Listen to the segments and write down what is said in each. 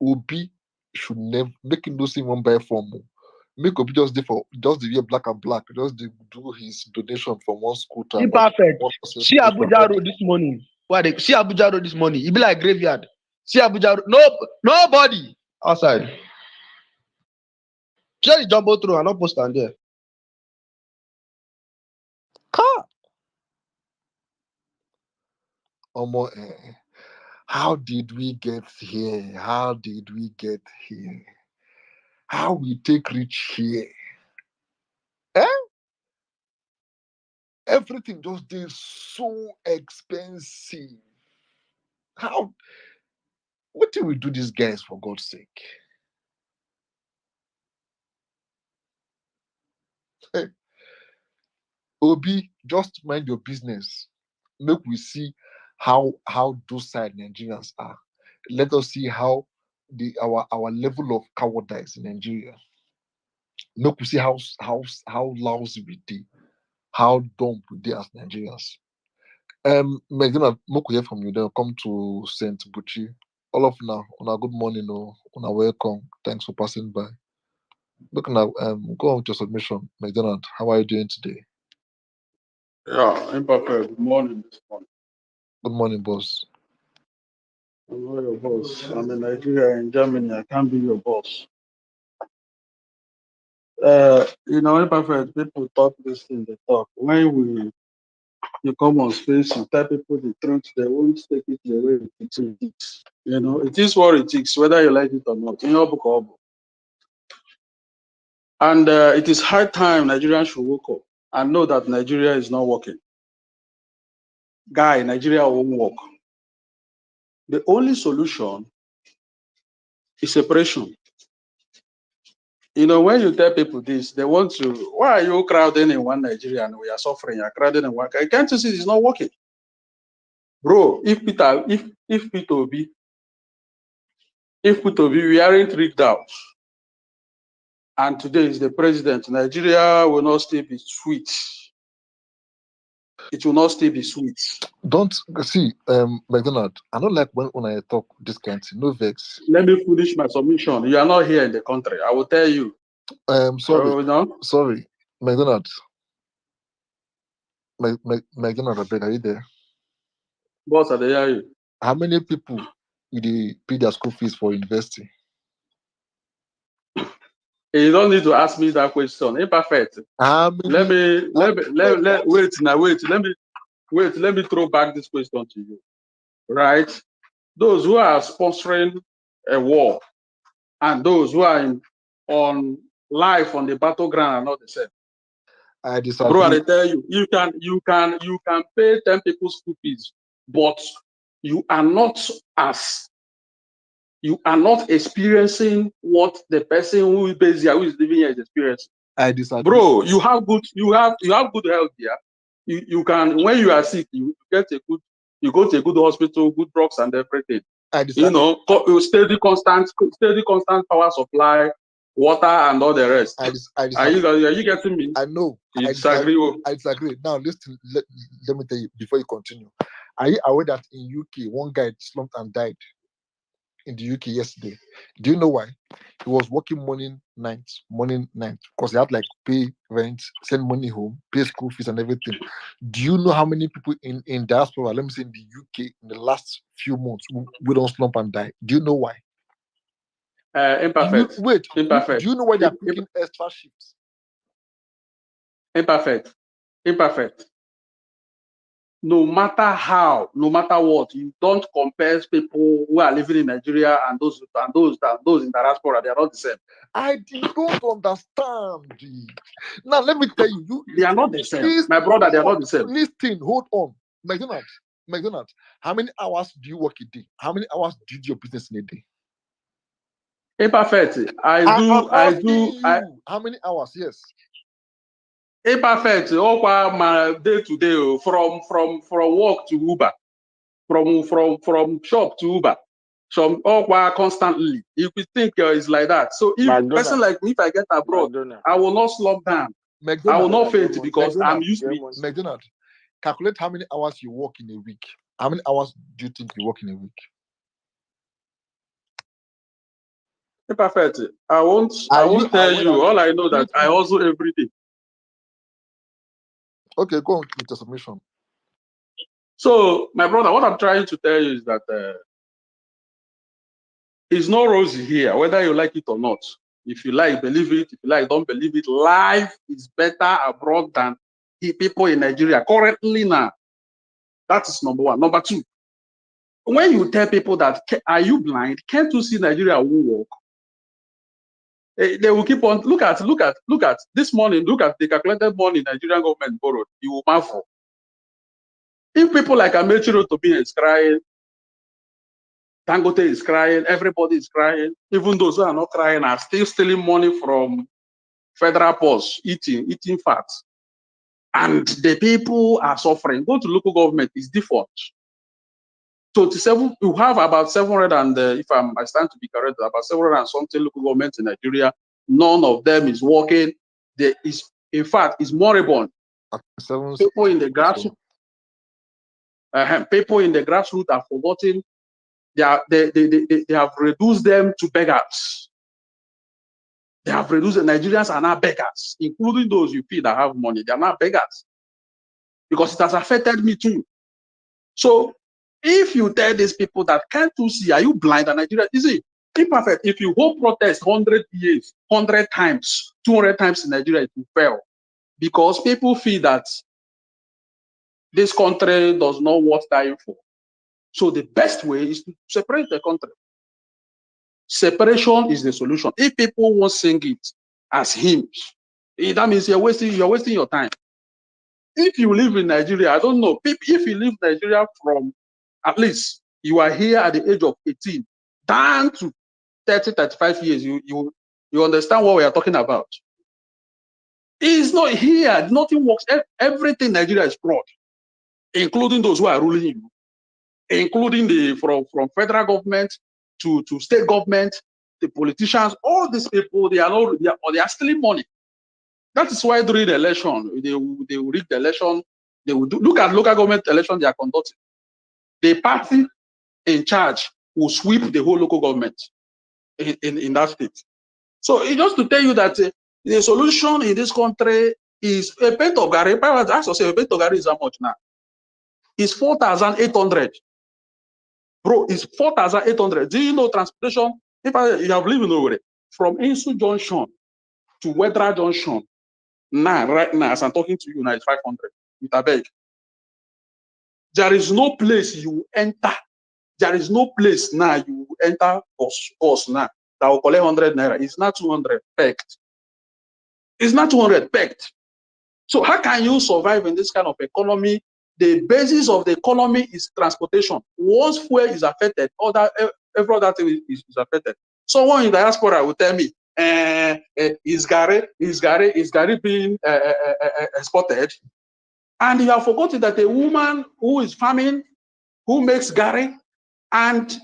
Obi should never make him no see one buy form. Make Obi just dey for just the wear black and black, just dey do his donation from one school to another. Imperfect. One person See school to Abuja another. Road this morning. Why they see Abuja Road this morning? It be like graveyard. See Abuja Road. No, nobody outside. Share the jumbo through and not post on there. Car. Omo, how did we get here? How did we get here? How we take reach here? Eh? Everything just dey so expensive. How? What do we do these guys for God's sake? Eh, Obi, just mind your business. Make we see how docile Nigerians are. Let us see how our level of cowardice in Nigeria. Make we see how lousy we dey, how dumb we dey as Nigerians. McDonald, make we hear from you. Then come to Saint Buchi. All of now, una good morning, una welcome. Thanks for passing by. Look now, go on with your submission, McDonald. How are you doing today? Yeah, imperfect. Good morning this morning. Good morning, boss. I'm not your boss. I'm in Nigeria, in Germany. I can't be your boss. Imperfect people talk this thing, they talk. When you come on space, you tell people the truth, they won't take it the way it is. It is what it is, whether you like it or not. In your book or book. And it is high time Nigerians should wake up and know that Nigeria is not working. Guy, Nigeria won't work. The only solution is separation. When you tell people this, they want to, why are you crowding in one Nigeria and we are suffering? You're crowding in one. Can't you see it's not working? Bro, if Peter Obi, we aren't rigged out, and today is the president, Nigeria will not still be sweet. It will not still be sweet. Don't see, McDonald. I don't like when I talk this kind of thing. No vex. Let me finish my submission. You are not here in the country. I will tell you. Sorry, sorry, McDonald. McDonald, I beg, are you there? Boss, I hear you. How many people they pay their school fees for university? You don't need to ask me that question. Imperfect. Let me wait now. Let me throw back this question to you. Right? Those who are sponsoring a war and those who are on life on the battleground are not the same. I disagree. Bro, I tell you, you can pay 10 people's school fees, but you are not experiencing what the person who is based here, who is living here, is experiencing. I disagree. Bro, you have good health here. You can, when you are sick, you go to a good hospital, good drugs and everything. I disagree. Steady constant power supply, water and all the rest. I are you getting me? I know. I disagree. Now listen, let me tell you before you continue. Are you aware that in UK one guy slumped and died in the UK yesterday? Do you know why? He was working morning, night, because he had like pay rent, send money home, pay school fees and everything. Do you know how many people in diaspora, let me say in the UK, in the last few months, who don't slump and die? Do you know why? Imperfect. Do you know why they're picking extra shifts? Imperfect. No matter what, you don't compare people who are living in Nigeria and those in diaspora. They are not the same. I don't understand. Now let me tell you, they are not the same. My brother, they are not the same. Listen, hold on. McDonald, how many hours do you work a day? How many hours do you do your business in a day? Imperfect. I do. How many hours? Yes. Imperfect. My day to day, from work to Uber, from shop to Uber, from constantly. If you think it's like that, so if a person like me, if I get abroad, I will not slow down. I will not faint because I'm used to it. McDonald, calculate how many hours you work in a week. How many hours do you think you work in a week? Perfect. I won't tell you. All I know that I also every day. Okay, go on with your submission. So, my brother, what I'm trying to tell you is that it's no rosy here, whether you like it or not. If you like, believe it. If you like, don't believe it. Life is better abroad than people in Nigeria currently now. That is number one. Number two, when you tell people that, are you blind? Can't you see Nigeria won't work? They will keep on, look at this morning, look at the calculated money Nigerian government borrowed. You will marvel. If people like Amechiro Tobi is crying, Dangote is crying, everybody is crying, even those who are not crying are still stealing money from federal posts, eating fat. And the people are suffering. Go to local government, it's default. So you have about 700 and if I stand to be correct, about 700 and something local governments in Nigeria. None of them is working. In fact, it's moribund. People in the grassroots, are forgotten. They have reduced them to beggars. They have reduced the Nigerians are now beggars, including those you feel that have money. They are now beggars because it has affected me too. So if you tell these people that can't you see, are you blind? And Nigeria, you see, imperfect. If you hold protest 100 years, 100 times, 200 times in Nigeria, it will fail because people feel that this country does not worth dying for. So the best way is to separate the country. Separation is the solution. If people won't sing it as hymns, that means you're wasting your time. If you live in Nigeria, I don't know, if you live in Nigeria from at least you are here at the age of 18 down to 30, 35 years, you understand what we are talking about. It's not here. Nothing works. Everything in Nigeria is fraud, including those who are ruling you, including from federal government to state government, the politicians, all these people, they are stealing money. That is why during the election, they will rig the election. They will look at local government election they are conducting. The party in charge will sweep the whole local government in that state. So it's just to tell you that the solution in this country is a pint of Gary. As I say, a pint of Gary is how much now? It's 4,800. Bro, it's 4,800. Do you know transportation? If you have lived in Owerri, from Insu Junction to Wedra Junction, right now, as I'm talking to you now, it's 500 with a bag. There is no place you enter. There is no place now you enter bus now that will collect 100 naira. It's not 200 pegged. It's not 200 pegged. So how can you survive in this kind of economy? The basis of the economy is transportation. Once fuel is affected, every other thing is affected. Someone in diaspora will tell me, is Gary being exported? And you have forgotten that a woman who is farming, who makes Gary, and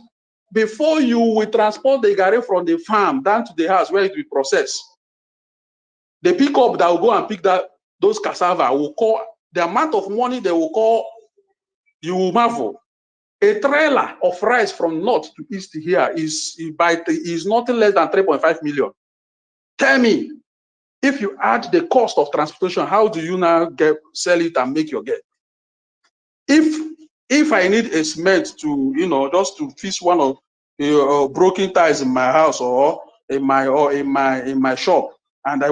before you will transport the Gary from the farm down to the house where it will be processed, the pickup that will go and pick those cassava will call the amount of money they will call, you will marvel. A trailer of rice from north to east here is nothing less than 3.5 million. Tell me, if you add the cost of transportation, how do you now sell it and make your get? If I need a cement to, just to fix one of broken tiles in my house or in my shop, and I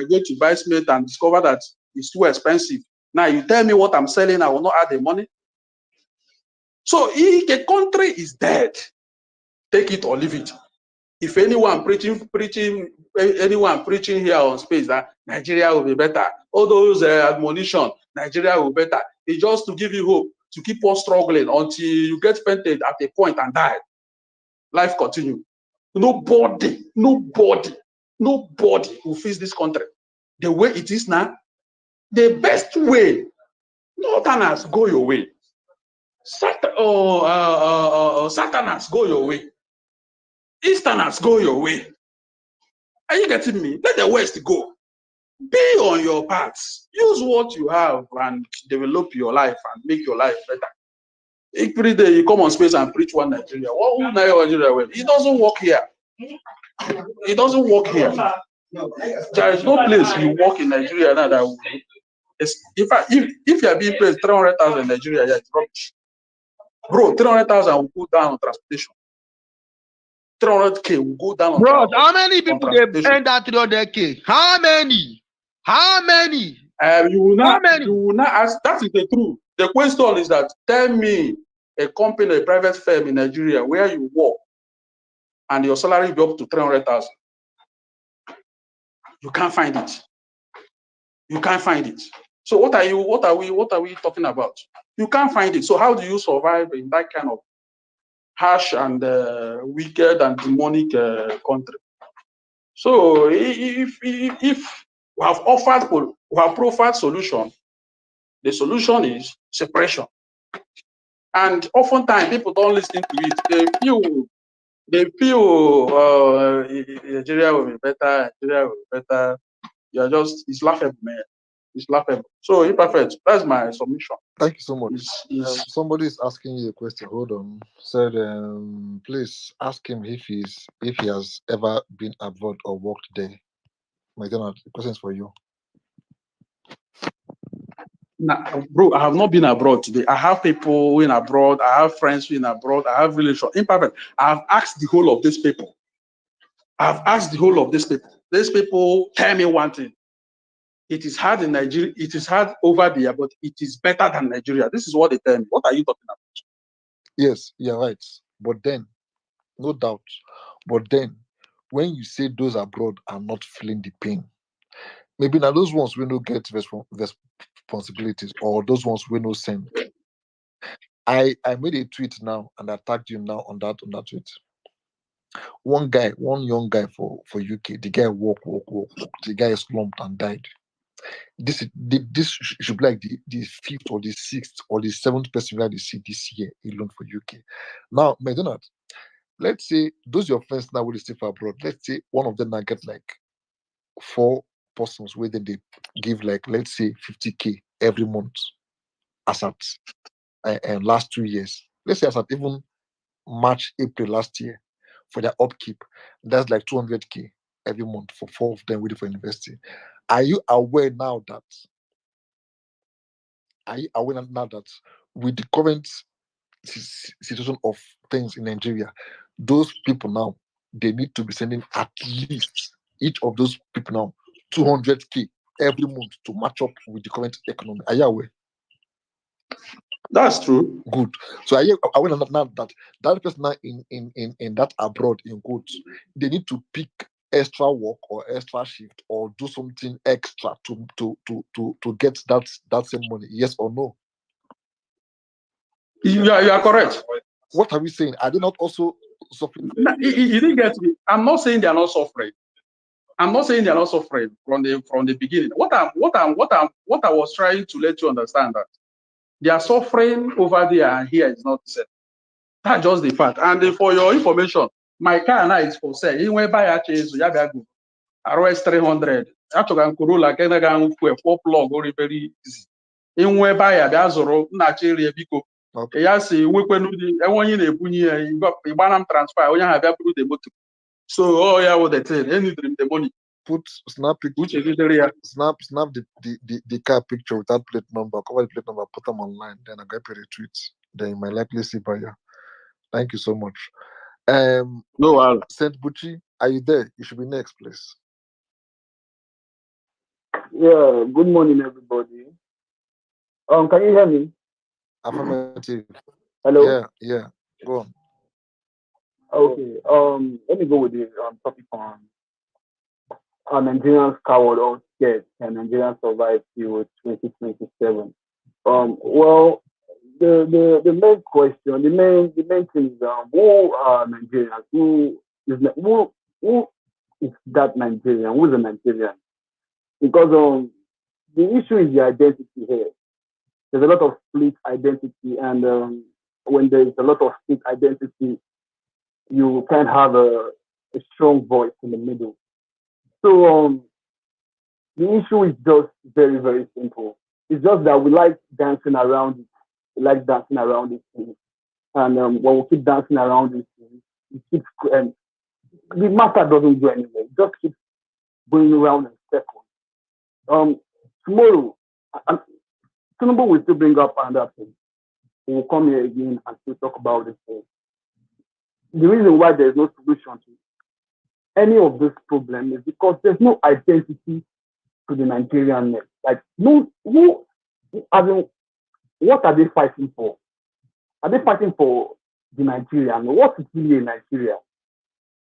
go to buy cement and discover that it's too expensive. Now you tell me what I'm selling, I will not add the money. So if the country is dead, take it or leave it. If anyone preaching here on space that Nigeria will be better, all those admonition, Nigeria will be better, it's just to give you hope, to keep on struggling until you get fainted at a point and die. Life continue. Nobody will fix this country the way it is now. The best way, Northerners, go your way. Southerners, go your way. Easterners, go your way. Are you getting me? Let the West go. Be on your path. Use what you have and develop your life and make your life better. Every day you come on space and preach one Nigeria. What Nigeria? Well, it doesn't work here. It doesn't work here. There is no place you work in Nigeria now that will. If you are being paid 300,000 in Nigeria, yeah, it's rubbish. Bro, 300,000 will go down on transportation. 300K will go down on Bro, how many people they transportation. earn that 300K? How many? How many? You will How not. many? You will not ask. That is the truth. The question is that tell me a company, a private firm in Nigeria where you work, and your salary be up to 300,000. You can't find it. You can't find it. So what are we talking about? You can't find it. So how do you survive in that kind of harsh and wicked and demonic country? So if we have proffered solution, the solution is separation. And oftentimes people don't listen to it. They feel Nigeria will be better. Nigeria will be better. It's laughable, man. It's laughable. So imperfect. That's my submission. Thank you so much. Somebody is asking you a question. Hold on. Said, please ask him if he has ever been abroad or worked there. McDonald, the question is for you. Nah, bro, I have not been abroad today. I have people who in abroad. I have friends who in abroad. I have relations. Imperfect. I have asked the whole of these people. These people tell me one thing. It is hard in Nigeria. It is hard over there, but it is better than Nigeria. This is what they tell me. What are you talking about? Yes, you're right. But then, no doubt. But then, when you say those abroad are not feeling the pain, maybe now those ones will not get responsibilities, or those ones will not send. I made a tweet now and I tagged you now on that tweet. One young guy for UK, the guy walk. The guy slumped and died. This should be like the fifth or the sixth or the seventh person that they see this year alone for UK. Now, McDonald, let's say those your friends now will stay for abroad. Let's say one of them now get like 4 persons where then they give like, let's say 50K every month as at and last 2 years. Let's say as at even March, April last year for their upkeep. That's like 200K every month for 4 of them waiting for university. Are you aware now that with the current situation of things in Nigeria, those people now, they need to be sending at least each of those people now 200K every month to match up with the current economy? Are you aware? That's true. Good. So are you aware now that person now in that abroad in quotes, they need to pick extra work or extra shift or do something extra to get that same money? Yes or no? You are correct. What are we saying? Are they not also suffering? You didn't get me. I'm not saying they are not suffering. I'm not saying they are not suffering from the beginning. What I was trying to let you understand that they are suffering over there and here is not the same. That's just the fact. And for your information, my car now is for sale. You went buy a change, so you have go. RS 300. Actually, Corolla can go for a 4 plug or very easy. In where buy a Bazoro, naturally a biko. Yes, we can do the one in a bunny, you got a banam transfer, or you have a the motor. So, oh, yeah, what they say, any dream the money. Snap picture, snap the car picture with that plate number, cover the plate number, put them online, then I get a retweet. Then you might likely see buyer. Thank you so much. No, Saint Bucci, are you there? You should be next, please. Yeah, good morning, everybody. Can you hear me? Affirmative. Hello? Yeah. Go on. Okay. Let me go with the topic on Nigerians coward or scared and Nigerians survive till 2027. Well, the main question, the main thing is who are Nigerians? Who is that Nigerian? Who is a Nigerian? Because the issue is the identity here. There's a lot of split identity, and when there's a lot of split identity, you can't have a strong voice in the middle. So the issue is just very simple. It's just that we like dancing around it. We like dancing around it. And when we keep dancing around this thing, it keeps, the matter doesn't go anywhere. It just keeps going around in circles. Tomorrow, Tinubu will still bring up another thing. We will come here again and still talk about this thing. The reason why there is no solution to any of this problem is because there's no identity to the Nigerian men. Like, no, I mean, what are they fighting for? Are they fighting for the Nigerian? What is really a Nigeria?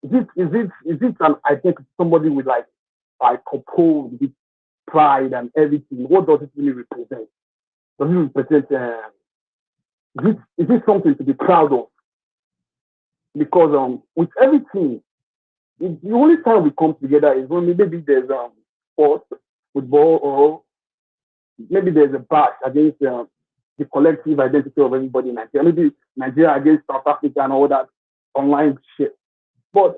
Is it an identity? Somebody with like composed with pride and everything. What does it really represent? Does it represent? Is it something to be proud of? Because with everything, the only time we come together is when maybe there's sport, football, or maybe there's a bash against the collective identity of everybody in Nigeria. Maybe Nigeria against South Africa and all that online shit. But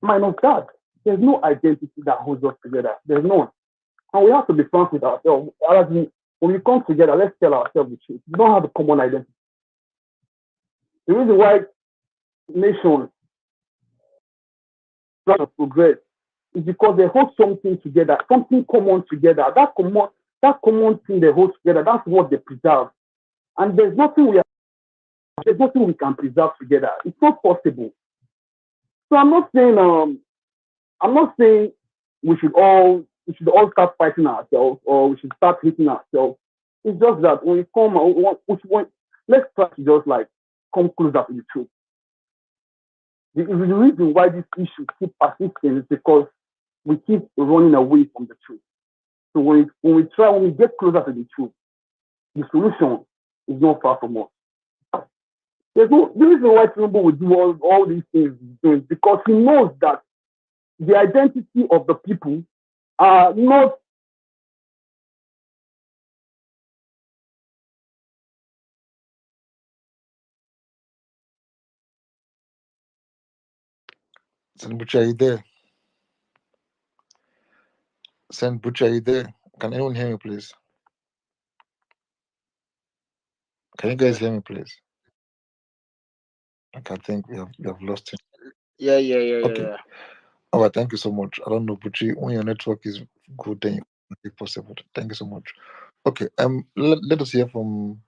minus that, there's no identity that holds us together. There's none. And we have to be frank with ourselves. When we come together, let's tell ourselves the truth. We don't have a common identity. The reason why nations try to progress is because they hold something together, something common together. That common thing they hold together, that's what they preserve. And there's nothing we can preserve together. It's not possible. So I'm not saying we should all start fighting ourselves or we should start hating ourselves. It's just that when we come, let's try to just like come closer to the truth. The reason why this issue keep persisting is because we keep running away from the truth. So when we get closer to the truth, the solution is not far from us. The reason why Tinubu will do all these things is because he knows that the identity of the people are not Send Butcher, are you there? Send Butcher, are you there? Can anyone hear me, please? Can you guys hear me, please? Okay, I think we have lost him. Yeah. Okay. All right, thank you so much. I don't know, Butchie, when your network is good, then you can make possible. Thank you so much. Okay, let us hear from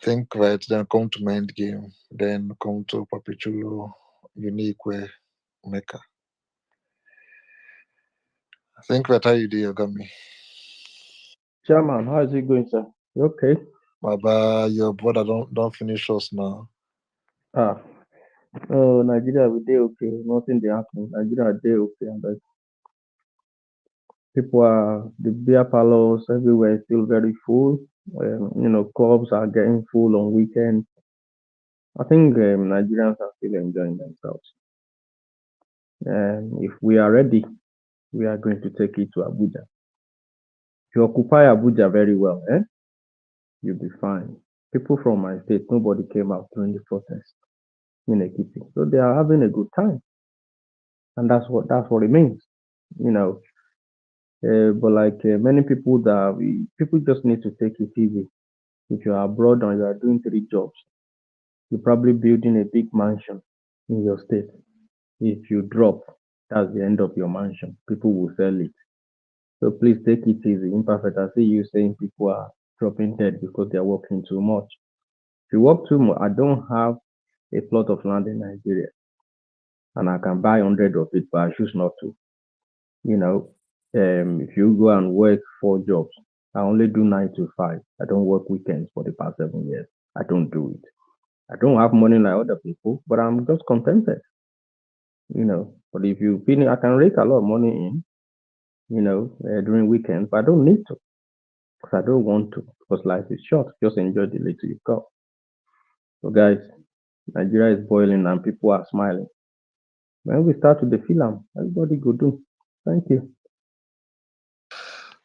Think Right, then come to Mind Game, then come to Papichulo, Unique Way, Maker. Think Right, how you do, Yogami? Chairman, how is it going, sir? You okay? Baba, your brother don't finish us now. Ah, oh, Nigeria, we dey okay. Nothing dey happen. Nigeria dey okay, and the beer parlors everywhere is still very full. Clubs are getting full on weekends. I think Nigerians are still enjoying themselves. If we are ready, we are going to take it to Abuja. If you occupy Abuja very well, you'll be fine. People from my state, nobody came out during the protest in Ekiti, so they are having a good time, and that's what it means. But like many people people just need to take it easy. If you are abroad and you are doing 3 jobs, you're probably building a big mansion in your state. If you drop, that's the end of your mansion. People will sell it. So please take it easy. Imperfect. I see you saying people are dropping dead because they are working too much. If you work too much, I don't have a plot of land in Nigeria, and I can buy 100 of it, but I choose not to. If you go and work 4 jobs, I only do 9 to 5. I don't work weekends for the past 7 years. I don't do it. I don't have money like other people, but I'm just contented. But if you feel I can rake a lot of money in, during weekends, but I don't need to because I don't want to because life is short. Just enjoy the little you got. So guys, Nigeria is boiling and people are smiling. When we start with the film, everybody go do. Thank you.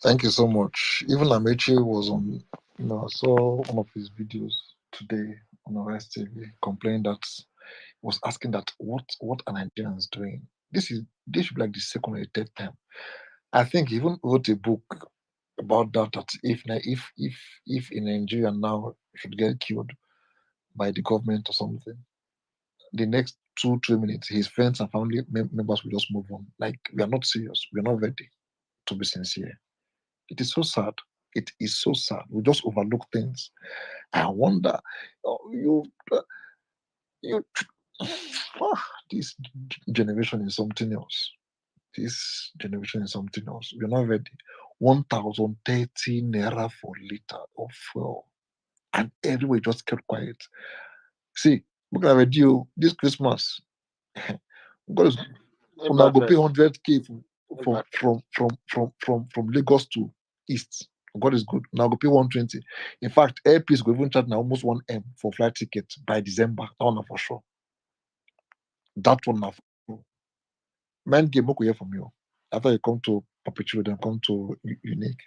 Thank you so much. Even Amechi was on, I saw one of his videos today on our STV complaining that was asking that what are Nigerians doing? This should be like the second or the third time. I think he even wrote a book about that if a Nigerian now should get killed, by the government or something, the next 2-3 minutes, his friends and family members will just move on. Like, we are not serious. We are not ready to be sincere. It is so sad. It is so sad. We just overlook things. I wonder, you, you, this generation is something else. This generation is something else. We're not ready. 1,030 naira for liter of fuel, and everywhere just kept quiet. See, look at radio this Christmas. God is gonna go pay 100K from Lagos to East. God is good. Now go pay 120. In fact, airpeace go even charge now almost 1M for flight ticket by December. That one na for sure. That one na for sure. Man, game okay hear from you. After you come to Perpetual, then come to Unique.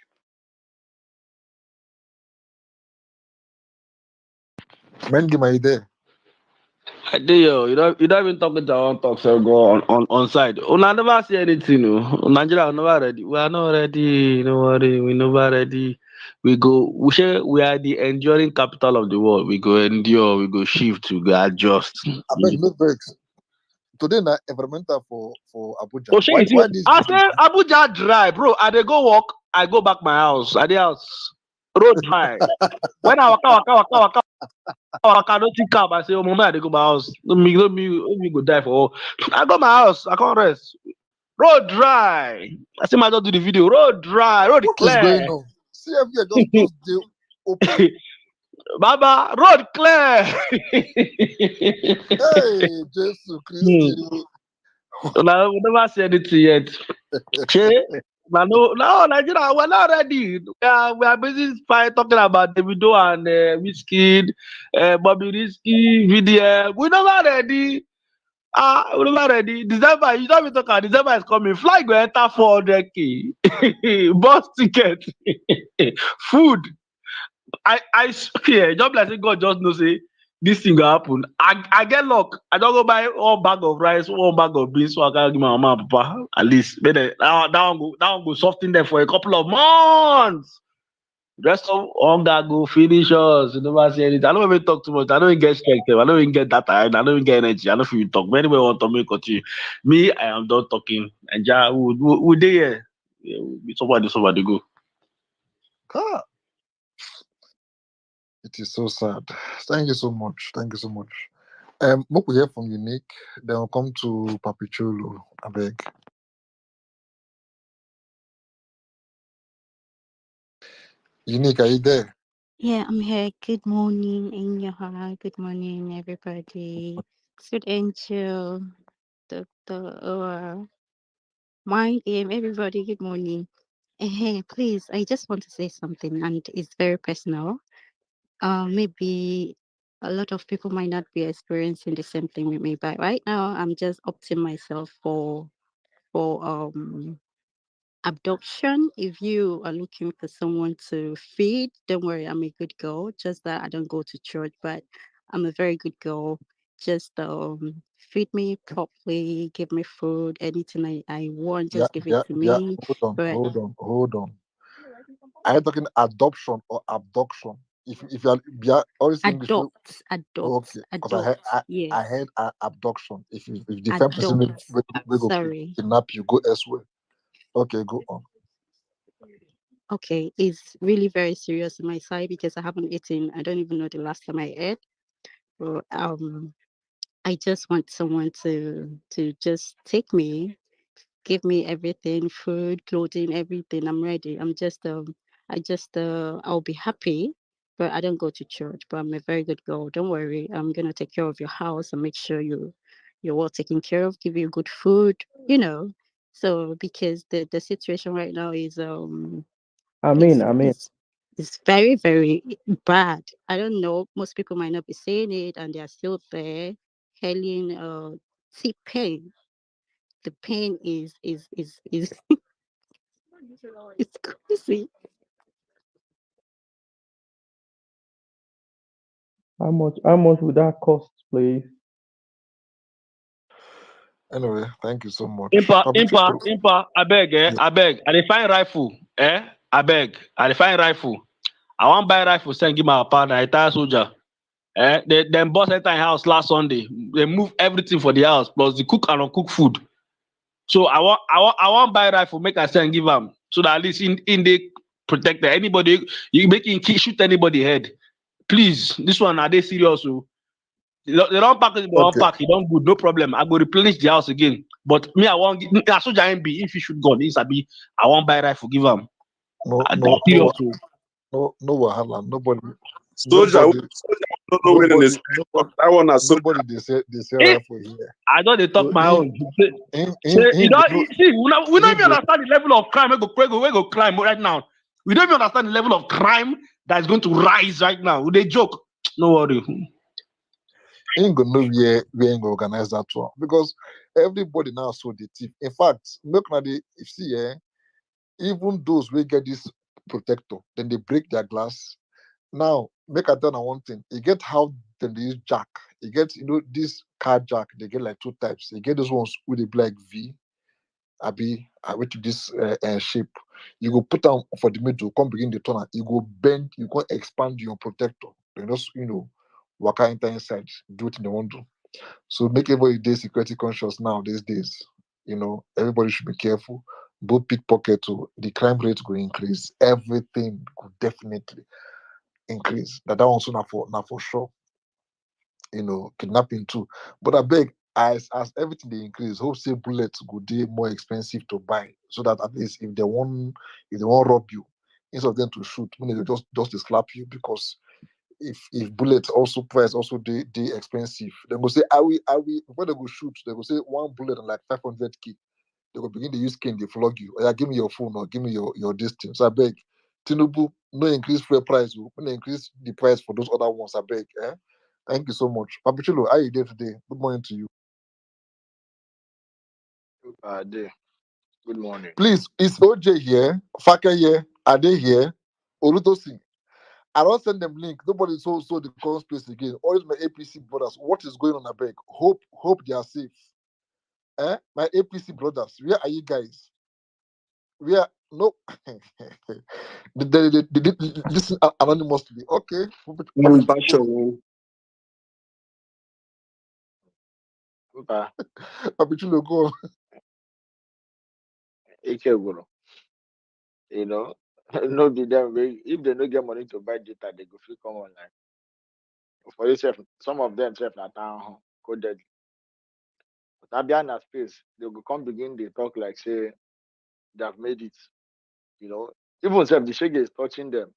Man, game are you there? I do, yo. You don't even talking to our talk, so go on side. I never see anything, no. Nigeria are never ready. We are not ready. No worry, we never ready. We go. We are the enduring capital of the world. We go endure. We go shift. We go adjust. I beg no vex. Today na environmental for Abuja. Oh, shit, Why this I video? say Abuja dry, bro. I dey go walk. I go back my house. I dey house. Road dry. When I waka, don't think am. I say, oh, mama, I dey go my house. Let me go die for. I go my house. I can't rest. Road dry. I say, my just do the video. Road dry. Road What is going clear. on? See everywhere just dey open. Baba, road clear. Hey, Jesus Christ. We never see anything yet. No, Nigeria, we're not ready. We are busy talking about Davido and Wizkid, Bobby Risky, VDM. We're not ready. We're not ready. December, you don't be talking. December is coming. Flight go enter 400K. Bus ticket, food. Okay, just like say God just know say this thing will happen. I get luck. I don't go buy one bag of rice, one bag of beans, so I can give my mama and papa at least. But that one go soften them for a couple of months. Rest of hunger go finish us. You never see anything. I don't even talk too much. I don't even get strength. I don't even get that tired. I don't even get energy. I don't feel talk. But anyway, want to make continue. Me, I am done talking. And ja, we dey here. Yeah, somebody go. Ah, it is so sad. Thank you so much. Thank you so much. Make we hear from Unique. Then we'll come to Papichulo. I beg. Unique, are you there? Yeah, I'm here. Good morning, Inyaha. Good morning, everybody. Sweet Angel, Dr. Mind Game, everybody. Good morning. Hey, please, I just want to say something, and it's very personal. Maybe a lot of people might not be experiencing the same thing with me, but right now I'm just opting myself for adoption. If you are looking for someone to feed, don't worry, I'm a good girl. Just that I don't go to church, but I'm a very good girl. Just feed me properly, give me food, anything I want, Yeah, just give it yeah, to yeah. me. But Hold on. Are you talking adoption or abduction? If you are, yeah, obviously English. Okay, because adopt. I Yes, heard abduction. If the friend person adopt. will go Sorry. kidnap you, go elsewhere. Okay, go on. Okay, it's really very serious on my side because I haven't eaten. I don't even know the last time I ate. But I just want someone to just take me, give me everything, food, clothing, everything. I'm ready. I'll be happy, but I don't go to church. But I'm a very good girl. Don't worry. I'm gonna take care of your house and make sure you're well taken care of. Give you good food. You know. So because the situation right now I mean, is I mean, is is very very bad. I don't know. Most people might not be saying it, and they are still there. Helen, see pain. The pain is it's crazy. how much would that cost, please? Anyway, thank you so much. Impa, I beg, Yeah. I beg. I dey find rifle, I beg. I dey find rifle. I want buy rifle, send give my partner, I tire soldier. They then boss enter in house last Sunday. They move everything for the house plus the cook and uncook food. So I want buy rifle, make I send give them so that at least in the protected anybody you make him shoot anybody head. Please, this one are they serious? So they don't pack it, they don't Okay. pack it, don't good, no problem. I go replenish the house again. But me, I want a soldier MB if he shoot gun, this I want buy rifle, give him. No, That's no, serious. no wahala. Nobody, Soldier, nobody, don't know where they nobody, spend. nobody, That one as soldier. nobody. They say If rifle here. I don't they talk So my own. You go don't no, see we don't even go understand the level of crime we go climb right now. We don't even understand the level of crime that is going to rise right now. They joke. No worry. ain't gonna know where ain't gonna organize that one because everybody now saw the thief. In fact, make na dey if see even those wey get this protector, then they break their glass. Now, make I tell you one thing. You get how then they use jack. You get this car jack. They get like two types. You get those ones with the black V. I went to this shape. You go put them for the middle. Come begin the turn. You go bend. You go expand your protector. Then just waka enter inside. Do it in the one do. So make everybody day security conscious now these days. Everybody should be careful. Both pickpocket too. The crime rate will increase. Everything could definitely increase. That one also not for sure. Kidnapping too. But I beg, as everything they increase, hope say bullets go be more expensive to buy. So that at least if they want rob you, instead of them to shoot, when they just to slap you because if bullets also price also they expensive. They go say, are we before they go shoot, they go say one bullet and like 500k. They go begin to use cane, they flog you. Oh, yeah, give me your phone or give me your distance. So I beg, Tinubu, no increase fuel price. When increase the price for those other ones, I beg. Thank you so much. Papichulo, how are you there today? Good morning to you. Day. Good morning. Please, is OJ here? Faka here? Are they here? Olutosi. I don't send them link. Nobody saw the current space again. All my APC brothers. What is going on? I beg. Hope they are safe. My APC brothers, where are you guys? We are no. They did listen anonymously. Okay. Mba, Papichulo, go on. Ikegwuru. You know, no be them. If they no get money to buy data, they go free come online. For yourself, some of them self na town hall, coded. But Abiana space, they go come begin they talk like say they have made it. You know, even self the shege is touching them.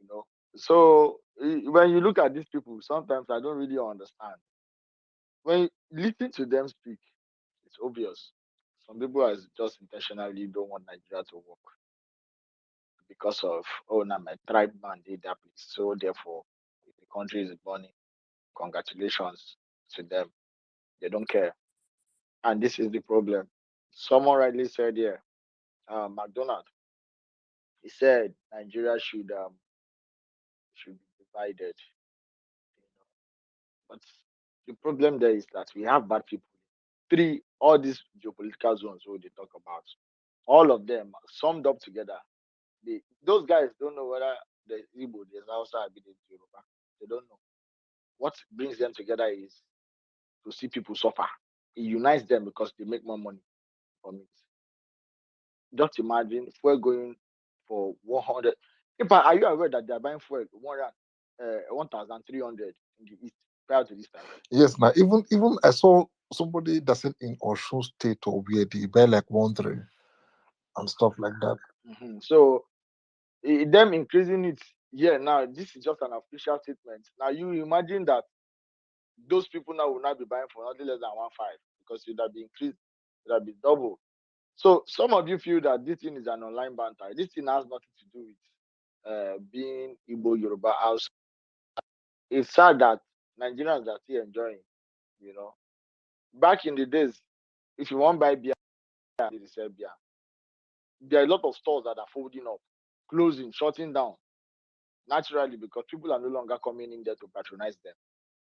You know, so when you look at these people, sometimes I don't really understand. When you listen to them speak, it's obvious. Some people are just intentionally don't want Nigeria to work because of now my tribe man did that place. So therefore, if the country is burning, congratulations to them. They don't care. And this is the problem. Someone rightly said here, McDonald, he said Nigeria should be divided. You know. But the problem there is that we have bad people. All these geopolitical zones who they talk about, all of them summed up together. Those guys don't know whether the Igbo, there's outside, the Yoruba. They don't know. What brings them together is to see people suffer. It unites them because they make more money from it. Just imagine if we're going for 100. Are you aware that they're buying fuel 1,300 in the east prior to this time? Yes, now even I saw somebody that said in Osun State or where they buy like 1,300 and stuff like that. So them increasing it now, this is just an official statement. Now you imagine that those people now will not be buying for nothing less than 1.5 because it would have been increased, it would have been double. So some of you feel that this thing is an online banter. This thing has nothing to do with being Igbo Yoruba house. It's sad that Nigerians are still enjoying, you know. Back in the days, if you want to buy beer, they sell beer. There are a lot of stores that are folding up, closing, shutting down naturally because people are no longer coming in there to patronize them.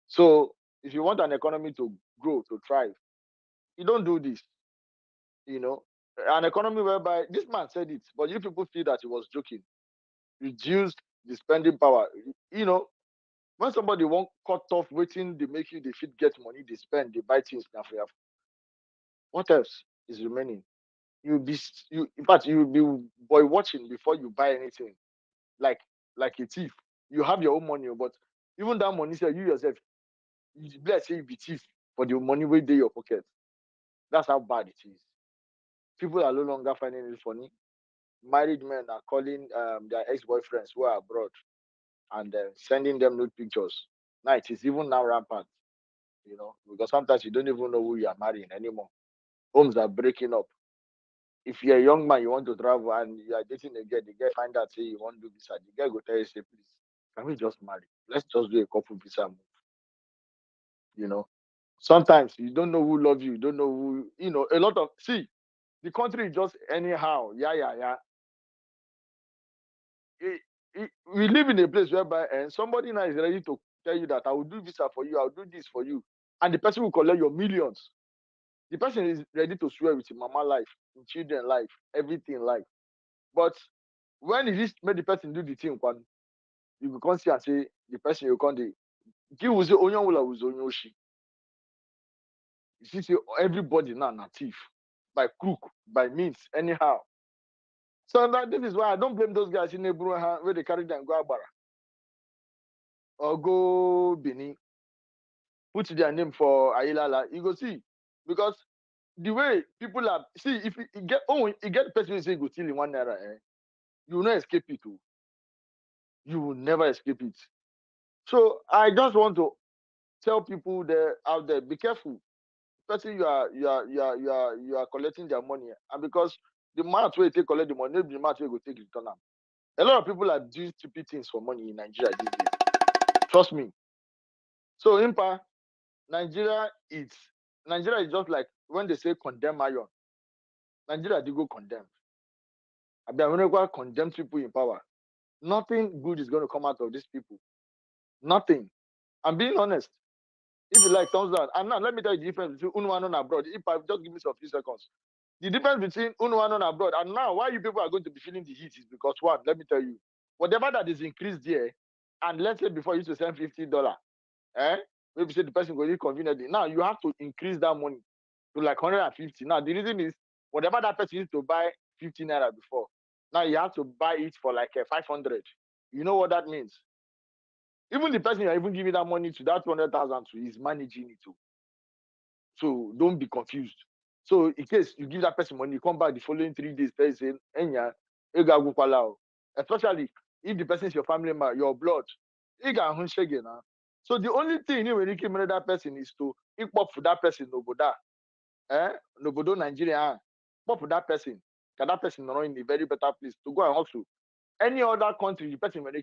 So if you want an economy to grow, to thrive, you don't do this. You know, an economy whereby this man said it, but you people feel that he was joking. Reduce the spending power. You know, When somebody won't cut off waiting, they make you they fit get money, they spend, they buy things now for you. What else is remaining? In fact you'll be boy watching before you buy anything. Like a thief. You have your own money, but even that money, say you yourself, let's say you be thief for the money way in your pocket. That's how bad it is. People are no longer finding it funny. Married men are calling their ex-boyfriends who are abroad and sending them nude pictures. Now it is even now rampant, because sometimes you don't even know who you are marrying anymore. Homes are breaking up. If you're a young man, you want to travel and you are dating a girl, the girl find out say you want to do visa, the girl go tell you say, please, can we just marry? Let's just do a couple visa move. Sometimes you don't know who love you don't know who, a lot of see, the country is just anyhow. Yeah. We live in a place whereby and somebody now is ready to tell you that I will do visa for you, I'll do this for you, and the person will collect your millions. The person is ready to swear with your mama life, in children life, everything life. But when it is make the person do the thing, you will come see and say the person you come dey give will say onyon wula was onyoshi. You see everybody now na thief by crook, by means, anyhow. So this is why I don't blame those guys in Ebruha where they carry them go Agbara or go Benin, put their name for Ayilala. You go see, because the way people are see, if you get the person who say go steal in 1 naira, you will not escape it. You will never escape it. So I just want to tell people there out there, be careful. Person you are collecting their money, and because the amount where you take collect the money, maybe the amount where you go take return them. A lot of people are doing stupid things for money in Nigeria these days. Trust me. So Nigeria is just like when they say condemn iron. Nigeria they go condemn. I mean, when they condemn people in power, nothing good is going to come out of these people. Nothing. I'm being honest. If you like, thumbs down. And now let me tell you the difference between Unwan and abroad. If I just give me some few seconds. The difference between Unwan and abroad and now why you people are going to be feeling the heat is because one, let me tell you, whatever that is increased there, and let's say before you used to send $50, maybe say the person will conveniently. Now you have to increase that money to like 150. Now the reason is whatever that person used to buy 50 naira before, now you have to buy it for like 500. You know what that means? Even the person you're even giving that money to, that 200,000 to, is managing it too. So don't be confused. So in case you give that person money, you come back the following 3 days, person Enya, especially if the person is your family member, your blood, so the only thing when you can that person is to equal for that person noboda, nobodo Nigeria, but for that person, can that person not in a very better place to go and hustle. Any other country, the person when they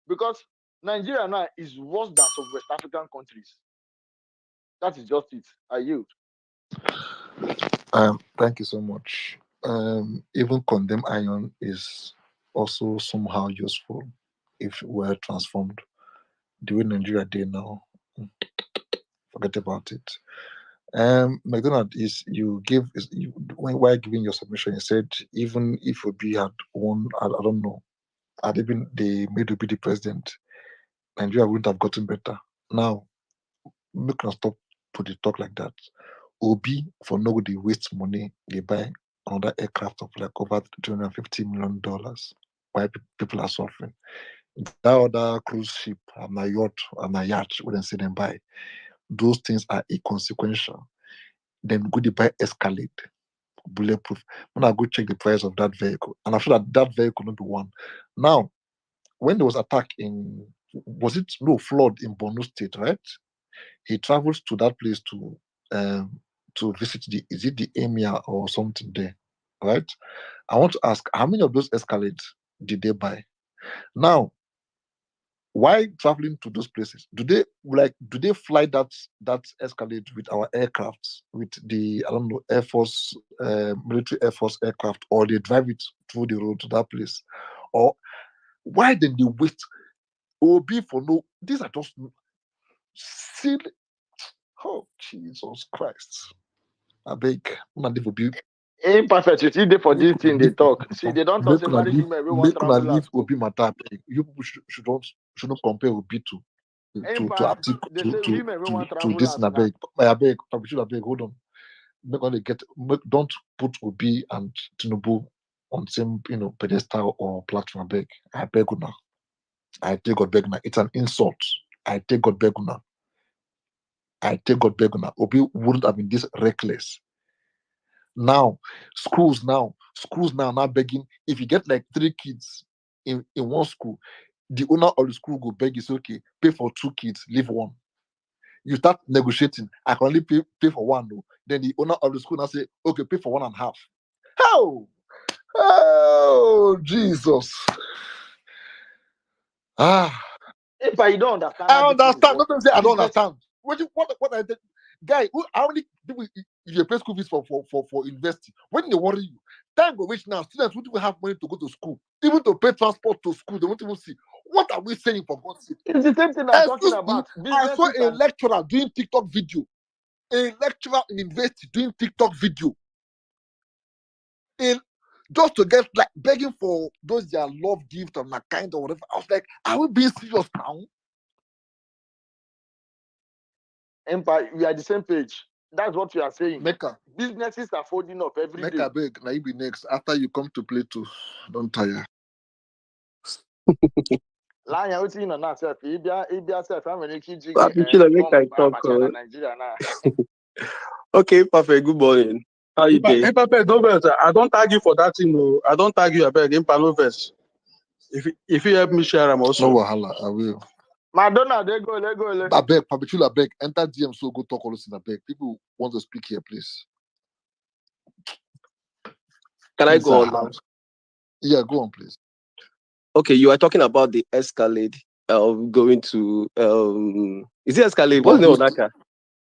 because Nigeria now is worse than some West African countries. That is just it. I yield. Thank you so much. Even condemn iron is also somehow useful if we're transformed. The way Nigeria did now, forget about it. McDonald, is you give is you while giving your submission, you said even if Obi had won, I don't know, had even they made Obi the president, Nigeria wouldn't have gotten better. Now, make us stop to the talk like that. Obi for no they waste money, they buy another aircraft of like over $250 million. Why people are suffering? That other cruise ship and a yacht and a yacht, we don't see them buy. Those things are inconsequential. Then go to buy Escalade, bulletproof. When I go check the price of that vehicle, and I'm sure that vehicle not be one. Now, when there was attack in, was it no flood in Borno State, right? He travels to that place to visit the, is it the emir or something there, right? I want to ask, how many of those Escalades did they buy? Now, why traveling to those places? Do they fly that Escalade with our aircrafts, with the, I don't know, Air Force, military Air Force aircraft, or they drive it through the road to that place? Or why then they wait? OB for no, these are just silly. Oh, Jesus Christ. I beg, will be Imperfect. You see, they for this thing they talk. See, they don't talk say married women we want make una travel leave and go. Obi matter. You people should not compare Obi to They say women when want to travel this out na now. beg, hold on. Don't put Obi and Tinubu on same pedestal or platform. I beg you now. I take God beg now. It's an insult. I take God beg you now. Obi wouldn't have been this reckless. Now, schools now begging. If you get like 3 kids in one school, the owner of the school go beg you, say, okay, pay for 2 kids, leave one. You start negotiating. I can only pay for one. No. Then the owner of the school now say, okay, pay for 1.5. How? Oh, Jesus. But you don't understand. I understand. Not say I don't understand. What I did, guy? How many people if you pay school fees for university? When they worry you, time go reach now. Students won't even have money to go to school, even to pay transport to school. They won't even see. What are we saying for God's sake? It's the same thing I'm talking about. I saw a lecturer doing TikTok video. A lecturer in university doing TikTok video. Just to get like begging for those their love gift or that kind or whatever. I was like, are we being serious now? Empire, we are the same page. That's what we are saying. Mecca. Businesses are folding up every day. Mecca beg, now you be next. After you come to play too, don't tire. Lion, what's in on that self? Ibia self, how many kids you Make I talk. Nigeria now? Okay, perfect. Good morning. How you doing? Hey, Papa, don't vex. I don't tag you for that thing. No. I don't tag you. I beg. No vex. If you help me share, I'm also. No wahala, I will. Madonna, they go. I beg, Papichula, beg. Enter DM so go talk all this in a beg. People want to speak here, please. Can I go on now? Yeah, go on, please. Okay, you are talking about the Escalade going to is it Escalade? What's the name of that car?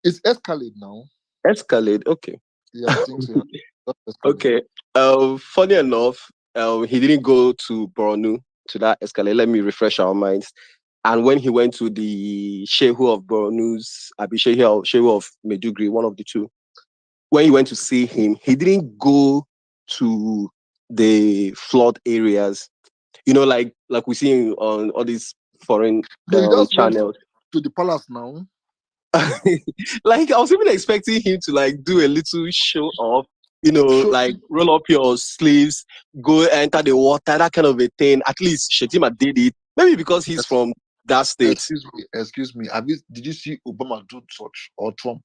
It's Escalade now. Escalade, okay. Yeah, I think so. Okay. Funny enough, he didn't go to Borno to that Escalade. Let me refresh our minds. And when he went to the Shehu of Borno's, Shehu of Medugri, one of the two, when he went to see him, he didn't go to the flood areas. You know, like we see on all these foreign channels. To the palace now. Like I was even expecting him to like do a little show off, like roll up your sleeves, go enter the water, that kind of a thing. At least Shetima did it. Maybe because he's from that state. Excuse me. Did you see Obama do such or Trump?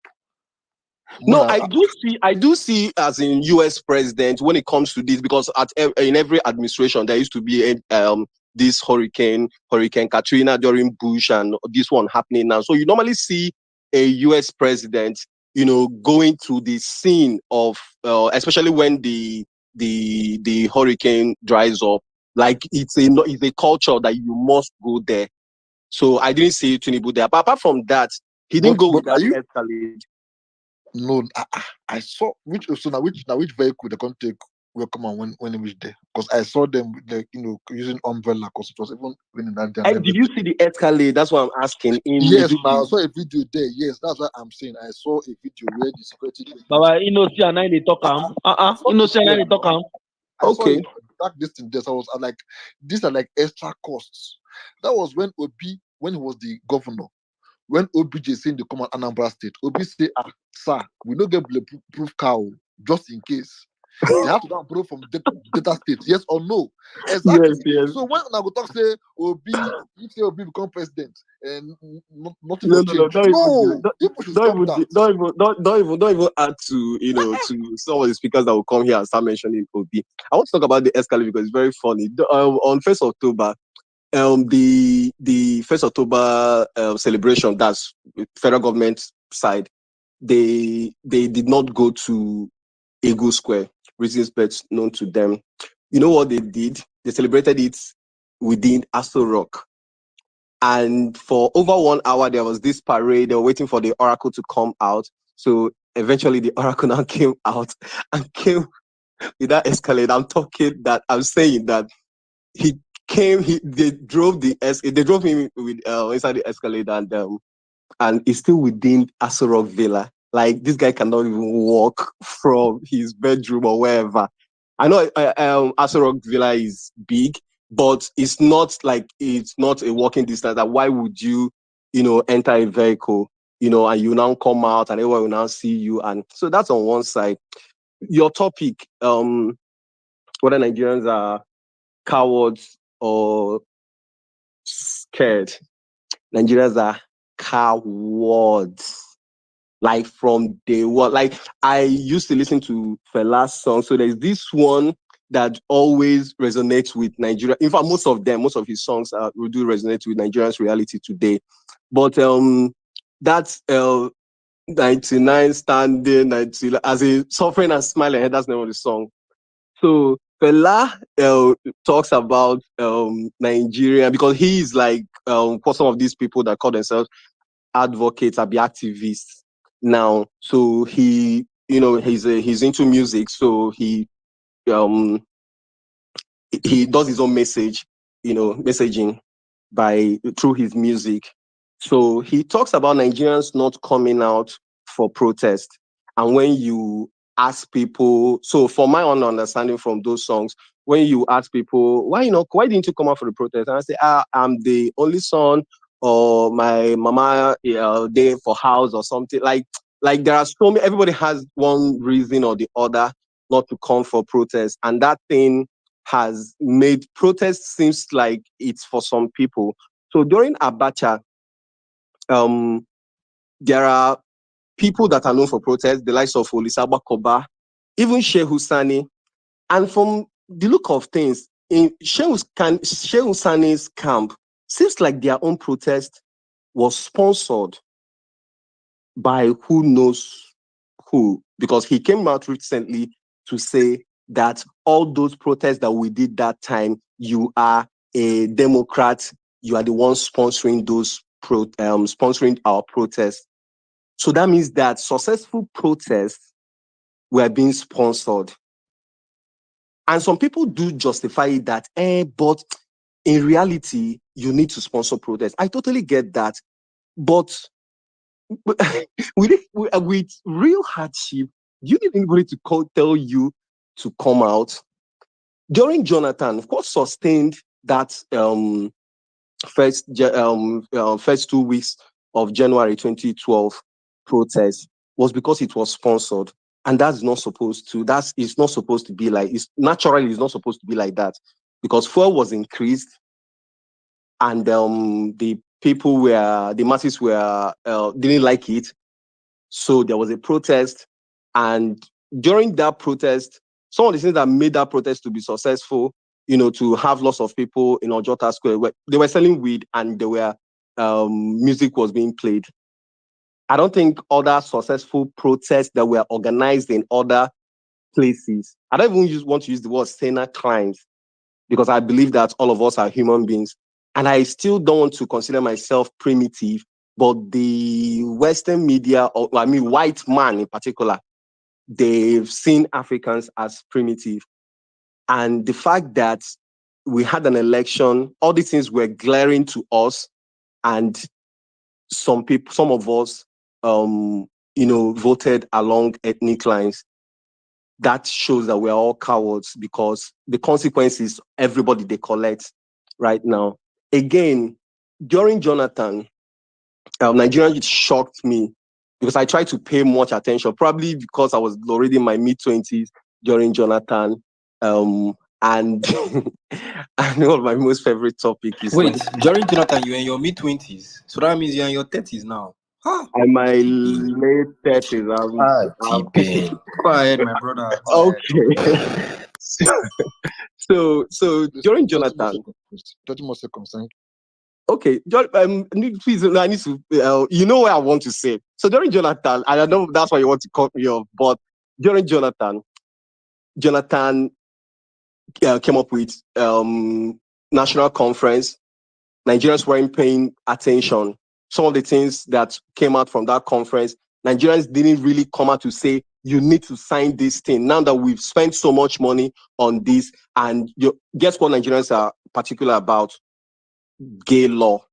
No, I do see as in US president when it comes to this, because in every administration there used to be this hurricane Katrina during Bush and this one happening now. So you normally see a US president, going to the scene of especially when the hurricane dries up. Like it's a culture that you must go there. So I didn't see Tinubu there. But apart from that, he didn't go with that Escalade. No, I saw which vehicle they can take will come on when he was there, because I saw them using umbrella, because it was even raining that day. Did you see the Escalade? That's what I'm asking. Yes, now I saw a video there. Yes, that's what I'm saying. I saw a video where the security. Baba, see and they talk see and they talk Okay. Back this thing there, so I was like, these are like extra costs. That was when Obi, when he was the governor. When OBJ saying the command Anambra State, Obi say, sir, we don't get bulletproof car just in case. They have to go and borrow from data state, yes or no? Exactly. Yes. So when I go talk say Obi, if say Obi become president, and nothing will change. People should stop that. Don't even add to to some of the speakers that will come here and start mentioning Obi. I want to talk about the Escalade because it's very funny. On 1st October. The 1st October celebration, that's federal government side, they did not go to Eagle Square, reasons best known to them. You know what they did? They celebrated it within Aso Rock. And for over 1 hour, there was this parade. They were waiting for the Oracle to come out. So eventually the Oracle now came out and came with that Escalade. I'm saying that he came. They drove him with inside the Escalade, and he's still within Aso Rock Villa. Like this guy cannot even walk from his bedroom or wherever. I know Aso Rock Villa is big, but it's not a walking distance. Why would you enter a vehicle, and you now come out and everyone will now see you. And so that's on one side. Your topic, whether Nigerians are cowards or scared. Nigerians are cowards. Like from day one. Like I used to listen to Fela's song. So there's this one that always resonates with Nigeria. In fact, most of his songs do resonate with Nigerians' reality today. But that's 99 standing, 90, as a suffering and smiling. That's the name of the song. So Fela talks about Nigeria because he is like for some of these people that call themselves advocates, be activists now. So he, he's into music. So he does his own messaging through his music. So he talks about Nigerians not coming out for protest. And when you ask people, so from my own understanding from those songs, when you ask people, why didn't you come out for the protest? And I say, I'm the only son, or my mama there for house or something. Like there are so many, everybody has one reason or the other not to come for protest. And that thing has made protest seems like it's for some people. So during Abacha, there are people that are known for protest, the likes of Olisaba Koba, even Sheikh Husani. And from the look of things, in Sheikh Husani's camp, seems like their own protest was sponsored by who knows who, because he came out recently to say that all those protests that we did that time, you are a Democrat, you are the one sponsoring those sponsoring our protests. So that means that successful protests were being sponsored. And some people do justify that, but in reality, you need to sponsor protests. I totally get that. But with real hardship, you need anybody to tell you to come out. During Jonathan, of course, sustained that first 2 weeks of January 2012 protest was because it was sponsored. And it's not supposed to be like, it's not supposed to be like that, because fuel was increased and the masses didn't like it. So there was a protest, and during that protest, some of the things that made that protest to be successful, to have lots of people in Ojota Square, they were selling weed and music was being played. I don't think other successful protests that were organized in other places, I don't even want to use the word saner crimes, because I believe that all of us are human beings. And I still don't want to consider myself primitive, but the Western media, white man in particular, they've seen Africans as primitive. And the fact that we had an election, all these things were glaring to us, and some of us, voted along ethnic lines. That shows that we're all cowards, because the consequences, everybody they collect right now. Again, during Jonathan, Nigeria shocked me because I tried to pay much attention, probably because I was already in my mid-20s during Jonathan. And I know my most favorite topic is during Jonathan, you're in your mid-20s. So that means you're in your 30s now. Huh? I'm my late 30s. T-Pain. Go ahead, my brother. Okay. So during Jonathan, 30 more seconds. okay, please, I need to, you know what I want to say. So during Jonathan, I don't know if that's why you want to cut me off, but during Jonathan came up with national conference. Nigerians weren't paying attention. Some of the things that came out from that conference, Nigerians didn't really come out to say, you need to sign this thing. Now that we've spent so much money on this, and guess what Nigerians are particular about? Gay law.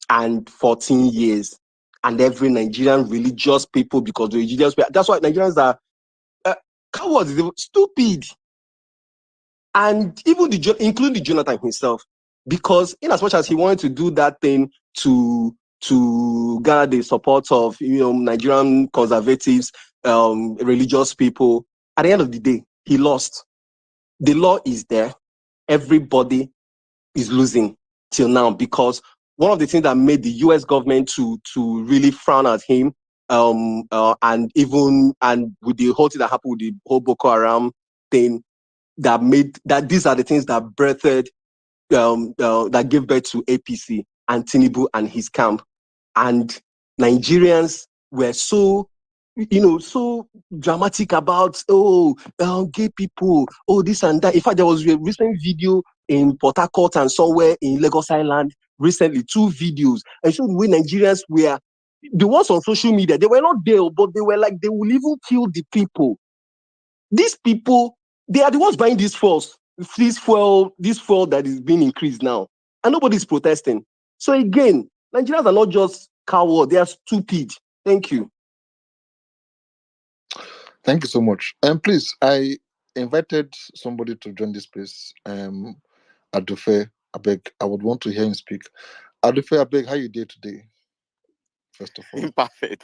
And 14 years. And every Nigerian religious people, because the religious, that's why Nigerians are cowards, stupid. And even including Jonathan himself, because in as much as he wanted to do that thing to to garner the support of Nigerian conservatives, religious people. At the end of the day, he lost. The law is there. Everybody is losing till now, because one of the things that made the US government to really frown at him, and with the whole thing that happened with the whole Boko Haram thing, that these are the things that birthed, that gave birth to APC and Tinubu and his camp. And Nigerians were so dramatic about, gay people, this and that. In fact, there was a recent video in Port Harcourt and somewhere in Lagos Island recently, 2 videos, and showed the way Nigerians were, the ones on social media, they were not there, but they were like, they will even kill the people. These people, they are the ones buying this fuel that is being increased now, and nobody's protesting. So again, Nigerians are not just cowards, they are stupid. Thank you. Thank you so much. And please, I invited somebody to join this place. Adufe, Abeg, I would want to hear him speak. Adufe, Abeg, how you did today? First of all, Imperfect.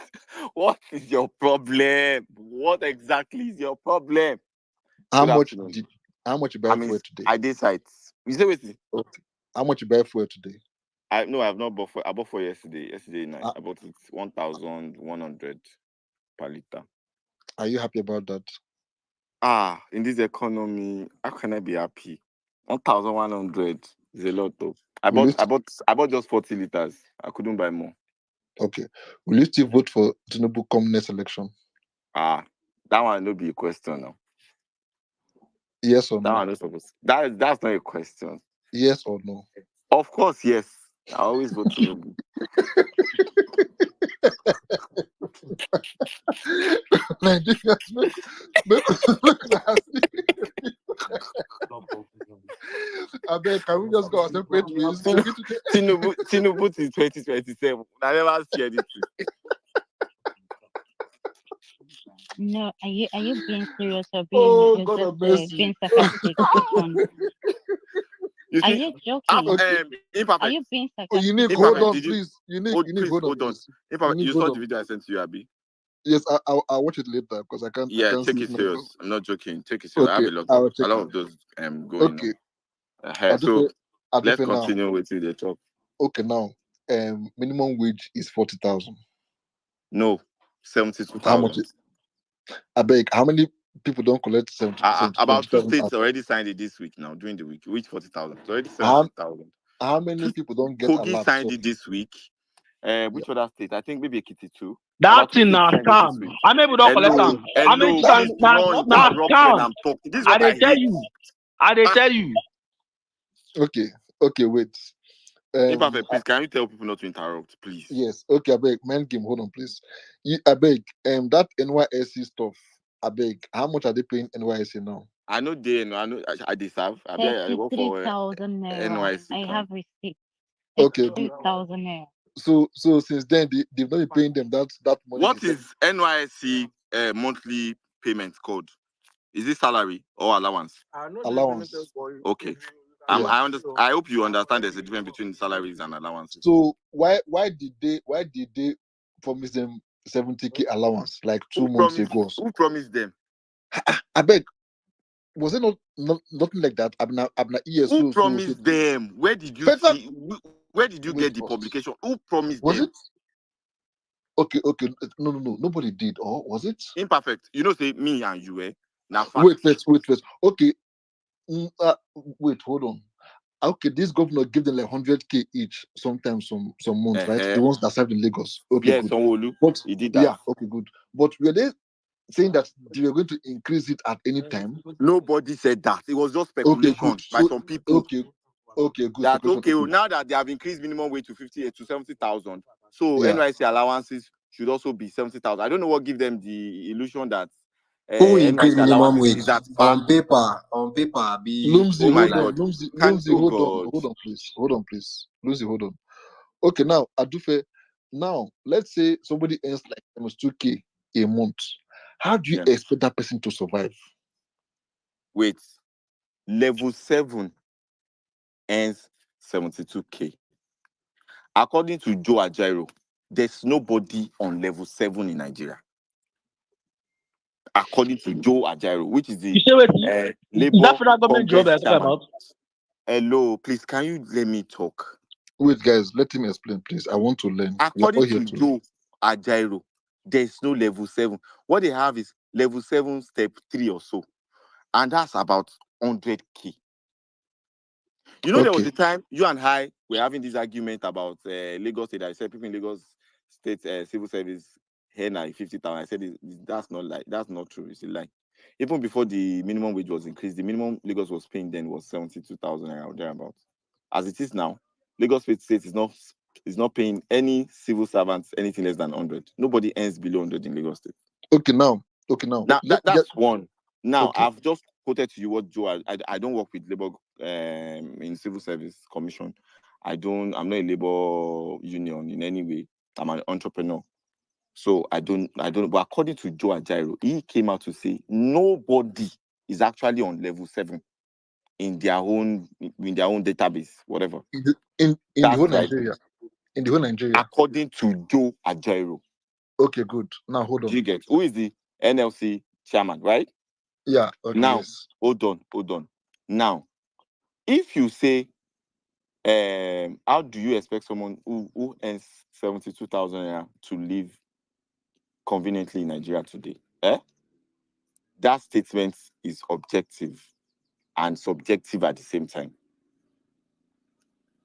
What is your problem? What exactly is your problem? how Good much afternoon. you buy fuel today? I did sites. You say wait. Okay. How much you buy fuel today? I have not bought for. I bought for yesterday. Yesterday night. Ah. I bought it 1,100 per liter. Are you happy about that? In this economy, how can I be happy? 1,100 is a lot though. I bought just 40 liters. I couldn't buy more. Okay. Will you still vote for Tinubu come next election? That one no be a question now. Yes or no? That one is supposed. That's not a question. Yes or no? Of course, yes. I always vote Tinubu. Nigerians, I beg, can we just go our separate ways? Tinubu is 2027. I never see anything. No, are you being serious or being being sarcastic? Which one? Are you joking? Imperfect. Are you being Oh, sarcastic? Unique, hold on, please. Unique, hold on, please. Imperfect, you saw the video I sent to you, Abby? Yes, I'll watch it later because I can't. Yeah, I can't take see it serious. I'm not joking. Take it serious. Okay, I have a lot of those going okay. on. So let's now. continue with the talk. Okay, now minimum wage is 40,000. No, 72,000. How much? I beg. How many people don't collect 70,000? About 2 states already signed it this week. Now during the week, which 40,000? It's already 70,000. How many people don't get Kogi allowed? signed it this week. Which other state? I think maybe Ekiti too. That thing now scam. I maybe don't collect them. I mean, please do not interrupt when I'm talking. This is what I tell you. I tell you. Okay, wait. Imperfect, please, can you tell people not to interrupt, please? Yes. Okay, I beg. Man game, hold on, please. I beg. That NYSC stuff. I beg. How much are they paying NYSC now? I know I deserve. I work for 33,000 naira. NYSC. I have receipt. Okay. 32,000 naira. So since then they've not been paying them that money. What is NYSC monthly payment called? Is it salary or allowance? Allowance. Okay. I hope you understand there's a difference between salaries and allowances. So why did they promise them 70K allowance like 2 months ago? Who promised them? I beg. Was it nothing like that? Who promised them? Where did you see? Where did you get the publication? Who promised them? Was it? Okay. No. Nobody did. Or was it? Imperfect. Say me and you, now Wait. Okay. Wait, hold on. Okay, this governor give them like 100K each, sometimes some months, right? The ones that served in Lagos. Okay, good. But he did that. Yeah, okay, good. But were they saying that they were going to increase it at any time? Nobody said that. It was just speculation by some people. Okay, good. That now that they have increased minimum wage to 58 to 70,000, so NYC allowances should also be 70,000. I don't know what give them the illusion that who increase minimum wage is that on paper be. Lumsy, oh my God. Lumsy, hold on, please. Lumsy, hold on. Okay, now Adufe, now let's say somebody earns like almost 2K a month. How do you expect that person to survive? Wait, level 7 earns 72K. According to Joe Ajaero, there's nobody on level 7 in Nigeria. According to Joe Ajaero, which is the You say what? Is Labour that federal government job Congress you're talking chairman. about? Hello, please, can you let me talk? Wait, guys, let him explain, please. I want to learn. According to Joe Ajaero, there's no level 7. What they have is level 7 step 3 or so. And that's about 100K. You know, there was a time you and I were having this argument about Lagos State. I said people in Lagos State civil service earn like 50,000. I said that's not true. It's a lie. Even before the minimum wage was increased, the minimum Lagos was paying then was 72,000 or thereabouts. As it is now, Lagos State is not paying any civil servants anything less than 100. Nobody earns below 100 in Lagos State. Okay, now. Now that's one. Now I've just quoted to you what Joe. I don't work with labor in civil service commission. I'm not a labor union in any way. I'm an entrepreneur. So I don't. But according to Joe Ajaero, he came out to say nobody is actually on level 7 in their own database, whatever. In the whole Nigeria. In the whole Nigeria. According to Joe Ajaero. Okay, good. Now hold on. Do you get who is the NLC chairman, right? Yeah. Okay. Now, yes. hold on. Now, if you say, how do you expect someone who earns 72,000 naira to live conveniently in Nigeria today? That statement is objective and subjective at the same time.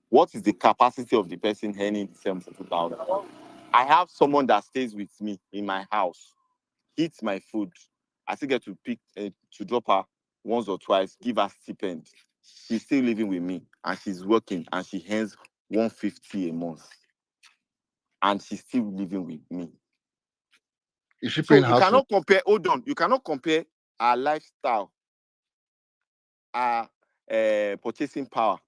What is the capacity of the person earning 72,000? I have someone that stays with me in my house, eats my food. I still get to pick to drop her once or twice, give her stipend. She's still living with me and she's working and she earns 150 a month. And she's still living with me. Is she so paying you house cannot compare, hold on, you cannot compare our lifestyle, our purchasing power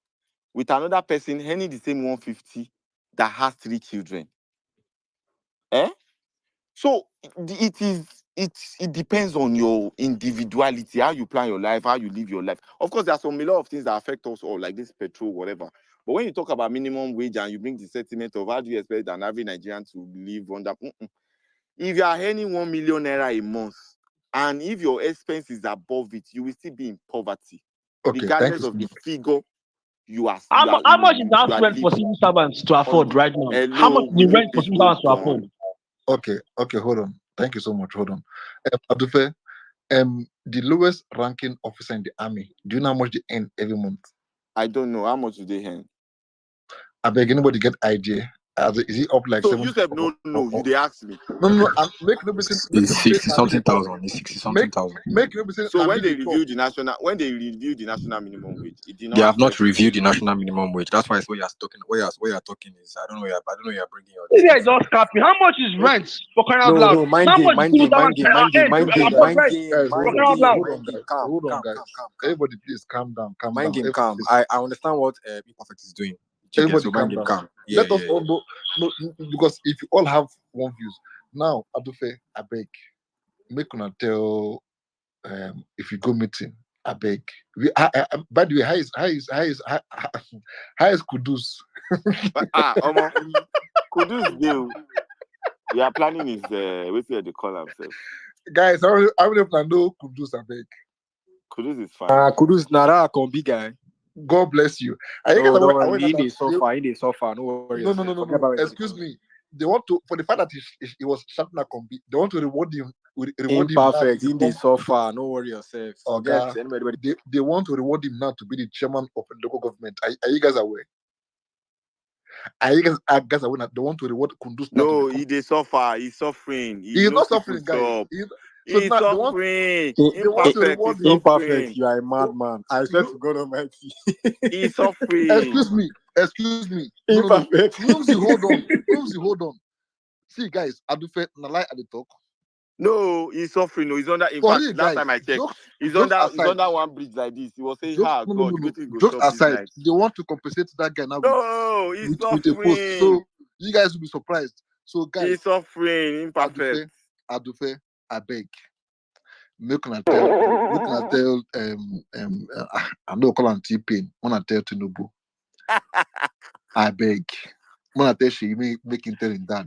with another person earning the same 150 that has 3 children. So it depends on your individuality, how you plan your life, how you live your life. Of course, there are a lot of things that affect us all, like this petrol, whatever. But when you talk about minimum wage and you bring the sentiment of how do you expect an average Nigerian to live on that, if you are earning 1 million naira a month, and if your expense is above it, you will still be in poverty, regardless of the figure you are. How much is that rent for civil servants to afford right now? Hello, how much is the rent for civil servants to afford? Okay, hold on. Thank you so much. Hold on. Adufe, the lowest ranking officer in the army, do you know how much they earn every month? I don't know. How much do they earn? I beg anybody get idea. Is he up like so 7? You said no, you they ask me. No. I'm making no It's 60-something thousand. It's 60-something thousand. So when they review the national minimum wage, it did not. They have not reviewed the national minimum wage. That's why it's what you're talking. What you're talking is I don't know. You're bringing your. Yeah, just copy. How much is rent for crying out loud? No, mind How game. much Hold on, guys. Everybody, please calm down. Mind game, calm. I understand what Imperfect is doing. Everybody, calm down. Let us all know. No, because if you all have one views now, Adufe, I beg, make una tell. If you go meeting, I beg. By the way, how is Kudus? Kudus deal. We are planning his what's the call himself. Guys, I don't know if I know Kudus, I beg. Kudus is fine. Kudus Nara can be guy. God bless you. He did suffer. No worries. No. Excuse me. They want to, for the fact that he was Shatna Kombi, they want to reward him. Imperfect. He did suffer. No worry yourself. They want to reward him now to be the chairman of the local government. Are you guys aware? Are you guys aware that they want to reward Kundus? No, he did suffer. He's suffering. He's not suffering, guys. He's suffering. Imperfect. You are a madman. I swear to God Almighty. He's suffering. Excuse me. Imperfect. Mumsy, hold on. See, guys, Adufe, Nalai at the talk. No, he's suffering. No, he's under. In fact, last time I checked, he's under one bridge like this. He was saying, God, jokes aside, they want to compensate that guy now. No, he's suffering. With a post. So you guys will be surprised. So guys, he's suffering. Imperfect. Adufe, I beg. Make una tell I know call on T-Pain. Wanna tell Tinubu. I beg. Monateshi, you may make telling that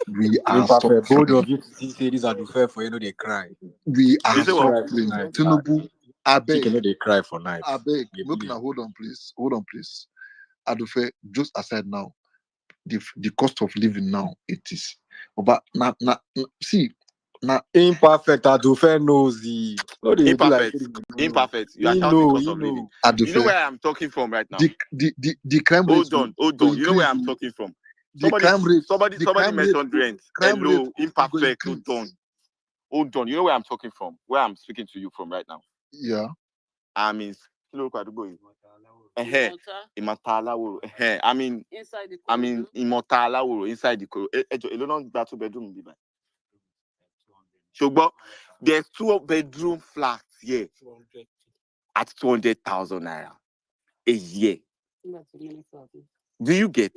we are Imperfect. Bold suffering. of you to say these are the fair for you know they cry. We are You say what? suffering. Night. Tinubu, I Think beg, you know they cry for night. I beg. They Look play. now, hold on, please. Hold on, please. Adufe, just aside now, the cost of living now it is. But now, see, now Imperfect. Adufe knows the. No, they do like Imperfect. You are he shouting know. cost He of living. know. You know Adufe, where I'm talking from right now. the crime rate Hold will on. You know where increase. I'm talking from. The crime rate, Somebody mentioned rent. crime rate Hello, will imperfect. increase. Hold on. You know where I'm talking from. Where I'm speaking to you from right now. Yeah. I mean, I mean, Inside the Imotala inside the Koro. Alone that 2-bedroom. So, there's 2-bedroom flats here at 200,000 naira a year. Do you get?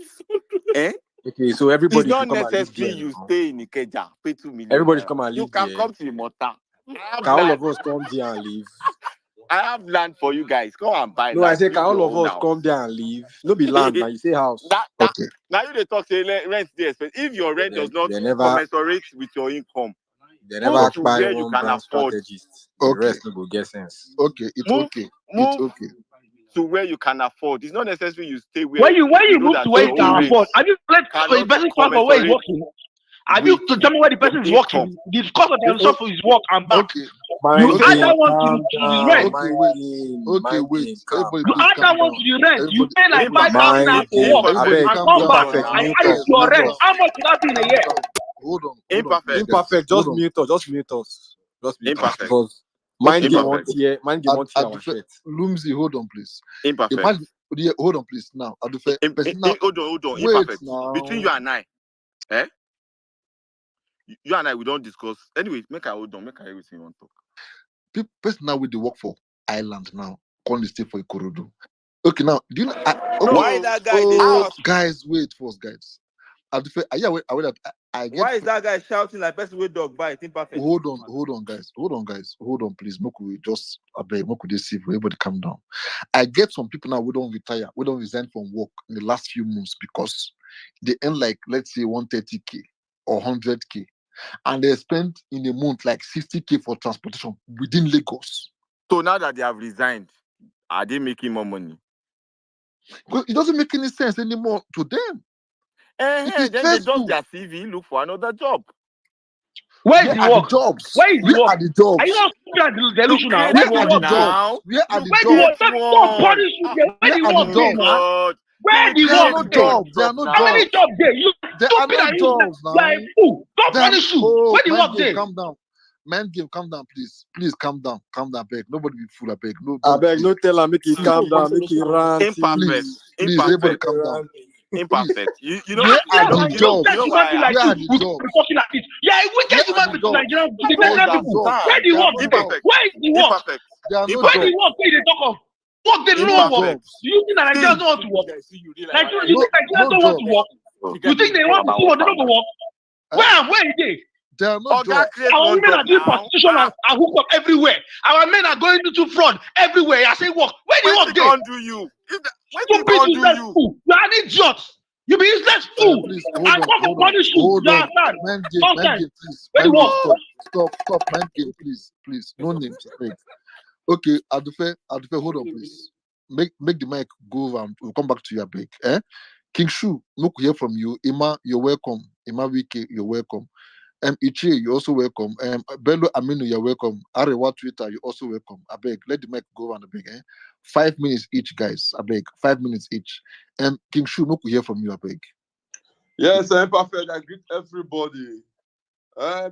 Okay, so everybody It's not should come and live necessary there. you Now. stay in Ikeja, pay 2 million. Everybody naira. should come and You live can there. come to Imota. Can all of us come there and live? I have land for you guys. Come and buy No, land. I say, Build can all your of own us house. come there and live? No be land, now you say house. Okay. Now you dey talk say rent dey expensive. If your rent does not They never commensurate with your income, they never move ask to buy where you one can brand afford. strategist. The Okay. rest no go get sense. Okay, it's Move, okay. move It's okay. to where you can afford. It's not necessary you stay where When you know move that to where you your can own rent afford, have you let a cannot person talk about where he's commensurate working? Have you to tell me where the person is your working? The cost of himself for his work and back. Okay. You Mind add game, that one to calm the down. rent. Okay, Mind wait. game, Okay, mind wait. game, calm Everybody, You down. please add calm that one down. to the rent. You Everybody, pay like everybody, 5,000 naira Mind for game. work everybody, Abeg, and calm come down back now. imperfect, and mute add it Guys, to us, your calm mute rent. down. us. How much will that be in a Calm year? down. Hold on. Imperfect. Guys, Imperfect, hold just on. mute us, just mute us. Just mute us. Imperfect. Because mind Okay, game now. won't hear our shit. Lumsy, hold on, please. Imperfect. Imagine, yeah, hold on, please. Now, person now. Hold on. Wait Imperfect. now. Between you and I, you and I, we don't discuss. Anyway, make I hold on. Make I everything you want to talk. Person now with the work for Island now. Calling stay for Ikorodu. Okay, now, do you know? Why that guy dey shout? Guys, wait first, guys. Adufe, are you aware that I get? Why is that guy shouting like person with dog bite? Imperfect. Hold on, guys. Hold on, please. Make we just make we deceive. Everybody calm down. I get some people now. We don't retire. We don't resign from work in the last few months because they earn like, let's say, 130K or 100K, and they spend in a month like 60K for transportation within Lagos. So now that they have resigned, are they making more money? Because it doesn't make any sense anymore to them. Then they drop their CV, look for another job. Where is the work? Jobs? Where is the work? Are the jobs? Are you not looking at the delusional? Where Where is the work? now? Where are the Where the jobs? work? Don't punish you there. Where the work there now? Where the There are work no there? jobs. There are no How many jobs. jobs there? You There are stupid no and you jobs now. are a fool. Don't punish you. Where the Man work game, there? calm down. Man game, calm down, please. Please calm down. Calm down, beg. Nobody be fool, I beg. No, I don't, beg, please. no tell her, make it calm down, make it rant. Imperfect. Please, everybody calm down. Imperfect. You know, Where are the you jobs? know why Like Where you, are the we jobs? be talking like this. Yeah, we get human being to Nigerian, the Nigerian people. Where the work there? Where is the work? Imperfect. There are no Where the jobs. work where they talk of? Work they don't work. Imperfect. Do you think that Nigerians don't want to work? You think Nigerians don't want to work? You think they want to see what they don't work? Where is they? There are no jobs. Our women are doing prostitution and hook up everywhere. Our men are going into fraud everywhere. I say work. Where the work there? Do you? Stupid useless fool. You are an idiot. You be useless fool. Please, And come for punish you. hold You on. understand? Man game, please. Where the Man work? game, stop. Man game, please. No names, I beg. Okay, Adufe, hold on, please. Make the mic go over and we'll come back to your beg. King Shu, look hear from you. Ima, you're welcome. Ima Wiki, you're welcome. Ichi, you're also welcome. Bello Aminu, you're welcome. Arewa Twitter, you're also welcome. I beg, let the mic go on. I beg. 5 minutes each, guys. I beg. 5 minutes each. King Shu, look hear from you. I beg. Yes, I'm perfect. I greet everybody.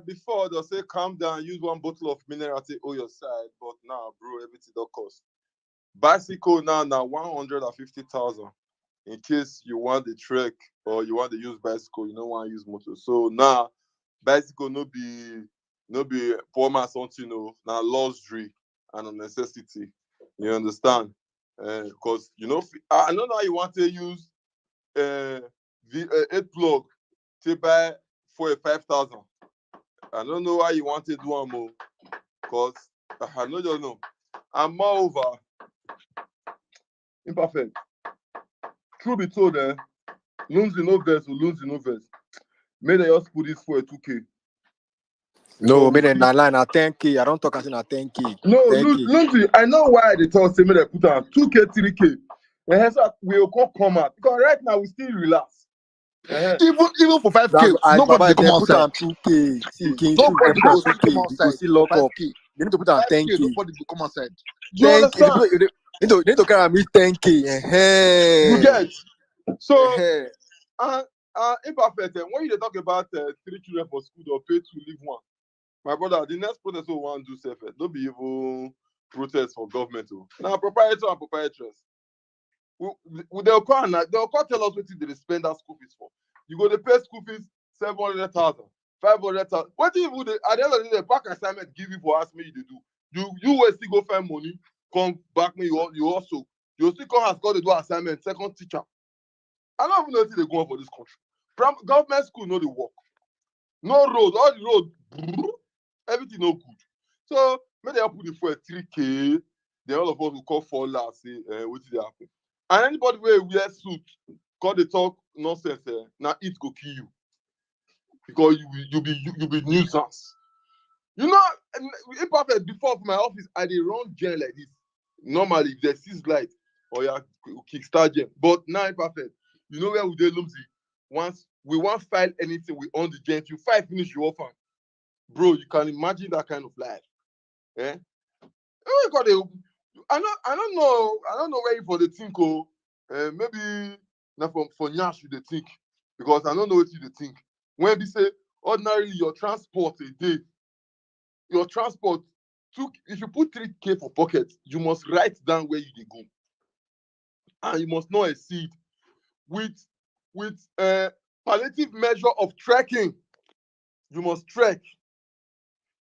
Before they say calm down, use one bottle of mineral to owe your side, but now, bro, everything don't cost. Bicycle now 150,000. In case you want the trek or you want to use bicycle, you don't want to use motor. So now, bicycle no be poor man something, now luxury and a necessity. You understand? Because I don't know how you want to use the 8 plug to buy for 5,000. I don't know why you want to do one more, because I don't know. And moreover, imperfect. Truth be told, Lunzi no verse, Lunzi no verse. May they just put this for a 2K. No, me na line at 10K. I don't talk as in at 10K. No, 10K. Lunzi, I know why they told me they put on 2K, 3K. And hence we will come out. Because right now we still relax. Even for 5K, As nobody Baba, they if come they put outside. on 2K, see, King Shoes, they Nobody put on go come 2K, you go outside see lock for up. 5K. They need to put on 5K, 10K. nobody go come outside. You 10K. understand? They need to carry me 10K. You get. So, Eh. imperfect. When you talk about 3 children for school, they'll pay to leave one. My brother, the next protest we want to do safe. Don't be even protest for government. Now, proprietor and proprietress. They'll call tell us what they spend that school fees for. You go to pay school fees 700,000, 500,000. What if you at the end of the day, back assignment give you for ask me to do? You will still go find money, come back me. You also still come as God to do assignment, second teacher. I don't even know if they go on for this country. Government school know the work. No road, all the road, everything no good. So maybe I put it for a 3K. Then all of us will call for last say what did happen. And anybody who wear suit, call the talk nonsense. Now it go kill you because you be nuisance. You know, imperfect before for my office, I dey run gen like this. Normally, if there's 6 light or you kickstart gen, but now imperfect. You know where we dey Lumsey? Once we want file anything, we on the gen. You file finish your offer, bro. You can imagine that kind of life. Eh? I don't know where you for the think. Maybe not for Nyash you the think because I don't know what you the think. When we say ordinarily your transport a day, your transport if you put 3K for pocket, you must write down where you dey go, and you must not exceed with palliative measure of trekking. You must trek.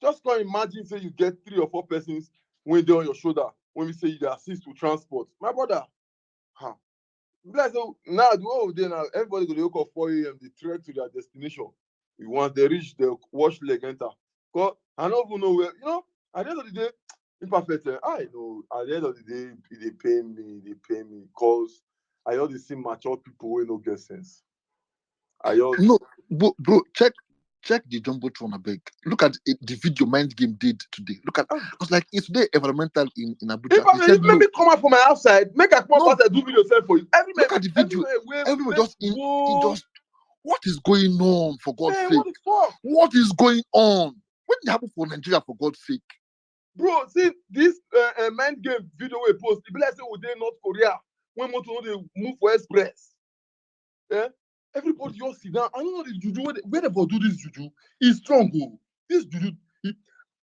Just can't imagine say you get 3 or 4 persons when they're on your shoulder when we say you assist to transport. My brother, like, so now the whole day now, everybody go to wake up 4 a.m. They trek to their destination. Once they reach, they wash leg enter. Because I don't even know where, at the end of the day, imperfect. I know at the end of the day, they pay me because I already see mature people who no get sense. No, bro, check the jumbotron a big. Look at the video Mind Game did today. Look at, I was like, it's today environmental in Abuja. If He said, make me come out from my outside, make a come no, outside, do video self for you. look at the video. Everybody just he just, what is going on for God's sake? What the fuck? What is going on? What did happen for Nigeria for God's sake? Bro, see this Mind Game video we post. It be like say we dey North Korea when motor no dey move for express. Yeah, everybody just sit down. I don't know the juju where they for do this juju. It's strong, oh. This juju.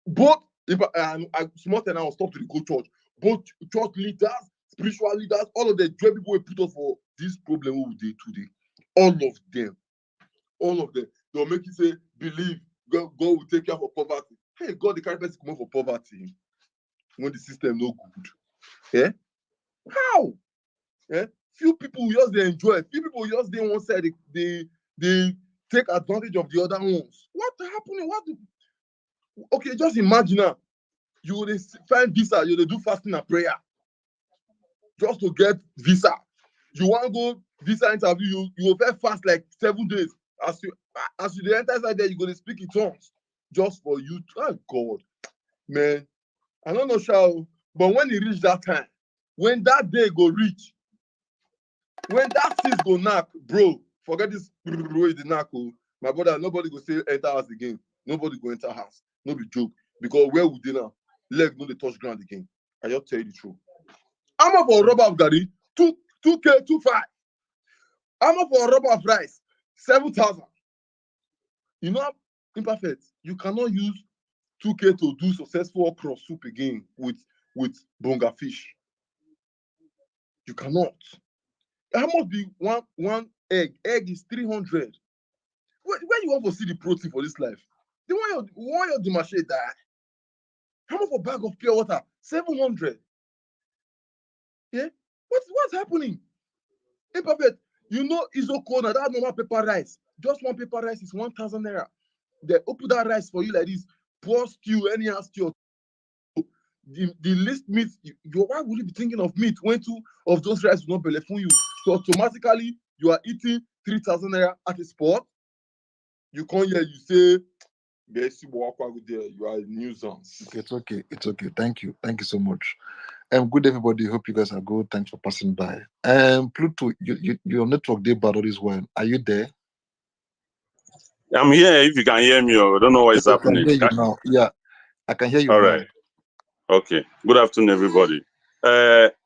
Both if I small thing now stop to the go church. Both church leaders, spiritual leaders, all of the joy people will put us for this problem we dey today. All of them. They'll make you say, believe God will take care of poverty. Hey, God, the kind of person come out for poverty when the system no good. Yeah? How? Yeah? Few people just they enjoy. Few people just they one side they take advantage of the other ones. What happening? Okay, just imagine now. You will find visa, you will do fasting and prayer just to get visa. You want to go visa interview, you will first fast like 7 days. As you enter inside there, you go to speak in tongues just for you. Oh God, man, I don't know how, but when it reach that time, when that day go reach, when that 6 go knock, bro, forget this way the knock. My brother, nobody go say enter house again. Nobody go enter house. No be joke. Because where we dey now, leg no dey touch ground again. I just tell you the truth. I'm up for rubber of Gary, 2K, 2.5. I'm up for rubber of rice, 7,000. You know, imperfect. You cannot use 2K to do successful okra soup again with bonga fish. You cannot. How much be one egg? Egg is 300. Where you want to see the protein for this life? The one your Dimashe die. How much for a bag of pure water? 700. Yeah? What's happening? Imperfect. You know Izoko, that normal paper rice. Just one paper rice is 1,000 naira. They open that rice for you like this. Pour stew, anyhow stew. The least meat, why would you be thinking of meat when 2 of those rice will not belefun you? So automatically you are eating 3,000 naira at a spot. You come here, you say, "Besi Mwakwa there, you are a nuisance." Okay, it's okay. It's okay. Thank you. Thank you so much. Good everybody. Hope you guys are good. Thanks for passing by. Pluto, your network did bad all this while. Are you there? I'm here if you can hear me. I don't know what is I can happening. hear you now. Yeah, I can hear you All now. right. Okay. Good afternoon, everybody.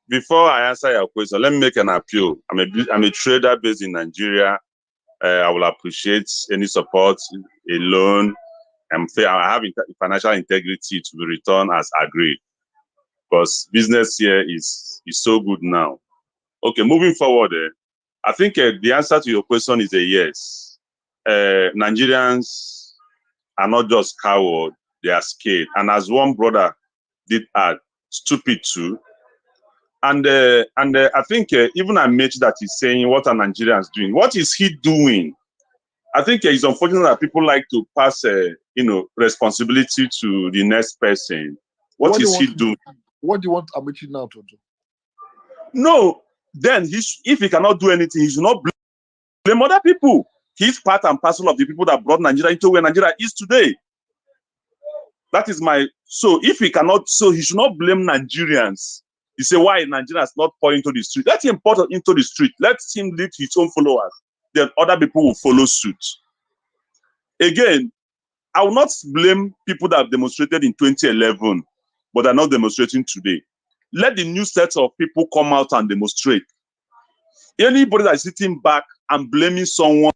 Before I answer your question, let me make an appeal. I'm a trader based in Nigeria. I will appreciate any support, a loan. I have financial integrity to be returned as agreed. Because business here is so good now. Okay, moving forward, I think the answer to your question is a yes. Nigerians are not just coward, they are scared. And as one brother did add, stupid too. And I think even I met that is saying, what are Nigerians doing? What is he doing? I think it's unfortunate that people like to pass, responsibility to the next person. What is he doing? What do you want Amici now to do? No, then if he cannot do anything, he should not blame other people. He's part and parcel of the people that brought Nigeria into where Nigeria is today. That is so if he cannot, so he should not blame Nigerians. You say, why Nigerians not pour into the street? Let him pour into the street. Let him lead his own followers. Then other people will follow suit. Again, I will not blame people that have demonstrated in 2011, but are not demonstrating today. Let the new set of people come out and demonstrate. Anybody that is sitting back and blaming someone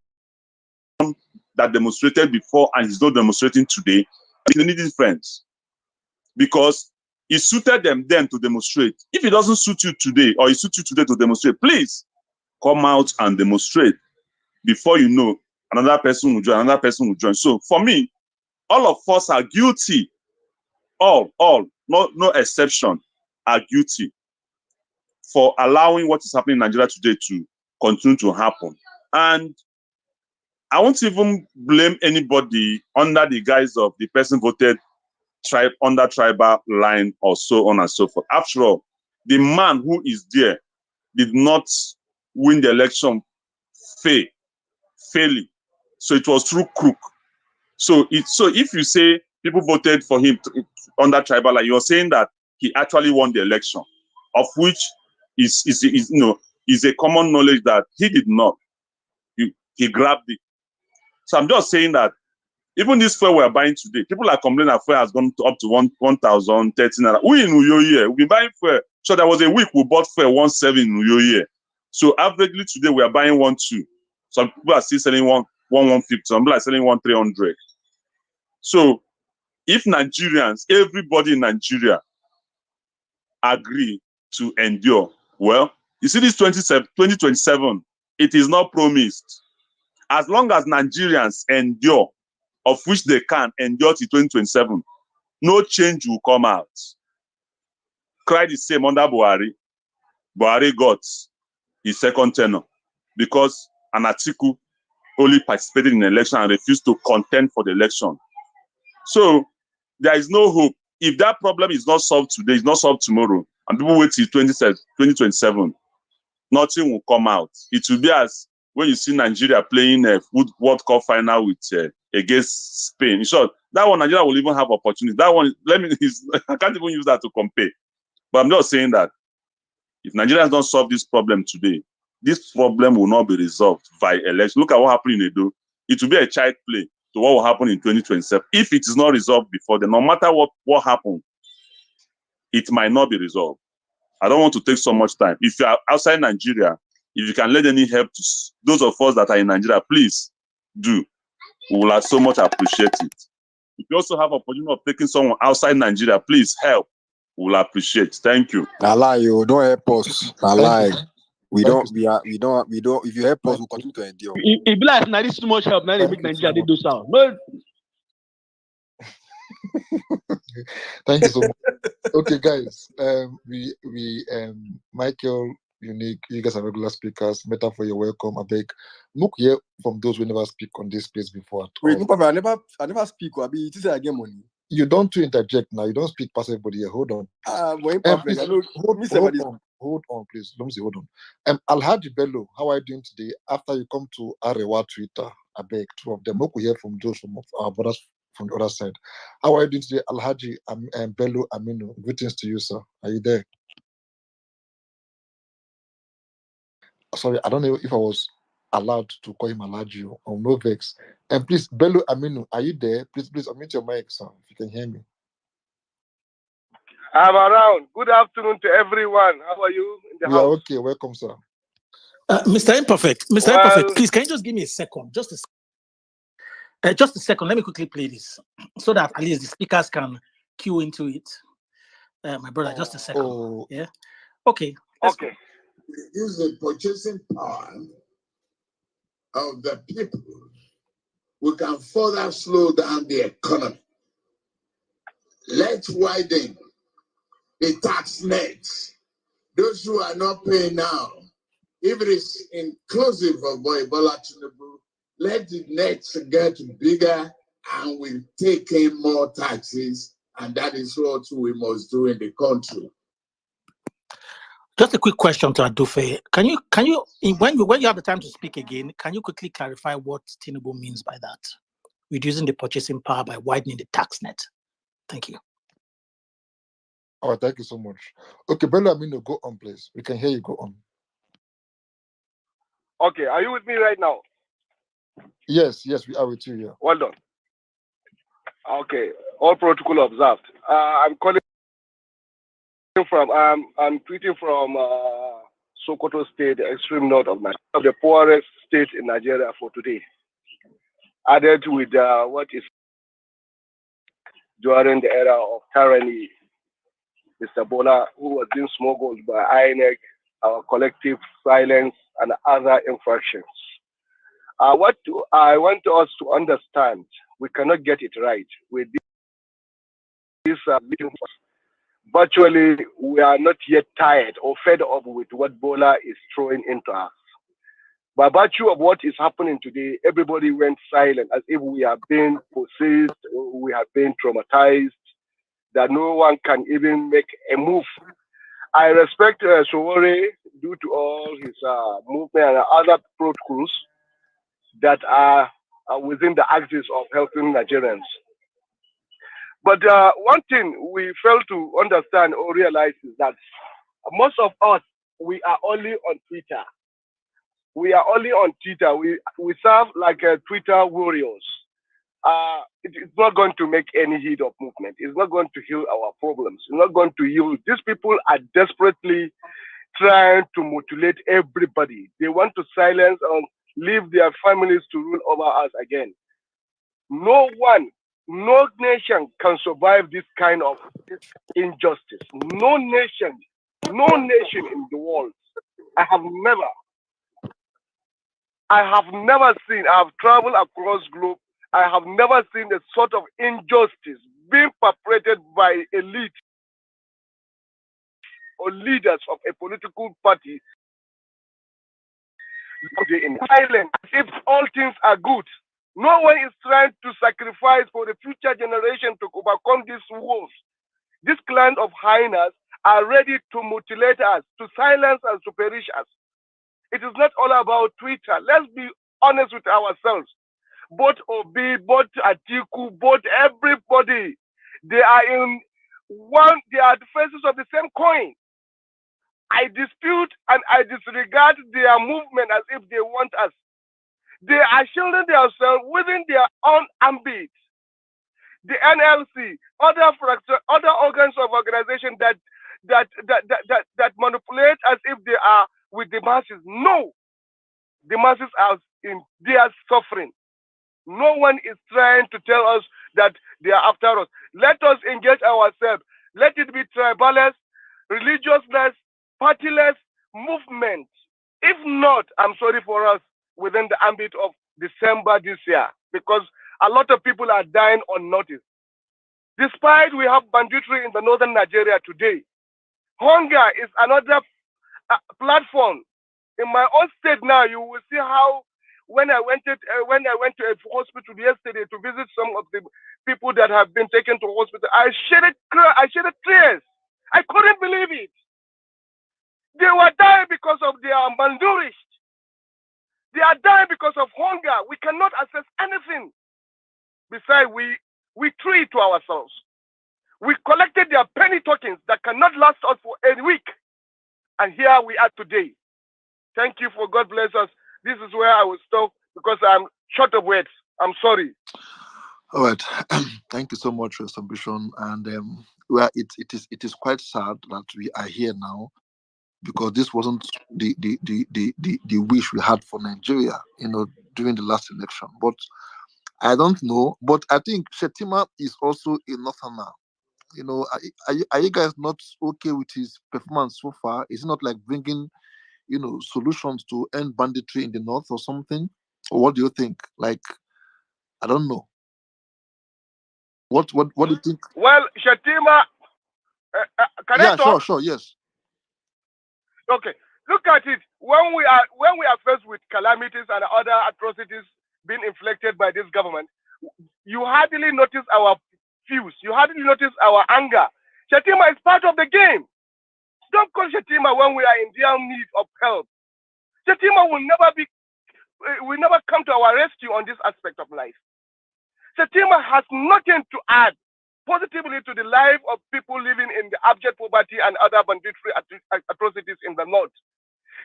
that demonstrated before and is not demonstrating today, it's any difference. Because it suited them then to demonstrate. If it doesn't suit you today, or it suits you today to demonstrate, please come out and demonstrate. Before you know, another person will join, another person will join. So for me, all of us are guilty. All, no exception, are guilty for allowing what is happening in Nigeria today to continue to happen. And I won't even blame anybody under the guise of the person voted under tribal line or so on and so forth. After all, the man who is there did not win the election fairly. So it was through crook. So if you say people voted for him under tribal line, you're saying that he actually won the election, of which is a common knowledge that he did not. He grabbed it. So I'm just saying that even this fuel we are buying today, people are complaining that fuel has gone up to 1,013 naira. We in Uyo we've been buying fuel. So there was a week we bought fuel 1.7 in Uyo. So averagely today we are buying 1.2. Some people are still selling 1.150. Some people are selling 1.300. So if Nigerians, everybody in Nigeria agree to endure, well, you see this 2027, it is not promised. As long as Nigerians endure, of which they can endure to 2027, no change will come out. Cry the same under Buhari. Buhari got his second tenure because an Atiku only participated in the election and refused to contend for the election. So there is no hope. If that problem is not solved today, it's not solved tomorrow, and people wait till 2027, nothing will come out. It will be as when you see Nigeria playing a World Cup final with against Spain. In short, that one Nigeria will even have opportunity. That one, I can't even use that to compare. But I'm just saying that if Nigerians don't solve this problem today, this problem will not be resolved by election. Look at what happened in Edo. It will be a child play to what will happen in 2027. If it is not resolved before then, no matter what happens, it might not be resolved. I don't want to take so much time. If you are outside Nigeria, if you can lend any help to those of us that are in Nigeria, please do. We will so much appreciate it. If you also have opportunity of taking someone outside Nigeria, please help. We will appreciate. Thank you. I lie, you don't help us. I lie. We don't. If you help us, we'll continue to endure. It be like now this too much help. Now they make Nigeria they do sound. No. Thank you so much. Okay, guys. Michael, Unique, you guys are regular speakers. Metaphor, you're welcome. I beg. Look here from those who never speak on this place before. Wait, no, I never speak. I be it is again money. You don't to interject now. You don't speak past everybody here. Hold on. Boy, Please, perfect. I know. hold on, please. Let me see. Hold on. Alhaji Bello, how are you doing today? After you come to Arewa Twitter, I beg two of them. We could hear from those from our brothers from the other side. How are you doing today, Alhaji Bello Aminu? Greetings to you, sir. Are you there? Sorry, I don't know if I was allowed to call him Alhaji or no vex. And please, Bello Aminu, are you there? Please unmute your mic, sir, if you can hear me. I'm around. Good afternoon to everyone. How are you in the We house? are okay. Welcome, sir. Mr. Imperfect, please, can you just give me a second? Just a second. Let me quickly play this so that at least the speakers can cue into it. My brother, just a second. Yeah. Okay. Okay. Use the purchasing power of the people. We can further slow down the economy. Let's widen the tax nets. Those who are not paying now, if it is inclusive of Bola Tinubu, let the nets get bigger and we'll take in more taxes, and that is what we must do in the country. Just a quick question to Adufe. Can you when you have the time to speak again, can you quickly clarify what Tinubu means by that? Reducing the purchasing power by widening the tax net. Thank you. Oh, thank you so much. Okay, Bello Amino, go on, please. We can hear you. Go on. Okay, are you with me right now? Yes, we are with you here. Well done. Okay, all protocol observed. I'm calling from I'm tweeting from Sokoto State, the extreme north of Nigeria, the poorest state in Nigeria for today. Added with what is during the era of tyranny, Mr. Bola, who was being smuggled by INEC, our collective silence, and other infractions. What I want us to understand, we cannot get it right with this virtually, we are not yet tired or fed up with what Bola is throwing into us. By virtue of what is happening today, everybody went silent as if we have been possessed, or we have been traumatized, that no one can even make a move. I respect Sowore due to all his movement and other protocols that are within the axis of helping Nigerians. But one thing we fail to understand or realize is that most of us, we are only on Twitter. We are only on Twitter. We serve like Twitter warriors. It's not going to make any heat of movement. It's not going to heal our problems. It's not going to heal. These people are desperately trying to mutilate everybody. They want to silence and leave their families to rule over us again. No one, no nation can survive this kind of injustice. No nation in the world. I have never seen, I have traveled across globe, I have never seen a sort of injustice being perpetrated by elite or leaders of a political party in silence, if all things are good. No one is trying to sacrifice for the future generation to overcome these wolves. These clans of hyenas are ready to mutilate us, to silence us, to perish us. It is not all about Twitter. Let's be honest with ourselves. Both Obi, both Atiku, both everybody, they are they are the faces of the same coin. I dispute and I disregard their movement as if they want us. They are shielding themselves within their own ambit. The NLC, other organs of organization that manipulate as if they are with the masses. No, the masses are in their suffering. No one is trying to tell us that they are after us. Let us engage ourselves. Let it be tribalist, religiousness, partyless movement. If not, I'm sorry for us, within the ambit of December this year, because a lot of people are dying unnoticed. Despite we have banditry in the northern Nigeria today, hunger is another platform. In my own state now, you will see how when I went to a hospital yesterday to visit some of the people that have been taken to hospital. I shed tears. I couldn't believe it. They were dying because of they are malnourished. They are dying because of hunger. We cannot access anything. Besides, we threw it to ourselves. We collected their penny tokens that cannot last us for a week. And here we are today. Thank you for God bless us. This is where I will stop because I'm short of words. I'm sorry. All right. Thank you so much for your submission. And well, it is quite sad that we are here now, because this wasn't the wish we had for Nigeria, during the last election. But I don't know. But I think Shetima is also a northerner. Are you guys not okay with his performance so far? Is it not like bringing, solutions to end banditry in the north or something? Or what do you think? Like, I don't know. What do you think? Well, Shetima, can I Yeah, talk? sure, yes. Okay, look at it. When we are faced with calamities and other atrocities being inflicted by this government, you hardly notice our views. You hardly notice our anger. Shetima is part of the game. Don't call Shetima when we are in dire need of help. Shetima will never come to our rescue on this aspect of life. Shetima has nothing to add positively to the life of people living in the abject poverty and other banditry atrocities in the north.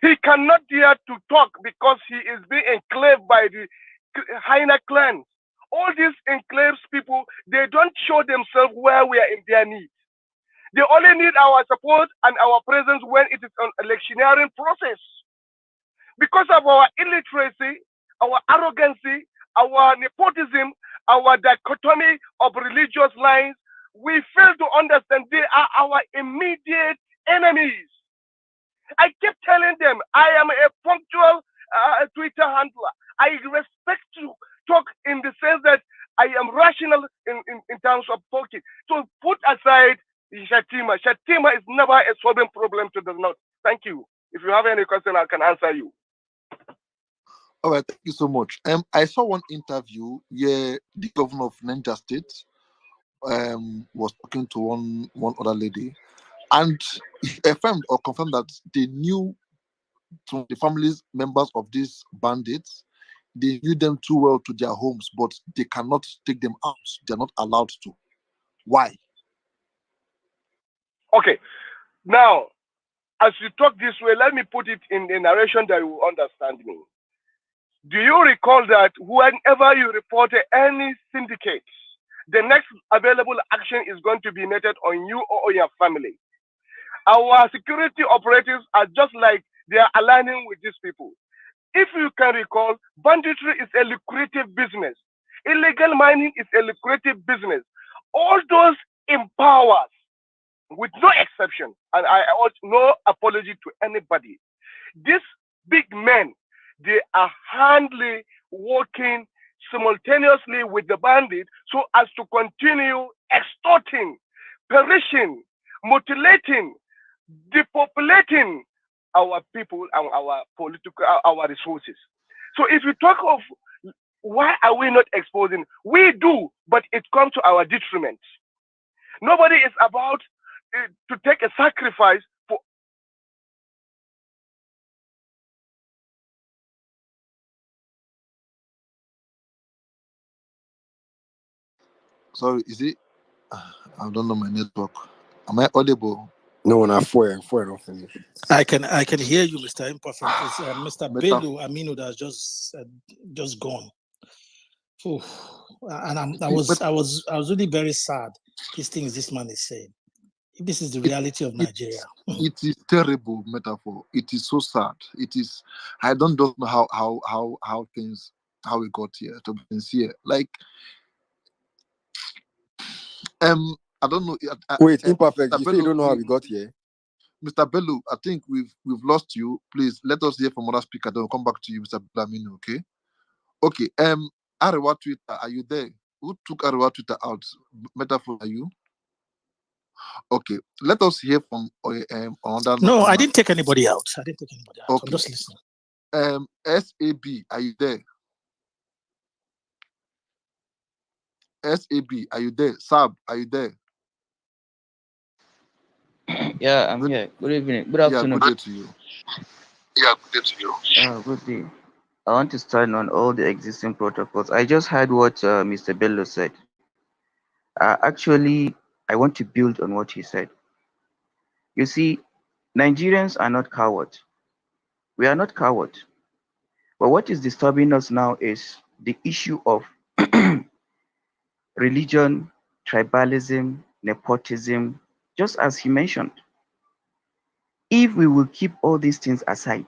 He cannot dare to talk because he is being enclaved by the Haina clans. All these enclaves people, they don't show themselves where we are in their need. They only need our support and our presence when it is an electioneering process. Because of our illiteracy, our arrogancy, our nepotism, our dichotomy of religious lines, we fail to understand they are our immediate enemies. I kept telling them I am a punctual Twitter handler. I respect to talk in the sense that I am rational in terms of talking. So put aside Shetima. Shetima is never a solving problem to the north. Thank you. If you have any question, I can answer you. All right, thank you so much. I saw one interview where the governor of Niger State was talking to one other lady, and he affirmed or confirmed that they knew to the families members of these bandits. They knew them too well to their homes, but they cannot take them out. They're not allowed to. Why? Okay. Now, as you talk this way, let me put it in a narration that you will understand me. Do you recall that whenever you report any syndicate, the next available action is going to be netted on you or on your family? Our security operatives are just like they are aligning with these people. If you can recall, banditry is a lucrative business. Illegal mining is a lucrative business. All those in powers, with no exception, and I want no apology to anybody, these big men, they are handily working simultaneously with the bandit so as to continue extorting, perishing, mutilating, depopulating our people and our resources. So if you talk of why are we not exposing, we do, but it comes to our detriment. Nobody is about to take a sacrifice for. Sorry, is it? I don't know my network. Am I audible? No, not four don't finish. I can hear you, Mr. Imperfect. It's Mr. Bello Aminu that's just gone. Oof. And I was really very sad. These things this man is saying. If this is the reality of Nigeria, it is terrible metaphor. It is so sad. It is. I don't know how we got here. To be sincere, like I don't know. Wait, Imperfect. You say you don't know how we got here. Mr. Bello, I think we've lost you. Please let us hear from other speaker. Then we'll come back to you, Mr. Blamino. Okay. Okay. Arewa Twitter, are you there? Who took Arewa Twitter out? Metaphor, are you? Okay. Let us hear from another. No, I didn't take anybody out. Okay. I'm just listening. SAB, are you there? SAB, are you there? Sab, are you there? Yeah, I'm here. Good evening. Good Yeah, afternoon. good day to you. Yeah, good to you. Good day. I want to stand on all the existing protocols. I just heard what Mr. Bello said. Actually, I want to build on what he said. You see, Nigerians are not cowards. We are not cowards. But what is disturbing us now is the issue of religion, tribalism, nepotism, just as he mentioned. If we will keep all these things aside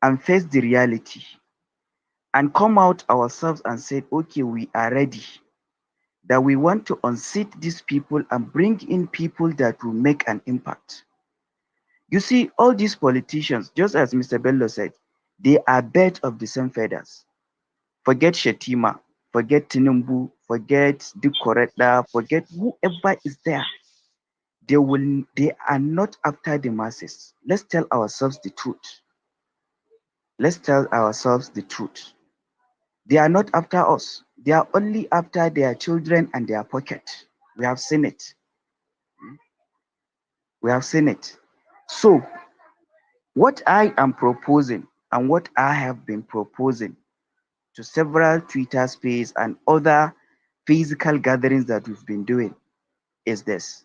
and face the reality and come out ourselves and say, okay, we are ready, that we want to unseat these people and bring in people that will make an impact. You see, all these politicians, just as Mr. Bello said, they are birds of the same feathers. Forget Shetima, forget Tinubu, forget Dukoreta, forget whoever is there. They are not after the masses. Let's tell ourselves the truth. Let's tell ourselves the truth. They are not after us. They are only after their children and their pocket. We have seen it. We have seen it. So, what I am proposing and what I have been proposing to several Twitter space and other physical gatherings that we've been doing is this.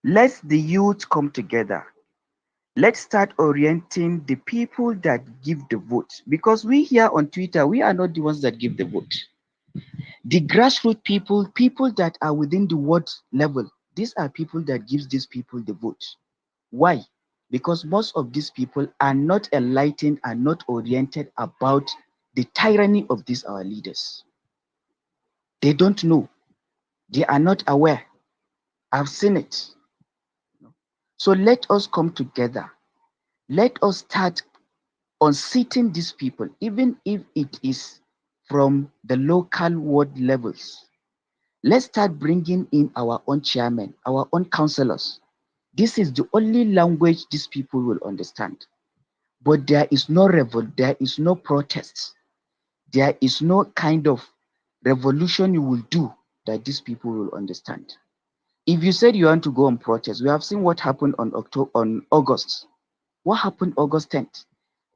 Let the youth come together. Let's start orienting the people that give the vote. Because we here on Twitter, we are not the ones that give the vote. The grassroots people, people that are within the ward level, these are people that gives these people the vote. Why? Because most of these people are not enlightened and not oriented about the tyranny of these our leaders. They don't know. They are not aware. I've seen it. So let us come together. Let us start unseating these people, even if it is from the local ward levels. Let's start bringing in our own chairmen, our own councillors. This is the only language these people will understand. But there is no revolt, there is no protest, there is no kind of revolution you will do that these people will understand. If you said you want to go on protest, we have seen what happened on August. What happened August 10th?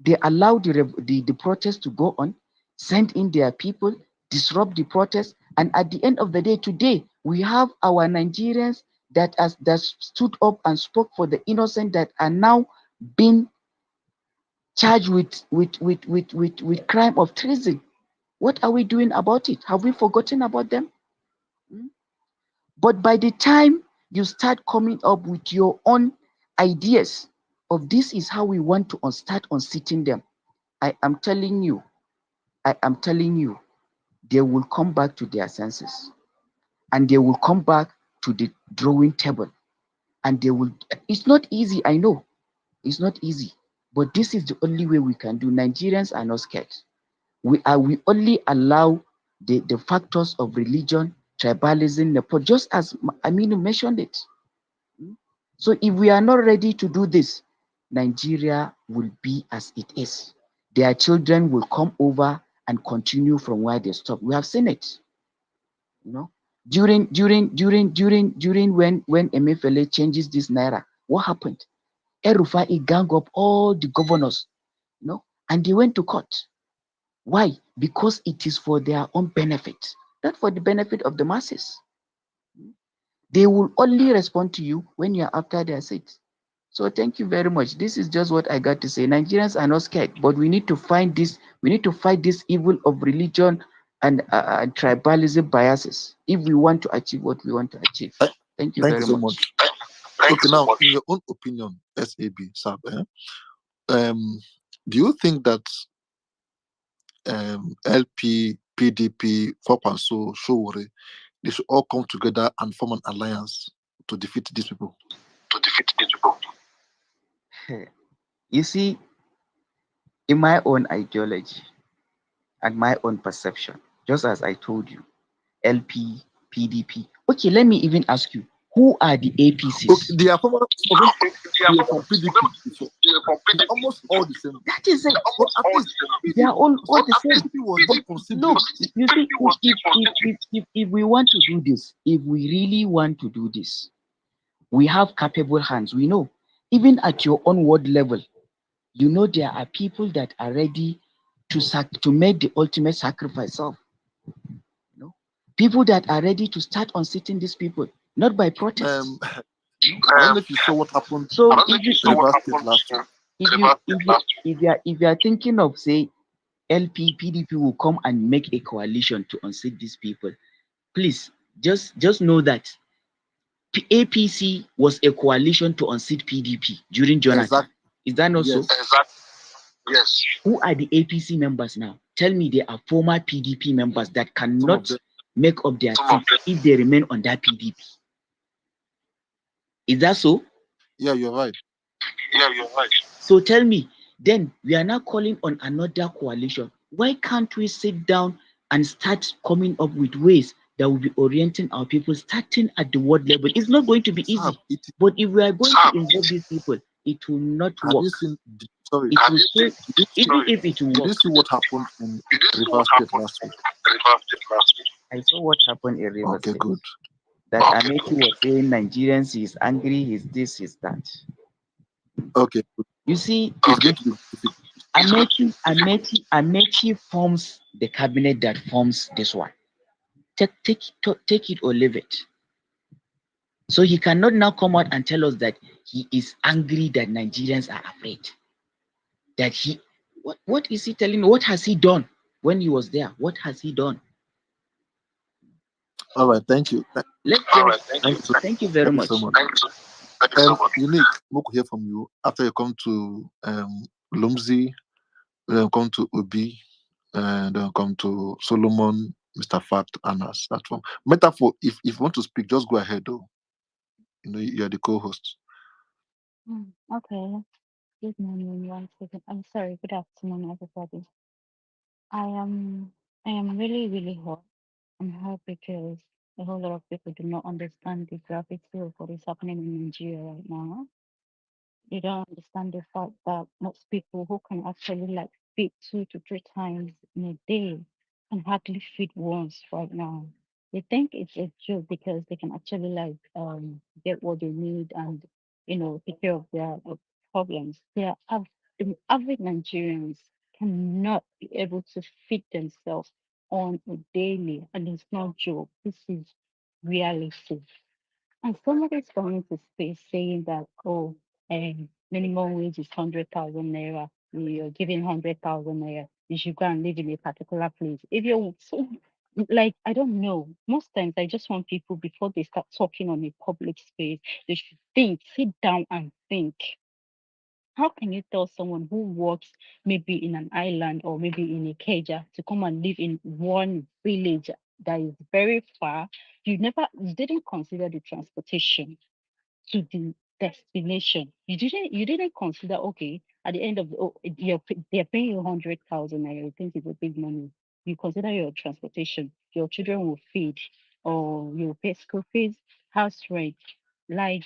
They allowed the protest to go on, send in their people, disrupt the protest, and at the end of the day, today we have our Nigerians that stood up and spoke for the innocent that are now being charged with crime of treason. What are we doing about it? Have we forgotten about them? But by the time you start coming up with your own ideas of this is how we want to start unseating them, I am telling you, they will come back to their senses and they will come back to the drawing table and they will. It's not easy, I know. It's not easy, but this is the only way we can do. Nigerians are not scared. We only allow the factors of religion, tribalism, nepotism, just as Aminu mentioned it. So if we are not ready to do this, Nigeria will be as it is. Their children will come over and continue from where they stop. We have seen it. You know, during when Emefiele changes this naira, what happened? Erufai gang up all the governors, you know, and they went to court. Why? Because it is for their own benefit, not for the benefit of the masses. They will only respond to you when you're after their seats. So thank you very much. This is just what I got to say. Nigerians are not scared, but we need to find this. We need to fight this evil of religion and tribalism biases if we want to achieve what we want to achieve. Thank you Thank you very so much. much. Okay, now in your own opinion, SAB, Sab, do you think that LP, PDP, Fopanso, Showore, they should all come together and form an alliance to defeat these people? You see, in my own ideology and my own perception, just as I told you, LP, PDP. Okay, let me even ask you, who are the APCs? Okay, they are from PDP. They're almost all the same. That is it. But at least They are all the same. PDP was still considering. Look, you see, if we want to do this, if we really want to do this, we have capable hands. We know, even at your own ward level, you know there are people that are ready to make the ultimate sacrifice of. You know, people that are ready to start unseating these people, not by protest. I don't know if you saw what happened So in if Rivers State last week. if you are thinking of say LP PDP will come and make a coalition to unseat these people, please just know that APC was a coalition to unseat PDP during Jonathan. Exactly. Is that not so? Exactly. Yes. Who are the APC members now? Tell me they are former PDP members that cannot make up their seats if they remain on that PDP. Is that so? Yeah, you're right. So tell me, then we are now calling on another coalition. Why can't we sit down and start coming up with ways that will be orienting our people, starting at the ward level? It's not going to be easy, but if we are going to involve these people, it will not Have work. you seen? Sorry. It will fail, even if it will Did work. you see what happened in Rivers State last week? I saw what happened in Rivers Okay, State. good. That Amechi was saying Nigerians, he's angry, he's this, he's that. Okay, good. You see, It's going to be difficult. Amechi forms the cabinet that forms this one. Take it or leave it. So he cannot now come out and tell us that he is angry that Nigerians are afraid. That he, what is he telling? What has he done when he was there? What has he done? All right, thank you. Thank you very much. So much. Unique, we'll hear from you after you come to Lumzi, then come to Obi, and then come to Solomon, Mr. Fact, and us. That's one. Metaphor, if you want to speak, just go ahead though. You know, you're the co-host. Okay. Good morning, one second. I'm sorry. Good afternoon, everybody. I am really, really hot. I'm hot because a whole lot of people do not understand the gravity of what is happening in Nigeria right now. You don't understand the fact that most people who can actually like feed 2 to 3 times in a day can hardly feed once right now. They think it's a joke because they can actually like get what they need and take care of their problems. The average Nigerians cannot be able to feed themselves on a daily, and it's not joke. This is reality. And somebody's coming to space saying that, oh, minimum wage is 100,000 naira. You're giving 100,000 naira. You should go and live in a particular place. If you're so, like, I don't know. Most times I just want people before they start talking on a public space, they should think, sit down and think. How can you tell someone who works maybe in an island or maybe in a Keja to come and live in one village that is very far? You didn't consider the transportation to the destination. You didn't consider, okay, at the end of they're paying you 100,000 naira. You think it's a big money. You consider your transportation, your children will feed, or you pay school fees, house rent. Like,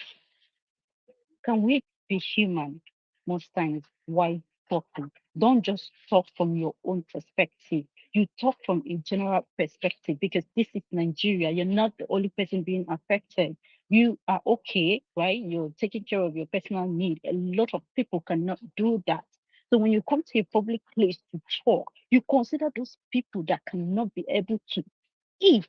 can we be human most times while talking? Don't just talk from your own perspective. You talk from a general perspective because this is Nigeria. You're not the only person being affected. You are okay, right? You're taking care of your personal need. A lot of people cannot do that. So when you come to a public place to talk, you consider those people that cannot be able to eat.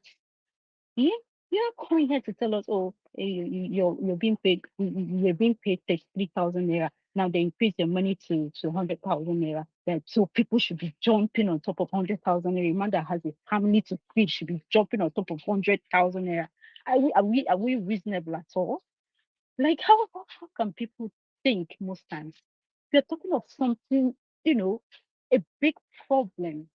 Yeah, you're coming here to tell us, oh, you're being paid, you're being paid 3,000 naira. Now they increase your money to 100,000 naira. That so people should be jumping on top of 100,000 naira. A man that has a family to feed should be jumping on top of 100,000 naira. Are we reasonable at all? Like how can people think most times? We're talking of something, a big problem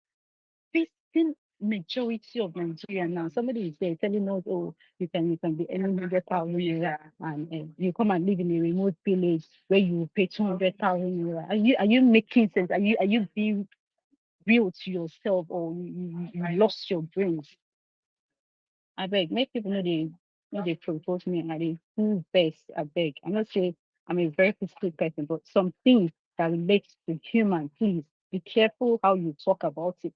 facing majority of Nigeria now. Somebody is there telling us, oh, you can be earning 100,000 naira and you come and live in a remote village where you will pay 200,000 naira. Are you making sense? Are you being real to yourself, or you lost your brains? I beg, make people know they propose me and I dey full best. I beg. I'm not saying I'm a very peaceful person, but some things that relate to human, please be careful how you talk about it.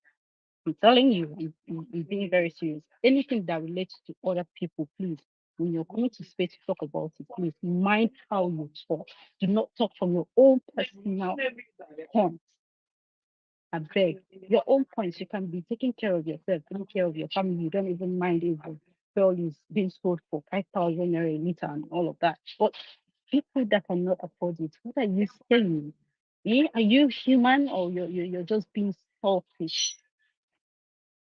I'm telling you, I'm being very serious. Anything that relates to other people, please, when you're coming to space to talk about it, please mind how you talk. Do not talk from your own personal point. I beg. Your own points, you can be taking care of yourself, taking care of your family. You don't even mind if the fuel is being sold for 5,000 naira a liter and all of that. But people that cannot afford it, what are you saying? Are you human or you're just being selfish?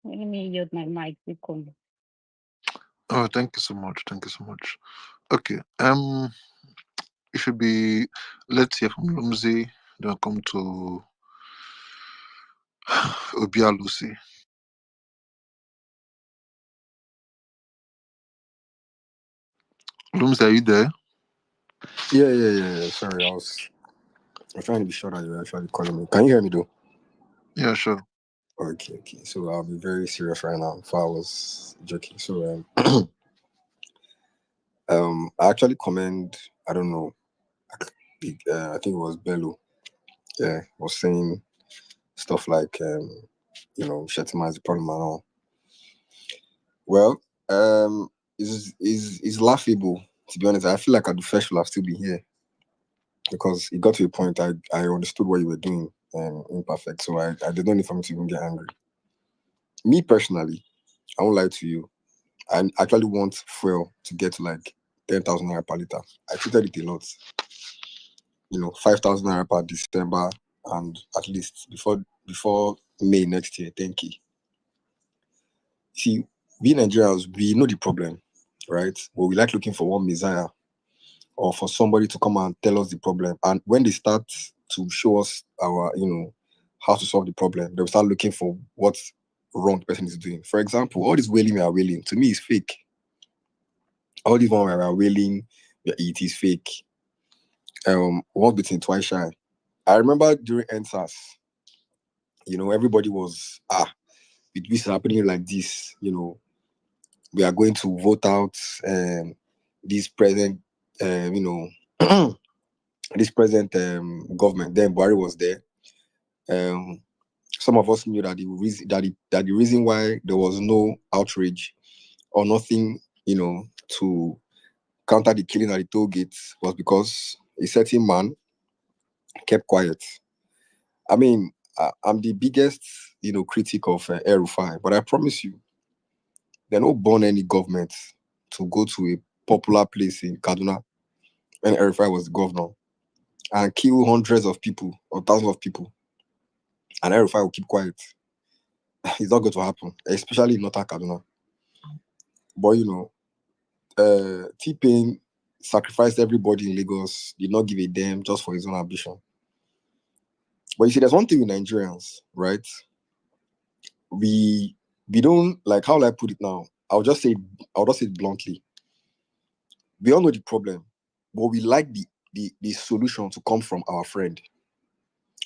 Let me use my mic. Oh, thank you so much. Thank you so much. Okay. It should be. Let's hear from Lumzi. Then come to Obia Lucy. Lumzi, are you there? Yeah. Sorry, I was trying to be sure that you were actually calling me. Can you hear me though? Yeah, sure. Okay. So I'll be very serious right now. If I was joking, so I actually commend. I don't know. I think it was Bello. Yeah, was saying stuff like Shetima is the problem and all. Well, is laughable, to be honest. I feel like Adufesh will have still be here because it got to a point I understood what you were doing imperfect. So I did not need for me to even get angry. Me personally, I won't lie to you. I actually want fuel to get to like 10,000 naira per liter. I treated it a lot. 5,000 naira per December and at least before May next year, 10K. See, we Nigerians, we know the problem, right? But we like looking for one messiah or for somebody to come and tell us the problem. And when they start to show us our, how to solve the problem, they'll start looking for what wrong the person is doing. For example, all this wailing we are wailing, to me, is fake. All this one where we are wailing, it is fake. One between twice shy. I remember during NSAS, everybody was, this is happening like this, we are going to vote out this present, this present government. Then Buhari was there. Some of us knew that the reason why there was no outrage or nothing, to counter the killing at the toll gates was because a certain man kept quiet. I mean, I'm the biggest, critic of El Rufai, but I promise you, they don't born any government to go to a popular place in Kaduna when El Rufai was the governor and kill hundreds of people or thousands of people, and El Rufai will keep quiet. It's not going to happen, especially in Northern Kaduna. But T-Pain sacrificed everybody in Lagos, did not give a damn just for his own ambition. But you see, there's one thing with Nigerians, right? We don't, like, how will I put it now? I'll just say it bluntly. We all know the problem, but we like the solution to come from our friend.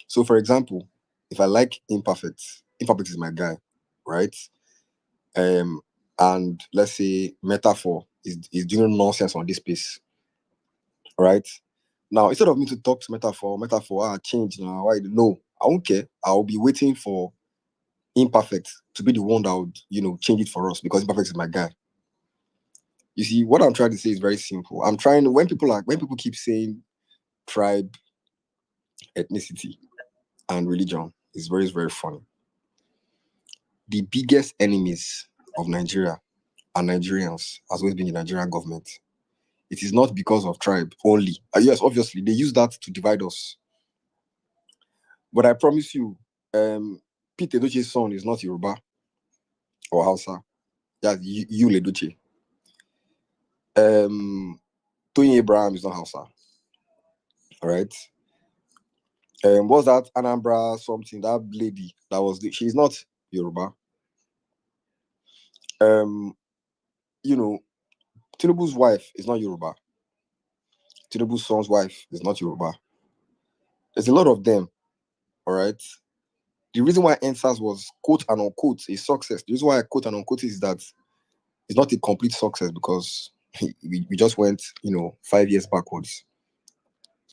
So, for example, if I like Imperfect is my guy, right? And let's say Metaphor is doing nonsense on this space, right? Now, instead of me to talk to Metaphor, change now, why? No, I won't care. I'll be waiting for Imperfect to be the one that would, change it for us because Imperfect is my guy. You see, what I'm trying to say is very simple. When people keep saying tribe, ethnicity, and religion, is very, very funny. The biggest enemies of Nigeria and Nigerians has always been the Nigerian government. It is not because of tribe only. Yes, obviously, they use that to divide us. But I promise you, Pete Edochie's son is not Yoruba or Hausa. That's you Edochie. Tony Abraham is not Hausa. All right. What's that Anambra something? That lady that was she's not Yoruba. Tinubu's wife is not Yoruba. Tinubu's son's wife is not Yoruba. There's a lot of them. All right. The reason why NSAS was quote and unquote a success, the reason why I quote and unquote is that it's not a complete success because we just went, 5 years backwards.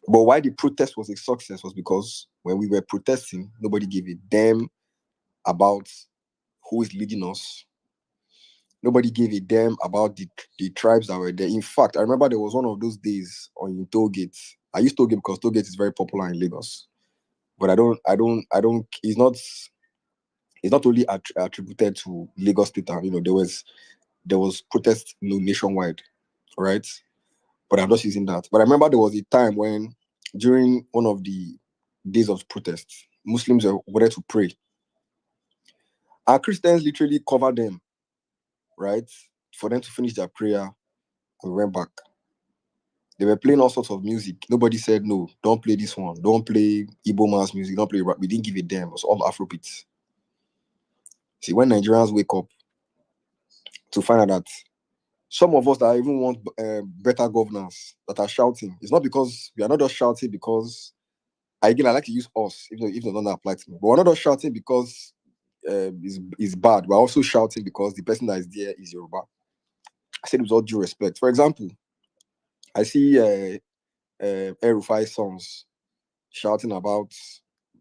But why the protest was a success was because when we were protesting, nobody gave a damn about who is leading us. Nobody gave a damn about the tribes that were there. In fact, I remember there was one of those days on toll gates. I use toll gate because toll gate is very popular in Lagos. But it's not only attributed to Lagos State. And, there was protest, nationwide, right? But I'm just using that. But I remember there was a time when, during one of the days of protest, Muslims were there to pray. Our Christians literally covered them, right? For them to finish their prayer, and we went back. They were playing all sorts of music. Nobody said, no, don't play this one. Don't play Igbo mass music. Don't play rap. We didn't give a damn. It was all Afrobeats. See, when Nigerians wake up to find out that some of us that even want better governance that are shouting, it's not because we are not just shouting because, again, I like to use us, even though it doesn't apply to me. But we're not just shouting because it's bad. We're also shouting because the person that is there is Yoruba. I said it with all due respect. For example, I see Rufai's sons shouting about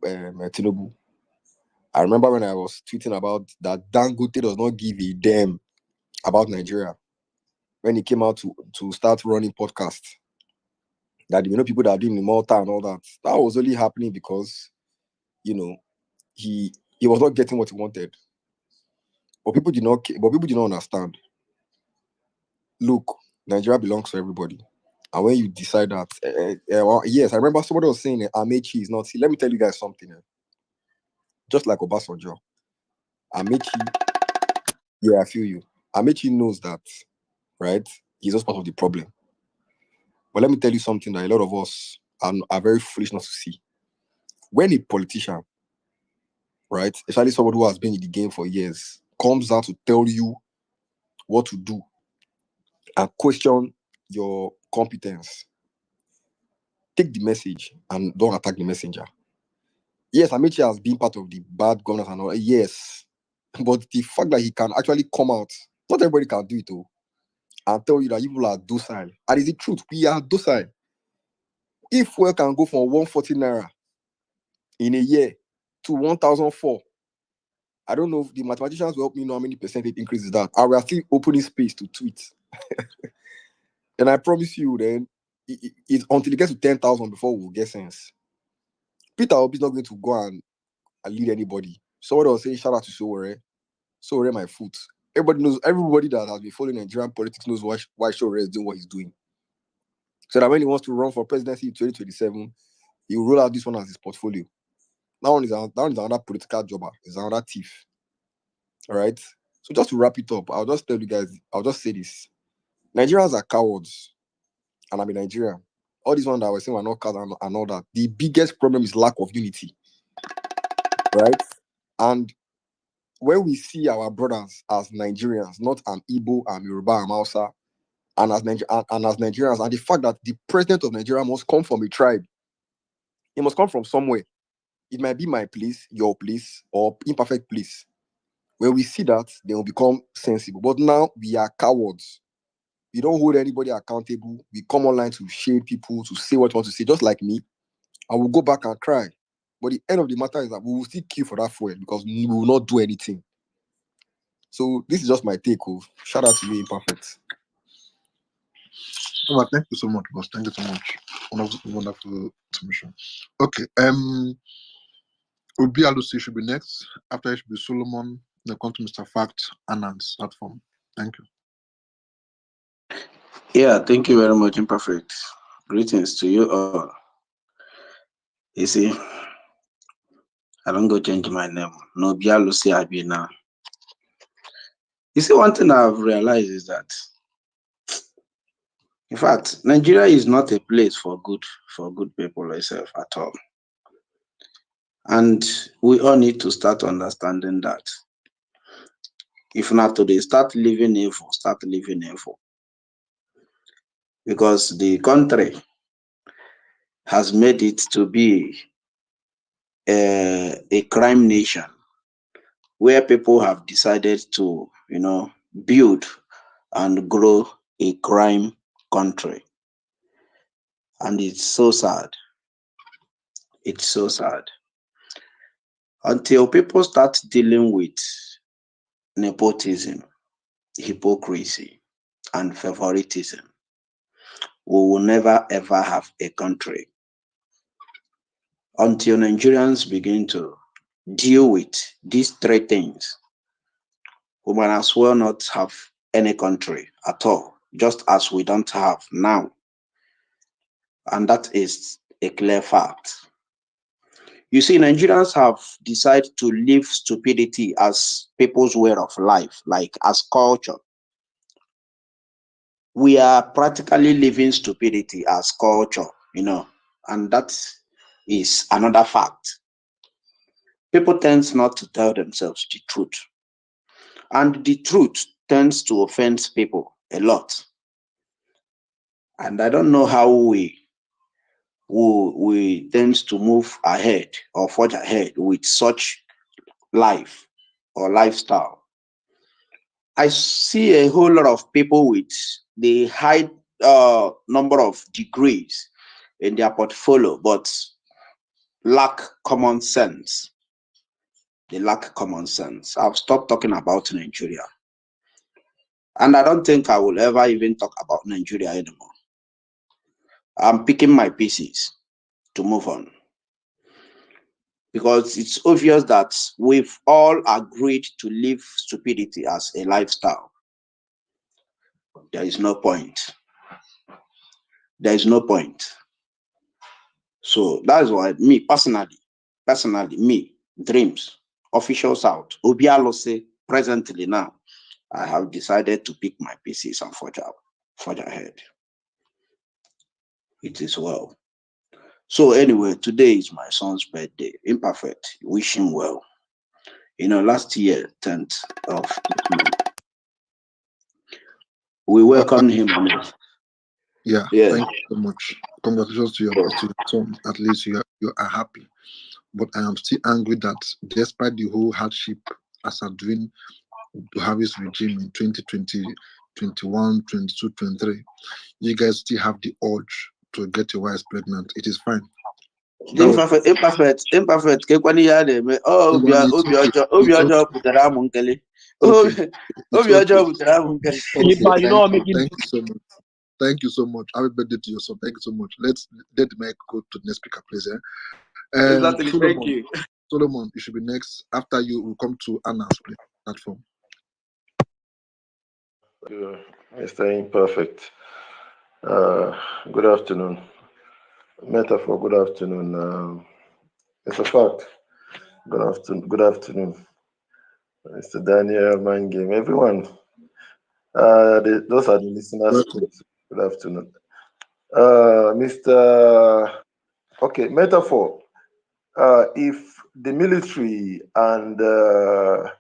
Tinubu. I remember when I was tweeting about that Dangote does not give a damn about Nigeria. When he came out to start running podcasts, that people that are doing the Malta and all that, that was only happening because he was not getting what he wanted. But people did not understand. Look, Nigeria belongs to everybody. And when you decide that, yes, I remember somebody was saying Amechi is not. See, let me tell you guys something. Just like Obasanjo, Amechi, yeah, I feel you. Amechi knows that, right? He's just part of the problem. But let me tell you something that a lot of us are very foolish not to see. When a politician, right, especially someone who has been in the game for years, comes out to tell you what to do and question your competence, take the message and don't attack the messenger. Yes, Amechi has been part of the bad governance and all. Yes, but the fact that he can actually come out, not everybody can do it, though, and tell you that people are docile. And it's the truth, we are docile. If fuel can go from 140 naira in a year to 1,004, I don't know if the mathematicians will help me know how many percentage increase is that. And we are still opening space to tweet. And I promise you, then, it's until it gets to 10,000 before we'll get sense. Peter Obi is not going to go and lead anybody. Someone was saying, shout out to Sowore. Sowore, my foot. Everybody that has been following Nigerian politics knows why Sowore is doing what he's doing. So that when he wants to run for presidency in 2027, he will roll out this one as his portfolio. That one is another political jobber. It's another thief. All right. So just to wrap it up, I'll just tell you guys, I'll just say this. Nigerians are cowards. And I'm a Nigerian. All these ones that I was saying were not cowards and all that. The biggest problem is lack of unity. Right? And when we see our brothers as Nigerians, not an Igbo, and Yoruba, and Hausa, and as Nigerians, and the fact that the president of Nigeria must come from a tribe, he must come from somewhere. It might be my place, your place, or imperfect place. When we see that, they will become sensible. But now we are cowards. We don't hold anybody accountable. We come online to shade people, to say what we want to say, just like me. I will go back and cry. But the end of the matter is that we will still queue for that fuel because we will not do anything. So this is just my take. Shout out to you, Imperfect. Well, thank you so much, boss. Thank you so much. Wonderful submission. Okay. Obi Alusi should be next. After it should be Solomon. Then come to Mr. Fact, Anand's platform. Thank you. Yeah, thank you very much, Imperfect. Greetings to you all. You see, I don't go change my name. No, Bialusi Abi now. You see, one thing I've realized is that, in fact, Nigeria is not a place for good people like self at all. And we all need to start understanding that. If not today, start living evil. Because the country has made it to be a crime nation where people have decided to, build and grow a crime country. And it's so sad. It's so sad. Until people start dealing with nepotism, hypocrisy, and favoritism, we will never ever have a country. Until Nigerians begin to deal with these three things, we might as well not have any country at all, just as we don't have now. And that is a clear fact. You see, Nigerians have decided to live stupidity as people's way of life, like as culture. We are practically living stupidity as culture, and that is another fact. People tend not to tell themselves the truth, and the truth tends to offend people a lot. And I don't know how we tend to move ahead or forge ahead with such life or lifestyle. I see a whole lot of people with the high number of degrees in their portfolio, but lack common sense. They lack common sense. I've stopped talking about Nigeria. And I don't think I will ever even talk about Nigeria anymore. I'm picking my pieces to move on. Because it's obvious that we've all agreed to live stupidity as a lifestyle. There is no point. There is no point. So that's why me personally, me, dreams, officials out, Obialose, presently now, I have decided to pick my pieces and forge ahead. It is well. So anyway, today is my son's birthday. Imperfect. Wish him well. Last year, 10th of this month, we welcomed him on it. Yeah, thank you so much. Congratulations to your son. At least you are happy. But I am still angry that despite the whole hardship as are doing Buhari's regime in 2020, 21, 22, 23, you guys still have the urge to get your wife pregnant. It is fine. Imperfect. Kekwani ya na-eme. Obi ọjọọ butere amụ nkele. Obi ọjọọ butere amụ nkele. Thank you so much. Thank you so much. Happy birthday to your son. Thank you so much. Let the mic go to the next speaker, please. Exactly. Solomon, Thank you. Solomon, you should be next. After you, will come to Anna's platform. Mr. Imperfect. Good afternoon. Metaphor, good afternoon. It's a fact. Good afternoon. Mr. Daniel, Mind Game, everyone. Those are the listeners. Good afternoon. Okay, Metaphor. If the military and the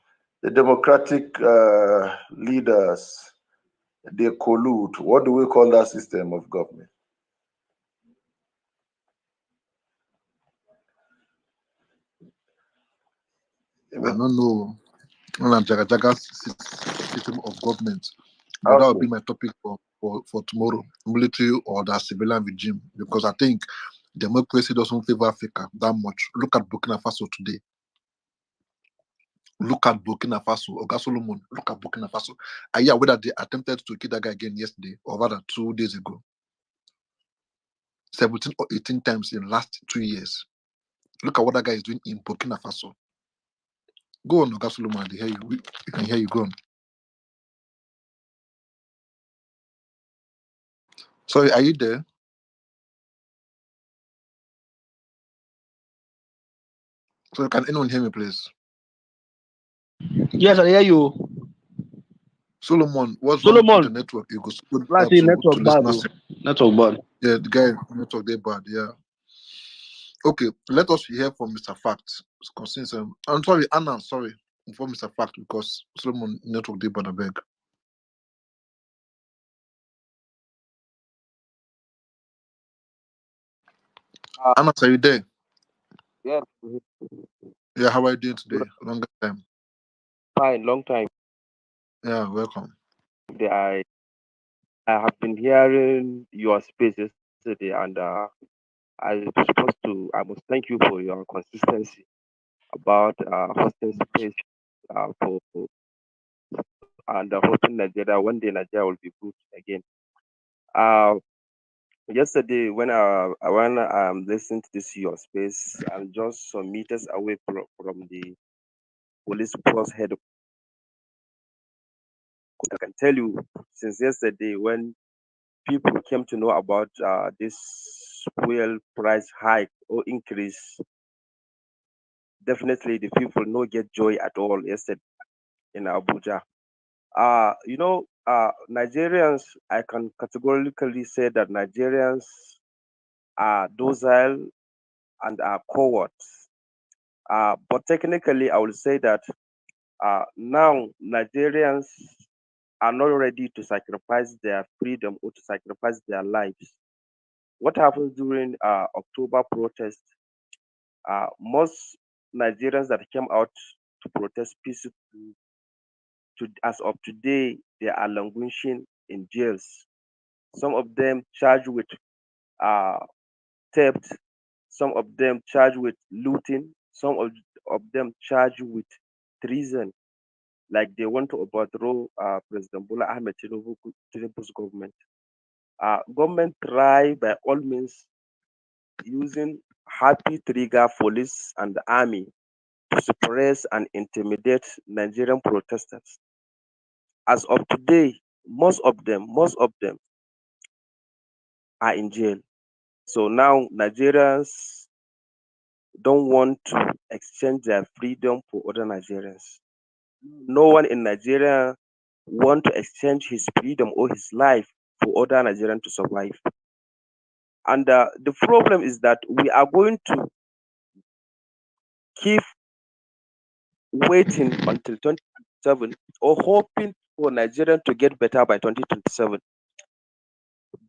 democratic leaders, they collude, what do we call that system of government? I don't know. Jaga system of government. But that will be my topic for tomorrow. Military or the civilian regime. Because I think democracy doesn't favor Africa that much. Look at Burkina Faso today. Look at Burkina Faso. Oga Solomon, look at Burkina Faso. I hear whether they attempted to kill that guy again yesterday or rather 2 days ago. 17 or 18 times in the last 2 years. Look at what that guy is doing in Burkina Faso. Go on, Oga Solomon. They hear you. We can hear you. Go on. Sorry, are you there? So can anyone hear me, please? Yes, I hear you. Solomon, what's wrong with the network? You go network bad. Yeah, the guy network they bad. Yeah. Okay, let us hear from Mr. Fact. Since I'm sorry, Anna. Sorry, for Mr. Fact because Solomon network they bad. I beg. Anna, are you there? Yeah. Yeah, how are you doing today? Long time. Fine, long time. Yeah, welcome. I have been hearing your spaces yesterday, and I must thank you for your consistency about hosting space for and hosting Nigeria. One day Nigeria will be good again. Uh, Yesterday when I'm listening to this your space, I'm just some meters away from the police force head. I can tell you since yesterday when people came to know about this fuel price hike or increase, definitely the people no get joy at all yesterday in Abuja. Nigerians, I can categorically say that Nigerians are docile and are cowards. But technically, I will say that now Nigerians are not ready to sacrifice their freedom or to sacrifice their lives. What happens during October protest? Most Nigerians that came out to protest peacefully, as of today, they are languishing in jails. Some of them charged with uh, theft, some of them charged with looting, some of them charged with treason, like they want to overthrow President Bola Ahmed Tinubu's government. Government try by all means using happy trigger police and army to suppress and intimidate Nigerian protesters. As of today, most of them are in jail. So now Nigerians don't want to exchange their freedom for other Nigerians. No one in Nigeria want to exchange his freedom or his life for other Nigerians to survive. And the problem is that we are going to keep waiting until 2027 or hoping for Nigeria to get better by 2027.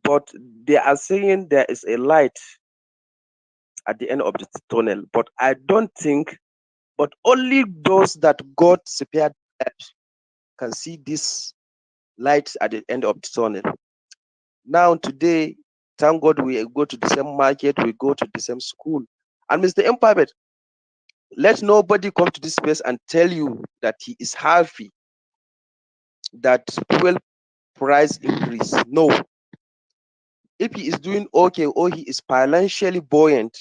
But they are saying there is a light at the end of the tunnel. But I don't think, but only those that God spared can see this light at the end of the tunnel. Now, today, thank God we go to the same market, we go to the same school. And Mr. Empire, let nobody come to this place and tell you that he is happy that fuel price increase. No. If he is doing okay or he is financially buoyant,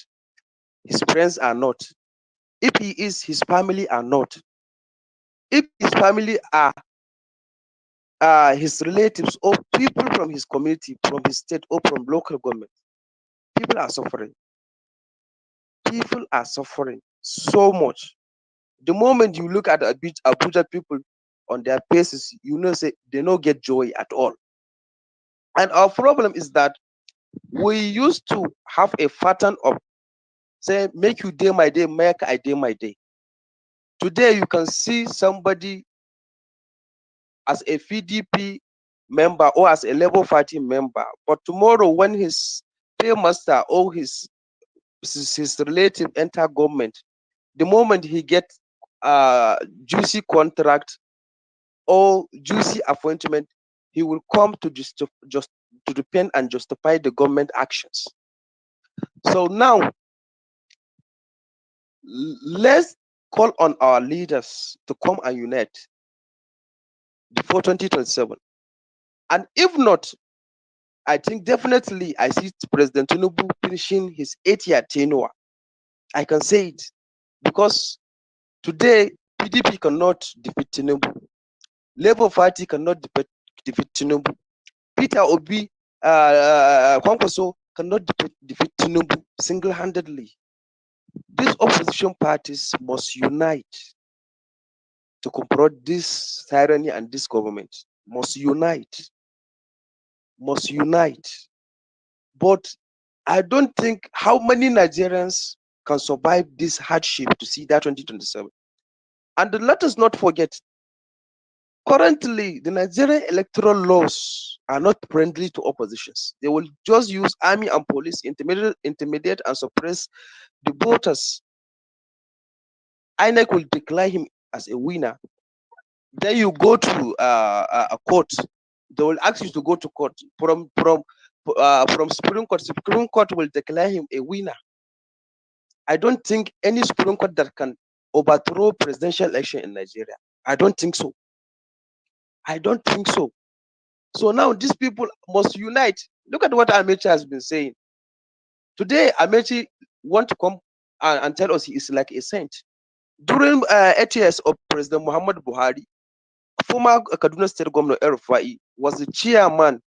his friends are not. If he is, his family are not. If his family are his relatives or people from his community, from his state or from local government, people are suffering. People are suffering so much. The moment you look at Abuja people on their faces, you know, say they don't get joy at all. And our problem is that we used to have a pattern of say, make you day my day, make I day my day. Today you can see somebody as a PDP member or as a Labour Party member, but tomorrow when his paymaster or his relative enter government, the moment he gets juicy contract or juicy appointment, he will come to just to defend and justify the government actions. So now let's call on our leaders to come and unite before 2027. And if not, I think definitely I see President Tinubu finishing his 8-year tenure. I can say it because today PDP cannot defeat Tinubu. Labour Party cannot defeat Tinubu. Peter Obi, Kwankwaso cannot defeat Tinubu single-handedly. These opposition parties must unite to confront this tyranny and this government. Must unite. Must unite. But I don't think how many Nigerians can survive this hardship to see that 2027. And let us not forget, currently the Nigerian electoral laws are not friendly to oppositions. They will just use army and police, intimidate and suppress the voters. INEC will declare him as a winner. Then you go to a court. They will ask you to go to court. From from Supreme Court will declare him a winner. I don't think any Supreme Court that can overthrow presidential election in Nigeria. I don't think so. I don't think so. So now these people must unite. Look at what Amechi has been saying. Today, Amechi want to come and tell us he is like a saint. During 8 years of President Muhammad Buhari, former Kaduna State Governor El-Rufai was the chairman,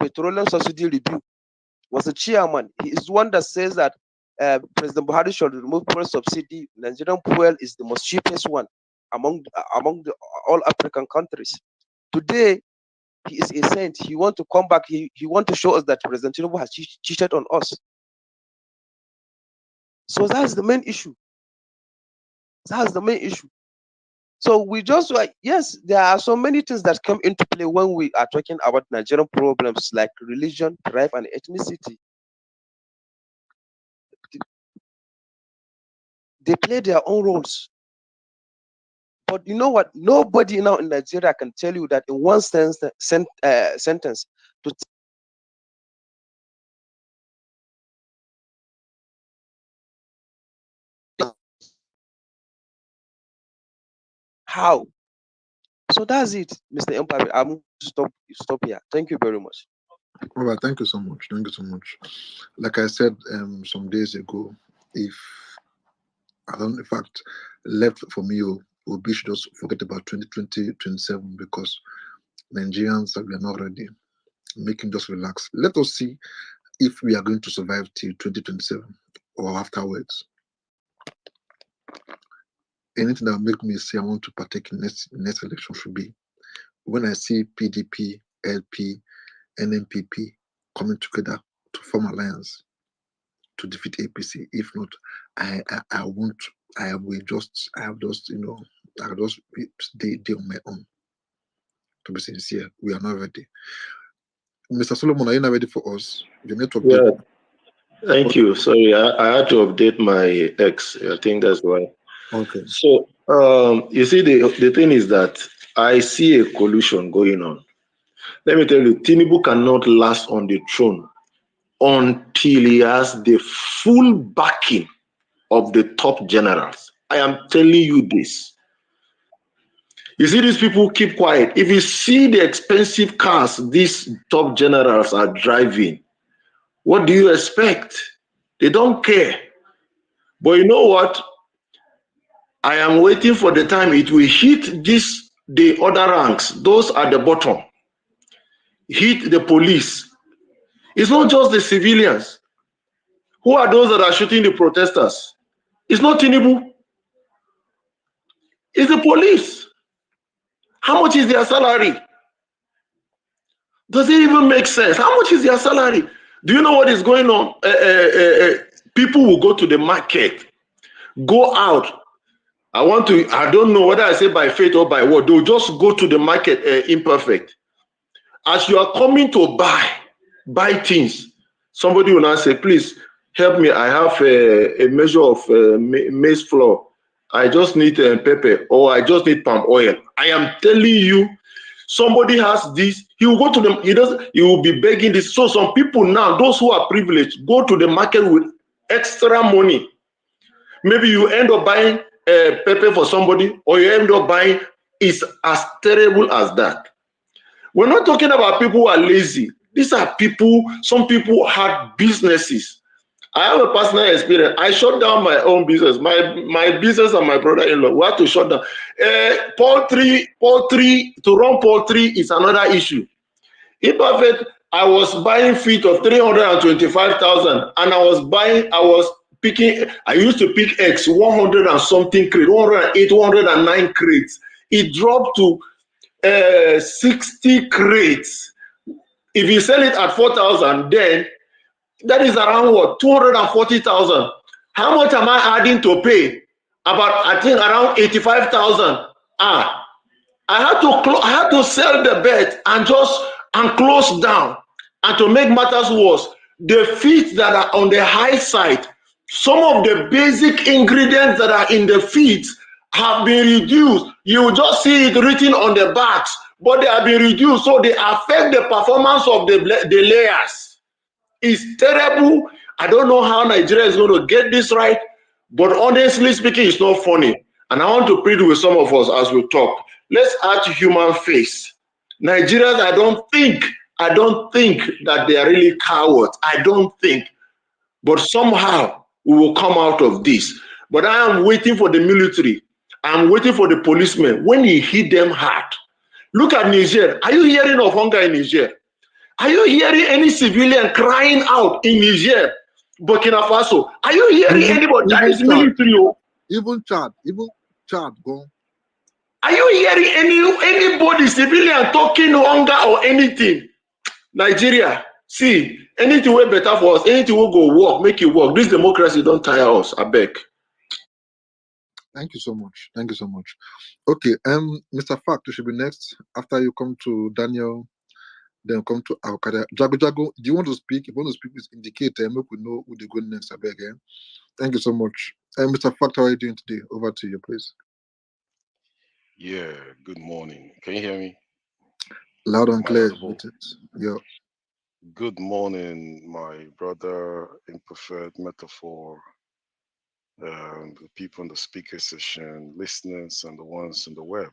Petroleum Subsidy Review, was the chairman. He is the one that says that President Buhari should remove fuel subsidy. Nigerian fuel is the most cheapest one among all African countries. Today, he is a saint. He want to come back. He want to show us that President Tinubu has cheated on us. So that's the main issue. That's the main issue. So we just like, yes, there are so many things that come into play when we are talking about Nigerian problems like religion, tribe, and ethnicity. They play their own roles. But you know what? Nobody now in Nigeria can tell you that in one sentence to how. So that's it, Mr. Empire. I'm stop here. Thank you very much. All right, thank you so much. Thank you so much. Like I said some days ago, if I don't, in fact, left for me, we should just forget about 2020, 27 because Nigerians we are not ready. Make him just relax. Let us see if we are going to survive till 2027 or afterwards. Anything that will make me say I want to partake in next election should be when I see PDP, LP, NMPP coming together to form alliance to defeat APC. If not, I won't. I will just. I have just. I'll just stay on my own. To be sincere, we are not ready. Mr. Solomon, are you not ready for us? You need to update. Yeah. Thank you. Sorry, I had to update my ex. I think that's why. Okay. So, you see, the thing is that I see a collusion going on. Let me tell you, Tinubu cannot last on the throne until he has the full backing of the top generals. I am telling you this. You see, these people keep quiet. If you see the expensive cars these top generals are driving, what do you expect? They don't care. But you know what? I am waiting for the time it will hit the other ranks, those at the bottom. Hit the police. It's not just the civilians. Who are those that are shooting the protesters? It's not Tinubu. It's the police. How much is their salary? Does it even make sense? How much is their salary? Do you know what is going on? People will go to the market, go out. I don't know whether I say by faith or by what. They'll just go to the market imperfect. As you are coming to buy things, somebody will now say, please help me. I have a measure of maize flour. I just need pepper, or I just need palm oil. I am telling you, somebody has this, he will go to them, he will be begging this. So some people now, those who are privileged, go to the market with extra money. Maybe you end up buying pepper for somebody, or you end up buying, it's as terrible as that. We're not talking about people who are lazy. These are people, some people had businesses. I have a personal experience. I shut down my own business. My business and my brother-in-law, we had to shut down. Poultry, to run poultry is another issue. Imperfect, I was buying feet of 325,000, and I used to pick eggs, 100 and something crates, 108, 109 crates. It dropped to 60 crates. If you sell it at 4,000, then that is around what? 240,000. How much am I adding to pay? About, I think, around 85,000. I had to sell the bed and close down. And to make matters worse, the feet that are on the high side, some of the basic ingredients that are in the feet have been reduced. You just see it written on the backs. but they have been reduced, so they affect the performance of the layers. It's terrible. I don't know how Nigeria is going to get this right, but honestly speaking, it's not funny. And I want to plead with some of us as we talk. Let's add human face. Nigerians, I don't think that they are really cowards. I don't think. But somehow we will come out of this. But I am waiting for the military. I'm waiting for the policemen. When he hit them hard. Look at Niger. Are you hearing of hunger in Niger? Are you hearing any civilian crying out in Niger, Burkina Faso? Are you hearing anybody? That is military. Even Chad, go. Are you hearing anybody civilian talking hunger or anything? Nigeria, see, anything way better for us, anything will go work, make it work. This democracy don't tire us, I beg. Thank you so much. Thank you so much. Okay, Mr. Fact, you should be next. After you come to Daniel, then come to Alcada. Jago, do you want to speak? If you want to speak, please indicate and make we know who they go next. I beg. Thank you so much. Mr. Fact, how are you doing today? Over to you, please. Yeah, good morning. Can you hear me? Loud and clear. Yeah. Good morning, my brother, Imperfect Metaphor, the people in the speaker session, listeners, and the ones in the web.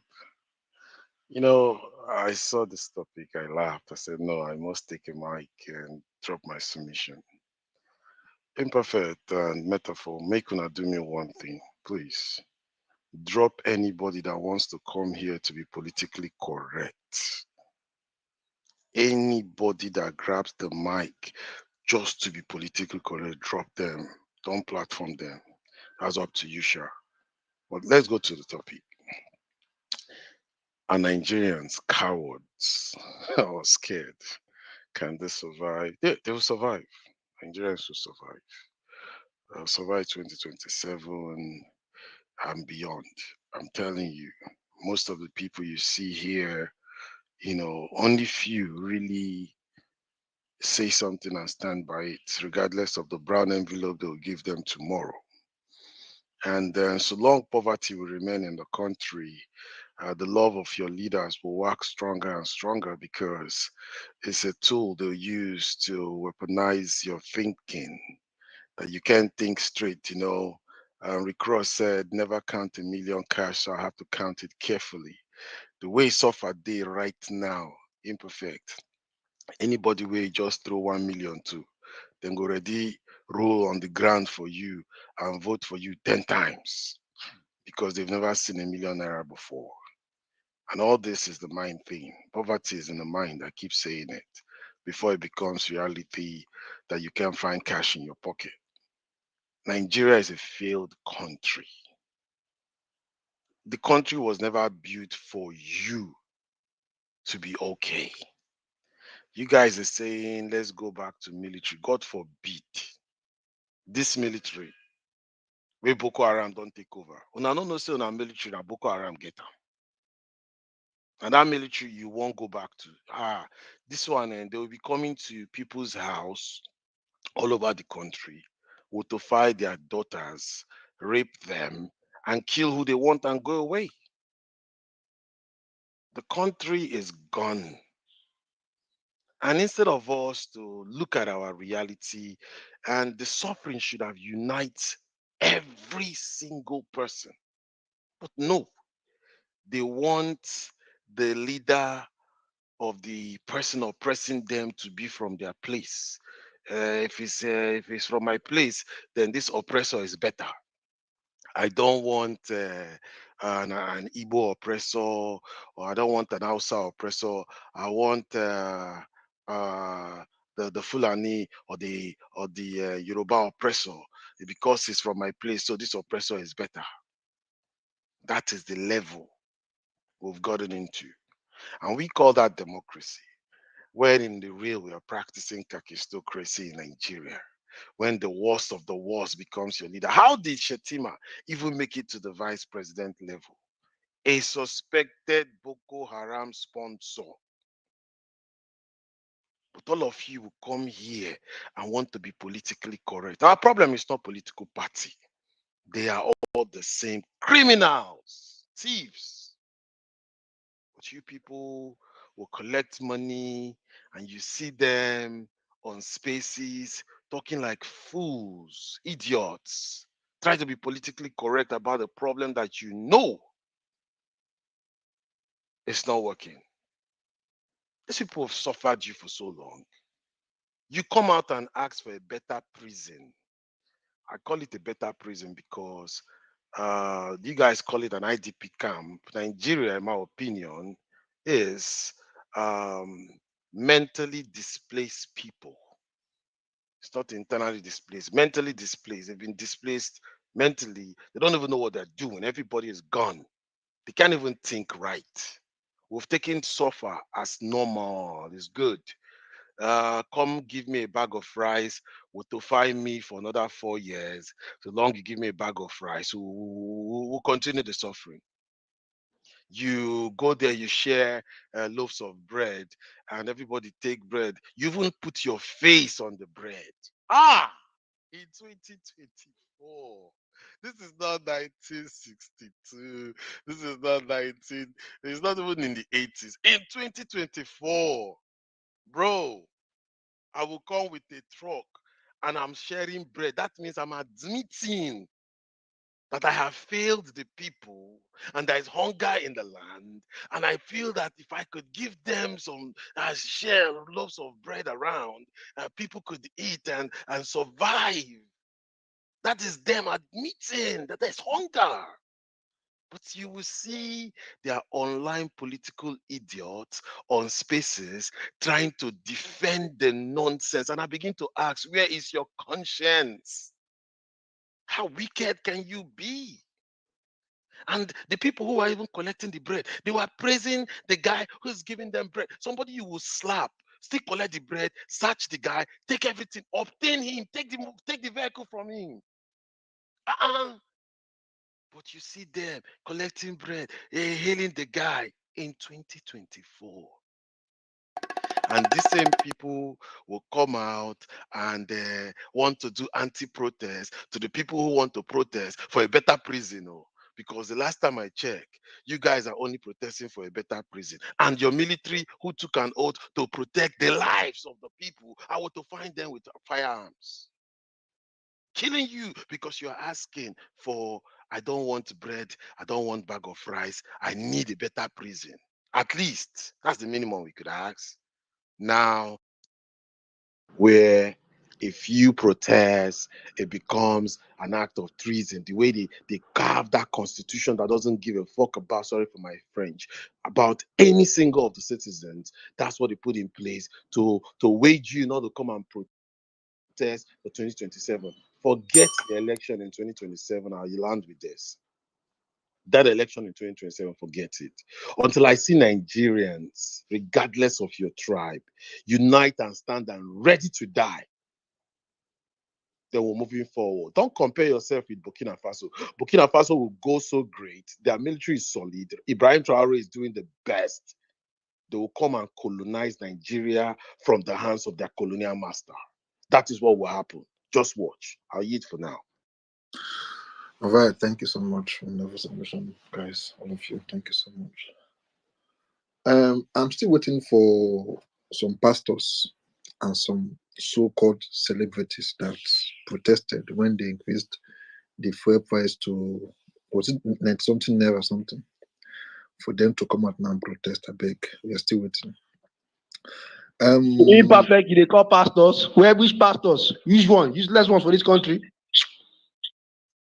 You know, I saw this topic, I laughed. I said, no, I must take a mic and drop my submission. Imperfect and Metaphor, make una do me one thing, please. Drop anybody that wants to come here to be politically correct. Anybody that grabs the mic just to be politically correct, drop them. Don't platform them. That's up to you, Sha. But let's go to the topic. Are Nigerians cowards or scared? Can they survive? Yeah, they will survive. Nigerians will survive. They'll survive 2027 and beyond. I'm telling you, most of the people you see here, only few really say something and stand by it, regardless of the brown envelope they'll give them tomorrow. And so long poverty will remain in the country, the love of your leaders will wax stronger and stronger because it's a tool they'll use to weaponize your thinking, that you can't think straight, Rick Ross said, never count a million cash, so I have to count it carefully. The way suffer day right now, imperfect. Anybody will just throw 1 million to, then go already roll on the ground for you and vote for you 10 times because they've never seen a million naira before. And all this is the mind thing. Poverty is in the mind. I keep saying it before it becomes reality that you can't find cash in your pocket. Nigeria is a failed country. The country was never built for you to be okay. You guys are saying, let's go back to military. God forbid. This military, where Boko Haram don't take over. Una no know say una military na Boko Haram get am. And that military you won't go back to. This one, and they will be coming to people's house all over the country, find their daughters, rape them, and kill who they want and go away. The country is gone. And instead of us to look at our reality, and the suffering should have united every single person. But no, they want the leader of the person oppressing them to be from their place. If it's from my place, then this oppressor is better. I don't want an Igbo oppressor, or I don't want an Hausa oppressor. I want the Fulani or the Yoruba oppressor because it's from my place. So this oppressor is better. That is the level we've gotten into, and we call that democracy. When in the real we are practicing kakistocracy in Nigeria. When the worst of the worst becomes your leader. How did Shetima even make it to the vice president level? A suspected Boko Haram sponsor. But all of you will come here and want to be politically correct. Our problem is not political party. They are all the same criminals, thieves. but you people will collect money and you see them on spaces talking like fools, idiots, try to be politically correct about a problem that you know it's not working. These people have suffered you for so long. You come out and ask for a better prison. I call it a better prison because you guys call it an IDP camp. Nigeria, in my opinion, is mentally displaced people. It's not internally displaced, mentally displaced. They've been displaced mentally. They don't even know what they're doing. Everybody is gone. They can't even think right. We've taken suffer as normal. It's good. Come give me a bag of rice, will to find me for another 4 years. So long you give me a bag of rice, we'll continue the suffering. You go there, you share loaves of bread, and everybody take bread. You even put your face on the bread. In 2024. This is not 1962. This is not 19. It's not even in the 80s. In 2024, bro, I will come with a truck and I'm sharing bread. That means I'm admitting that I have failed the people and there is hunger in the land. And I feel that if I could give them some share loaves of bread around, people could eat and survive. That is them admitting that there's hunger. But you will see their online political idiots on spaces trying to defend the nonsense. And I begin to ask, where is your conscience? How wicked can you be? And the people who are even collecting the bread, they were praising the guy who's giving them bread. Somebody you will slap, still collect the bread, search the guy, take everything, obtain him, take the vehicle from him. But you see them collecting bread, hailing the guy in 2024. And these same people will come out and want to do anti-protest to the people who want to protest for a better prison. Because the last time I checked, you guys are only protesting for a better prison. And your military who took an oath to protect the lives of the people, I want to find them with firearms. Killing you because you're asking for, I don't want bread, I don't want bag of rice, I need a better prison. At least, that's the minimum we could ask. Now, where if you protest, it becomes an act of treason. The way they carve that constitution that doesn't give a fuck about, sorry for my French, about any single of the citizens, that's what they put in place to wage you not to come and protest for 2027. Forget the election in 2027. I'll land with this. That election in 2027, forget it. Until I see Nigerians, regardless of your tribe, unite and stand and ready to die, then we're moving forward. Don't compare yourself with Burkina Faso. Burkina Faso will go so great. Their military is solid. Ibrahim Traore is doing the best. They will come and colonize Nigeria from the hands of their colonial master. That is what will happen. Just watch. I'll eat for now. All right, thank you so much for the submission, guys. All of you, thank you so much. I'm still waiting for some pastors and some so-called celebrities that protested when they increased the fuel price to, was it 90 something naira or something, for them to come out now and protest. I beg, we are still waiting. Imperfect, they call pastors. Which pastors? Which one? Useless ones for this country.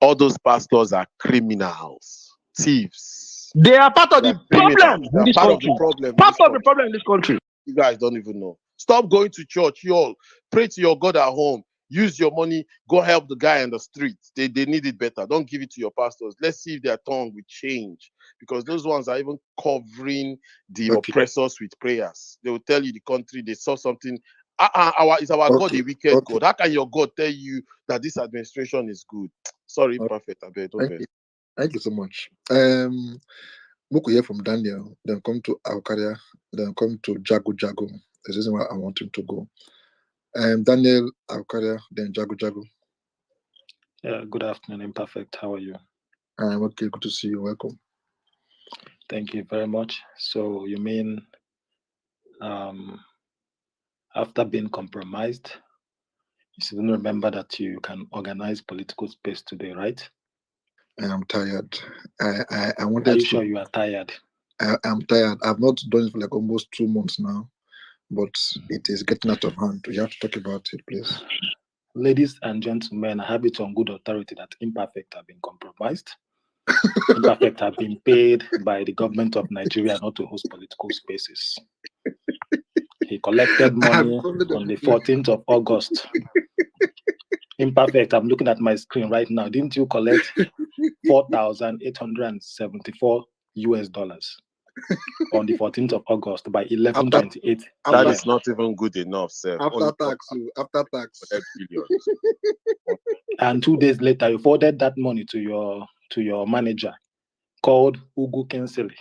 All those pastors are criminals, thieves. They are part of the problem in this part country. Of the problem. Part of the problem in this country. You guys don't even know. Stop going to church, you all. Pray to your God at home. Use your money. Go help the guy in the street. They need it better. Don't give it to your pastors. Let's see if their tongue will change. Because those ones are even covering the oppressors with prayers. They will tell you the country, they saw something. Is our God a wicked God? How can your God tell you that this administration is good? Sorry, perfect. I beg, don't beg. Thank you so much. Muku hear from Daniel, then come to Alcaria, then come to Jago. There's a reason why I want him to go. Daniel, Alcaria, then Jago. Good afternoon, Imperfect. How are you? I'm okay. Good to see you. Welcome. Thank you very much. So you mean after being compromised, you should remember that you can organize political space today, right? I am tired. I Are wanted you to. sure you are tired? I'm tired. I've not done it for like almost 2 months now, but it is getting out of hand. We have to talk about it, please. Ladies and gentlemen, I have it on good authority that Imperfect have been compromised. Imperfect have been paid by the government of Nigeria not to host political spaces. He collected money on the 14th of August. Imperfect, I'm looking at my screen right now. Didn't you collect $4,874 on the 14th of August by 11:28 That is not even good enough, sir. After tax. And 2 days later, you forwarded that money to your manager called Ugu Kensili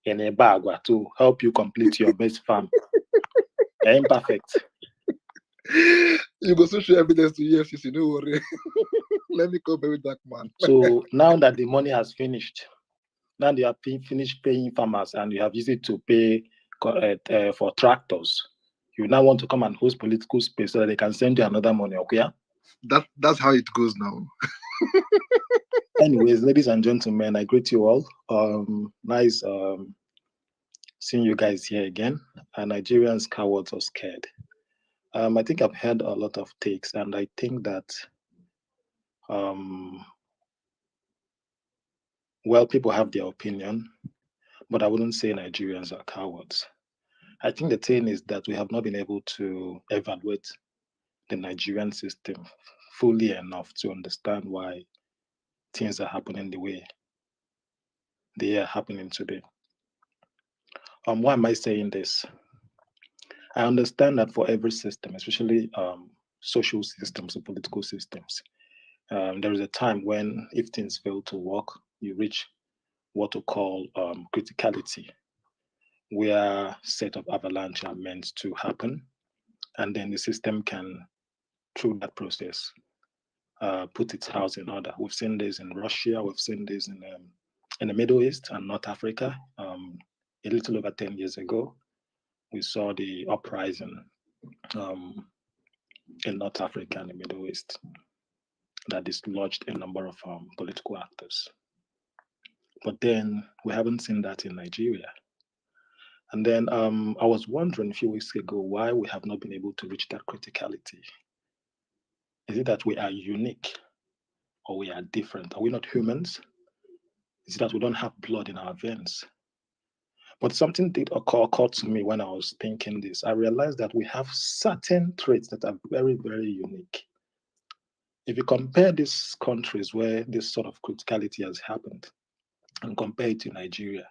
in Ebagwa to help you complete your best farm. Imperfect. You go show evidence to EFCC, don't worry. Let me go with that man. So now that the money has finished, now they have finished paying farmers and you have used it to pay for tractors, you now want to come and host political space so that they can send you another money, okay? That's how it goes now. Anyways, ladies and gentlemen, I greet you all. Nice seeing you guys here again. Nigerians, cowards or scared. I think I've heard a lot of takes, and I think that well, people have their opinion, but I wouldn't say Nigerians are cowards. I think the thing is that we have not been able to evaluate the Nigerian system fully enough to understand why things are happening the way they are happening today. Why am I saying this? I understand that for every system, especially social systems or political systems, there is a time when if things fail to work, you reach what to call criticality, where set of avalanche are meant to happen, and then the system can, through that process, put its house in order. We've seen this in Russia, we've seen this in the Middle East and North Africa. A little over 10 years ago, we saw the uprising in North Africa and the Middle East that dislodged a number of political actors. But then we haven't seen that in Nigeria. And then I was wondering a few weeks ago why we have not been able to reach that criticality. Is it that we are unique or we are different? Are we not humans? Is it that we don't have blood in our veins? But something did occur to me when I was thinking this. I realized that we have certain traits that are very, very unique. If you compare these countries where this sort of criticality has happened and compare it to Nigeria,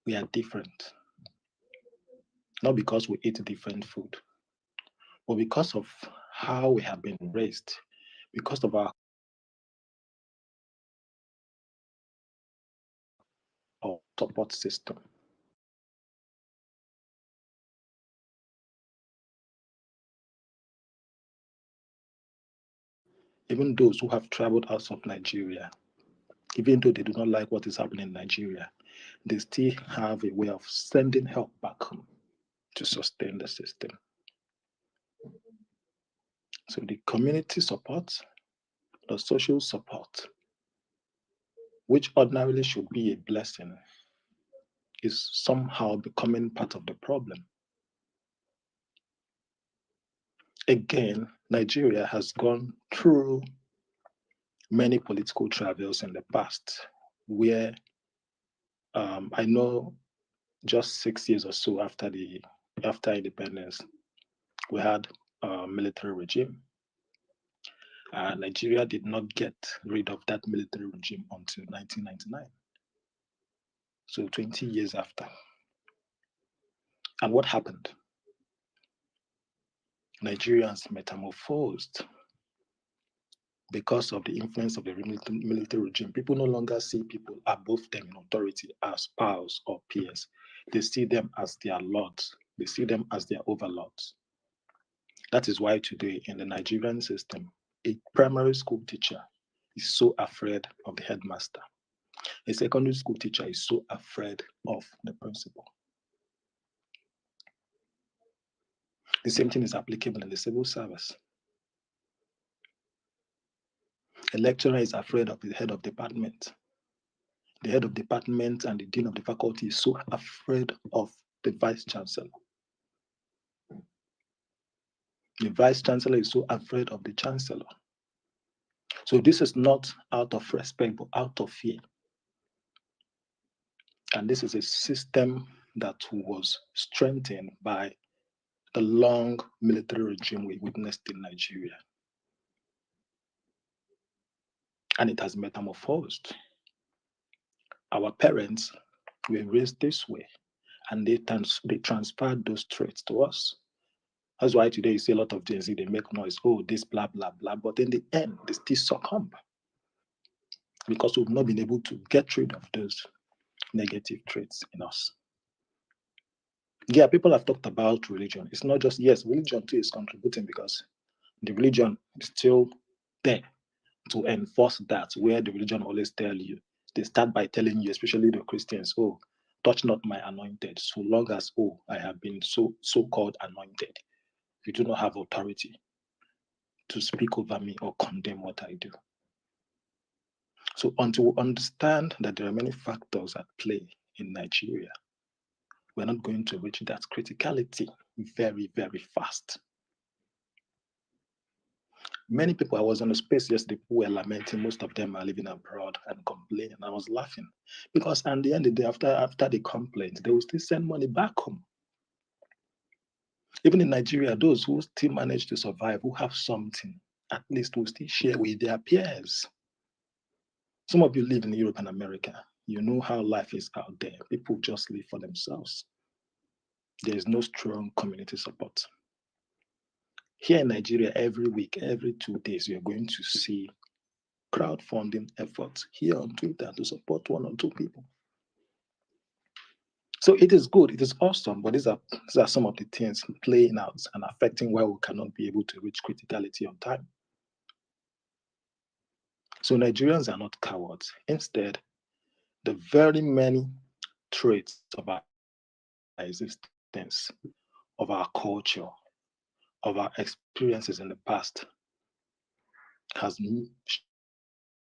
we are different. Not because we eat different food, but because of how we have been raised, because of our support system. Even those who have traveled out of Nigeria, even though they do not like what is happening in Nigeria, they still have a way of sending help back home to sustain the system. So the community support, the social support, which ordinarily should be a blessing, is somehow becoming part of the problem. Again, Nigeria has gone through many political travails in the past where I know just 6 years or so after independence, we had a military regime. Nigeria did not get rid of that military regime until 1999. So 20 years after. And what happened? Nigerians metamorphosed because of the influence of the military regime. People no longer see people above them in authority as pals or peers. They see them as their lords. They see them as their overlords. That is why today in the Nigerian system, a primary school teacher is so afraid of the headmaster. A secondary school teacher is so afraid of the principal. The same thing is applicable in the civil service. A lecturer is afraid of the head of department. The head of department and the dean of the faculty is so afraid of the vice chancellor. The vice chancellor is so afraid of the chancellor. So this is not out of respect, but out of fear. And this is a system that was strengthened by the long military regime we witnessed in Nigeria. And it has metamorphosed. Our parents were raised this way, and they transferred those traits to us. That's why today you see a lot of Gen Z, they make noise, oh, this, blah, blah, blah. But in the end, they still succumb because we've not been able to get rid of those negative traits in us. Yeah, people have talked about religion. It's not just, yes, religion too is contributing because the religion is still there to enforce that, where the religion always tell you. They start by telling you, especially the Christians, oh, touch not my anointed, so long as, oh, I have been so-called anointed. You do not have authority to speak over me or condemn what I do. So until we understand that there are many factors at play in Nigeria, we're not going to reach that criticality very, very fast. Many people, I was on a space yesterday, people were lamenting, most of them are living abroad and complaining. I was laughing because at the end of the day, after the complaint, they will still send money back home. Even in Nigeria, those who still manage to survive, who have something, at least will still share with their peers. Some of you live in Europe and America. You know how life is out there. People just live for themselves. There is no strong community support. Here in Nigeria, every week, every 2 days, you're going to see crowdfunding efforts here on Twitter to support 1 or 2 people. So it is good, it is awesome, but these are some of the things playing out and affecting why we cannot be able to reach criticality on time. So Nigerians are not cowards. Instead, the very many traits of our existence, of our culture, of our experiences in the past has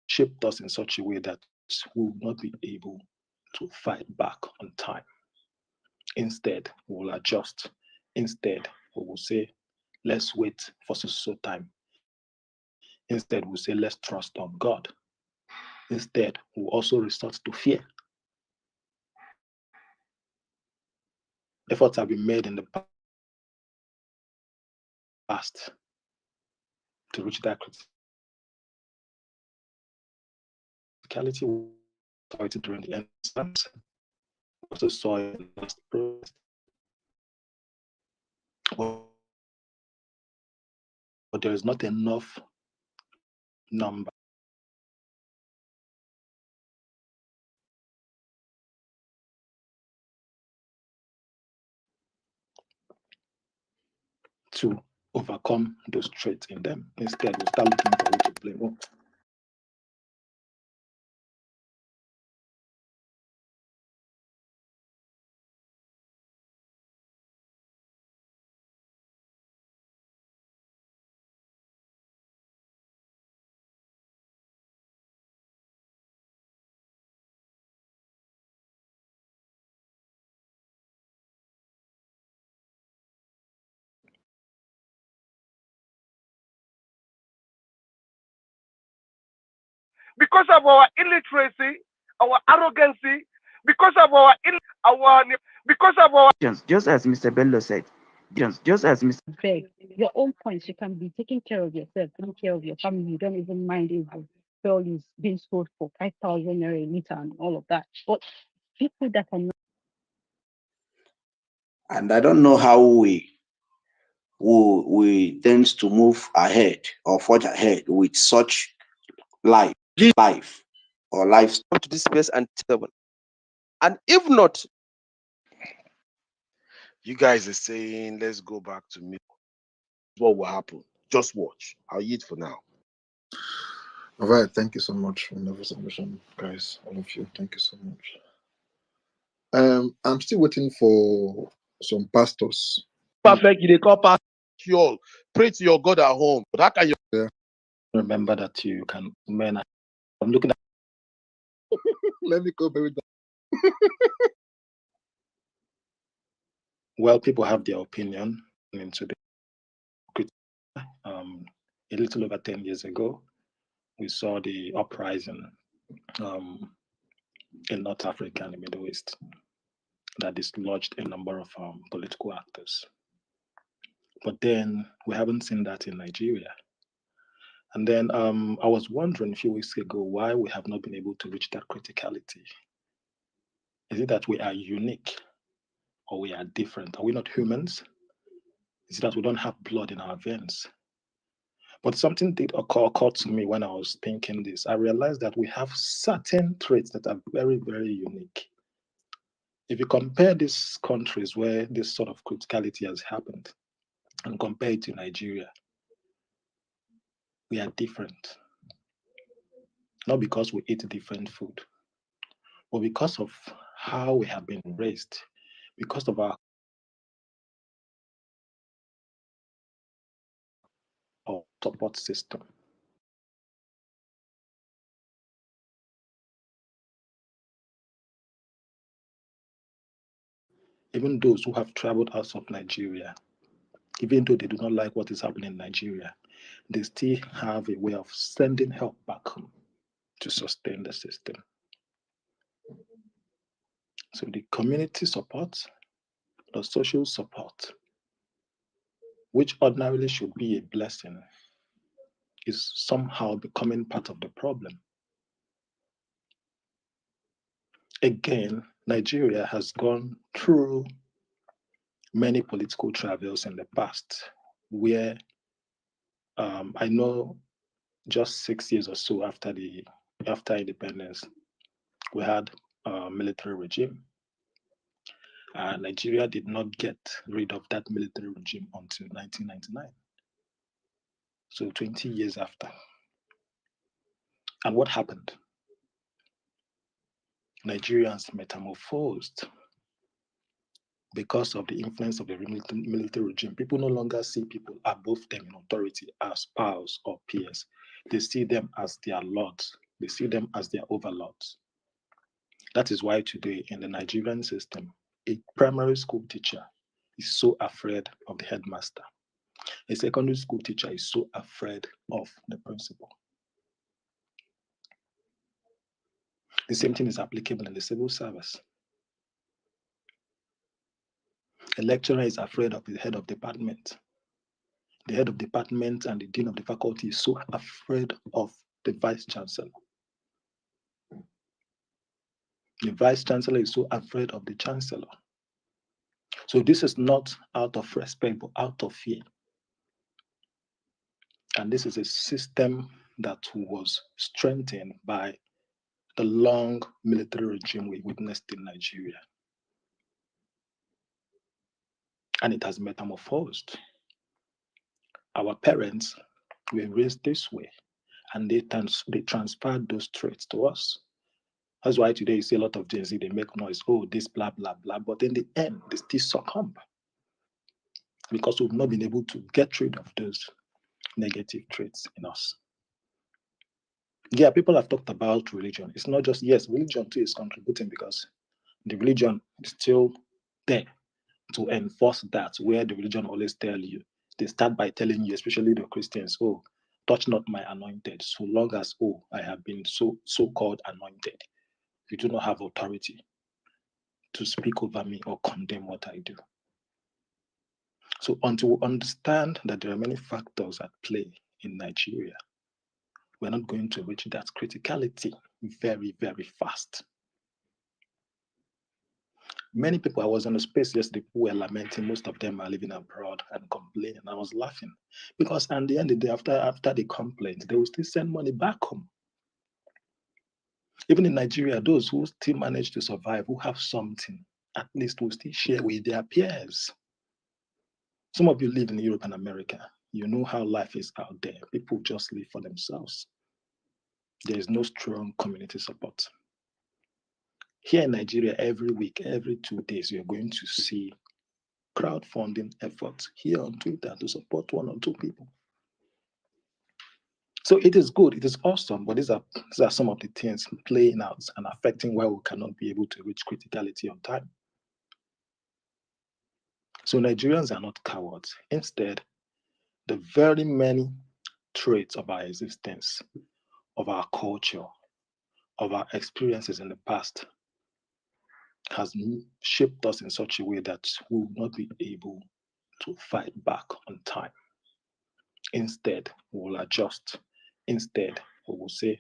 shaped us in such a way that we will not be able to fight back on time. Instead, we will adjust. Instead, we will say, let's wait for so time. Instead, we'll say, let's trust on God. Instead, we'll also resort to fear. Efforts have been made in the past to reach that criticality. We saw it during the end times. We also saw it in the last protest. But there is not enough number to overcome those traits in them. Instead, we start looking for who to blame. Oh, because of our illiteracy, our arrogancy, because of our just as Mr. Bello said, just as Mr. Beg your own points. You can be taking care of yourself, taking care of your family. You don't even mind if the fuel is being sold for 5,000 naira a liter and all of that. But people that are not. And I don't know how we tend to move ahead or forge ahead with such life or life to this space and table. And if not, you guys are saying let's go back to me. What will happen? Just watch. I'll eat for now. All right, thank you so much. Wonderful submission, guys. All of you, thank you so much. I'm still waiting for some pastors. Perfect. You dey call pastor. Sure. Pray to your God at home. But how can you? Yeah. Remember that you can men. I'm looking at. Let me go with that. Well, people have their opinion into the a little over 10 years ago, we saw the uprising in North Africa and the Middle East that dislodged a number of political actors. But then we haven't seen that in Nigeria. And then I was wondering a few weeks ago why we have not been able to reach that criticality. Is it that we are unique or we are different? Are we not humans? Is it that we don't have blood in our veins? But something did occur to me when I was thinking this. I realized that we have certain traits that are very, very unique. If you compare these countries where this sort of criticality has happened and compare it to Nigeria, we are different. Not because we eat different food, but because of how we have been raised, because of our support system. Even those who have traveled out of Nigeria, even though they do not like what is happening in Nigeria, they still have a way of sending help back home to sustain the system. So the community support, the social support, which ordinarily should be a blessing, is somehow becoming part of the problem. Again, Nigeria has gone through many political travels in the past where I know just 6 years or so after independence, we had a military regime. Nigeria did not get rid of that military regime until 1999. So 20 years after. And what happened? Nigerians metamorphosed because of the influence of the military regime. People no longer see people above them in authority as pals or peers. They see them as their lords. They see them as their overlords. That is why today in the Nigerian system, a primary school teacher is so afraid of the headmaster. A secondary school teacher is so afraid of the principal. The same thing is applicable in the civil service. A lecturer is afraid of the head of department. The head of department and the dean of the faculty is so afraid of the vice chancellor. The vice chancellor is so afraid of the chancellor. So this is not out of respect, but out of fear. And this is a system that was strengthened by the long military regime we witnessed in Nigeria. And it has metamorphosed. Our parents were raised this way, and they transferred those traits to us. That's why today you see a lot of Gen Z, they make noise, oh, this, blah, blah, blah. But in the end, they still succumb because we've not been able to get rid of those negative traits in us. Yeah, people have talked about religion. It's not just, yes, religion too is contributing because the religion is still there to enforce that, where the religion always tell you. They start by telling you, especially the Christians, oh, touch not my anointed, so long as, oh, I have been so-called anointed. You do not have authority to speak over me or condemn what I do. So until we understand that there are many factors at play in Nigeria, we're not going to reach that criticality very, very fast. Many people, I was on a space yesterday, people were lamenting, most of them are living abroad and complaining. I was laughing because at the end of the day, after the complaint, they will still send money back home. Even in Nigeria, those who still manage to survive, who have something, at least will still share with their peers. Some of you live in Europe and America. You know how life is out there. People just live for themselves. there is no strong community support. Here in Nigeria, every week, every 2 days, you're going to see crowdfunding efforts here on Twitter to support 1 or 2 people. So it is good, it is awesome, but these are some of the things playing out and affecting why we cannot be able to reach criticality on time. So Nigerians are not cowards. Instead, the very many traits of our existence, of our culture, of our experiences in the past has shaped us in such a way that we will not be able to fight back on time. Instead, we will adjust. Instead, we will say,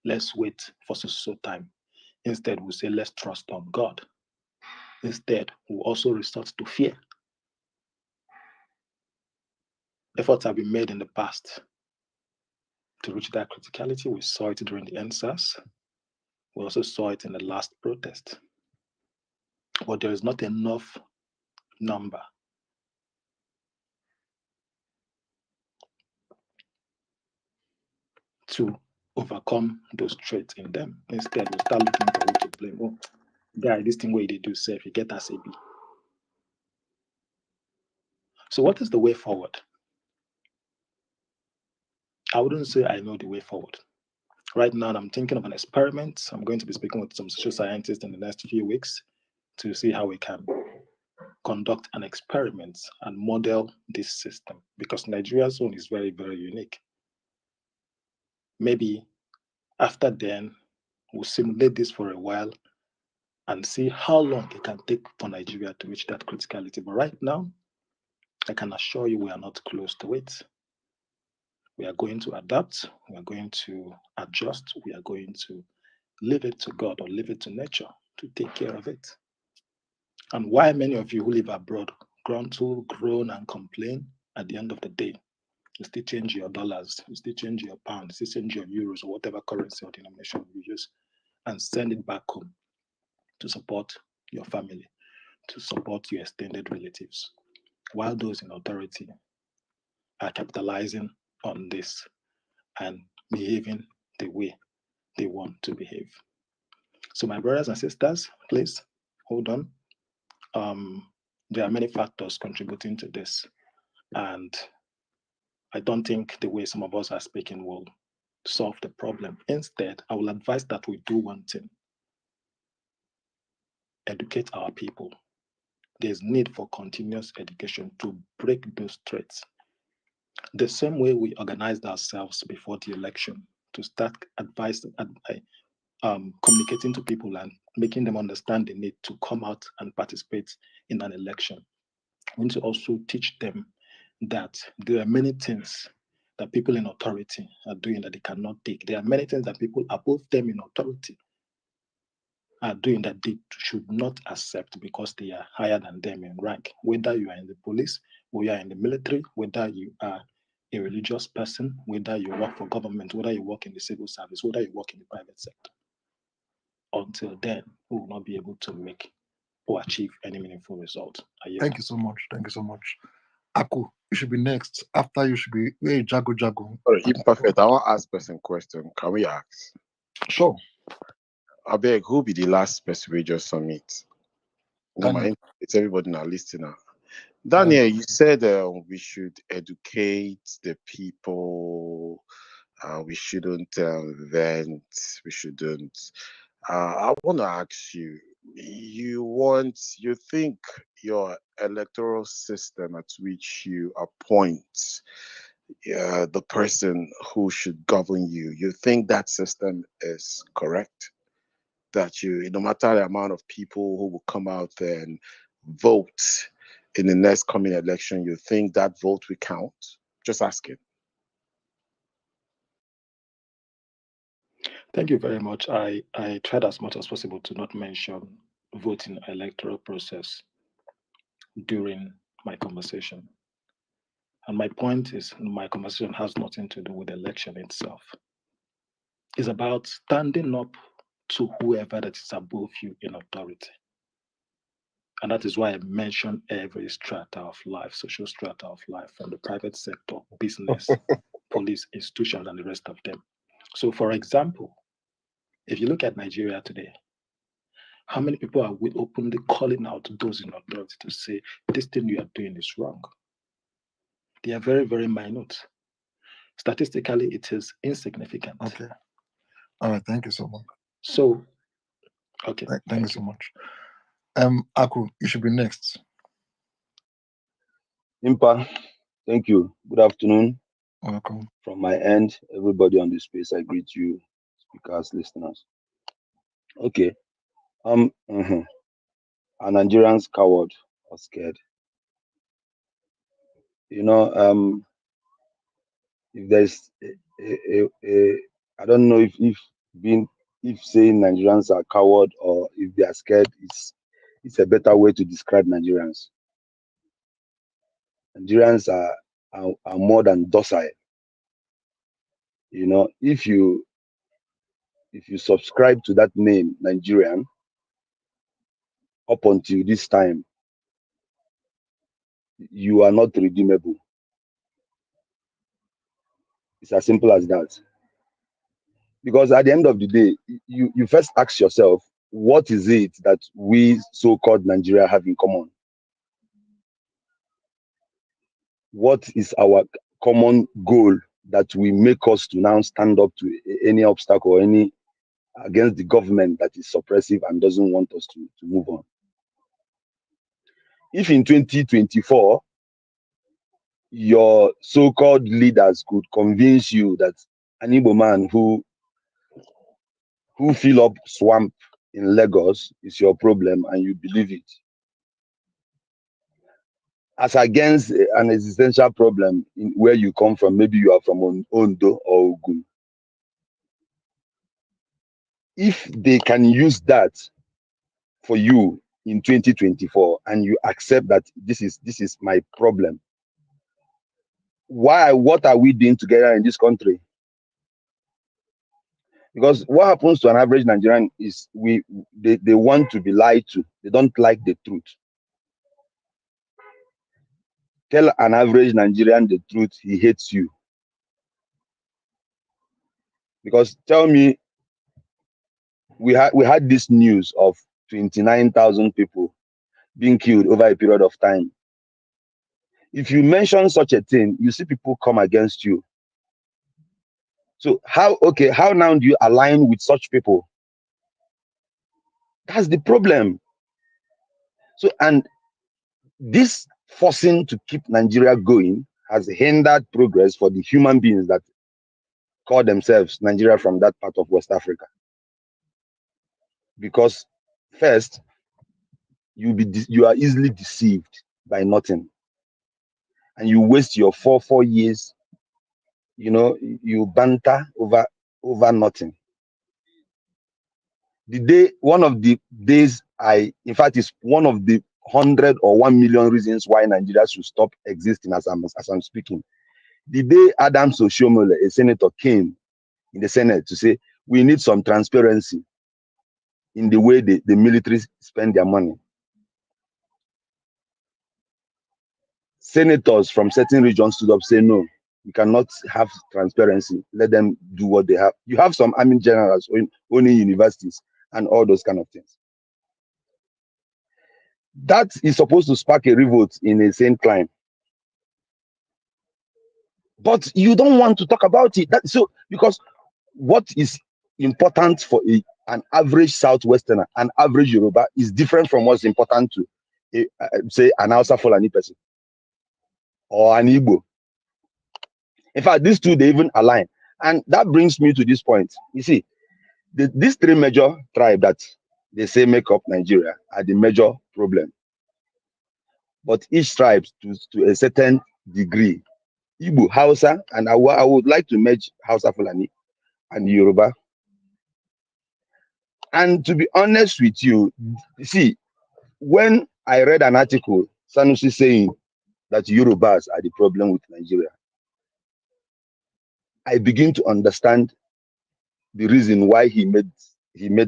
let's wait for so time. Instead, we'll say, let's trust on God. Instead, we'll also resort to fear. Efforts have been made in the past to reach that criticality. We saw it during the NSAS. We also saw it in the last protest. But there is not enough number to overcome those traits in them. Instead, we start looking for who to blame. Oh, guy, this thing where they do safe, you get SAB. So what is the way forward? I wouldn't say I know the way forward. Right now, I'm thinking of an experiment. I'm going to be speaking with some social scientists in the next few weeks to see how we can conduct an experiment and model this system, because Nigeria's own is very, very unique. Maybe after then, we'll simulate this for a while and see how long it can take for Nigeria to reach that criticality. But right now, I can assure you we are not close to it. We are going to adapt, we are going to adjust, we are going to leave it to God or leave it to nature to take care of it. And why many of you who live abroad groan and complain, at the end of the day, you still change your dollars, you still change your pounds, you still change your euros or whatever currency or denomination you use and send it back home to support your family, to support your extended relatives, while those in authority are capitalizing on this and behaving the way they want to behave. So my brothers and sisters, please hold on. There are many factors contributing to this, and I don't think the way some of us are speaking will solve the problem. Instead, I will advise that we do one thing: educate our people. There's need for continuous education to break those threats. The same way we organized ourselves before the election to start communicating to people and making them understand the need to come out and participate in an election. We need to also teach them that there are many things that people in authority are doing that they cannot take. There are many things that people above them in authority are doing that they should not accept because they are higher than them in rank. Whether you are in the police, whether you are in the military, whether you are a religious person, whether you work for government, whether you work in the civil service, whether you work in the private sector. Until then, we will not be able to make or achieve any meaningful result. Thank you so much. Thank you so much. Aku, you should be next. After you should be Jago. Sorry, Imperfect. I want to ask person question. Can we ask? Sure. I beg, who be the last person we just submit? It's everybody now listening. Daniel, you said we should educate the people. We shouldn't vent. We shouldn't. I want to ask you. You think your electoral system at which you appoint the person who should govern you, you think that system is correct? That no matter the amount of people who will come out there and vote in the next coming election, you think that vote will count? Just asking. Thank you very much. I tried as much as possible to not mention voting electoral process during my conversation. And my point is, my conversation has nothing to do with the election itself. It's about standing up to whoever that is above you in authority. And that is why I mention every strata of life, social strata of life, from the private sector, business, police, institutions, and the rest of them. So, for example, if you look at Nigeria today, how many people are openly calling out those in authority to say this thing you are doing is wrong? They are very, very minute. Statistically, it is insignificant. Okay. All right. Thank you so much. So, okay. Thank you so much. Aku, you should be next. Impa, thank you. Good afternoon. Welcome. From my end, everybody on this space, I greet you, speakers, listeners. Okay. Are Nigerians coward or scared? You know, if there's I don't know if saying Nigerians are coward or if they are scared it's a better way to describe Nigerians. Nigerians are more than docile. You know, if you subscribe to that name, Nigerian, up until this time, you are not redeemable. It's as simple as that. Because at the end of the day, you first ask yourself, what is it that we so-called Nigeria have in common? What is our common goal that we make us to now stand up to any obstacle or any against the government that is suppressive and doesn't want us to move on? If in 2024, your so-called leaders could convince you that an Igbo man who fill up swamp in Lagos is your problem and you believe it, as against an existential problem in where you come from, maybe you are from Ondo or Ogun. If they can use that for you in 2024 and you accept that this is my problem, what are we doing together in this country? Because what happens to an average Nigerian is they want to be lied to. They don't like the truth. Tell an average Nigerian the truth, he hates you. Because tell me, we had this news of 29,000 people being killed over a period of time. If you mention such a thing, you see people come against you. So how now do you align with such people? That's the problem. So, and this forcing to keep Nigeria going has hindered progress for the human beings that call themselves Nigeria from that part of West Africa. Because first, you are easily deceived by nothing. And you waste your 4 years, you know, you banter over nothing. One of the days in fact, is one of the 100 or 1 million reasons why Nigeria should stop existing as I'm speaking. The day Adams Oshiomhole, a senator, came in the Senate to say, we need some transparency in the way the military spend their money. Senators from certain regions stood up saying, no, we cannot have transparency. Let them do what they have. You have some army generals owning universities and all those kind of things. That is supposed to spark a revolt in a sane climb. But you don't want to talk about it. Because what is important for an average Southwesterner, an average Yoruba, is different from what's important to, say, an Hausa Fulani person or an Igbo. In fact, these two, they even align. And that brings me to this point. You see, these three major tribes that they say make up Nigeria are the major problem. But each tribe, to a certain degree, Igbo, Hausa, and I would like to merge Hausa Fulani and Yoruba. And to be honest with you, see, when I read an article, Sanusi saying that Yorubas are the problem with Nigeria, I begin to understand the reason why he made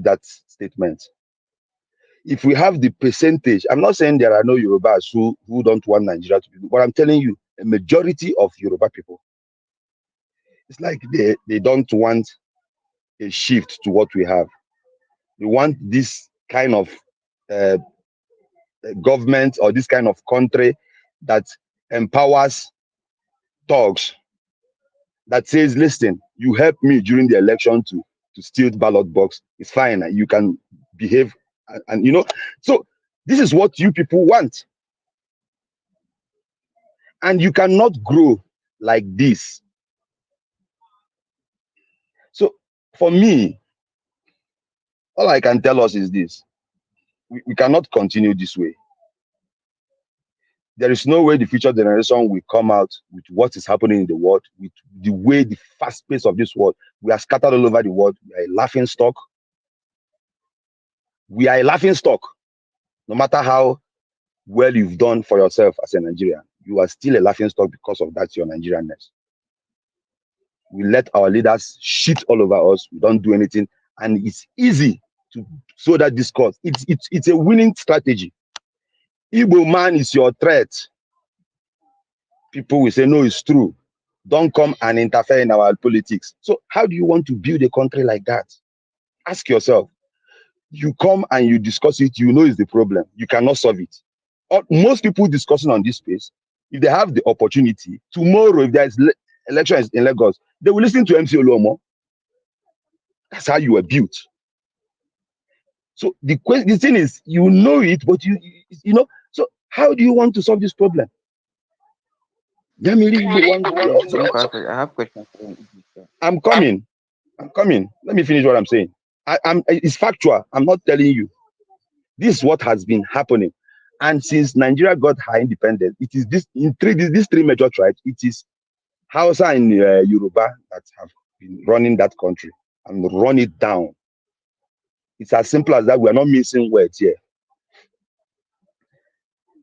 that statement. If we have the percentage, I'm not saying there are no Yorubas who don't want Nigeria to be, but I'm telling you, a majority of Yoruba people, it's like they don't want a shift to what we have. We want this kind of uh, government or this kind of country that empowers thugs, that says, listen, you helped me during the election to steal the ballot box. It's fine. You can behave. And you know, so this is what you people want. And you cannot grow like this. So for me, all I can tell us is this. We cannot continue this way. There is no way the future generation will come out with what is happening in the world, with the way, the fast pace of this world. We are scattered all over the world. We are a laughing stock. We are a laughing stock. No matter how well you've done for yourself as a Nigerian, you are still a laughing stock because of that, your Nigerianness. We let our leaders shit all over us. We don't do anything. And it's easy to sow that discourse. It's a winning strategy. Igbo man is your threat. People will say, no, it's true. Don't come and interfere in our politics. So how do you want to build a country like that? Ask yourself. You come and you discuss it, you know it's the problem. You cannot solve it. Most people discussing on this space, if they have the opportunity, tomorrow, if there is election in Lagos, they will listen to MC Oluomo. That's how you were built. So the thing is, you know it, but you know, so how do you want to solve this problem? I have questions for you. I'm coming. Let me finish what I'm saying. It's factual. I'm not telling you. This is what has been happening. And since Nigeria got her independence, it is these three major tribes. It is Hausa and Yoruba that have been running that country and run it down. It's as simple as that. We are not missing words here.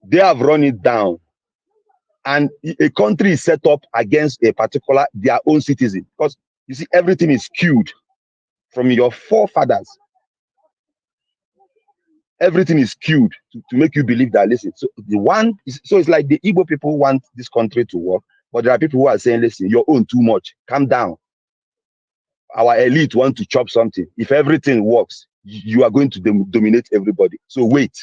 They have run it down. And a country is set up against a particular, their own citizen. Because you see, everything is skewed from your forefathers. Everything is skewed to make you believe that, listen, so it's like the Igbo people want this country to work, but there are people who are saying, listen, you're own too much, calm down. Our elite want to chop something. If everything works, you are going to dominate everybody. So wait.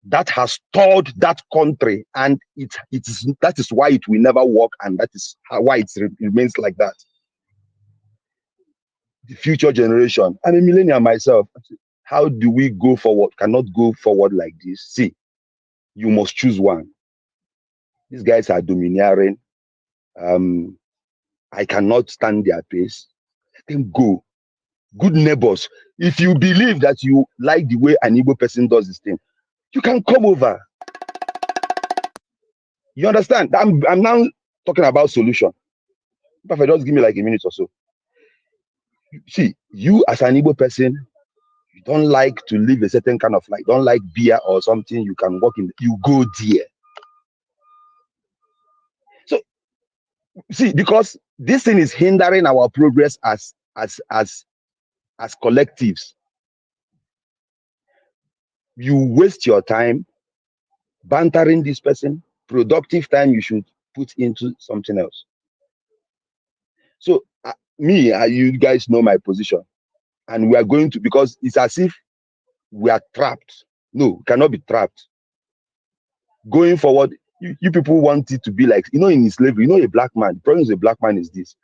That has stalled that country, and that is why it will never work, and that is why it remains like that. The future generation, I'm a millennial myself. How do we go forward? Cannot go forward like this. See, you must choose one. These guys are domineering. I cannot stand their pace. Let them go. Good neighbors. If you believe that you like the way an Igbo person does this thing, you can come over. You understand? I'm now talking about solution. Perfect, just give me like a minute or so. See, you as an Igbo person, you don't like to live a certain kind of life, don't like beer or something, you can walk in, you go there. So, see, because this thing is hindering our progress as collectives. You waste your time bantering this person. Productive time you should put into something else. So, you guys know my position. And we are going to, because it's as if we are trapped. No, cannot be trapped. Going forward, you people want it to be like, in slavery, a black man. The problem with a black man is this.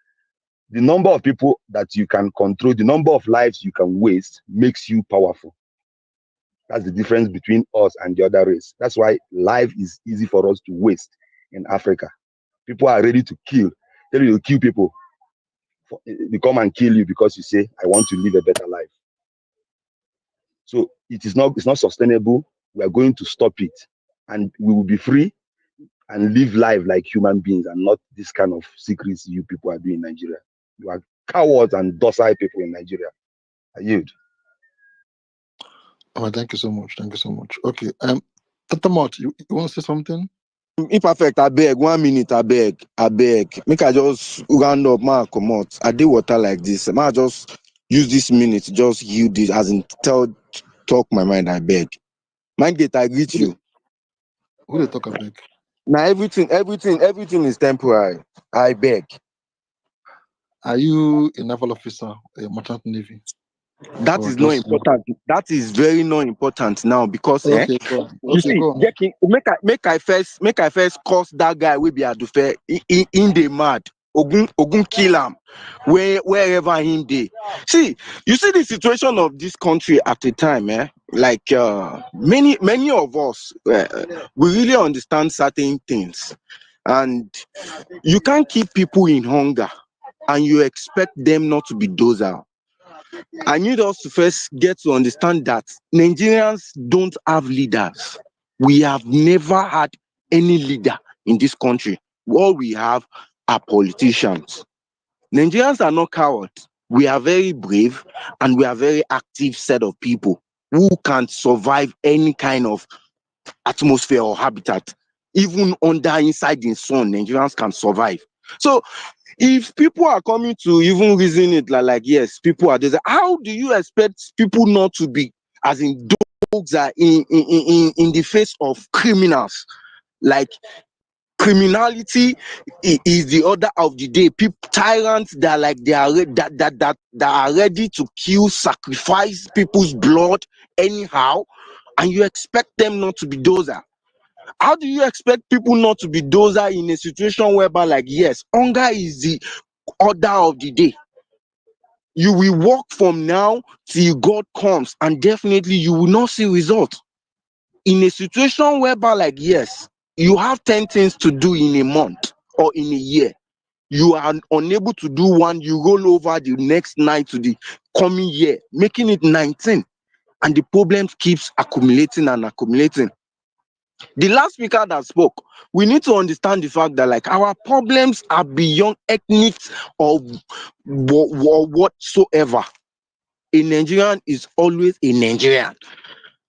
The number of people that you can control, the number of lives you can waste makes you powerful. That's the difference between us and the other race. That's why life is easy for us to waste in Africa. People are ready to kill. Tell you to kill people. They come and kill you because you say, I want to live a better life. So it's not sustainable. We are going to stop it. And we will be free and live life like human beings and not this kind of secrets you people are doing in Nigeria. You are cowards and docile people in Nigeria. I yield. Oh, thank you so much. Thank you so much. Okay. Tatamot, you want to say something? Imperfect, I beg, 1 minute, I beg. Make I just round up, come out. I do water like this. I just use this minute, just yield this, as in talk my mind, I beg. Mind get, I greet you. Who they talk about? Now everything is temporary. I beg. Are you a naval officer, a merchant navy? That Or is not just important. That is very not important now because okay, go on. you Okay, see, go on. make I first curse that guy will be Adufe in the mad. Ogun kill him wherever him dey. See, you see the situation of this country at the time, like many of us we really understand certain things, and you can't keep people in hunger and you expect them not to be docile. I need us to first get to understand that Nigerians don't have leaders. We have never had any leader in this country. All we have are politicians. Nigerians are not cowards. We are very brave and we are very active set of people who can survive any kind of atmosphere or habitat. Even under inside the sun, Nigerians can survive. So if people are coming to even reason it like yes, people are there, how do you expect people not to be, as in dogs are in the face of criminals? Like criminality is the order of the day. People, tyrants that like they are that are ready to kill, sacrifice people's blood anyhow, and you expect them not to be dozer. How do you expect people not to be dozer in a situation whereby like yes, hunger is the order of the day? You will work from now till God comes, and definitely you will not see results. In a situation whereby like yes, you have 10 things to do in a month or in a year, you are unable to do one, you roll over the next night to the coming year, making it 19, and the problem keeps accumulating and accumulating. The last speaker that spoke, we need to understand the fact that like our problems are beyond ethnic or whatsoever. A Nigerian is always a Nigerian,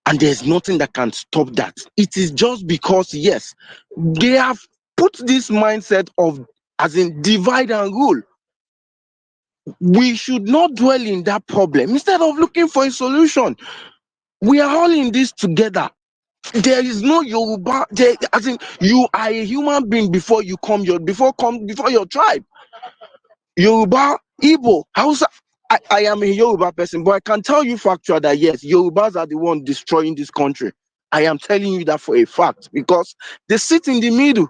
and there's nothing that can stop that. It is just because yes, they have put this mindset of as in divide and rule. We should not dwell in that problem instead of looking for a solution. We are all in this together. There is no Yoruba. As in, you are a human being before you come before your tribe. Yoruba, Igbo, Hausa. I am a Yoruba person, but I can tell you factual that yes, Yorubas are the one destroying this country. I am telling you that for a fact because they sit in the middle.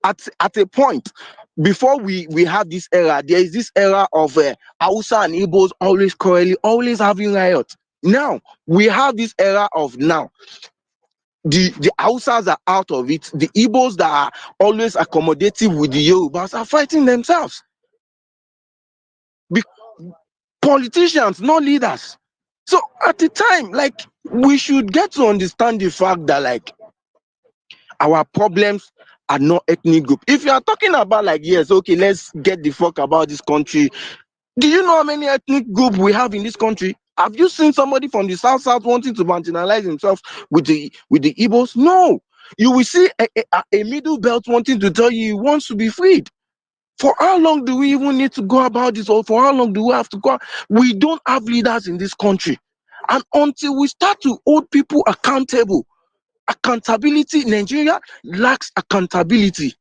At a point, before we have this era, there is this era of Hausa and Igbos always quarreling, always having riots. Now we have this era of now. The Hausas are out of it. The Igbos that are always accommodative with the Yorubas are fighting themselves. Politicians, not leaders. So at the time, like we should get to understand the fact that like our problems are not ethnic group. If you are talking about like yes, okay, let's get the fuck about this country. Do you know how many ethnic groups we have in this country? Have you seen somebody from the south wanting to marginalize himself with the Igbos? No. You will see a middle belt wanting to tell you he wants to be freed. For how long do we even need to go about this, or for how long do we have to go? We don't have leaders in this country, and until we start to hold people accountable, accountability, Nigeria lacks accountability.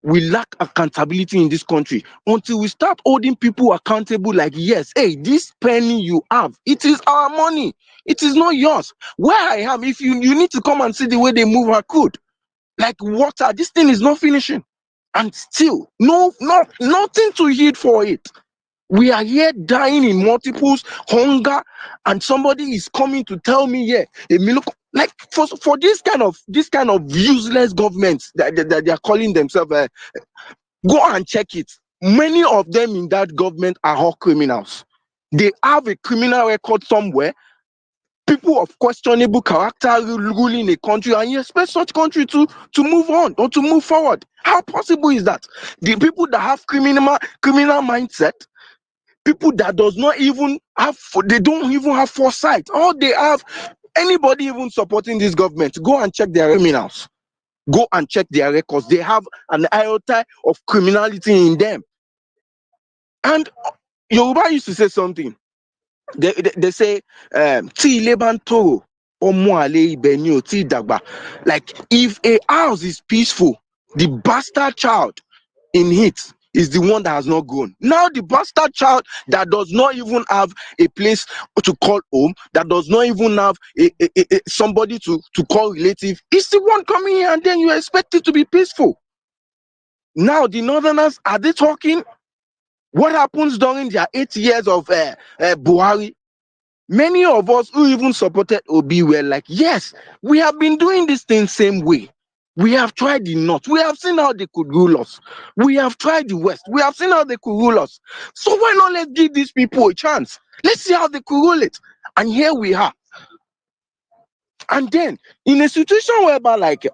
We lack accountability in this country until we start holding people accountable. Like yes, hey, this penny you have, it is our money, it is not yours. Where I am, if you need to come and see the way they move our crude like water, this thing is not finishing, and still nothing to eat for it. We are here dying in multiples, hunger, and somebody is coming to tell me, yeah, like for this kind of useless governments that they are calling themselves. Go and check it. Many of them in that government are all criminals. They have a criminal record somewhere. People of questionable character ruling a country, and you expect such country to move on or to move forward. How possible is that? The people that have criminal mindset, people that does not even have, they don't even have foresight. All they have, anybody even supporting this government, go and check their criminals. Go and check their records. They have an iota of criminality in them. And Yoruba used to say something. They say, Ti leban toro, omo ale ibe ni o ti dagba. Like, if a house is peaceful, the bastard child in it is the one that has not grown. Now the bastard child that does not even have a place to call home, that does not even have somebody to call relative, is the one coming here, and then you expect it to be peaceful. Now the northerners, are they talking? What happens during their 8 years of Buhari? Many of us who even supported Obi were like, yes, we have been doing this thing same way. We have tried the North. We have seen how they could rule us. We have tried the West. We have seen how they could rule us. So why not let's give these people a chance? Let's see how they could rule it. And here we are. And then in a situation whereby, like,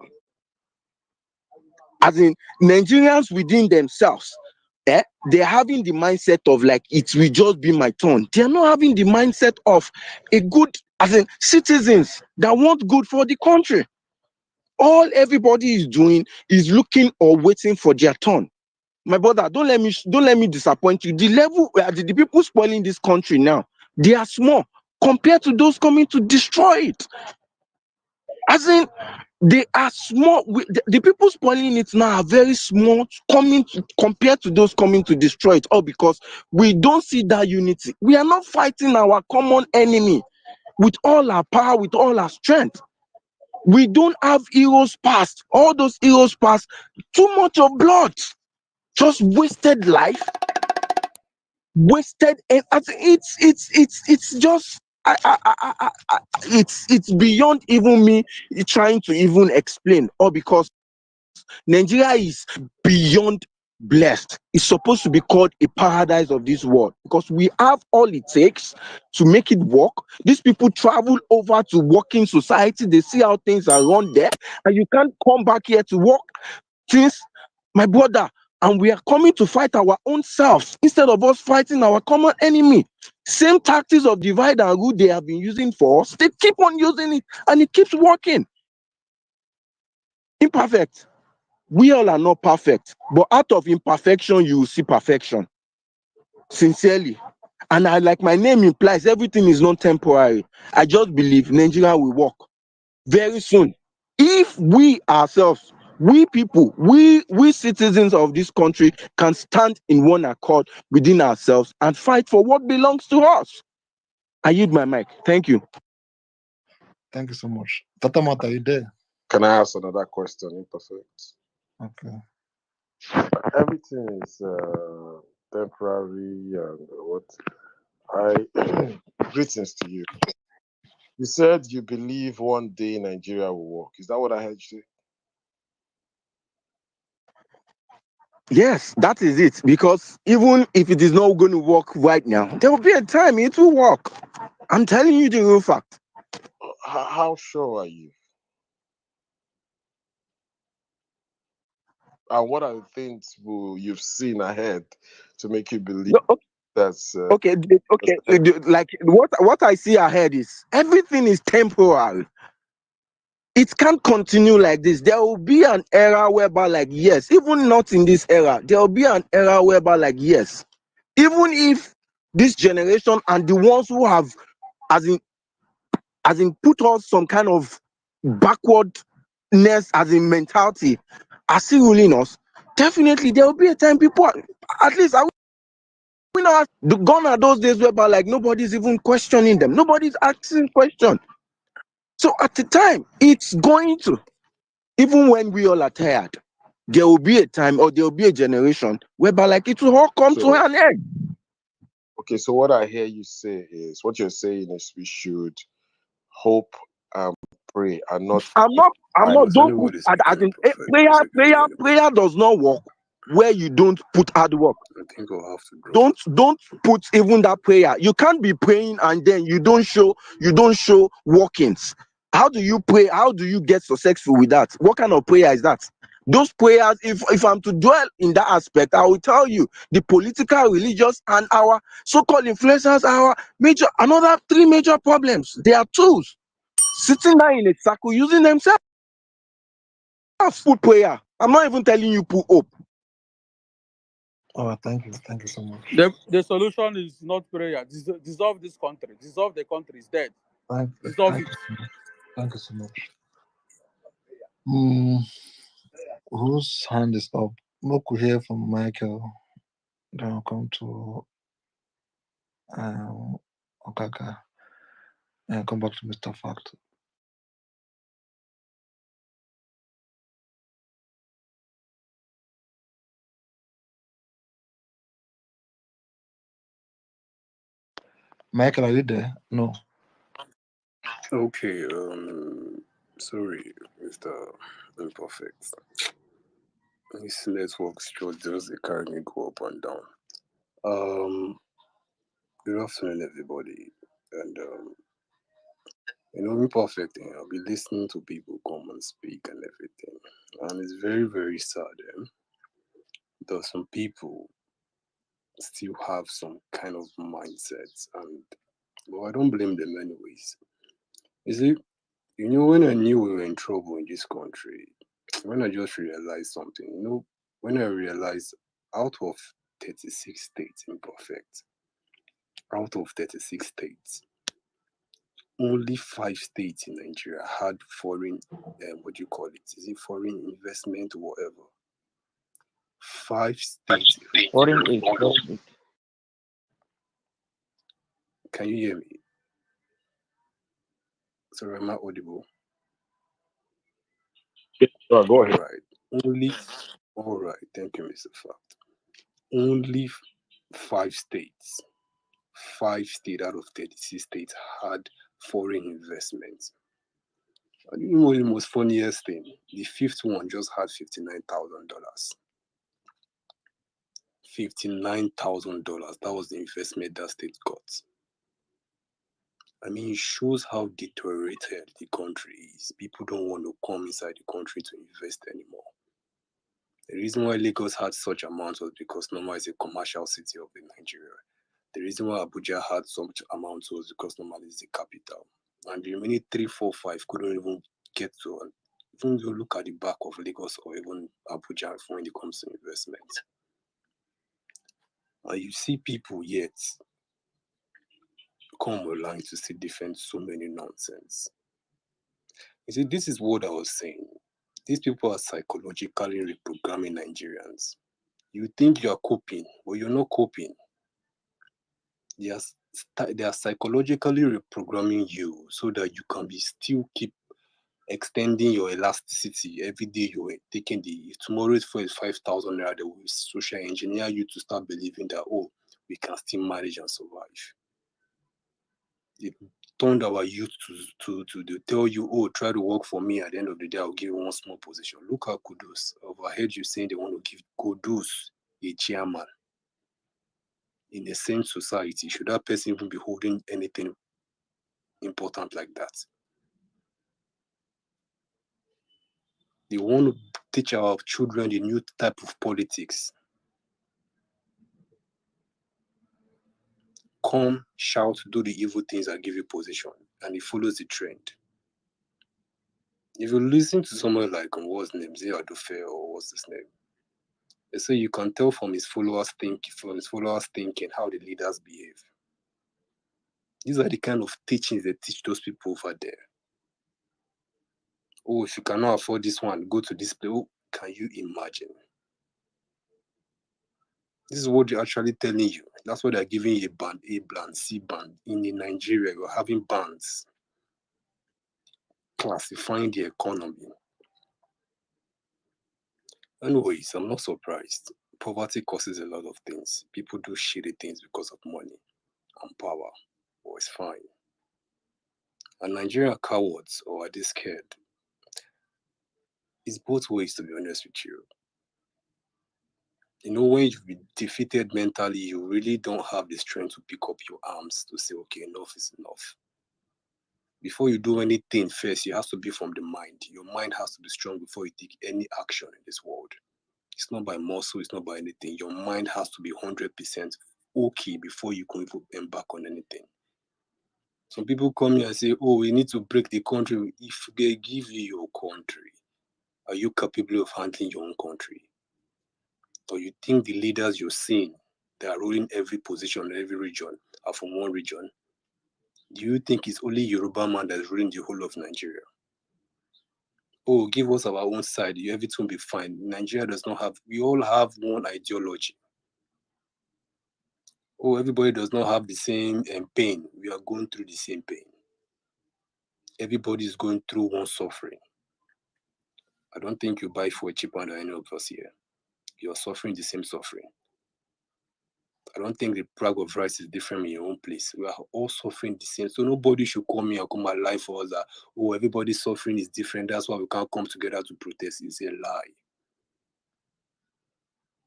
as in Nigerians within themselves, they're having the mindset of like, it will just be my turn. They're not having the mindset of a good, as in citizens that want good for the country. All everybody is doing is looking or waiting for their turn. My brother, don't let me disappoint you. The level, the people spoiling this country now, they are small compared to those coming to destroy it. As in, they are small. The people spoiling it now are very small compared to those coming to destroy it. All because we don't see that unity. We are not fighting our common enemy with all our power, with all our strength. We don't have heroes past. All those heroes past, too much of blood, just wasted life, wasted. And it's just. It's beyond even me trying to even explain, or because Nigeria is beyond blessed. It's supposed to be called a paradise of this world because we have all it takes to make it work. These people travel over to working society, they see how things are run there, and you can't come back here to work things, my brother. And we are coming to fight our own selves instead of us fighting our common enemy. Same tactics of divide and rule they have been using for us, they keep on using it and it keeps working. Imperfect. We all are not perfect, but out of imperfection, you will see perfection. Sincerely. And I, like my name implies, everything is not temporary. I just believe Nigeria will work very soon. If we ourselves, we people, we citizens of this country can stand in one accord within ourselves and fight for what belongs to us. I yield my mic. Thank you. Thank you so much. Tata Mata, are you there? Can I ask another question? Imperfect. Okay. Everything is temporary and what I greetings to you. You said you believe one day Nigeria will work. Is that what I heard you say? Yes, that is it. Because even if it is not going to work right now, there will be a time it will work. I'm telling you the real fact. How sure are you? And what are the things you've seen ahead to make you believe that's okay? Like what I see ahead is everything is temporal. It can't continue like this. There will be an era whereby, like, yes, even not in this era, there will be an era whereby, like, yes, even if this generation and the ones who have, as in put us some kind of backwardness, as in mentality, are still ruling us, definitely there will be a time people at least we know gone are those days whereby, like, nobody's even questioning them, nobody's asking questions. So at the time it's going to, even when we all are tired, there will be a time or there will be a generation whereby, like, it will all come to an end. Okay, so what I hear you say is, what you're saying is we should hope and pray and not. I'm not, don't put, as in, prayer does not work where you don't put hard work. I think we'll have to grow. Don't put even that prayer. You can't be praying and then you don't show workings. How do you pray? How do you get successful with that? What kind of prayer is that? Those prayers, if I'm to dwell in that aspect, I will tell you the political, religious, and our so-called influencers are another three major problems. They are tools sitting down in a circle using themselves. Put prayer. I'm not even telling you put hope. Oh, thank you so much. The solution is not prayer. Dissolve this country. Dissolve the country. It's dead. Dissolve it. Thank you so much. Whose hand is up? Moku here from Michael. Then I'll come to Okaka and come back to Mr. Fact. Michael, are you there? No. Okay, sorry, Mr. Imperfect. This network just they carry me go up and down. Good afternoon, everybody, and Imperfect. I'll be listening to people come and speak and everything, and it's very, very sad. That some people still have some kind of mindsets, and well, I don't blame them anyways. You see, when I knew we were in trouble in this country, when I just realized something, when I realized out of 36 states, Imperfect, out of 36 states, only 5 states in Nigeria had foreign, what do you call it? Is it foreign investment or whatever? 5 states. Foreign aid. Can you hear me? Sorry, am I audible? Go ahead. All right. Thank you, Mr. Fact. Only 5 states, 5 states out of 36 states had foreign investments. And you know the most funniest thing? The 5th one just had $59,000. $59,000. That was the investment that state got. I mean, it shows how deteriorated the country is. People don't want to come inside the country to invest anymore. The reason why Lagos had such amounts was because Normal is a commercial city of Nigeria. The reason why Abuja had such amounts was because Normal is the capital. And the remaining 3, 4, 5 couldn't even get to, even though look at the back of Lagos or even Abuja when it comes to investment. And you see people yet come online to still defend so many nonsense. You see, this is what I was saying. These people are psychologically reprogramming Nigerians. You think you are coping, but you're not coping. They are psychologically reprogramming you so that you can still keep extending your elasticity. Every day you're taking if tomorrow is for 5,000 naira, they will social engineer you to start believing that, oh, we can still manage and survive. They turned our youth to tell you, oh, try to work for me. At the end of the day, I'll give you one small position. Look how Kudus. I've heard you saying they want to give Kudus a chairman in the same society. Should that person even be holding anything important like that? They want to teach our children the new type of politics. Come, shout, do the evil things that give you position, and it follows the trend. If you listen to someone like, what's his name, Zia Adufe, or what's his name, they say you can tell from his followers thinking how the leaders behave. These are the kind of teachings they teach those people over there. Oh, if you cannot afford this one, go to this place. Oh, can you imagine? This is what they're actually telling you. That's what they're giving you: a band, A band, C band. In Nigeria, you're having bands classifying the economy. Anyways, I'm not surprised. Poverty causes a lot of things. People do shitty things because of money and power. But it's fine. And Nigeria are cowards, or are they scared? It's both ways, to be honest with you. When you've been defeated mentally, you really don't have the strength to pick up your arms to say, okay, enough is enough. Before you do anything first, it has to be from the mind. Your mind has to be strong before you take any action in this world. It's not by muscle, it's not by anything. Your mind has to be 100% okay before you can even embark on anything. Some people come here and say, oh, we need to break the country. If they give you your country, are you capable of handling your own country? Or you think the leaders you're seeing, they are ruling every position, every region, are from one region? Do you think it's only Yoruba man that's ruling the whole of Nigeria? Oh, give us our own side, everything will be fine. Nigeria does not have, we all have one ideology. oh, everybody does not have the same pain. We are going through the same pain. Everybody is going through one suffering. I don't think you buy food cheaper than any of us here. You are suffering the same suffering. I don't think the bag of rice is different in your own place. We are all suffering the same. So nobody should come here and come alive for us that, oh, everybody's suffering is different. That's why we can't come together to protest. It's a lie.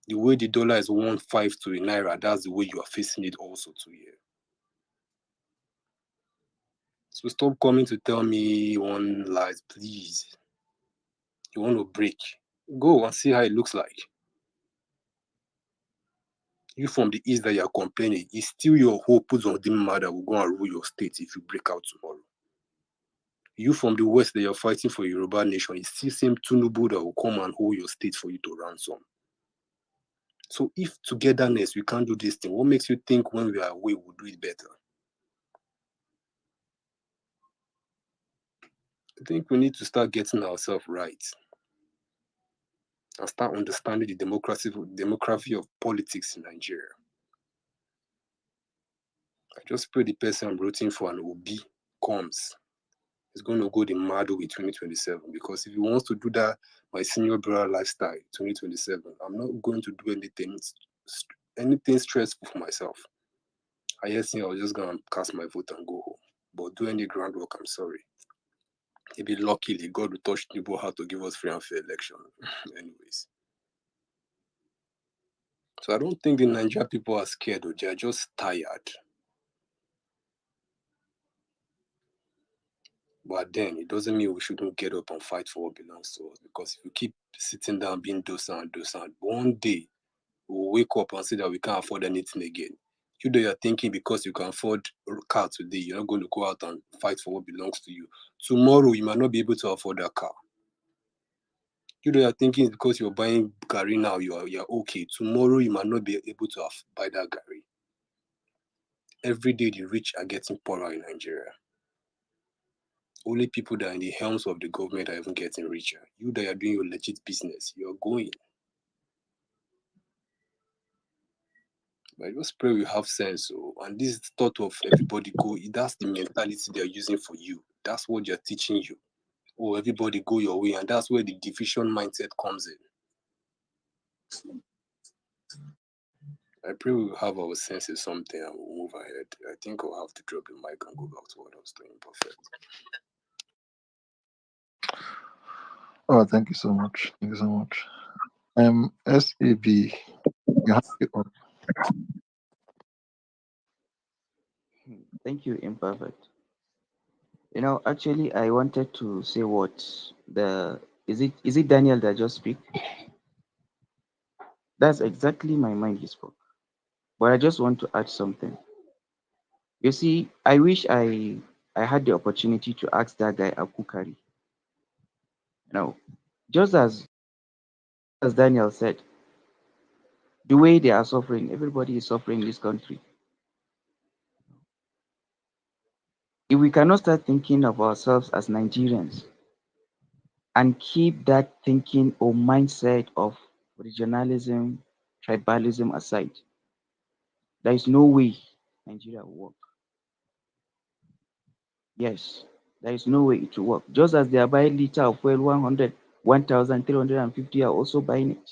The way the dollar is 1.5 to a naira, that's the way you are facing it also too here. So stop coming to tell me one lies, please. You want to break? Go and see how it looks like. You from the east that you are complaining, it's still your hope puts on the man that will go and rule your state if you break out tomorrow. You from the west that you're fighting for Yoruba nation, it's still same Tinubu that will come and hold your state for you to ransom. So if togetherness, we can't do this thing, what makes you think when we are away, we'll do it better? I think we need to start getting ourselves right and start understanding the demography of politics in Nigeria. I just pray the person I'm rooting for, an Obi, comes. He's going to go the mad way 2027, because if he wants to do that, my senior brother lifestyle 2027, I'm not going to do anything stressful for myself. I just think I was just going to cast my vote and go home. But do any groundwork, I'm sorry. Maybe luckily God will touch people how to give us free and fair election. Anyways. So I don't think the Nigerian people are scared, or they're just tired. But then it doesn't mean we shouldn't get up and fight for what belongs to us. Because if we keep sitting down being docile, one day we'll wake up and say that we can't afford anything again. You know, you're thinking because you can afford a car today, you're not going to go out and fight for what belongs to you. Tomorrow, you might not be able to afford that car. You know, you're thinking it's because you're buying Gary now, you're okay. Tomorrow, you might not be able to buy that Gary. Every day, the rich are getting poorer in Nigeria. Only people that are in the helms of the government are even getting richer. You that are doing your legit business, you're going. But I just pray we have sense. And this thought of everybody go, that's the mentality they're using for you. That's what they're teaching you. Oh, everybody go your way. And that's where the division mindset comes in. I pray we will have our senses something and we'll move ahead. I think I'll have to drop the mic and go back to what I was doing. Perfect. Oh, thank you so much. Thank you so much. SAB, you have it on. Thank you, Imperfect. You know, actually, I wanted to say what is it Daniel that just speak? That's exactly my mind he spoke. But I just want to add something. You see, I wish I had the opportunity to ask that guy Akukari. You know, just as Daniel said, the way they are suffering, everybody is suffering in this country. If we cannot start thinking of ourselves as Nigerians and keep that thinking or mindset of regionalism, tribalism aside, there is no way Nigeria will work. Yes, there is no way it will work. Just as they are buying liter of oil 100, 1,350 are also buying it.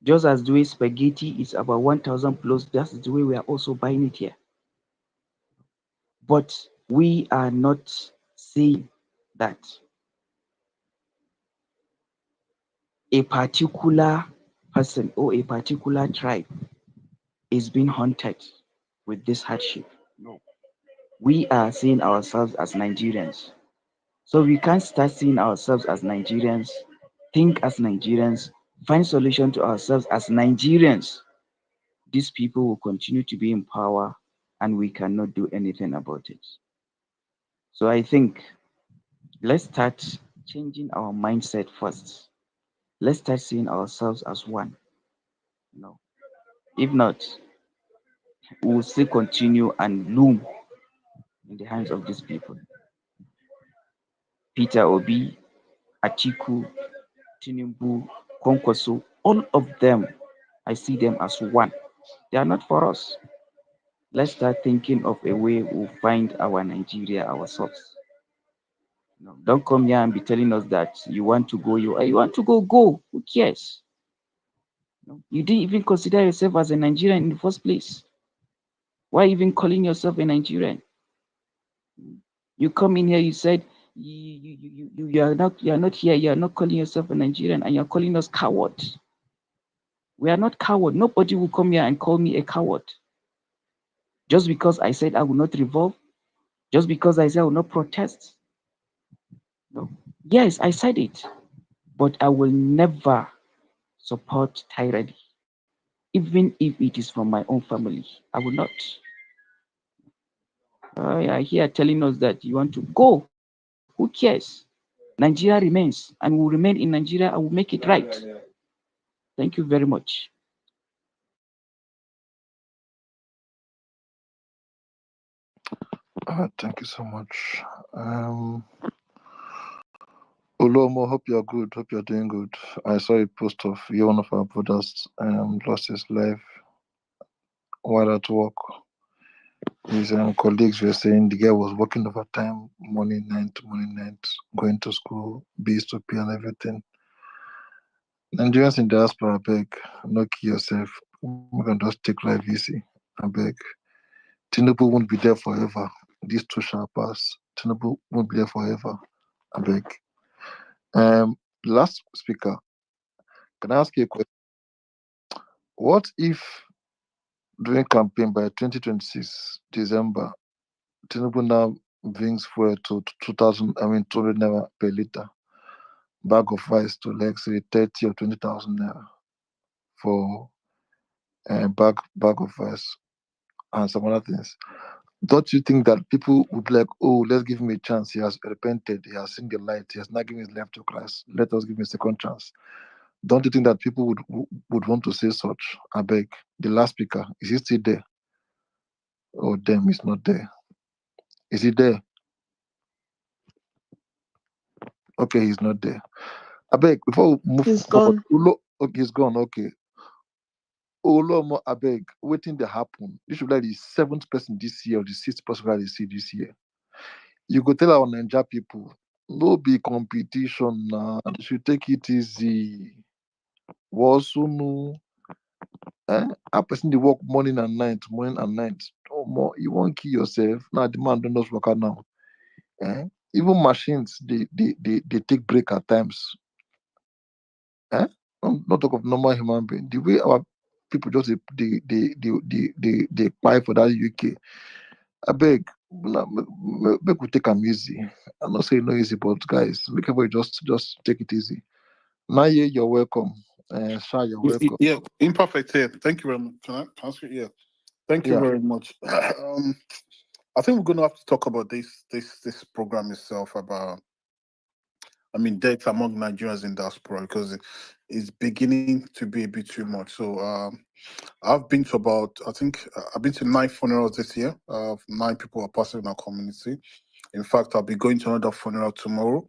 Just as the way spaghetti is about 1,000 plus, that's the way we are also buying it here. But we are not saying that a particular person or a particular tribe is being haunted with this hardship. No. We are seeing ourselves as Nigerians. So we can't start seeing ourselves as Nigerians, think as Nigerians, find solution to ourselves as Nigerians. These people will continue to be in power and we cannot do anything about it. So I think let's start changing our mindset first. Let's start seeing ourselves as one. No. If not, we will still continue and loom in the hands of these people. Peter Obi, Atiku, Tinubu, Kwankwaso, all of them, I see them as one. They are not for us. Let's start thinking of a way we'll find our Nigeria ourselves. No, don't come here and be telling us that you want to go, you want to go, go. Who cares? No, you didn't even consider yourself as a Nigerian in the first place. Why even calling yourself a Nigerian? You come in here, you said you are not here, you are not calling yourself a Nigerian, and you're calling us cowards. We are not coward. Nobody will come here and call me a coward. Just because I said I will not revolt, just because I said I will not protest. No. Yes, I said it, but I will never support tyranny, even if it is from my own family. I will not. I hear telling us that you want to go. Who cares? Nigeria remains and will remain in Nigeria. I will make it right. Thank you very much. Thank you so much. Ulomo, hope you're good. Hope you're doing good. I saw a post of you, one of our brothers, lost his life while at work. His colleagues were saying the guy was working overtime, morning, night, going to school, bills to pay and everything. Nigerians in diaspora, I beg, not kill yourself. We can just take life easy. I beg. Tinubu won't be there forever. These two shall pass. Tinubu won't be there forever. I beg. Last speaker, can I ask you a question? What if during campaign by 2026 December, Tinubu now brings fuel to 200 naira per liter, bag of rice to like say 30 or 20,000 naira for a bag of rice and some other things? Don't you think that people would be like, oh, let's give him a chance. He has repented. He has seen the light. He has not given his life to Christ. Let us give him a second chance. Don't you think that people would want to say such? I beg. The last speaker, is he still there? Oh, damn, he's not there. Is he there? Okay, he's not there. I beg, before we move He's forward, gone. okay, he's gone. Okay. Olomo, I beg, waiting to happen. This should be like the seventh person this year or the sixth person that you see this year. You go tell our Ninja people, no be competition now. They should take it easy. Wasunu, a person they work morning and night. Oh, more, you won't kill yourself. Now the man don't just work out now. Eh? Even machines, they take break at times. Eh? Not talk of normal human being. The way our people just they buy for that UK. I beg, make we take them easy. I'm not saying no easy, but guys, make everybody just take it easy. Naye, you're welcome. Sha, you're welcome. Yeah, imperfect here. Thank you very much. Can I speak? Yeah. Thank you Yeah. very much. I think we're going to have to talk about this program itself about, I mean, death among Nigerians in diaspora because it's beginning to be a bit too much. So I've been to I've been to 9 funerals this year. 9 people are passing in our community. In fact, I'll be going to another funeral tomorrow.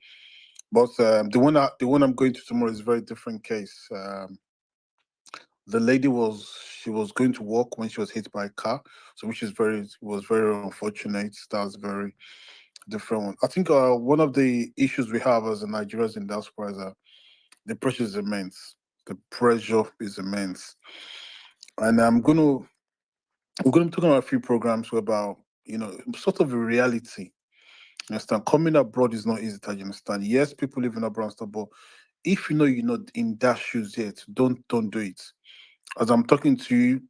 But the one I'm going to tomorrow is a very different case. The lady was going to work when she was hit by a car, so which is was very unfortunate. That's very different one. I think one of the issues we have as a Nigerians in diaspora is that the pressure is immense. The pressure is immense, and we're gonna be talking about a few programs about sort of a reality. You understand? Coming abroad is not easy. You understand? Yes, people living abroad and stuff, but if you know you're not in that shoes yet, don't do it. As I'm talking to you,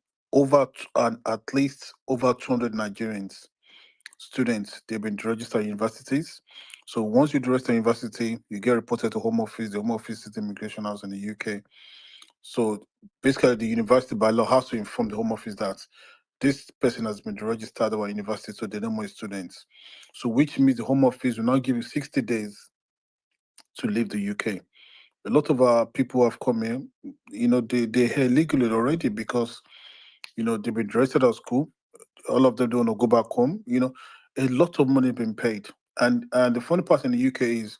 at least over 200 Nigerians students, they've been registered at universities. So once you register at university, you get reported to Home Office. The Home Office is the immigration house in the UK. So basically, the university by law has to inform the Home Office that this person has been registered at our university, so they know more students. So which means the Home Office will now give you 60 days to leave the UK. A lot of our people have come in, they're here legally already because, they've been registered at school. All of them don't want to go back home. A lot of money been paid. And the funny part in the UK is,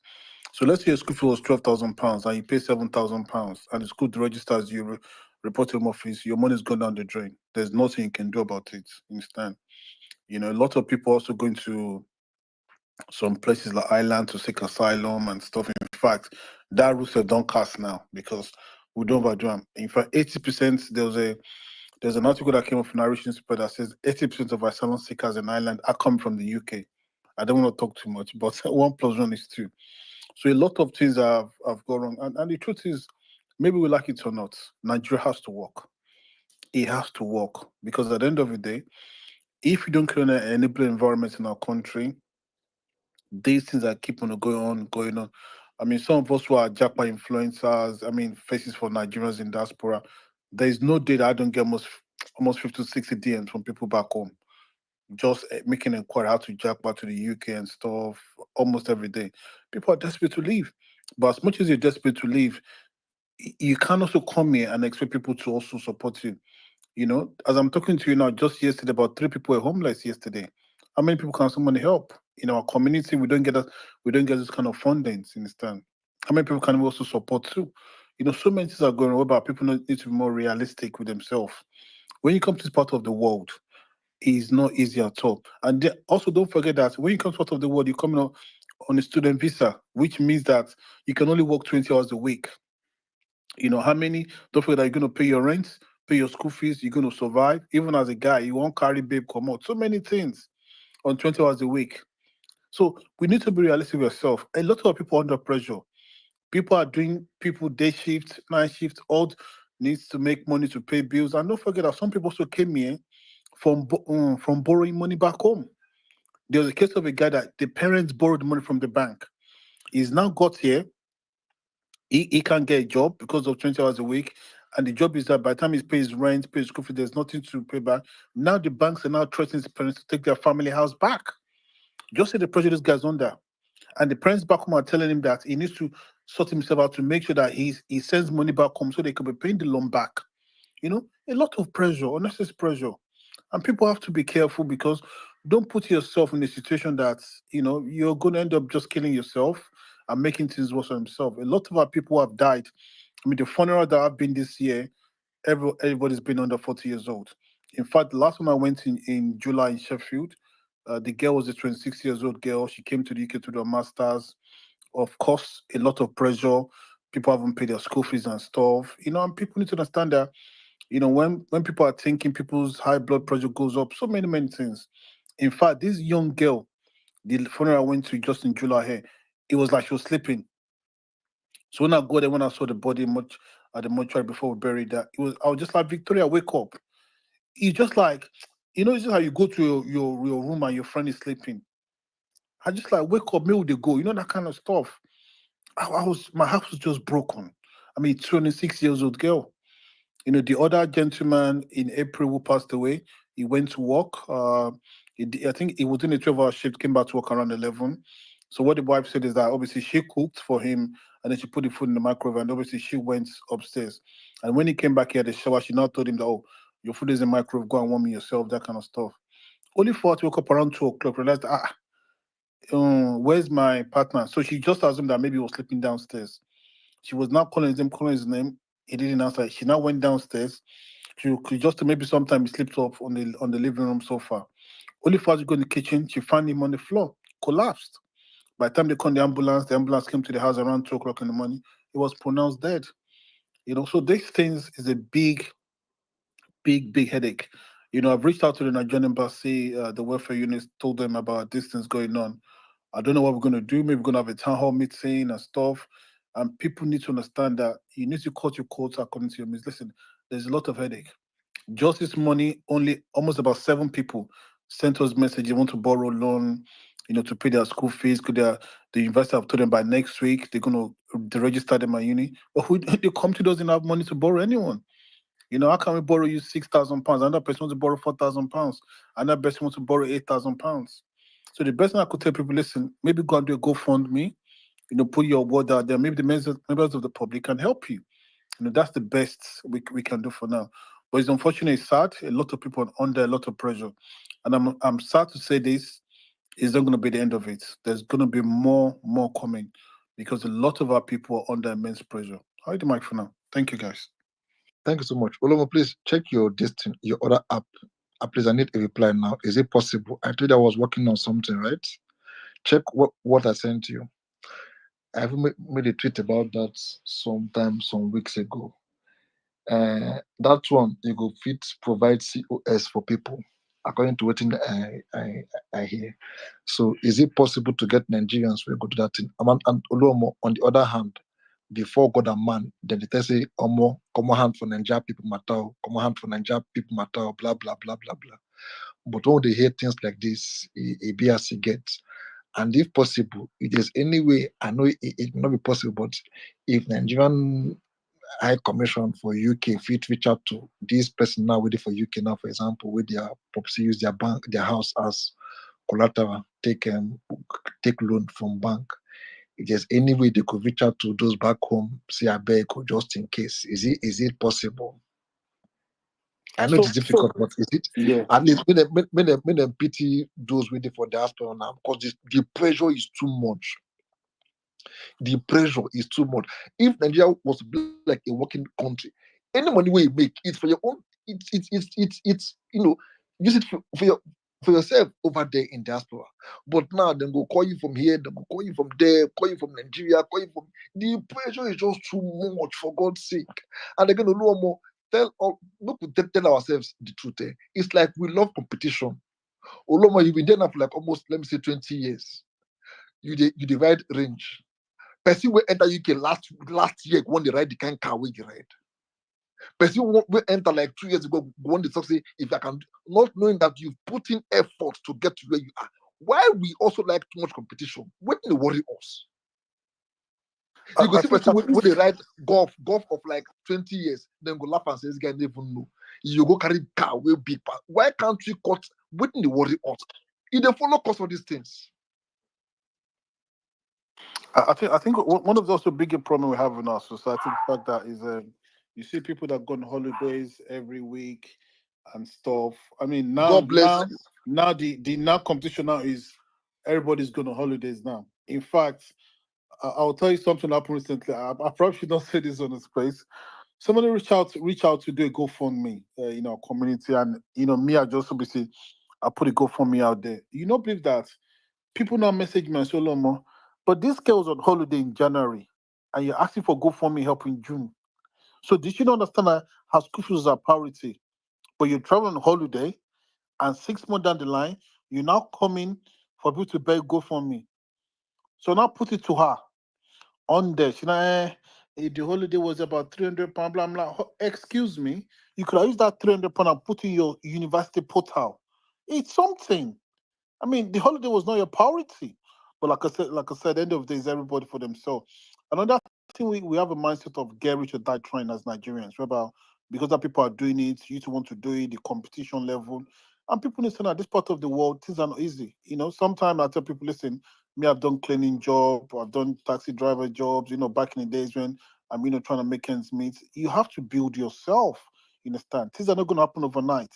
so let's say your school fee was £12,000 and you pay £7,000 and the school registers you report to Home Office, your money's gone down the drain. There's nothing you can do about it. You understand? You know, a lot of people also going to some places like Ireland to seek asylum and stuff. In fact, that route don't cast now because we don't overdo them. In fact, 80%, there's an article that came up in Irish newspaper that says 80% of asylum seekers in Ireland are coming from the UK. I don't want to talk too much, but 1 + 1 is 2. So a lot of things have gone wrong. And the truth is, maybe we like it or not, Nigeria has to work. It has to work because at the end of the day, if you don't create an enabling environment in our country, these things that keep on going on, going on. I mean, some of us who are Japa influencers, I mean, faces for Nigerians in diaspora, there is no day that I don't get almost 50 to 60 DMs from people back home, just making inquiry how to Japa to the UK and stuff almost every day. People are desperate to leave. But as much as you're desperate to leave, you can also come here and expect people to also support you. You know, as I'm talking to you now, just yesterday, about 3 people were homeless yesterday. How many people can someone help? In our community, we don't get this kind of fundings, you understand? How many people can we also support too? You know, so many things are going on about people need to be more realistic with themselves. When you come to this part of the world, it's not easy at all. And also don't forget that when you come to part of the world, you're coming on a student visa, which means that you can only work 20 hours a week. You know, how many, don't forget that you're going to pay your rent, pay your school fees, you're going to survive. Even as a guy, you won't carry babe come out. So many things on 20 hours a week. So we need to be realistic with ourselves. A lot of people are under pressure. People are doing day shift, night shift, all needs to make money to pay bills. And don't forget that some people also came here from borrowing money back home. There was a case of a guy that the parents borrowed money from the bank. He's now got here. He can't get a job because of 20 hours a week. And the job is that by the time he pays rent, pays school fee, there's nothing to pay back. Now the banks are now threatening his parents to take their family house back. Just see the pressure this guy's under. And the parents back home are telling him that he needs to sort himself out to make sure that he sends money back home so they can be paying the loan back. You know, a lot of pressure, unnecessary pressure. And people have to be careful because don't put yourself in a situation that, you know, you're going to end up just killing yourself and making things worse for themselves. A lot of our people have died. I mean, the funeral that I've been this year, everybody's been under 40 years old. In fact, the last time I went in July in Sheffield, the girl was a 26 years old girl. She came to the UK to do a master's. Of course, a lot of pressure. People haven't paid their school fees and stuff. You know, and people need to understand that, you know, when people are thinking, people's high blood pressure goes up, so many things. In fact, this young girl, the funeral I went to just in July here, it was like she was sleeping. So when I got there, when I saw the body much at the mortuary before we buried that, I was just like, Victoria, wake up. It's just like, you know, it's just how you go to your room and your friend is sleeping. I just like wake up, maybe they go, you know, that kind of stuff. My house was just broken. I mean, 26 years old girl. You know, the other gentleman in April who passed away, he went to work. I think he was in a 12-hour shift, came back to work around 11. So what the wife said is that obviously she cooked for him and then she put the food in the microwave and obviously she went upstairs. And when he came back here at the shower, she now told him that, oh, your food is in the microwave, go and warm it yourself, that kind of stuff. Only for her to wake up around 2 o'clock, realized, where's my partner? So she just assumed that maybe he was sleeping downstairs. She was now calling his name. He didn't answer. She now went downstairs. She could just maybe sometime he slept off on the living room sofa. Only for her to go in the kitchen, she found him on the floor, collapsed. By the time they called the ambulance came to the house around 2 o'clock in the morning. He was pronounced dead. You know, so these things is a big headache. You know, I've reached out to the Nigerian embassy, the welfare units, told them about these things going on. I don't know what we're going to do. Maybe we're going to have a town hall meeting and stuff. And people need to understand that you need to cut your quotes according to your means. Listen, there's a lot of headache. Just this morning, only almost about 7 people sent us message. They want to borrow loan, you know, to pay their school fees. Could the university have told them by next week they're going to register them at uni? But the company doesn't have money to borrow anyone. You know, how can we borrow you £6,000? Another person wants to borrow £4,000. Another person wants to borrow £8,000. So the best thing I could tell people, listen, maybe go and do a GoFundMe, you know, put your word out there. Maybe the members of the public can help you. You know, that's the best we can do for now. But it's unfortunate, it's sad. A lot of people are under a lot of pressure. And I'm sad to say this is not going to be the end of it. There's going to be more coming because a lot of our people are under immense pressure. How are you, Mike, for now? Thank you, guys. Thank you so much. Olomo, please check your distance, your other app. Please, I need a reply now. Is it possible? I told you I was working on something, right? Check what I sent you. I have made a tweet about that some weeks ago. That one you go fit provide COS for people according to what I hear. So is it possible to get Nigerians we go to that thing? And Oluomo, on the other hand, before God and man, then they say Omo, come on hand for Nigeria people matter, come on hand for Nigeria people matter, blah blah blah blah blah. But when they hear things like this, it be as it gets. And if possible, if there's any way, I know it may not be possible, but if Nigerian High Commission for UK fit reach out to this person now waiting for UK now, for example, with their property use their bank, their house as collateral, take loan from bank. If there's any way they could reach out to those back home, say I beg or just in case, is it possible? I know So, it's difficult, but is it yeah. at least when them pity those waiting for diaspora now because the pressure is too much. The pressure is too much. If Nigeria was to be like a working country, any money we make it's for your own. It's use it for yourself over there in diaspora. But now they go call you from here, they go call you from there, call you from Nigeria, call you from. The pressure is just too much for God's sake. And again, Oluomo, look, we tell ourselves the truth. It's like we love competition. Oluomo, you've been there now for like almost, let me say, 20 years. You divide range. Person will enter UK last year won the ride the kind car we ride. Person will enter like 2 years ago won the talk say if I can, not knowing that you've put in effort to get to where you are. Why we also like too much competition? What do they worry us? You go see person when they ride golf of like 20 years, then go laugh and say this guy never know. You go carry car way big part. Why can't we cut? What do they worry us? If they follow cost for these things. I think one of the also bigger problem we have in our society, the fact that is you see people that go on holidays every week and stuff. I mean God bless you. now the now competition now is everybody's going on holidays now. In fact, I'll tell you something happened recently. I probably should not say this on the space. Somebody reach out to do a GoFundMe in our community, and me, I just obviously I put a GoFundMe out there. You don't believe that people now message me and say, Lomo, but this girl was on holiday in January and you're asking for GoFundMe help in June. So did you not understand that how school fees are priority? But you travel on holiday and 6 months down the line, you're now coming for people to beg GoFundMe. So now put it to her on there. She the holiday was about 300 pounds, blah, blah. Excuse me, you could have used that 300 pounds and put in your university portal. It's something. I mean, the holiday was not your priority. But like I said, at the end of the day, is everybody for themselves. Another thing, we have a mindset of get rich or die trying as Nigerians, whereby because other people are doing it, you too want to do it, the competition level. And people listen at this part of the world, things are not easy. Sometimes I tell people, listen, me, I've done cleaning job, I've done taxi driver jobs, back in the days when I'm, trying to make ends meet. You have to build yourself, you understand? Things are not going to happen overnight.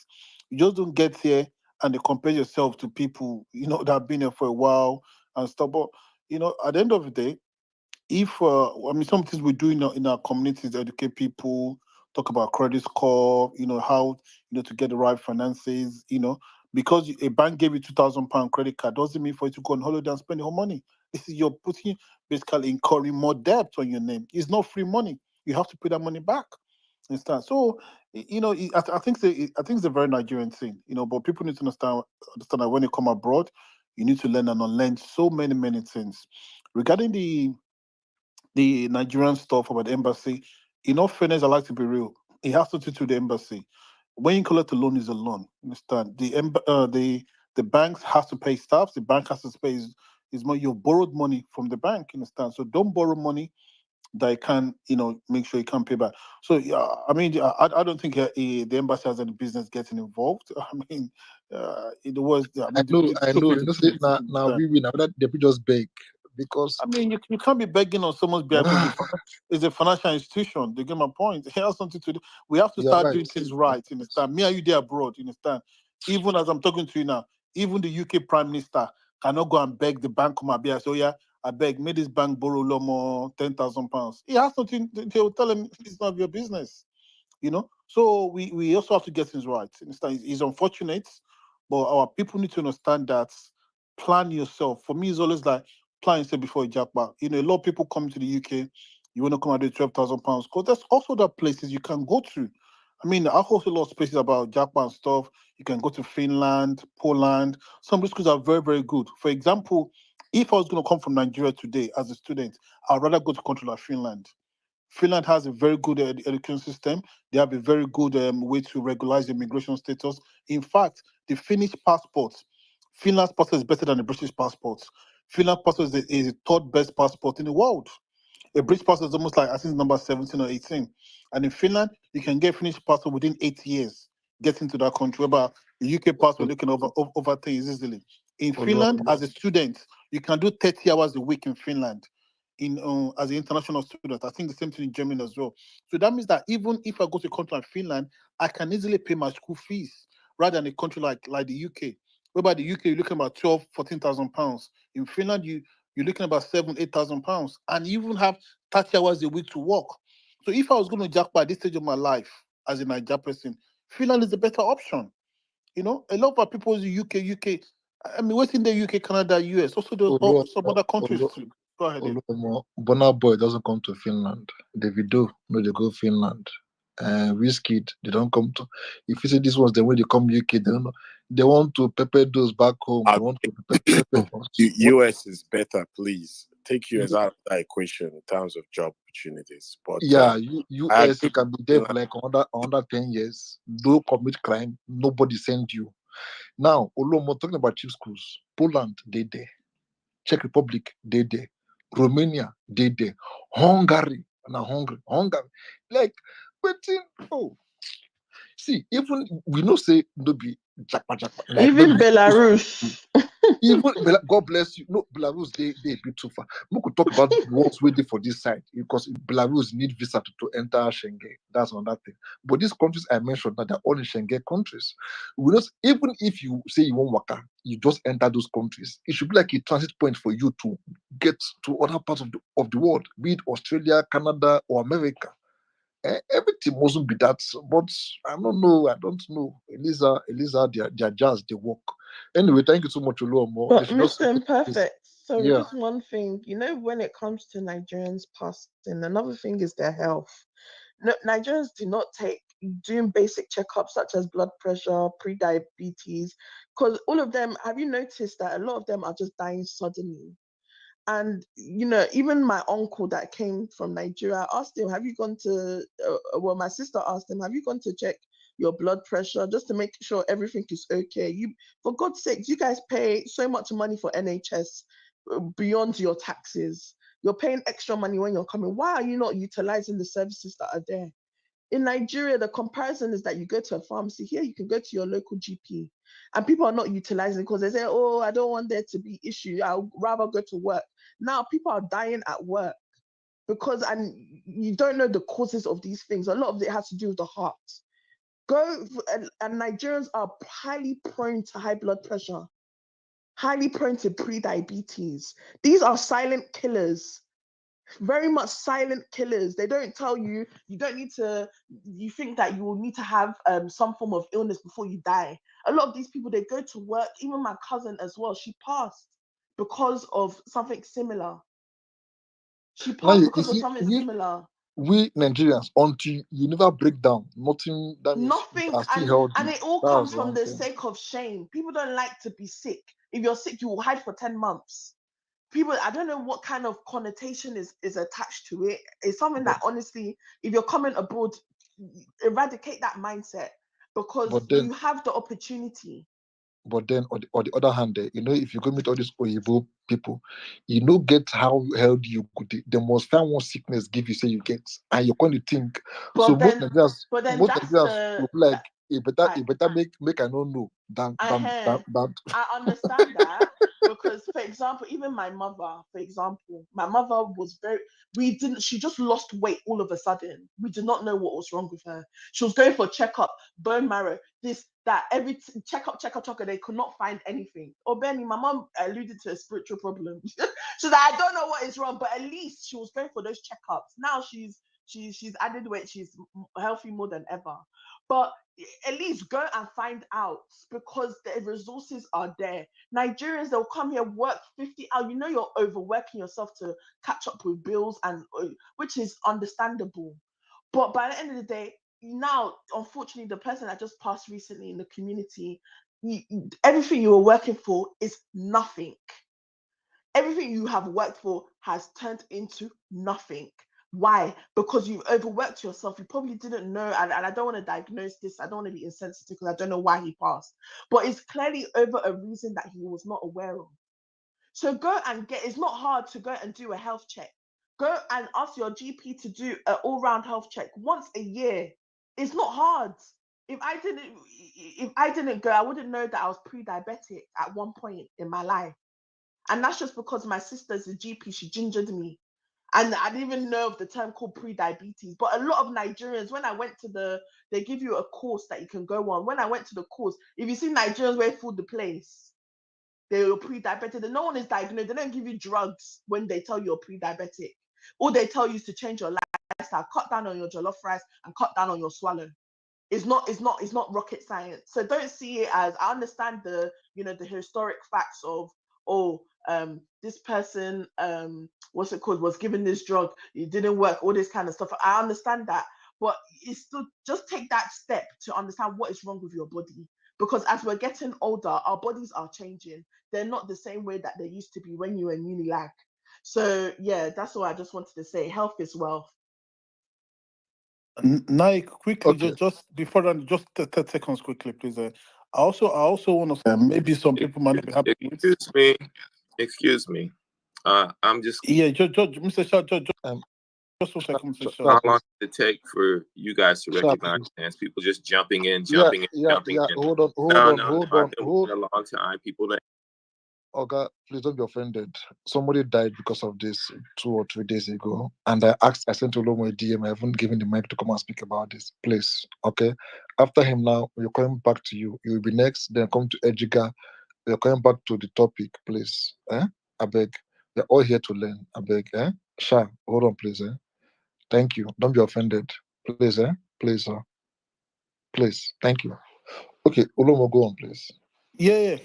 You just don't get here and they compare yourself to people, that have been here for a while and stuff. But, at the end of the day, if, some things we do in our communities, educate people, talk about credit score, how, to get the right finances, because a bank gave you £2,000 credit card doesn't mean for you to go on holiday and spend your money. This is you're putting, basically incurring more debt on your name. It's not free money. You have to pay that money back. Understand? So, I think it's a very Nigerian thing, but people need to understand that when you come abroad, you need to learn and unlearn so many, many things. Regarding the Nigerian stuff about the embassy, in all fairness, I like to be real. It has to do to the embassy. When you collect a loan, is a loan. Understand? The banks has to pay staff. The bank has to pay is more your borrowed money from the bank. Understand? So don't borrow money that you can, make sure you can pay back. So yeah, I mean, I don't think the embassy has any business getting involved. I mean, it was. I mean, I know. Now we now that they just beg because I mean, you can't be begging on someone's behalf because it's a financial institution. They get my point. It has something to do. We have to start doing things right. You understand? Me and you there abroad. You understand? Even as I'm talking to you now, even the UK Prime Minister cannot go and beg the bank come up here. So yeah, I beg, may this bank borrow Lomo £10,000. He has something. They will tell him it's not your business. you know. So we also have to get things right. It's unfortunate, but our people need to understand that plan yourself. For me, it's always like plan yourself before you jackpot. You know, a lot of people come to the UK, you want to come out with £12,000 because there's also other places you can go to. I mean, I also a lot of spaces about jackpot and stuff. You can go to Finland, Poland. Some of these schools are very, very good. For example, if I was going to come from Nigeria today as a student, I'd rather go to a country like Finland. Finland has a very good education system. They have a very good way to regularize immigration status. In fact, the Finnish passport, Finland's passport is better than the British passport. Finland's passport is the third best passport in the world. A British passport is almost like, I think, number 17 or 18. And in Finland, you can get Finnish passport within 8 years, get into that country. But the UK passport, you can over 10 years easily. In Finland, as a student, you can do 30 hours a week in Finland as an international student. I think the same thing in Germany as well. So that means that even if I go to a country like Finland, I can easily pay my school fees rather than a country like the UK. Whereby the UK, you're looking about 12,000, 14,000 pounds. In Finland, you're looking about 7,000, 8,000 pounds, and you even have 30 hours a week to work. So if I was going to jackpot at this stage of my life as a Niger person, Finland is the better option. You know, a lot of our people in the UK. I mean, what's in the UK, Canada, US? Also, there's some other countries too. Go ahead. Burna Boy doesn't come to Finland. Davido, no, they go Finland. Wizkid, they don't come to. If you say this ones, then when they come UK, they don't know. They want to pepper those back home. They want to pepper us. US is better, please. Take US out of that equation in terms of job opportunities. But yeah, US can be there for like under 10 years. Don't commit crime, nobody send you. Now, Olomo, talking about cheap schools, Poland, they there. Czech Republic, they there. Romania, they there. Hungary, Hungary. Like, waiting. Oh, see, even we know say no be jackpot. Like, Even Belarus. Even God bless you. No, Belarus, they a bit too far. We could talk about the ones waiting for this side because Belarus need visa to enter Schengen. That's another thing. But these countries I mentioned, that they're all in Schengen countries. We know, even if you say you want waka, you just enter those countries. It should be like a transit point for you to get to other parts of the world, be it Australia, Canada, or America. Everything mustn't be that, but I don't know. Eliza, their jazz, they work. Anyway, thank you so much, Oluomo. But Mr. Imperfect, sorry, Yeah. just one thing. You know, when it comes to Nigerians passing, another thing is their health. No, Nigerians do not take doing basic checkups such as blood pressure, pre-diabetes, because all of them, have you noticed that a lot of them are just dying suddenly? And, you know, even my uncle that came from Nigeria, I asked him, have you gone to, well, my sister asked him, have you gone to check your blood pressure just to make sure everything is okay? For God's sake, you guys pay so much money for NHS beyond your taxes. You're paying extra money when you're coming. Why are you not utilizing the services that are there? In Nigeria, the comparison is that you go to a pharmacy. Here, you can go to your local GP, and people are not utilizing because they say, oh, I don't want there to be issue. I'll rather go to work. Now, people are dying at work because, and you don't know the causes of these things. A lot of it has to do with the heart. And Nigerians are highly prone to high blood pressure, highly prone to pre-diabetes. These are silent killers. Very much silent killers. They don't tell you, you don't need to, you think that you will need to have some form of illness before you die. A lot of these people, they go to work, even my cousin as well, she passed because of something similar. She passed because of something similar. We Nigerians, until you never break down, nothing, that means Nothing, you are still healthy. and it all comes from the sake of shame. People don't like to be sick. If you're sick, you will hide for 10 months. People, I don't know what kind of connotation is attached to it. It's something that honestly, if you're coming abroad, eradicate that mindset because you have the opportunity. But then on the other hand, if you go meet all these Oyibo people, get how healthy you could. They must find one sickness give you say you get, and you're going to think. But so then, most that's Nigerians will be like, it better make I don't know than. I understand that because, for example, even my mother, was she just lost weight all of a sudden. We did not know what was wrong with her. She was going for a checkup, bone marrow, this, that, checkup, they could not find anything. Or Benny, my mom alluded to a spiritual problem. She's like, I don't know what is wrong, but at least she was going for those checkups. Now she's she's added weight, she's healthy more than ever. But at least go and find out, because the resources are there. Nigerians, they'll come here, work 50 hours. You know, you're overworking yourself to catch up with bills, and which is understandable. But by the end of the day, now, unfortunately, the person that just passed recently in the community, everything you were working for is nothing. Everything you have worked for has turned into nothing. Why? Because you've overworked yourself. You probably didn't know, and I don't want to diagnose this. I don't want to be insensitive because I don't know why he passed. But it's clearly over a reason that he was not aware of. So go and it's not hard to go and do a health check. Go and ask your GP to do an all-round health check once a year. It's not hard. If I didn't go, I wouldn't know that I was pre-diabetic at one point in my life. And that's just because my sister's a GP, she gingered me. And I didn't even know of the term called pre-diabetes. But a lot of Nigerians, when I went to they give you a course that you can go on. When I went to the course, if you see Nigerians where food the place, they were pre-diabetic. And no one is diagnosed. They don't give you drugs when they tell you you're pre-diabetic. All they tell you is to change your lifestyle, cut down on your jollof rice and cut down on your swallow. It's not rocket science. So don't see it as, I understand the historic facts of, this person, what's it called, was given this drug, it didn't work, all this kind of stuff. I understand that, but it's still, just take that step to understand what is wrong with your body, because as we're getting older, our bodies are changing. They're not the same way that they used to be when you were in Unilag. So yeah, that's all I just wanted to say. Health is wealth. Nike, quickly, just before that, just 30 seconds quickly, please. I also want to say maybe some people might not be happy with. Excuse me. I'm just. Yeah, Mr. Shah, just 1 second, Mr. Shah. How long does it take for you guys to recognize trans people just jumping in? Jumping in. Hold on. I've been waiting a long time. People that. Okay, please don't be offended. Somebody died because of this 2 or 3 days ago, and I sent Olomo a DM. I haven't given the mic to come and speak about this. Please, okay. After him now, we're coming back to you. You will be next. Then come to Edgiga. We're coming back to the topic, please. I beg. We're all here to learn. I beg. Sha, hold on, please. Thank you. Don't be offended, please. Please, please. Thank you. Okay, Olomo, go on, please. Yeah.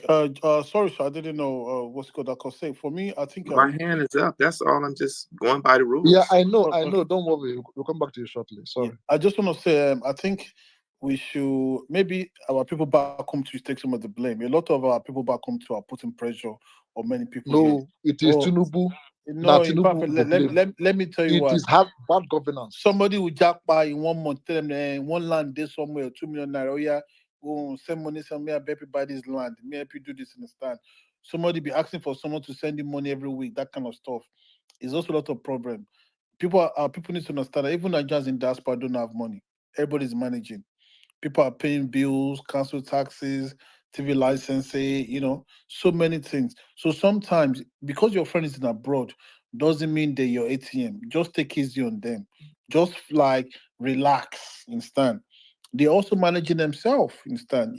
Sorry, sir. I didn't know what's called. I could say for me, I think my hand is up. That's all. I'm just going by the rules. Yeah, I know. Don't worry. We'll come back to you shortly. Sorry. Yeah. I just want to say, I think we should, maybe our people back home to take some of the blame. A lot of our people back home to are putting pressure on many people. No, it is Tinubu. No, in fact, let me tell you what. It is have bad governance. Somebody will jack by in 1 month, tell them one land there somewhere, 2 million naira. Oh yeah, go send money, send me a baby buy this land. Me help you do this in the stand. Somebody be asking for someone to send you money every week. That kind of stuff. It's also a lot of problem. People need to understand that even Nigerians in diaspora don't have money. Everybody's managing. People are paying bills, council taxes, TV licensing, so many things. So sometimes, because your friend is in abroad, doesn't mean they're your ATM. Just take easy on them. Just like relax instead. They're also managing themselves instead,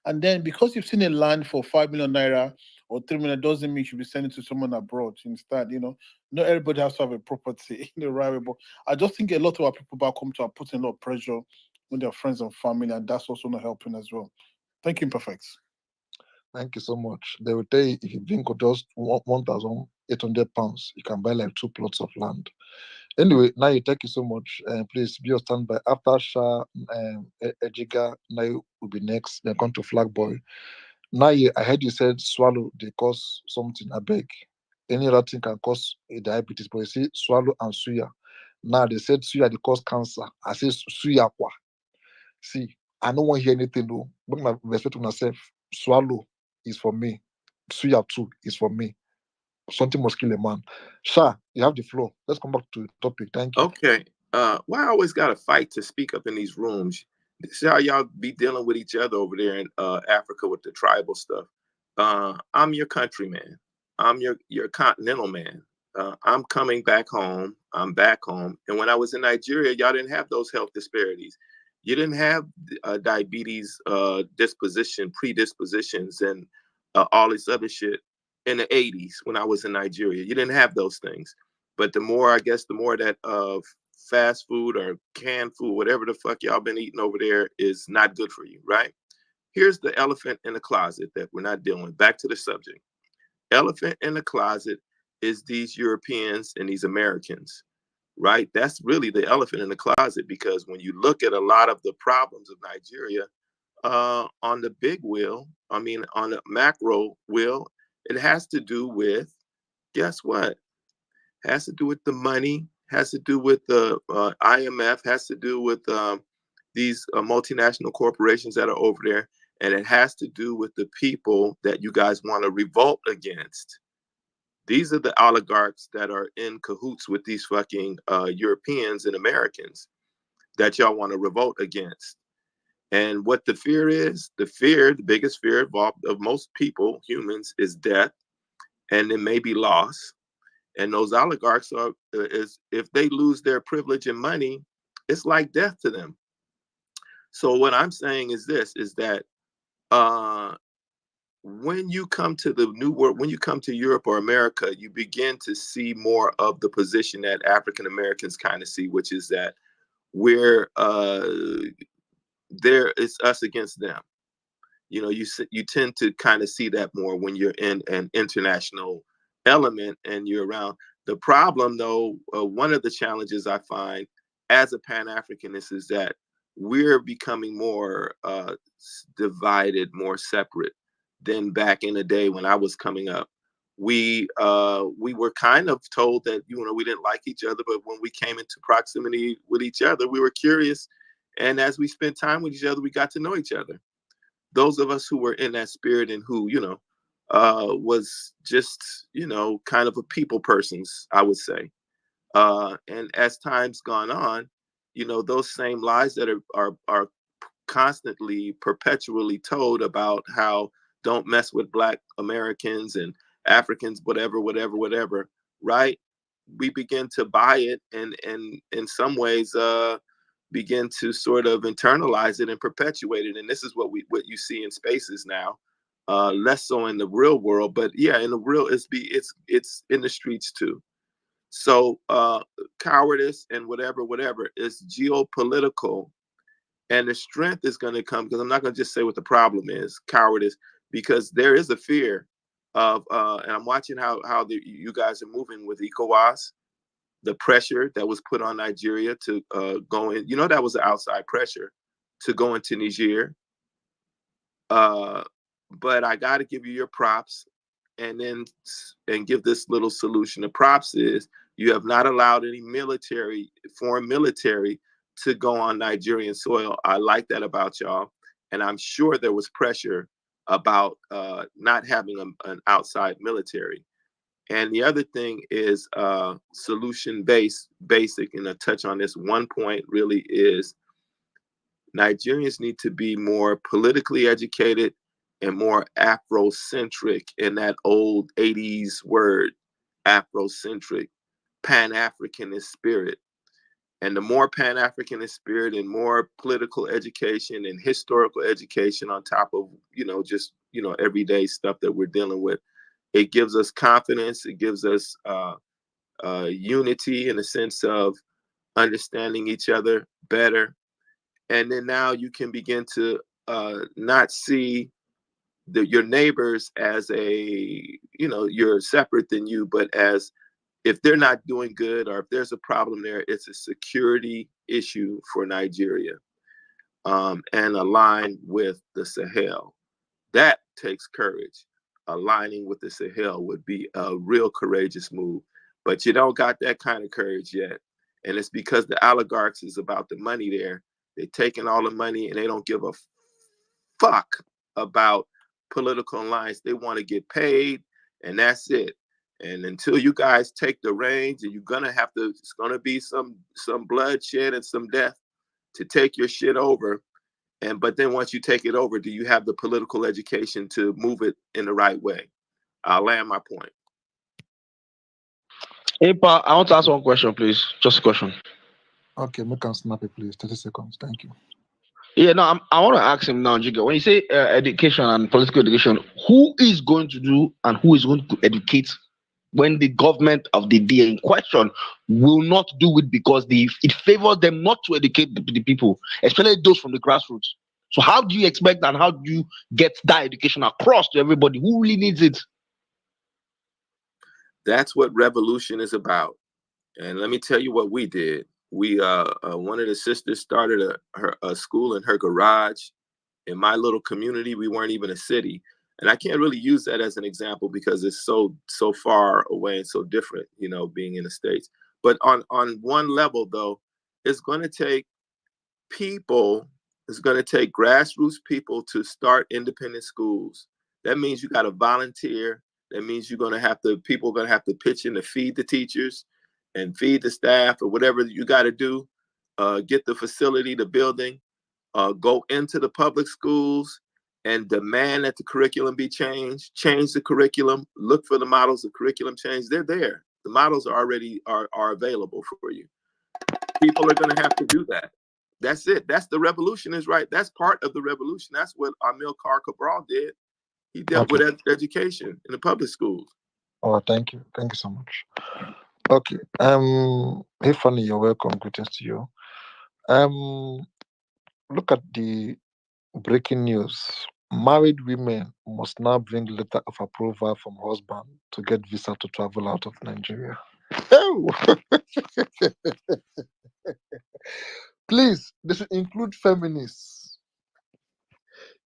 and then because you've seen a land for 5 million naira or 3 million doesn't mean you should be sending to someone abroad instead, Not everybody has to have a property in the right way. But I just think a lot of our people back home are putting a lot of pressure on their friends and family, and that's also not helping as well. Thank you, Imperfect. Thank you so much. They will tell you if you think of just 1,800 pounds, you can buy like 2 plots of land. Anyway, now you thank you so much. Please be on standby. After Shah Ejiga, now will be next. Then come to Flag Boy. Now I heard you said swallow they cause something. I beg. Any other thing can cause a diabetes, but you see swallow and suya. Now they said suya they cause cancer. I say suya kwa. See, I don't want to hear anything though. But my respect to myself. Swallow is for me. Suya too is for me. Something must kill a man. Sha, you have the floor. Let's come back to the topic. Thank you. Okay. Why I always got to fight to speak up in these rooms? This is how y'all be dealing with each other over there in Africa with the tribal stuff. I'm your countryman. I'm your continental man. I'm coming back home. I'm back home. And when I was in Nigeria, y'all didn't have those health disparities. You didn't have diabetes predispositions, and all this other shit in the 80s when I was in Nigeria. You didn't have those things. But the more that fast food or canned food, whatever the fuck y'all been eating over there, is not good for you, right? Here's the elephant in the closet that we're not dealing with. Back to the subject. Elephant in the closet is these Europeans and these Americans, right? That's really the elephant in the closet, because when you look at a lot of the problems of Nigeria, on the big wheel, I mean, on the macro wheel, it has to do with, guess what? Has to do with the money, has to do with the IMF, has to do with these multinational corporations that are over there, and it has to do with the people that you guys want to revolt against. These are the oligarchs that are in cahoots with these fucking Europeans and Americans that y'all want to revolt against. And what the fear is, the biggest fear of most people, humans, is death, and then maybe loss. And those oligarchs is if they lose their privilege and money, it's like death to them. So what I'm saying is this: is that when you come to the new world, when you come to Europe or America, you begin to see more of the position that African Americans kind of see, which is that we're there, it's us against them. You know, you tend to kind of see that more when you're in an international element and you're around. The problem, though, one of the challenges I find as a Pan-Africanist is that we're becoming more divided, more separate than back in the day when I was coming up. We were kind of told that, you know, we didn't like each other, but when we came into proximity with each other, we were curious. And as we spent time with each other, we got to know each other. Those of us who were in that spirit and who, you know, was just, you know, kind of a people persons, I would say. And as time's gone on, you know, those same lies that are constantly, perpetually told about how don't mess with Black Americans and Africans, whatever, right? We begin to buy it and in some ways begin to sort of internalize it and perpetuate it. And this is what you see in spaces now, less so in the real world, but yeah, in the real, it's in the streets too. So cowardice and whatever is geopolitical, and the strength is going to come, because I'm not going to just say what the problem is, cowardice, because there is a fear of, and I'm watching how you guys are moving with ECOWAS, the pressure that was put on Nigeria to go in, you know, that was an outside pressure to go into Niger. But I got to give you your props and give this little solution. The props is you have not allowed any foreign military to go on Nigerian soil. I like that about y'all. And I'm sure there was pressure about not having an outside military. And the other thing is solution-based, basic, and a touch on this one point really is Nigerians need to be more politically educated and more Afrocentric, in that old 80s word, Afrocentric, Pan-Africanist spirit. And the more Pan-Africanist spirit and more political education and historical education on top of, you know, just, you know, everyday stuff that we're dealing with, it gives us confidence. It gives us unity in the sense of understanding each other better. And then now you can begin to not see your neighbors as you're separate than you, but as if they're not doing good or if there's a problem there, it's a security issue for Nigeria, and align with the Sahel. That takes courage. Aligning with the Sahel would be a real courageous move, but you don't got that kind of courage yet. And it's because the oligarchs is about the money there. They're taking all the money and they don't give a fuck about political alliance. They want to get paid and that's it. And until you guys take the reins, and it's gonna be some bloodshed and some death to take your shit over. But then once you take it over, do you have the political education to move it in the right way? I'll land my point. Hey, Pa, I want to ask one question, please. Just a question. Okay, make him snap it, please. 30 seconds. Thank you. Yeah, no, I want to ask him now, Jiga. When you say education and political education, who is going to do and who is going to educate when the government of the day in question will not do it because it favors them not to educate the people, especially those from the grassroots. So how do you expect and how do you get that education across to everybody who really needs it? That's what revolution is about. And let me tell you what we did. We one of the sisters started a school in her garage in my little community. We weren't even a city. And I can't really use that as an example because it's so far away and so different, you know, being in the States. But on one level, though, it's going to take people, it's going to take grassroots people to start independent schools. That means you got to volunteer. That means you're going to have to, people are going to have to pitch in to feed the teachers and feed the staff or whatever you got to do, get the facility, the building, go into the public schools and demand that the curriculum be changed, change the curriculum, look for the models of curriculum change. They're there. The models are already are available for you. People are going to have to do that. That's it. That's the revolution is right. That's part of the revolution. That's what Amilcar Cabral did. He dealt with education in the public schools. Oh, thank you. Thank you so much. Okay. Hey, Fanny, you're welcome. Greetings to you. Look at the breaking news. Married women must now bring letter of approval from husband to get visa to travel out of Nigeria. Oh! Please, they should include feminists.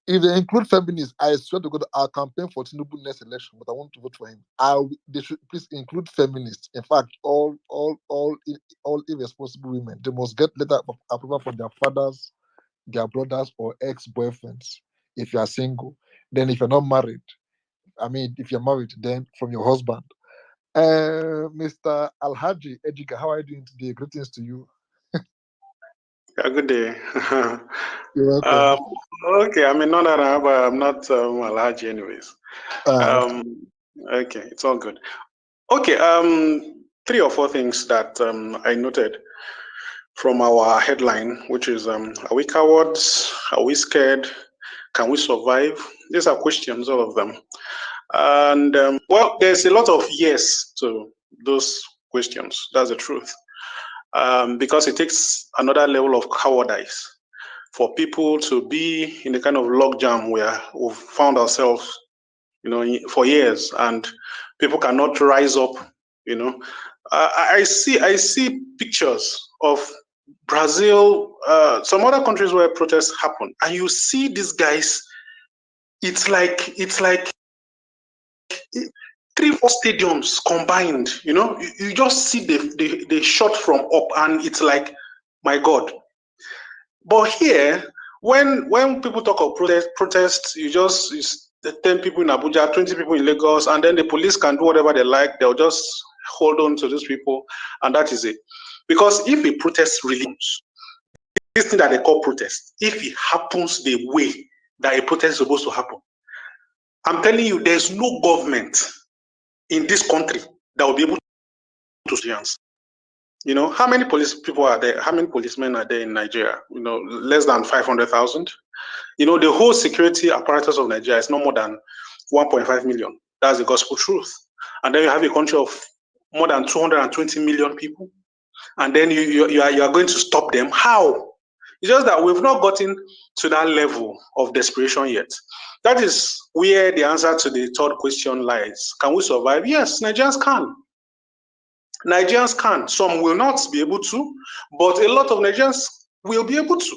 If they include feminists, I swear to God, I'll campaign for Tinubu next election, but I want to vote for him. They should please include feminists. In fact, all irresponsible women, they must get letter of approval from their fathers, their brothers, or ex-boyfriends. If you are single, then if you're not married, I mean, if you're married, then from your husband. Mr. Alhaji Ejiga, how are you doing today? Greetings to you. Yeah, good day. You're welcome. Okay, I mean, not that I'm not Alhaji anyways. Okay, it's all good. Okay, 3 or 4 things that I noted from our headline, which is, are we cowards? Are we scared? Can we survive? These are questions, all of them. And well, there's a lot of yes to those questions. That's the truth. Because it takes another level of cowardice for people to be in the kind of logjam where we've found ourselves, you know, for years, and people cannot rise up. You know, I see pictures of Brazil, some other countries where protests happen, and you see these guys. It's like 3, 4 stadiums combined. You know, you just see the shot from up, and it's like, my God. But here, when people talk of protests, it's 10 people in Abuja, 20 people in Lagos, and then the police can do whatever they like. They'll just hold on to these people, and that is it. Because if a protest really, this thing that they call protest, if it happens the way that a protest is supposed to happen, I'm telling you, there's no government in this country that will be able to chance. You know, how many police people are there? How many policemen are there in Nigeria? You know, less than 500,000. You know, the whole security apparatus of Nigeria is no more than 1.5 million. That's the gospel truth. And then you have a country of more than 220 million people. And then you are going to stop them. How? It's just that we've not gotten to that level of desperation yet. That is where the answer to the third question lies. Can we survive? Yes, Nigerians can. Nigerians can. Some will not be able to, but a lot of Nigerians will be able to,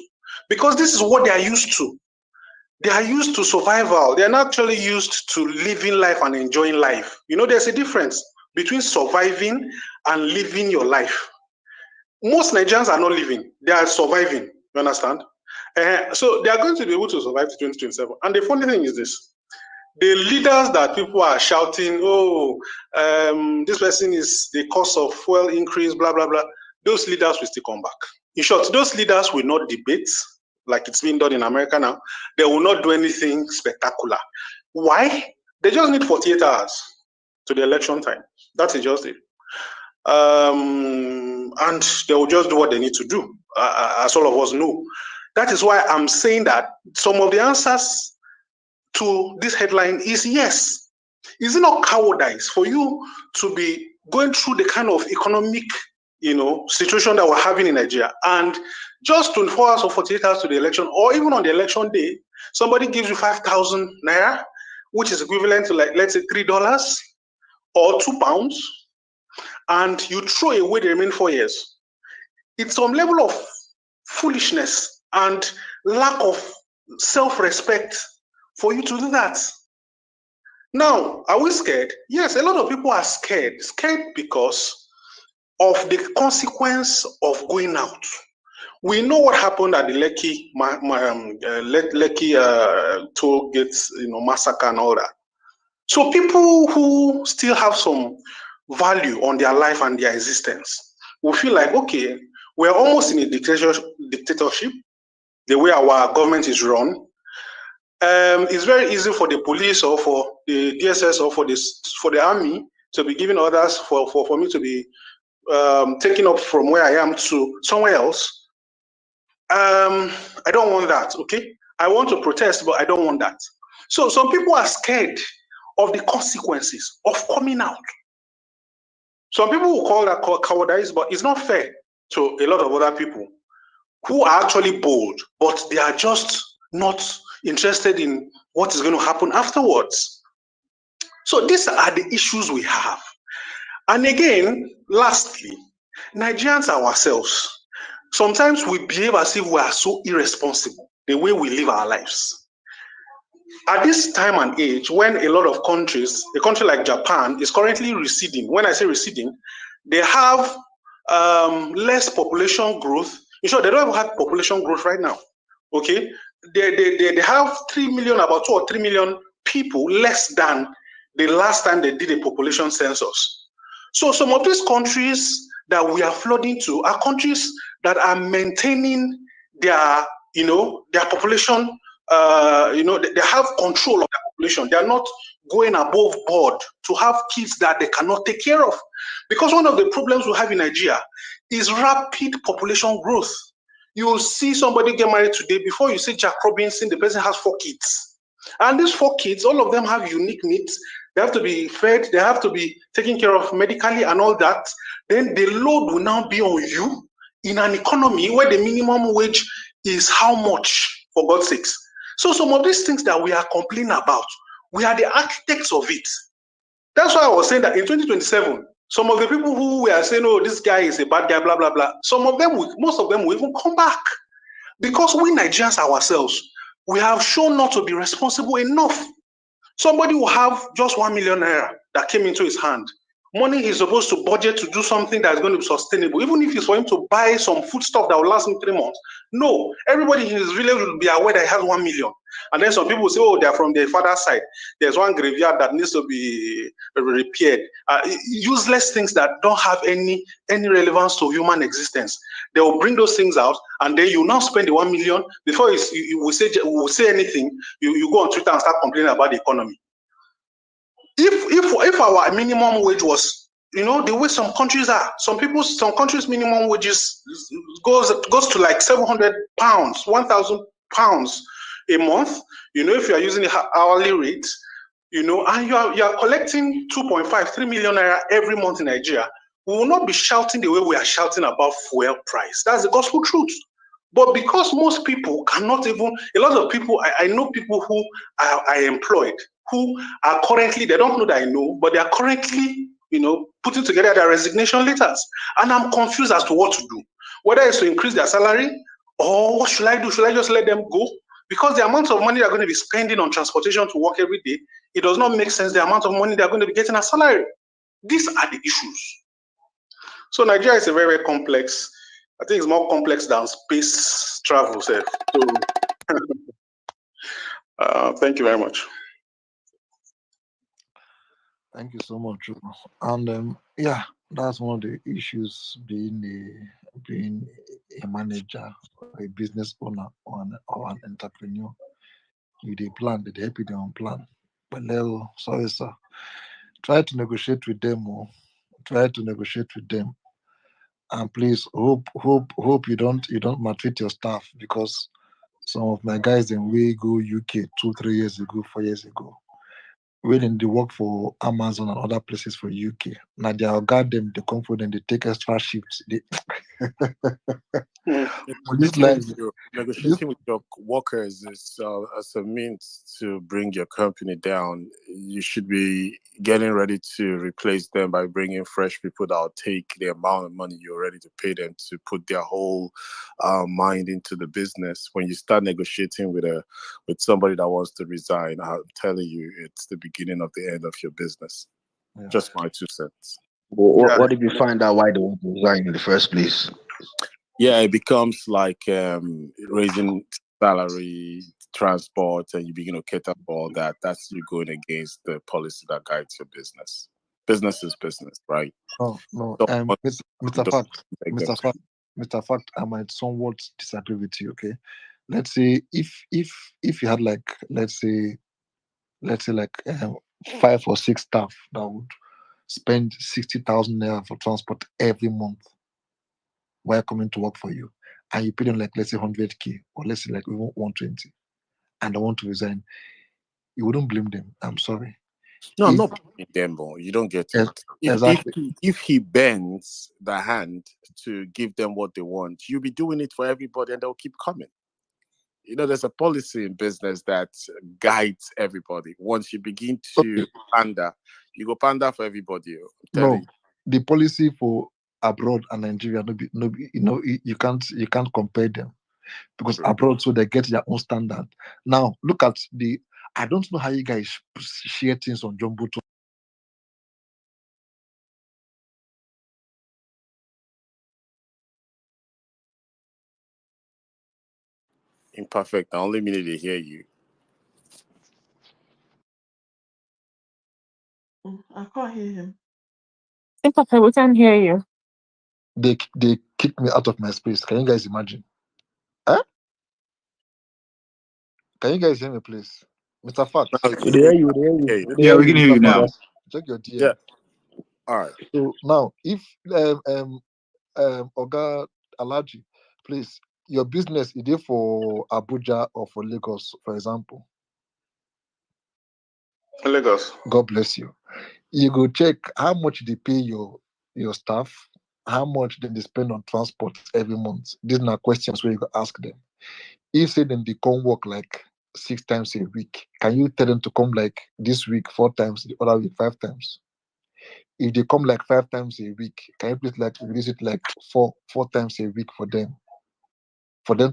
because this is what they are used to. They are used to survival. They are not actually used to living life and enjoying life. You know, there's a difference between surviving and living your life. Most Nigerians are not living. They are surviving. You understand? So they are going to be able to survive to 2027. And the funny thing is this. The leaders that people are shouting, oh, this person is the cause of fuel increase, blah, blah, blah. Those leaders will still come back. In short, those leaders will not debate like it's being done in America now. They will not do anything spectacular. Why? They just need 48 hours to the election time. That is just it. And they will just do what they need to do, as all of us know. That is why I'm saying that some of the answers to this headline is yes. Is it not cowardice for you to be going through the kind of economic, situation that we're having in Nigeria, and just 24 hours or 48 hours to the election, or even on the election day, somebody gives you 5,000 naira, which is equivalent to, like, let's say $3 or £2, and you throw away the remaining 4 years? It's some level of foolishness and lack of self-respect for you to do that. Now, are we scared? Yes, a lot of people are scared. Scared because of the consequence of going out. We know what happened at the Lekki toll gates, massacre and all that. So people who still have some value on their life and their existence will feel like, okay, we're almost in a dictatorship, the way our government is run. It's very easy for the police or for the DSS or for the army to be giving orders for me to be taken up from where I am to somewhere else. I don't want that, okay? I want to protest, but I don't want that. So some people are scared of the consequences of coming out. Some people will call that cowardice, but it's not fair to a lot of other people who are actually bold, but they are just not interested in what is going to happen afterwards. So these are the issues we have. And again, lastly, Nigerians ourselves, sometimes we behave as if we are so irresponsible, the way we live our lives. At this time and age, when a lot of countries, a country like Japan is currently receding, when I say receding, they have less population growth. In short, they don't even have population growth right now, okay? They have 3 million, about 2 or 3 million people less than the last time they did a population census. So some of these countries that we are flooding to are countries that are maintaining their, their population. They have control of their population. They are not going above board to have kids that they cannot take care of. Because one of the problems we have in Nigeria is rapid population growth. You will see somebody get married today, before you see Jack Robinson, the person has 4 kids. And these 4 kids, all of them have unique needs. They have to be fed, they have to be taken care of medically and all that. Then the load will now be on you in an economy where the minimum wage is how much, for God's sakes? So some of these things that we are complaining about, we are the architects of it. That's why I was saying that in 2027, some of the people who were saying, oh, this guy is a bad guy, blah, blah, blah, most of them will even come back. Because we Nigerians ourselves, we have shown not to be responsible enough. Somebody will have just 1 million naira that came into his hand. Money he's supposed to budget to do something that is going to be sustainable, even if it's for him to buy some food stuff that will last him 3 months. No, everybody in his village will be aware that he has 1 million. And then some people will say, oh, they're from their father's side. There's one graveyard that needs to be repaired. Useless things that don't have any relevance to human existence. They will bring those things out, and then you now spend the 1 million. Before you will say anything, you go on Twitter and start complaining about the economy. If our minimum wage was, the way some countries are, some countries' minimum wages goes to like 700 pounds, 1,000 pounds a month. If you are using the hourly rate, and you are collecting 2.5, 3 million naira every month in Nigeria, we will not be shouting the way we are shouting about fuel price. That's the gospel truth. But because most people cannot even, a lot of people, I know people who are employed, who are currently, they don't know that I know, but they are currently, putting together their resignation letters. And I'm confused as to what to do. Whether it's to increase their salary, or what should I do? Should I just let them go? Because the amount of money they're going to be spending on transportation to work every day, it does not make sense the amount of money they're going to be getting as salary. These are the issues. So Nigeria is a very, very complex, I think it's more complex than space travel. So, thank you very much. Thank you so much. And yeah, that's one of the issues being a manager, or a business owner, or an entrepreneur. You they plan, they help you on plan. But sorry, sir. Try to negotiate with them more. Try to negotiate with them. And please hope you don't maltreat your staff, because some of my guys in we go UK 2-3 years ago, 4 years ago. when they work for Amazon and other places for UK. Now they are guard them, they come for them, they take extra shifts. They but this life, Negotiating with your workers is as a means to bring your company down. You should be getting ready to replace them by bringing fresh people that will take the amount of money you're ready to pay them to put their whole mind into the business. When you start negotiating with somebody that wants to resign, I'm telling you, it's the beginning of the end of your business. Yeah. Just my 2 cents. What if you find out why they want to resign in the first place? Yeah, it becomes like raising salary, transport, and you begin to cater for all that. That's you going against the policy that guides your business. Business is business, right? No. Mr. Fact, I might somewhat disagree with you. Okay, let's say if you had like let's say like 5 or 6 staff that would spend 60,000 naira for transport every month while coming to work for you, and you pay them like let's say 100k or let's say like even 120, and they want to resign, you wouldn't blame them. I'm sorry. No, I'm not blaming them, but you don't get it. If he bends the hand to give them what they want, you'll be doing it for everybody, and they'll keep coming. There's a policy in business that guides everybody. Once you begin to pander, you go pander for everybody. No, the policy for abroad and Nigeria, you can't compare them because abroad, so they get their own standard. Now, look at I don't know how you guys share things on Jumbo. Imperfect. I only minute to hear you. I can't hear him. Imperfect, we can hear you. They kicked me out of my space. Can you guys imagine? Huh? Can you guys hear me, please? Mr. Fact. Yeah, we can hear you now. Check your DM. Yeah. All right. So now, if Oga Alaji, please, your business is it for Abuja or for Lagos, for example? Lagos. God bless you. You go check how much they pay your staff, how much they spend on transport every month. These are questions where you go ask them. If say then they come work like 6 times a week, can you tell them to come like this week 4 times, the other week 5 times? If they come like 5 times a week, can you please like release it like four times a week for them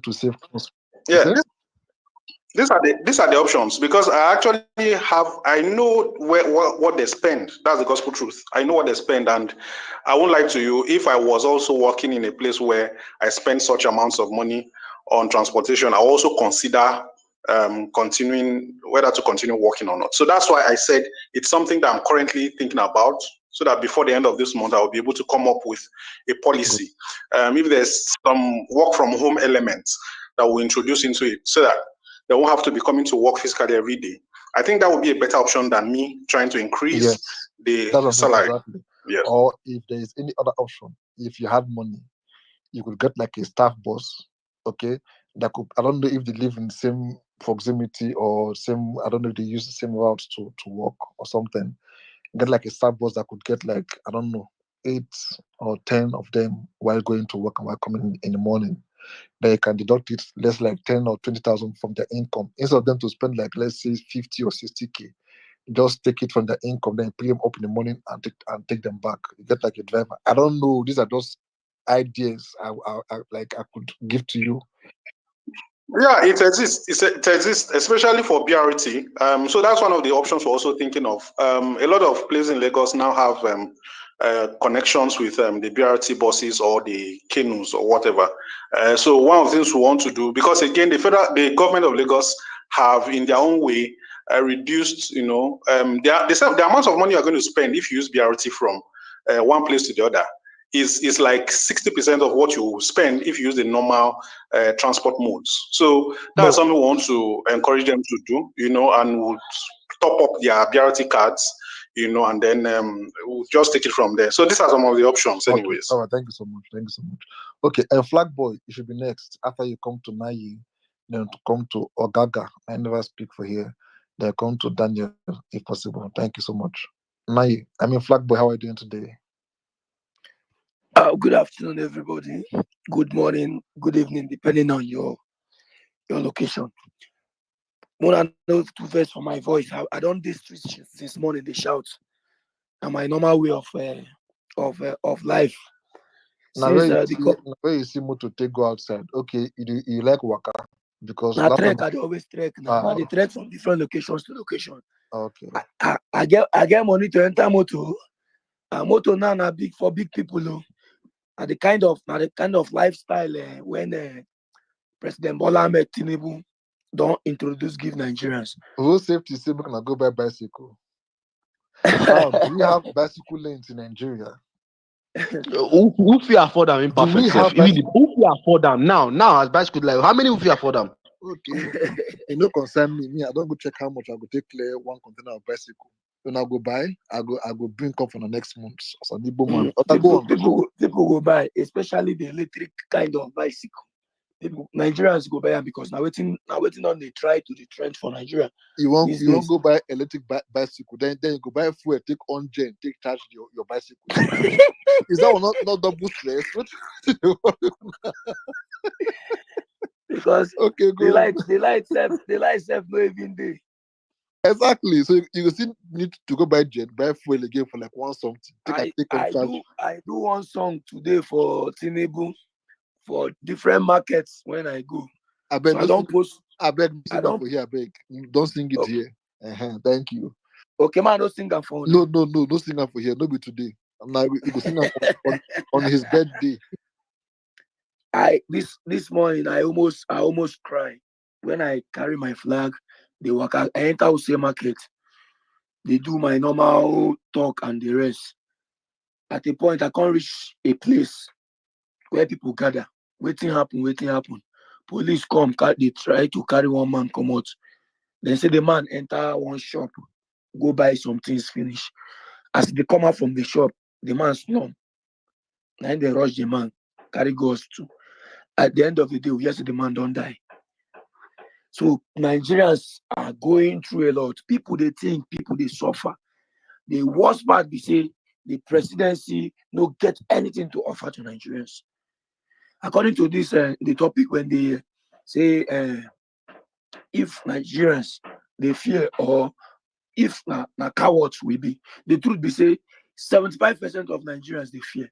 to save costs? Yeah, these are the options, because I know what they spend. That's the gospel truth. I know what they spend, and I won't lie to you. If I was also working in a place where I spend such amounts of money on transportation, I also consider continuing whether to continue working or not. So that's why I said it's something that I'm currently thinking about, so that before the end of this month I will be able to come up with a policy. If there's some work from home elements that we'll introduce into it, so that they won't have to be coming to work physically every day. I think that would be a better option than me trying to increase the salary. Exactly. Yes. Or if there is any other option, if you had money, you could get like a staff boss, okay? That could, I don't know if they live in the same proximity or same, I don't know if they use the same routes to work or something. Get like a staff boss that could get like, I don't know, 8 or 10 of them while going to work and while coming in the morning. They can deduct it less like 10 or 20,000 from their income. Instead of them to spend like, let's say 50 or 60K, just take it from their income, then pick them up in the morning and take them back. You get like a driver. I don't know. These are just ideas I could give to you. Yeah, it exists. It exists, especially for BRT. So that's one of the options we're also thinking of. A lot of places in Lagos now have connections with the BRT buses or the canoes or whatever. So one of the things we want to do, because again, the government of Lagos have in their own way reduced, the amount of money you're going to spend if you use BRT from one place to the other is like 60% of what you spend if you use the normal transport modes. So that's something we want to encourage them to do, and we'll top up their BRT cards, and then we'll just take it from there. So these are some of the options anyways. Okay. All right, thank you so much. Okay, and Flag Boy, you should be next. After you come to Nayi, then to come to Ogaga. I never speak for here. Then come to Daniel if possible. Thank you so much. Nai, Flag Boy, how are you doing today? Good afternoon, everybody. Good morning, good evening, depending on your location. When I know to verse for my voice, I don't this since morning. They shout, and my normal way of life. Now Since where you see motor take go outside. Okay, you like waka because now last trek, time. I dey always trek now. I dey trek from different locations to location. Okay. I get money to enter motor. Motor now na big for big people. Oh. And the kind of lifestyle when President Bola Ahmed Tinubu don't introduce give Nigerians. Road safety say make una go buy bicycle. Now, do we have bicycle lanes in Nigeria? Who fit afford them imperfect self? Who fit afford them now as bicycle like how many who fit afford them? Okay. You know concern me. I don't go check how much I go take clear one container of bicycle. When I go buy, I go bring up for the next month. So people go buy, especially the electric kind of bicycle. People, Nigerians go buy them because now waiting on they try to the trend for Nigeria. You won't go buy electric bicycle, then you go buy fuel, take on gen, take charge your bicycle. Is that not double stress? Because okay, go. The light self no even day. Exactly. So you still need to go buy fuel again for like one something. I do one song today for Tinubu for different markets when I go. I beg, so I don't post. I beg, sing that for here. I beg, don't sing it here. Thank you. Okay, man, don't sing that for no, don't sing that for here. No, be today. Now you go sing that on his birthday. This morning I almost cry when I carry my flag. They walk out. I enter Ose Market. They do my normal talk and the rest. At a point, I can't reach a place where people gather. Waiting happen. Police come, they try to carry one man come out. Then say the man enter one shop, go buy some things, finish. As they come out from the shop, the man slump. Then they rush the man, carry goes too. At the end of the day, we hear the man don't die. So Nigerians are going through a lot. People they think, people they suffer. The worst part be say the presidency no get anything to offer to Nigerians. According to this, the topic when they say if Nigerians they fear or if na cowards we be, the truth be say 75% of Nigerians they fear.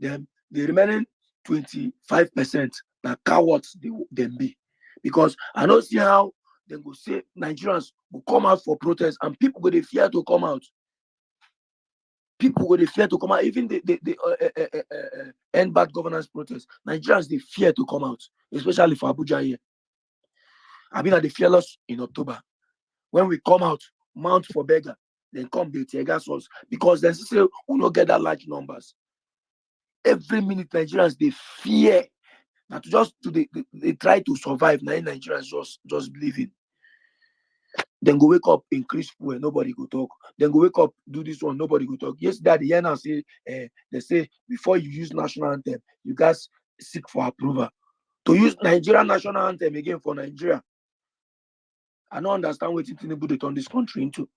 Then the remaining 25% na cowards they be. Because I don't see how they go say Nigerians will come out for protest and people go they fear to come out. People go they fear to come out. Even the end bad governance protest, Nigerians they fear to come out, especially for Abuja here. I mean, they fearless in October. When we come out, mount for beggar, then come the tear gas us because then say we not get that large numbers. Every minute Nigerians they fear. Now they try to survive. Now Nigerians just believe in. Then go wake up, increase fuel, nobody go talk. Then go wake up, do this one, nobody go talk. Yesterday, the end say they say before you use national anthem, you guys seek for approval. To use Nigerian national anthem again for Nigeria. I don't understand what Tinubu they turn this country into.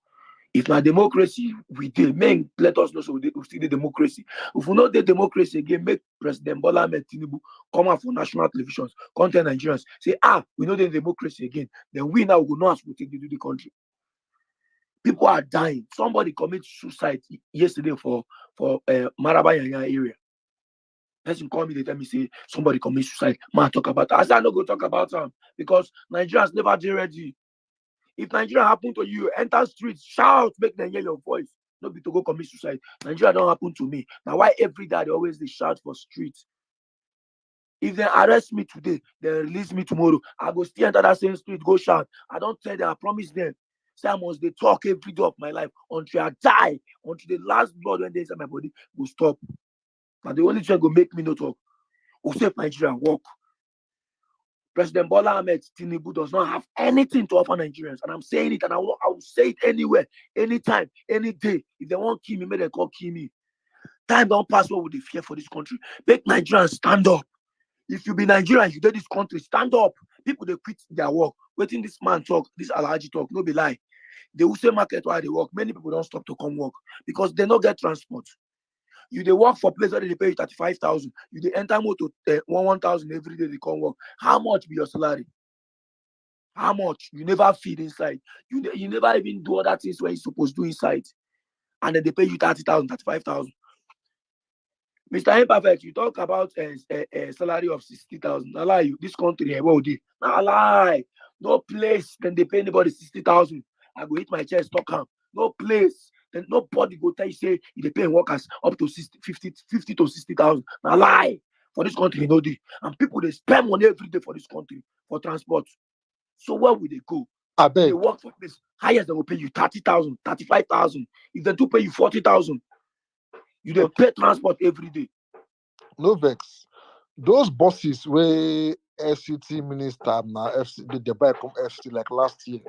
If not democracy, we did. Men, let us know so we still the democracy. If we not the democracy again, make President Bola Ahmed Tinubu come out for national televisions, content Nigerians, say, we know the democracy again. Then we now will know as we take to do the country. People are dying. Somebody commit suicide yesterday for Maraba Yanya area. Person call me, they tell me, say, somebody commit suicide. Man, talk about that. I said, I'm not going to talk about them because Nigerians never did ready. If Nigeria happen to you, enter streets, shout, make them hear your voice. Not be to go commit suicide. Nigeria don't happen to me. Now why every day they always they shout for streets? If they arrest me today, they release me tomorrow. I go still enter that same street, go shout. I don't tell them, I promise them. Say I must they talk every day of my life until I die, until the last blood when they inside my body will stop. Now the only thing go make me no talk. Who save Nigeria walk. President Bola Ahmed Tinubu does not have anything to offer Nigerians. And I'm saying it, and I will say it anywhere, anytime, any day. If they want kill me, may they call kill me. Time don't pass what would they fear for this country. Make Nigerians stand up. If you be Nigerian, you do this country, stand up. People they quit their work. Waiting this man talk, this Alhaji talk, no be lie. They will say market while they work. Many people don't stop to come work because they don't get transport. You they work for place where they pay you 35,000. You they enter motor 1,000 every day they come work. How much be your salary? How much? You never feed inside. You never even do other things where you supposed to do inside. And then they pay you 30,000, 35,000. Mr. Imperfect, you talk about a salary of 60,000. I lie you. This country, well, I lie. No place. Then they pay anybody 60,000. I go hit my chest, talk am. No place. Then nobody go tell you say they pay workers up to 50 to 60,000. I lie. For this country, no dey. And people they spend money every day for this country for transport. So where will they go? They work for this. Highest they will pay you 30,000, 35,000. If they do pay you 40,000, you dey pay transport every day. No vex. Those bosses where FCT minister now FC they buy come FCT like last year.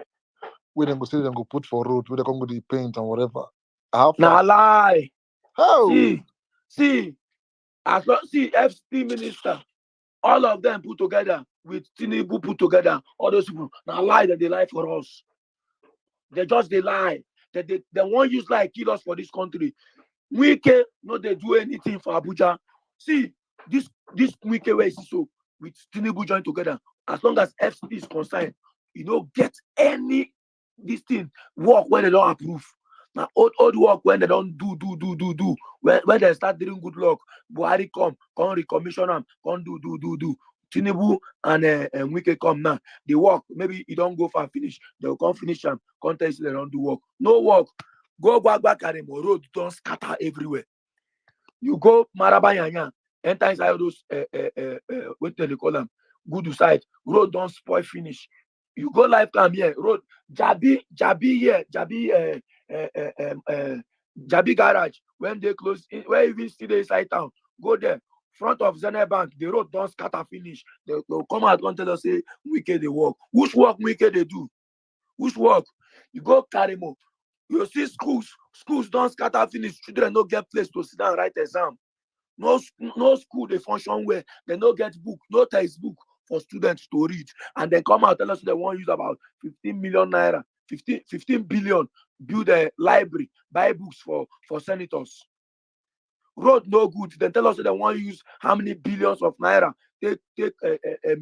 Where they go say they go put for road, where they come with the paint and whatever. How Now far? lie. How? See, as long see FCT minister, all of them put together with Tinubu put together, all those people. Now lie that they lie for us. They just they lie. They won't use lie kill us for this country. Wike no they do anything for Abuja. See, this Wike way is so with Tinubu join together. As long as FCT is concerned, you don't get any this thing work when they don't approve. Now old work when they don't do. When they start doing good luck, Buhari come recommission them, come do. Tinubu and Wike come now. They work. Maybe you don't go far finish. They'll come finish them. Contest they don't do work. No work. Go back Karimo road don't scatter everywhere. You go Marabayanya, enter inside those what do they call them? Good side. Road don't spoil finish. You go life come here. Road Jabi here. Jabi garage. When they close, where even see the inside town, go there. Front of Zenith Bank, the road don't scatter finish. They'll come out and tell us say Wike they work. Which work Wike they do? Which work? You go Karimo. You see schools don't scatter finish. Children don't get place to sit down and write exam. No school they function well. They don't get book, no textbook for students to read. And they come out tell us they want to use about 15 million naira, 15 billion, build a library, buy books for senators. Road no good. They tell us they want to use how many billions of naira take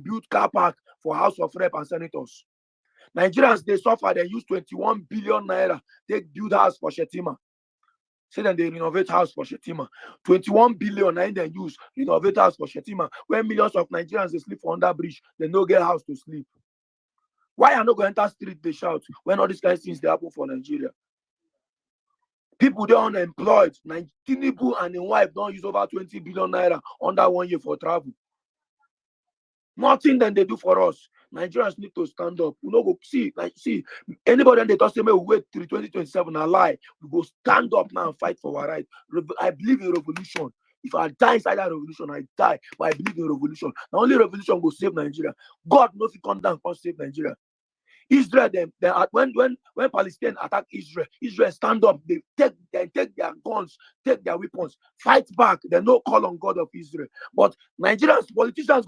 build car park for House of Rep and senators. Nigerians they suffer. They use 21 billion naira take build house for Shetima. Say that they renovate house for Shetima. 21 billion and they use renovate house for Shetima. When millions of Nigerians they sleep for under bridge, they no get house to sleep. Why are not going to enter street they shout when all these kind of things they happen for Nigeria? People they unemployed. Tinubu and his wife don't use over 20 billion naira under 1 year for travel. Nothing than they do for us. Nigerians need to stand up. We no go see anybody they talk say we wait till 2027 a lie. We go stand up now and fight for our right. I believe in revolution. If I die inside that revolution, I die. But I believe in revolution. The only revolution will save Nigeria. God knows if come down and save Nigeria. Israel, when Palestine attack Israel stand up. They take their guns, take their weapons, fight back. They no call on God of Israel. But Nigerians politicians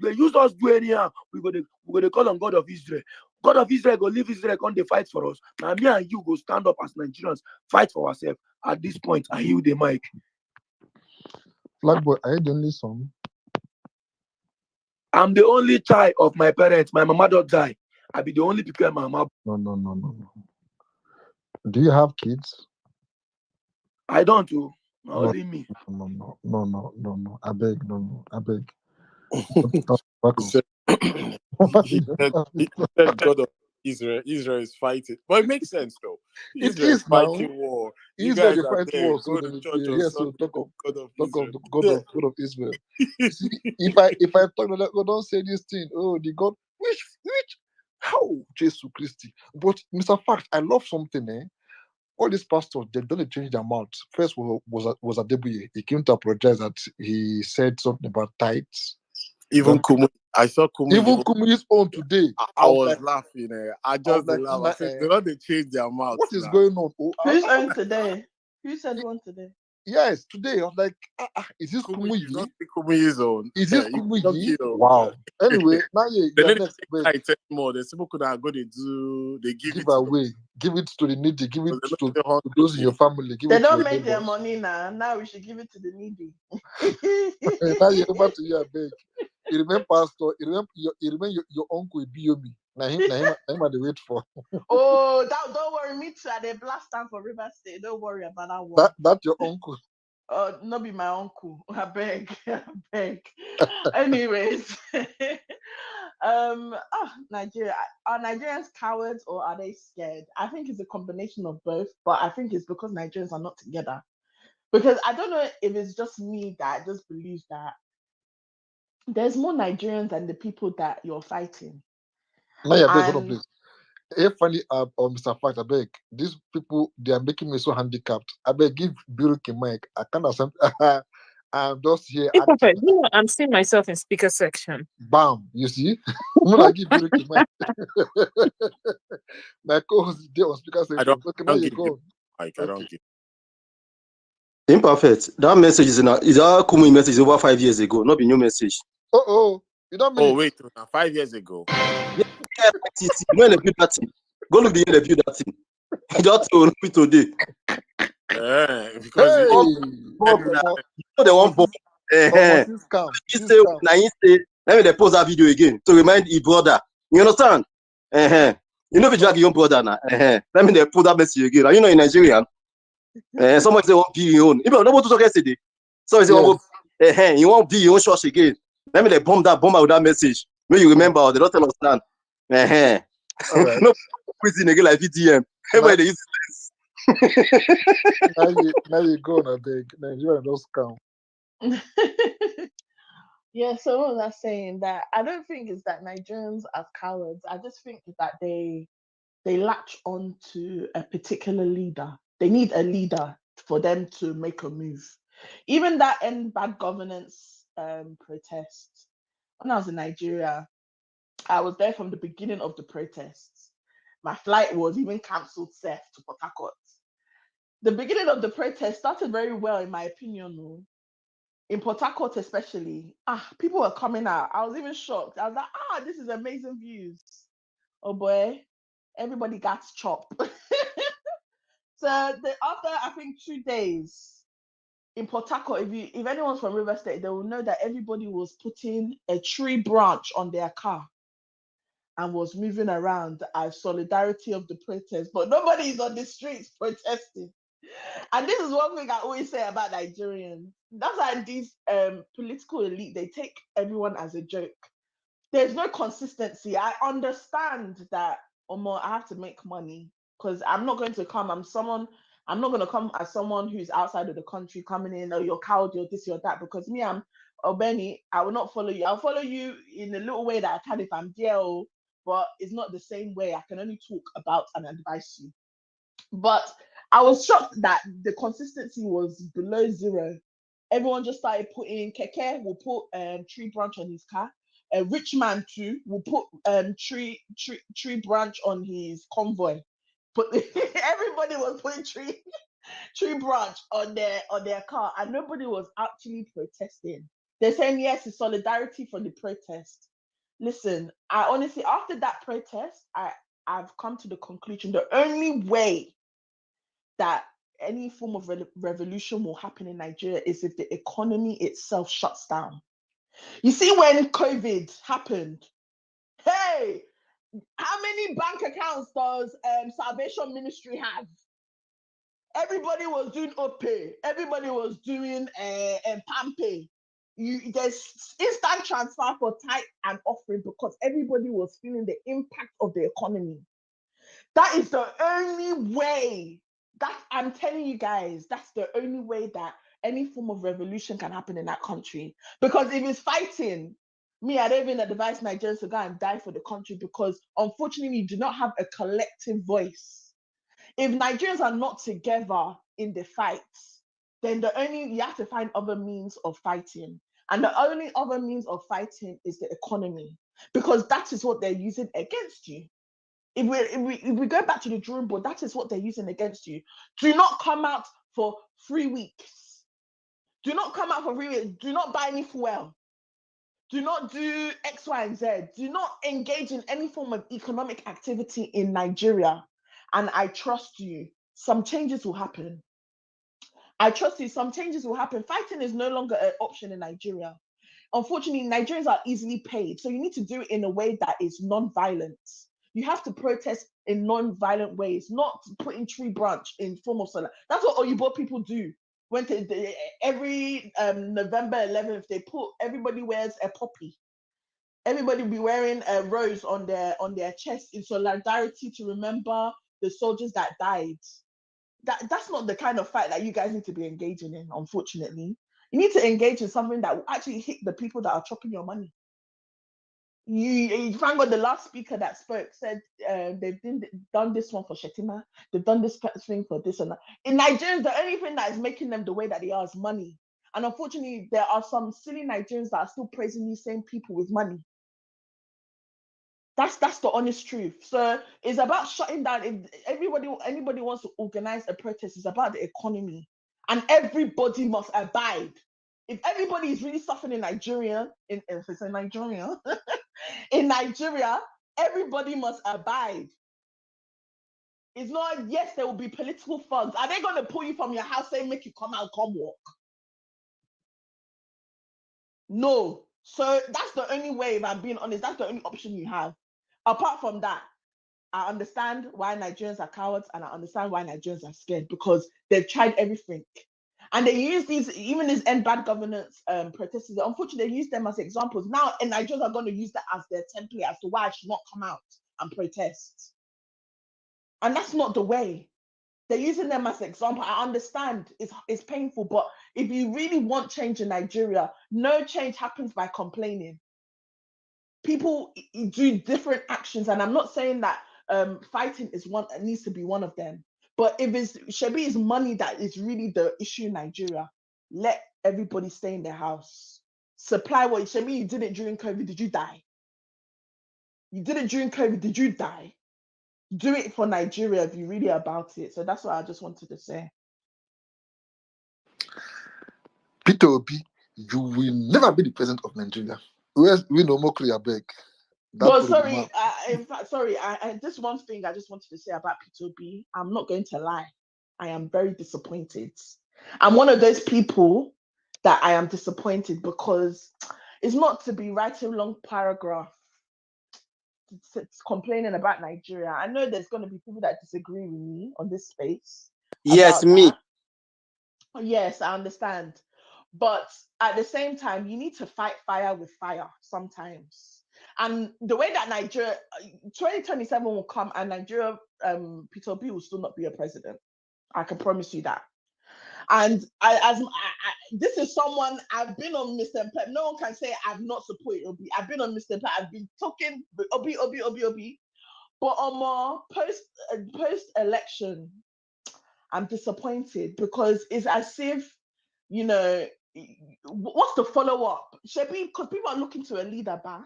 they use us do anyhow. We go to call on God of Israel. God of Israel go leave Israel come they fight for us. Now me and you go stand up as Nigerians, fight for ourselves. At this point, I yield the mic. Black boy, are you the only son? I'm the only child of my parents. My mama don't die. I be the only people in my mama. No. Do you have kids? I don't do. Only me. No. I beg. He said God of Israel. Israel is fighting. But it makes sense though. Israel is fighting war. You Israel guys they are fight there. war, so Go to church on Sunday. talk of God of the Israel. God of Israel. See, if I talk like God, don't say this thing. Oh, the God which how Jesus Christi. But Mr. Fact, I love something, all these pastors, they don't change their mouth. First was Adebuye. He came to apologize that he said something about tithes. Even Kumu, I saw Kumu. Even Kumuyi's own today. I was laughing. I just laughed. I said, they don't change their mouth. What is going on? Who's on today? Who said one today? Yes, today I was like, is this Kumuyi? Kumuyi? Kumuyi's own. Is this You don't Kumuyi? know. Wow. Anyway, now They you're need next. to take anymore. The people could have go they do. They give Give it to them. away. Give it to the needy. Give it Because to, they're not to those in your family. Give They it to don't your make their neighbors. money now. Now we should give it to the needy. Now you're over to you, I beg. You remember pastor, you remember your uncle Biomi. Now him they wait for. Oh, don't worry, me too. They blast time for River State. Don't worry about that one. That your uncle. Not be my uncle. I beg, I beg. Anyways, Nigeria. Are Nigerians cowards or are they scared? I think it's a combination of both, but I think it's because Nigerians are not together. Because I don't know if it's just me that just believes that there's more Nigerians than the people that you're fighting. Now you beg, hold on, And please. If funny, Mr. Fact, I beg. These people they are making me so handicapped. I beg, give Biruki mic. I can't accept. I'm just here Hey, acting. Papa, you know, I'm seeing myself in speaker section. Bam, you see? When I give Biruki mic, my co-host there on speaker section. Okay, now you go. I don't give. Imperfect. That message is our Kumuyi message over 5 years ago, not a new message. You don't mean Oh, wait, 5 years ago. Yeah, when they build that thing, go look the year they build that thing. Just today. Because hey, you know they want bomb. He say, let me post that video again to remind his brother. You understand? You know if you drag your own brother now. Let me put that message again. Are you know in Nigeria? Somebody say won't be your own. Even nobody talk yesterday. So say you won't be your own church again. Let me bomb out with that message. When you remember, they don't tell us stand. Right. No prison again like VDM. Everybody use now you go on a big Nigeria those count. Yeah, so what was I saying? That I don't think it's that Nigerians are cowards. I just think that they latch on to a particular leader. They need a leader for them to make a move. Even that end bad governance protest. When I was in Nigeria, I was there from the beginning of the protests. My flight was even cancelled to Port Harcourt. The beginning of the protest started very well, in my opinion. In Port Harcourt especially, people were coming out. I was even shocked. I was like, this is amazing views. Oh boy, everybody got chopped. So after I think 2 days in Port Harcourt, if anyone's from River State, they will know that everybody was putting a tree branch on their car and was moving around as solidarity of the protest. But nobody is on the streets protesting. And this is one thing I always say about Nigerians. That's why these political elite, they take everyone as a joke. There's no consistency. I understand that, I have to make money because I'm not going to come. I'm not going to come as someone who's outside of the country coming in, you're coward, you're this, you're that, because me, I'm Benny, I will not follow you. I'll follow you in a little way that I can if I'm there, but it's not the same way. I can only talk about and advise you. But I was shocked that the consistency was below zero. Everyone just started putting Keke will put tree branch on his car. A rich man too will put tree branch on his convoy. But everybody was putting tree branch on their car, and nobody was actually protesting. They're saying yes, it's solidarity for the protest. Listen, I honestly, after that protest, I've come to the conclusion the only way that any form of revolution will happen in Nigeria is if the economy itself shuts down. You see, when COVID happened, hey, how many bank accounts does Salvation Ministry have? Everybody was doing OPay. Everybody was doing PAMPay. There's instant transfer for tithe and offering because everybody was feeling the impact of the economy. That is the only way. That I'm telling you guys, that's the only way that any form of revolution can happen in that country. Because if it's fighting, I don't even advise Nigerians to go and die for the country because unfortunately, we do not have a collective voice. If Nigerians are not together in the fight, then you have to find other means of fighting. And the only other means of fighting is the economy, because that is what they're using against you. If we go back to the drawing board, that is what they're using against you. Do not come out for 3 weeks. Do not come out for free. Do not buy any fuel. Do not do X, Y, and Z. Do not engage in any form of economic activity in Nigeria. And I trust you, some changes will happen. I trust you, some changes will happen. Fighting is no longer an option in Nigeria. Unfortunately, Nigerians are easily paid. So you need to do it in a way that is non-violent. You have to protest in non-violent ways, not putting tree branch in form of solar. That's what Oyibo people do. When every November 11th, everybody wears a poppy. Everybody will be wearing a rose on their chest in solidarity to remember the soldiers that died. That's not the kind of fight that you guys need to be engaging in, unfortunately. You need to engage in something that will actually hit the people that are chopping your money. You thank God the last speaker that spoke said they've done this one for Shetima, they've done this thing for this and that. In Nigerians, the only thing that is making them the way that they are is money. And unfortunately, there are some silly Nigerians that are still praising these same people with money. That's the honest truth. So it's about shutting down. If anybody wants to organize a protest, it's about the economy, and everybody must abide. If everybody is really suffering in Nigeria, in Nigeria, everybody must abide. It's not, yes, there will be political thugs. Are they going to pull you from your house saying, make you come out, come walk? No. So that's the only way, if I'm being honest, that's the only option you have. Apart from that, I understand why Nigerians are cowards, and I understand why Nigerians are scared, because they've tried everything. And they use even these end bad governance protesters, unfortunately, they use them as examples. Now, and Nigerians are going to use that as their template as to why I should not come out and protest. And that's not the way. They're using them as an example. I understand it's painful, but if you really want change in Nigeria, no change happens by complaining. People do different actions, and I'm not saying that fighting is needs to be one of them. But if it's Shebi is money that is really the issue in Nigeria, let everybody stay in their house. Supply what Shebi, you did it during COVID, did you die? You did it during COVID, did you die? Do it for Nigeria if you really about it. So that's what I just wanted to say. Peter Obi, you will never be the president of Nigeria. We no more clear back. But sorry, in fact, sorry, just one thing I just wanted to say about P2B. I'm not going to lie. I am very disappointed. I'm one of those people that I am disappointed because it's not to be writing long paragraph complaining about Nigeria. I know there's going to be people that disagree with me on this space. Yes, me. That. Yes, I understand. But at the same time, you need to fight fire with fire sometimes. And the way that Nigeria, 2027 will come and Nigeria, Peter Obi will still not be a president. I can promise you that. And this is someone, I've been on Mr. Pep. No one can say I've not supported Obi. I've been on Mr. Pep. I've been talking Obi. But on more post-election, I'm disappointed because it's as if, you know, what's the follow-up? Shebi, because people are looking to a leader back.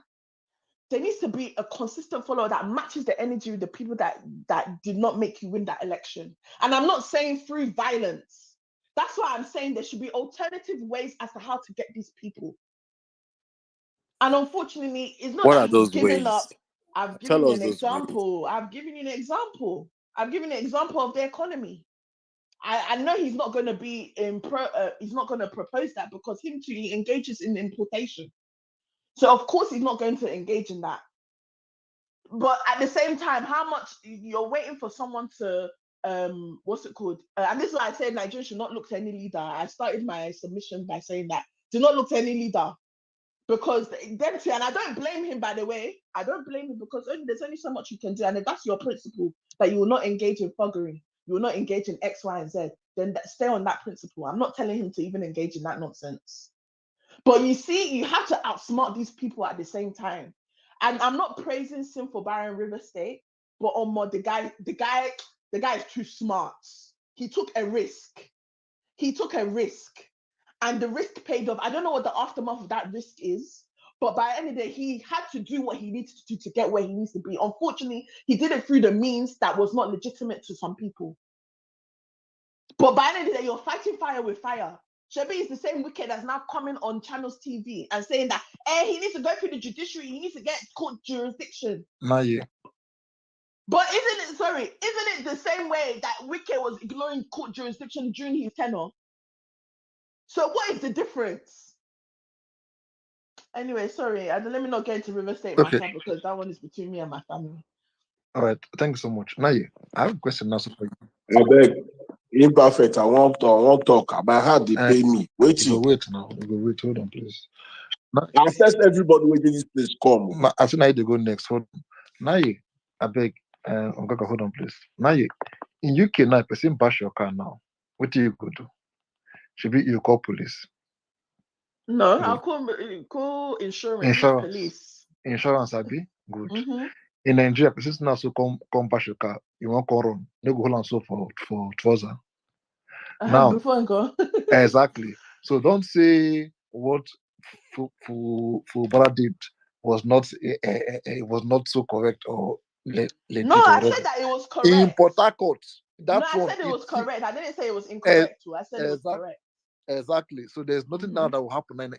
There needs to be a consistent follower that matches the energy with the people that did not make you win that election. And I'm not saying through violence. That's why I'm saying there should be alternative ways as to how to get these people. And unfortunately, it's not what that are those he's given ways? up. I've given you an example. I've given you an example. I've given you an example of the economy. I know he's not going to be he's not going to propose that because he engages in importation. So of course he's not going to engage in that. But at the same time, how much you're waiting for someone to what's it called? And this is why I said Nigeria should not look to any leader. I started my submission by saying that do not look to any leader because them two, and I don't blame him, by the way. I don't blame him because there's only so much you can do, and if that's your principle that you will not engage in thuggery, you will not engage in X, Y, and Z, then stay on that principle. I'm not telling him to even engage in that nonsense. But you see, you have to outsmart these people at the same time. And I'm not praising Sim for Barron River State, but the guy is too smart. He took a risk. And the risk paid off. I don't know what the aftermath of that risk is, but by the end of the day, he had to do what he needed to do to get where he needs to be. Unfortunately, he did it through the means that was not legitimate to some people. But by the end of the day, you're fighting fire with fire. Shebi is the same Wike that's now coming on Channels TV and saying that he needs to go through the judiciary, he needs to get court jurisdiction. Nah, yeah. But isn't it the same way that Wike was ignoring court jurisdiction during his tenure? So what is the difference? Anyway, sorry, let me not get into River State matter because that one is between me and my family. All right, thank you so much. Now, yeah, I have a question now for you. I beg, imperfect. I want talk about how they pay me. Waiting. Wait now. Wait. Hold on, please. Now, I test everybody waiting this place come. I think I need to go next. Hold on. Now, yeah, I beg. Ongaka, hold on, please. Now, yeah, in UK now, person bash your car now. What do you go do? Should be you call police. No, I'll call insurance. Police. Insurance, Abi? Good. Mm-hmm. In Nigeria, person now so come bash your car. You want to run. You go hold on so for trouser. Now, before I go. Exactly. So don't say what Fubara did was not so correct or legit. No, I said that it was correct. In Port Harcourt. I said it was correct. I didn't say it was incorrect too. I said it was correct. Exactly. So there's nothing now that will happen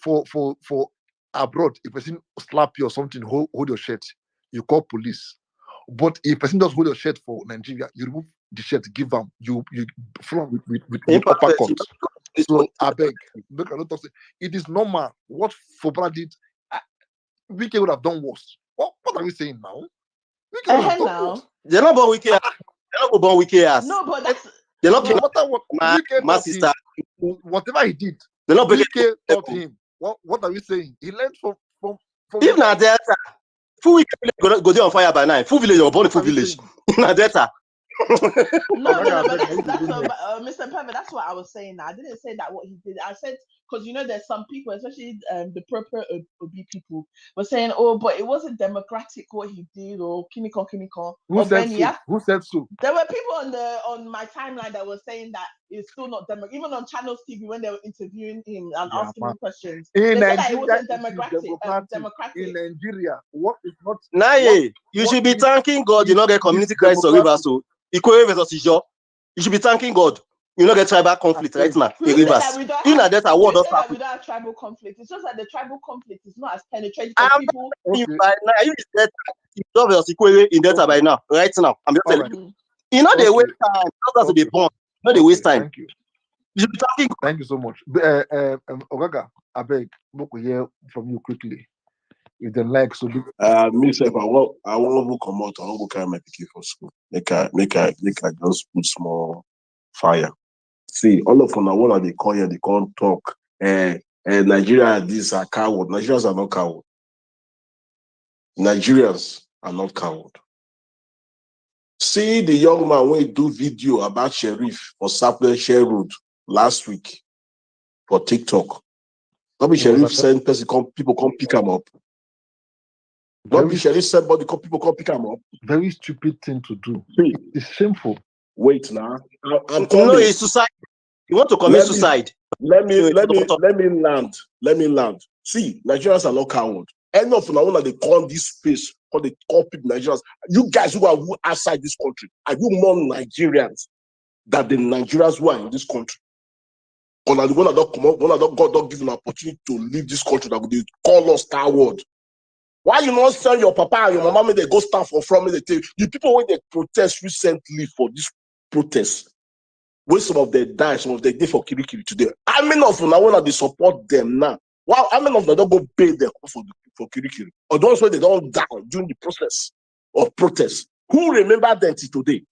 for abroad. If a person slap you or something, hold your shirt, you call police. But if a person does hold your shirt for Nigeria, you remove the shirt, give them, you floor with uppercut. So I beg, it is normal. What Fubara did, Wike would have done worse. What are we saying now? Wike would have done worse. They're not born Wike. They're not born Wike ass. No, but that's they're not. No matter what my sister, whatever he did, they're not Wike taught him. What are we saying? He learned from if not Delta, full week go there on fire by 9. Full village or born full village. Not Delta. No, but that's Mr. Pepper, that's what I was saying. I didn't say that what he did. I said because there's some people, especially the proper OB people, were saying, oh, but it wasn't democratic what he did, or Kiniko. Who said so? There were people on my timeline that were saying that it's still not democratic. Even on Channels TV when they were interviewing him and asking him questions, they said that it wasn't democratic. In Nigeria, what is not? Naye, you should be thanking God. You not get community crisis or Rivers. So Ikoyi versus Ijo. You should be thanking God. You not get tribal conflict right now in Rivers. In that award of we don't have tribal conflict. It's just that the tribal conflict is not as penetrating people. By now, you is that Ijo versus Ikoyi in Delta by now. Right now, I'm just telling you. You know they waste time. Not as to be born. No, they waste time. Thank you. You should be thanking God. Thank you so much. Ogaga, I beg, look hear from you quickly. If they like, so myself, I want to come out. I want to carry my pikin for school. Make I just put small fire. See, all of them, what they call here, they can't talk. Nigeria, these are coward. Nigerians are not coward. Nigerians are not coward. See the young man when he do video about Sheriff for Sapler Share Road last week for TikTok. Not be Sheriff send person people come pick him up. Not be Sheriff send body people come pick him up. Very stupid thing to do. It's shameful. Wait now. I'm coming. No, it's suicide. You want to commit suicide? Let me land. See, Nigerians are not coward. Enough now when they call this space, or they call people Nigerians. You guys who are outside this country, are you more Nigerians than the Nigerians who are in this country? Or the one that don't come up, one that God don't give an opportunity to leave this country, that they call us coward. Why you not send your papa and your mama they go stand for from me? They tell you, the people when they protest recently for this protest, where some of them die, some of them did for Kirikiri today. How many of them now they support them now? Wow, how many of them don't go pay them for Kirikiri? Or those where they don't die during the process of protest? Who remember them till today?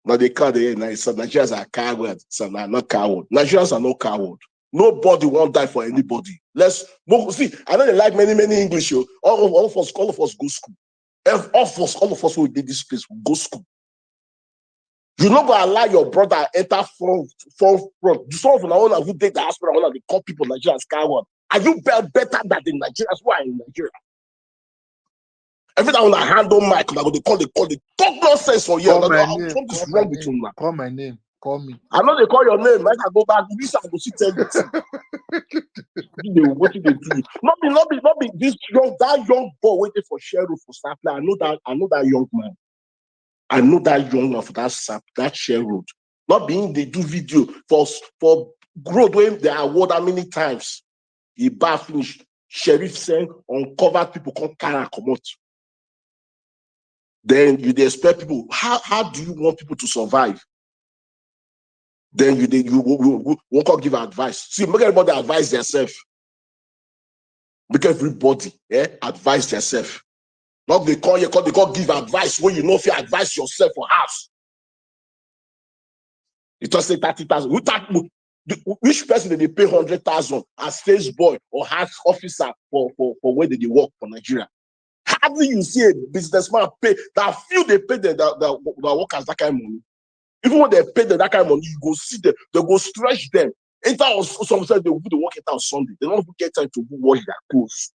Now they call the Nigerians are cowards. So not coward. Nigerians are not coward. Nobody won't die for anybody. Let's see. I know they like many English. All of us go school. All of us who did this place will go school. You not gonna allow your brother enter front. Some of them who take the hospital, they call people Nigerians coward. Are you better than the Nigerians who are in Nigeria? Every time I handle mic, they call talk nonsense for you. Something's wrong with you now. Call my name. Call me. I know they call your name. I can go back. This I go see everything. What did they do? Not be this young boy waiting for Sheriff for Sapler. I know that young man. I know that young man for that Share Road. Not being they do video for growth when they award how many times. He bar finished. Sheriff saying uncovered people can't carry come out. Then you expect people. How do you want people to survive? Then you won't give advice. See, make everybody advise themselves. Make everybody advise themselves. Not they call give advice when you know if you advise yourself for house. It just say 30,000. Which person did they pay 100,000 as sales boy or house officer for where did they work for Nigeria? How do you see a businessman pay that few they pay the workers that kind of money? Even when they pay them that kind of money, you go see them, they go stretch them. Some say they will do the work on Sunday. They don't get time to wash their clothes.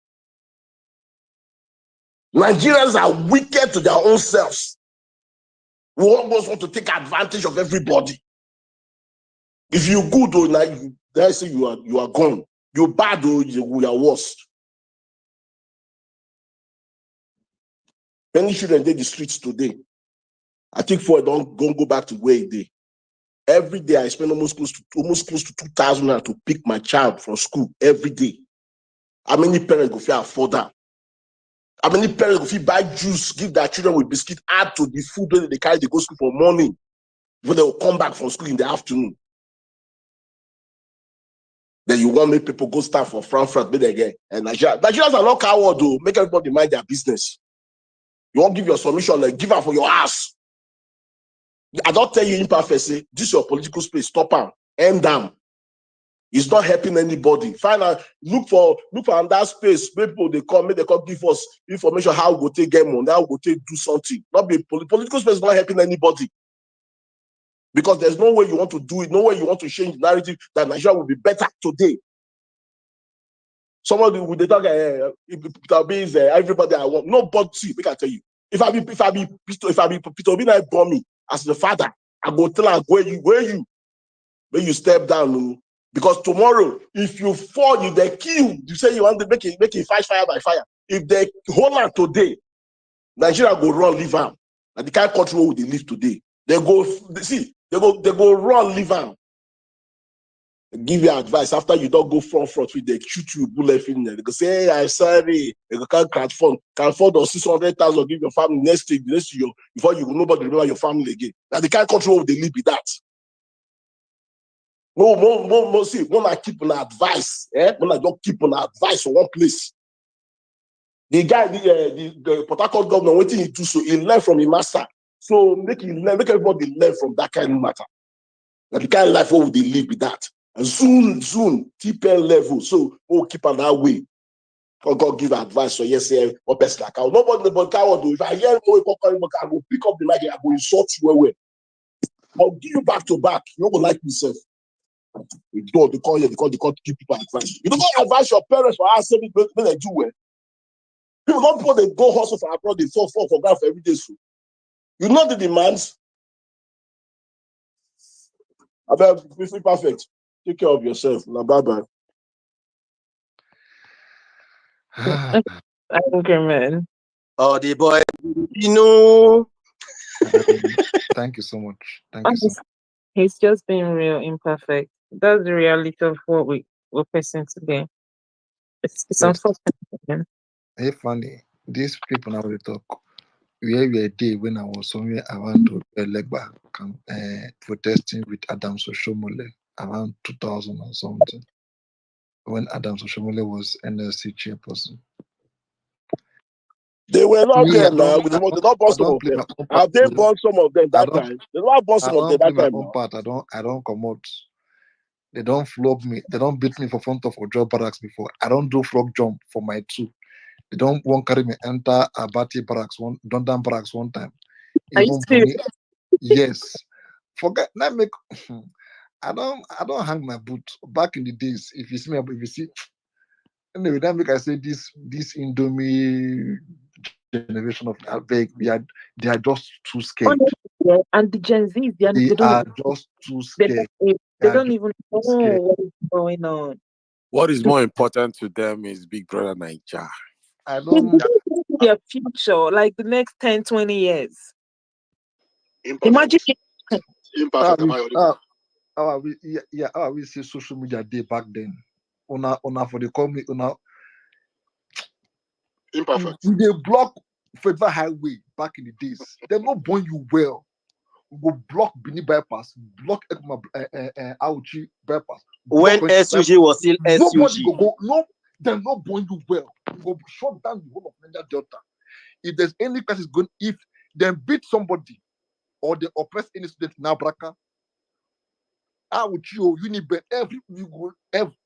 Nigerians are wicked to their own selves. We almost want to take advantage of everybody. If you good or like they say you are gone. You bad or you are worst. Many children did the streets today. I think for don't go back to where they. Every day I spend almost close to 2,000 naira to pick my child from school every day. How many parents go fit afford that? How many parents go fit buy juice, give their children with biscuit, add to the food when they carry they go school for morning, when they will come back from school in the afternoon? Then you want make people go stand for Frankfurt, but again, and Nigerians are not coward though. Make everybody mind their business. You won't give your submission, like give out for your ass. I don't tell you imperfect, say this is your political space, stop them, end them. It's not helping anybody. Find out, look for that space. People they come give us information how we go take get money, how we go take do something. Not be political space is not helping anybody. Because there's no way you want to do it, no way you want to change the narrative that Nigeria will be better today. Somebody with the talk, everybody I want. Nobody, see, we can tell you. If I be Peter Obi I born me as the father, I go tell her where you step down. Because tomorrow, if you fall, you they kill. You say you want to make it fight fire by fire. If they hold on today, Nigeria go run leave am. And the kind of country where they live today, they go run leave am. Give you advice after you don't go front with they shoot you bullet in there. They go say, hey, I'm sorry. They go can't fund or 600,000 give your family next year before you nobody remember your family again. Now the kind of country where they live with that. No, see, when I keep on advice, when I don't keep on advice for one place. The guy, the Port Harcourt governor, what he do so he learn from his master. So make everybody learn from that kind of matter. Like the kind of life what would they live with that? And soon, TPN level. So we'll keep on that way. God give advice. So yes, what best like nobody coward do. If I hear I will pick up the mic, I will insult you away. I'll give you back to back. You don't like yourself. They call keep people advice. You don't advise your parents for asking me when they do well. People don't put they go hustle for abroad, they fall for ground for every day. So you know the demands. I better be perfect. Take care of yourself. Now bye bye. Okay, man. Oh, the boy, you know. Thank you so much. Thank you so much. He's just being real imperfect. That's the reality of what we're facing today. It's Yes. unfortunate. Hey, funny. These people now they talk. We had a day when I was somewhere around Legba protesting with Adam Soshomole around 2000 or something. When Adam Soshomole was NLC chairperson. They were not there now. They not born some of them. Have they born some of them that time? They not born some of them that time. I don't come out. They don't flog me. They don't beat me for front of Ojo Barracks before. I don't do frog jump for my two. They don't want carry me enter Abati Barracks Dundam Barracks one time. Even for me, yes. Forget that make. I don't hang my boot. Back in the days, if you see anyway, that make I say this Indomie generation of Albeg, they are just too scared. And the Gen Zs, they are just too scared. They don't even know what is going on. What is more important to them is Big Brother Naija. I don't know their future, like the next 10, 20 years. Imagine Imperfect. We see social media day back then. Una for the call me una. Imperfect. They block Federal Highway back in the days. They're not born you well. We go block Bini bypass, block Auchi bypass. When SUG was still Nobody SUG. go. No, they're not born you well. We go shut down the whole of Niger Delta. If there's any crisis going, if they beat somebody or they oppress any student in Abraka, Auchi or Unibet,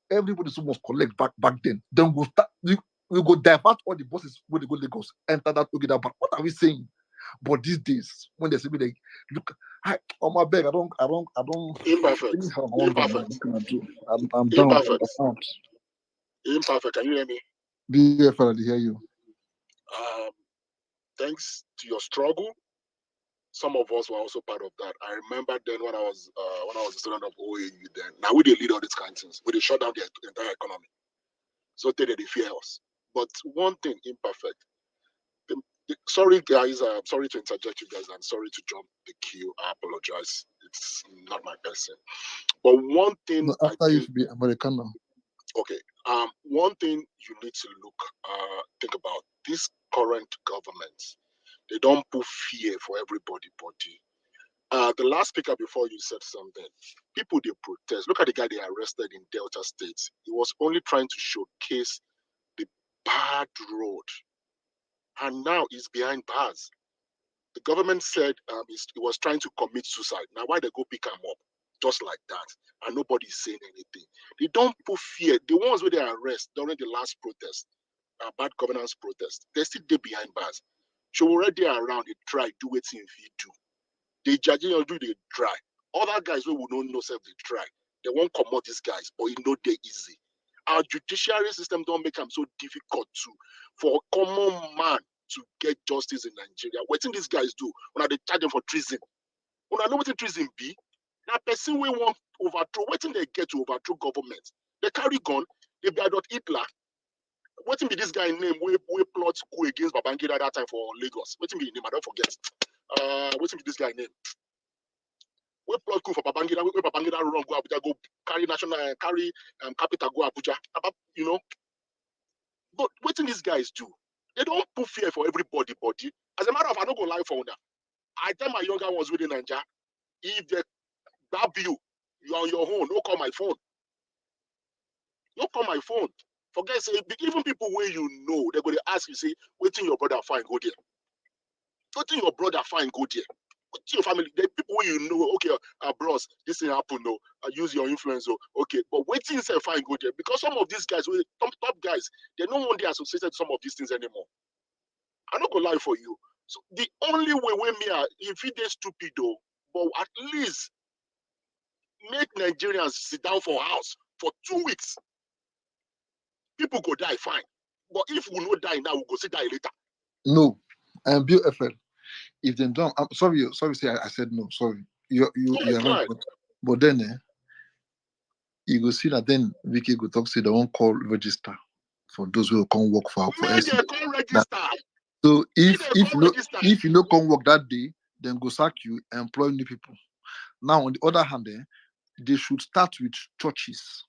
everybody must collect back then. Then we'll start. We go divert all the buses when they go Lagos, enter that Ogida back. What are we saying? But these days, when they say me, like, look, on my bag, I don't. Imperfect. Imperfect. I'm down. Imperfect. Imperfect. Can you hear me? Yeah, I hear you. Thanks to your struggle, some of us were also part of that. I remember then when I was a student of OAU. Then now we did lead all these kinds of things. We did shut down the entire economy. So they fear us. But one thing, imperfect. Sorry, guys. I'm sorry to interject you guys. I'm sorry to jump the queue. I apologize. It's not my person. But one thing. No, after you should be American now. Okay. One thing you need to think about this current government. They don't put fear for everybody. The last speaker before you said something. People they protest. Look at the guy they arrested in Delta State. He was only trying to showcase the bad road. And now he's behind bars. The government said he was trying to commit suicide. Now why they go pick him up? Just like that. And nobody's saying anything. They don't put fear. The ones where they arrest during the last protest, bad governance protest, they still there behind bars. So already around, they try, do it in do. They judge you do they try. Other guys who will not know self they try. They won't come out these guys, but you know they're easy. Our judiciary system don't make them so difficult for a common man to get justice in Nigeria. What thing these guys do when they charge them for treason? When I know what treason be, that person we want overthrow. What thing they get to overthrow government? They carry gun. They be adult Hitler. What be this guy name? We plot coup against Babangida that time for Lagos. What be his name? I don't forget. What be this guy name? We plot coup for Babangida. We Babangida run go Abuja, go carry capital go Abuja. You know. But what thing these guys do? They don't put fear for everybody. As a matter of fact, I don't go lie for that. I tell my younger ones within Nigeria, if they grab you, you're on your own. Don't call my phone. Don't call my phone. Forget, say, even people where you know, they're going to ask you, say, waiting your brother fine, go there. Waiting your brother fine, go there. Waiting your family, the people where you know, okay, bros, this thing happen, no, use your influence, okay. But waiting say fine, go there. Because some of these guys, top guys, they don't want to be associated with some of these things anymore. I'm not going to lie for you. So the only way we if it is stupid though, but at least make Nigerians sit down for house for 2 weeks. People go die fine. But if we not die now, we go see die later. No. And BFL. If they don't, I'm sorry, say I said no, sorry. You're right. But then you go see that then Vicky go talk, say they won't call register for those who will come work for SC. So if you no come work that day, then go sack you, employ new people. Now on the other hand, they should start with churches.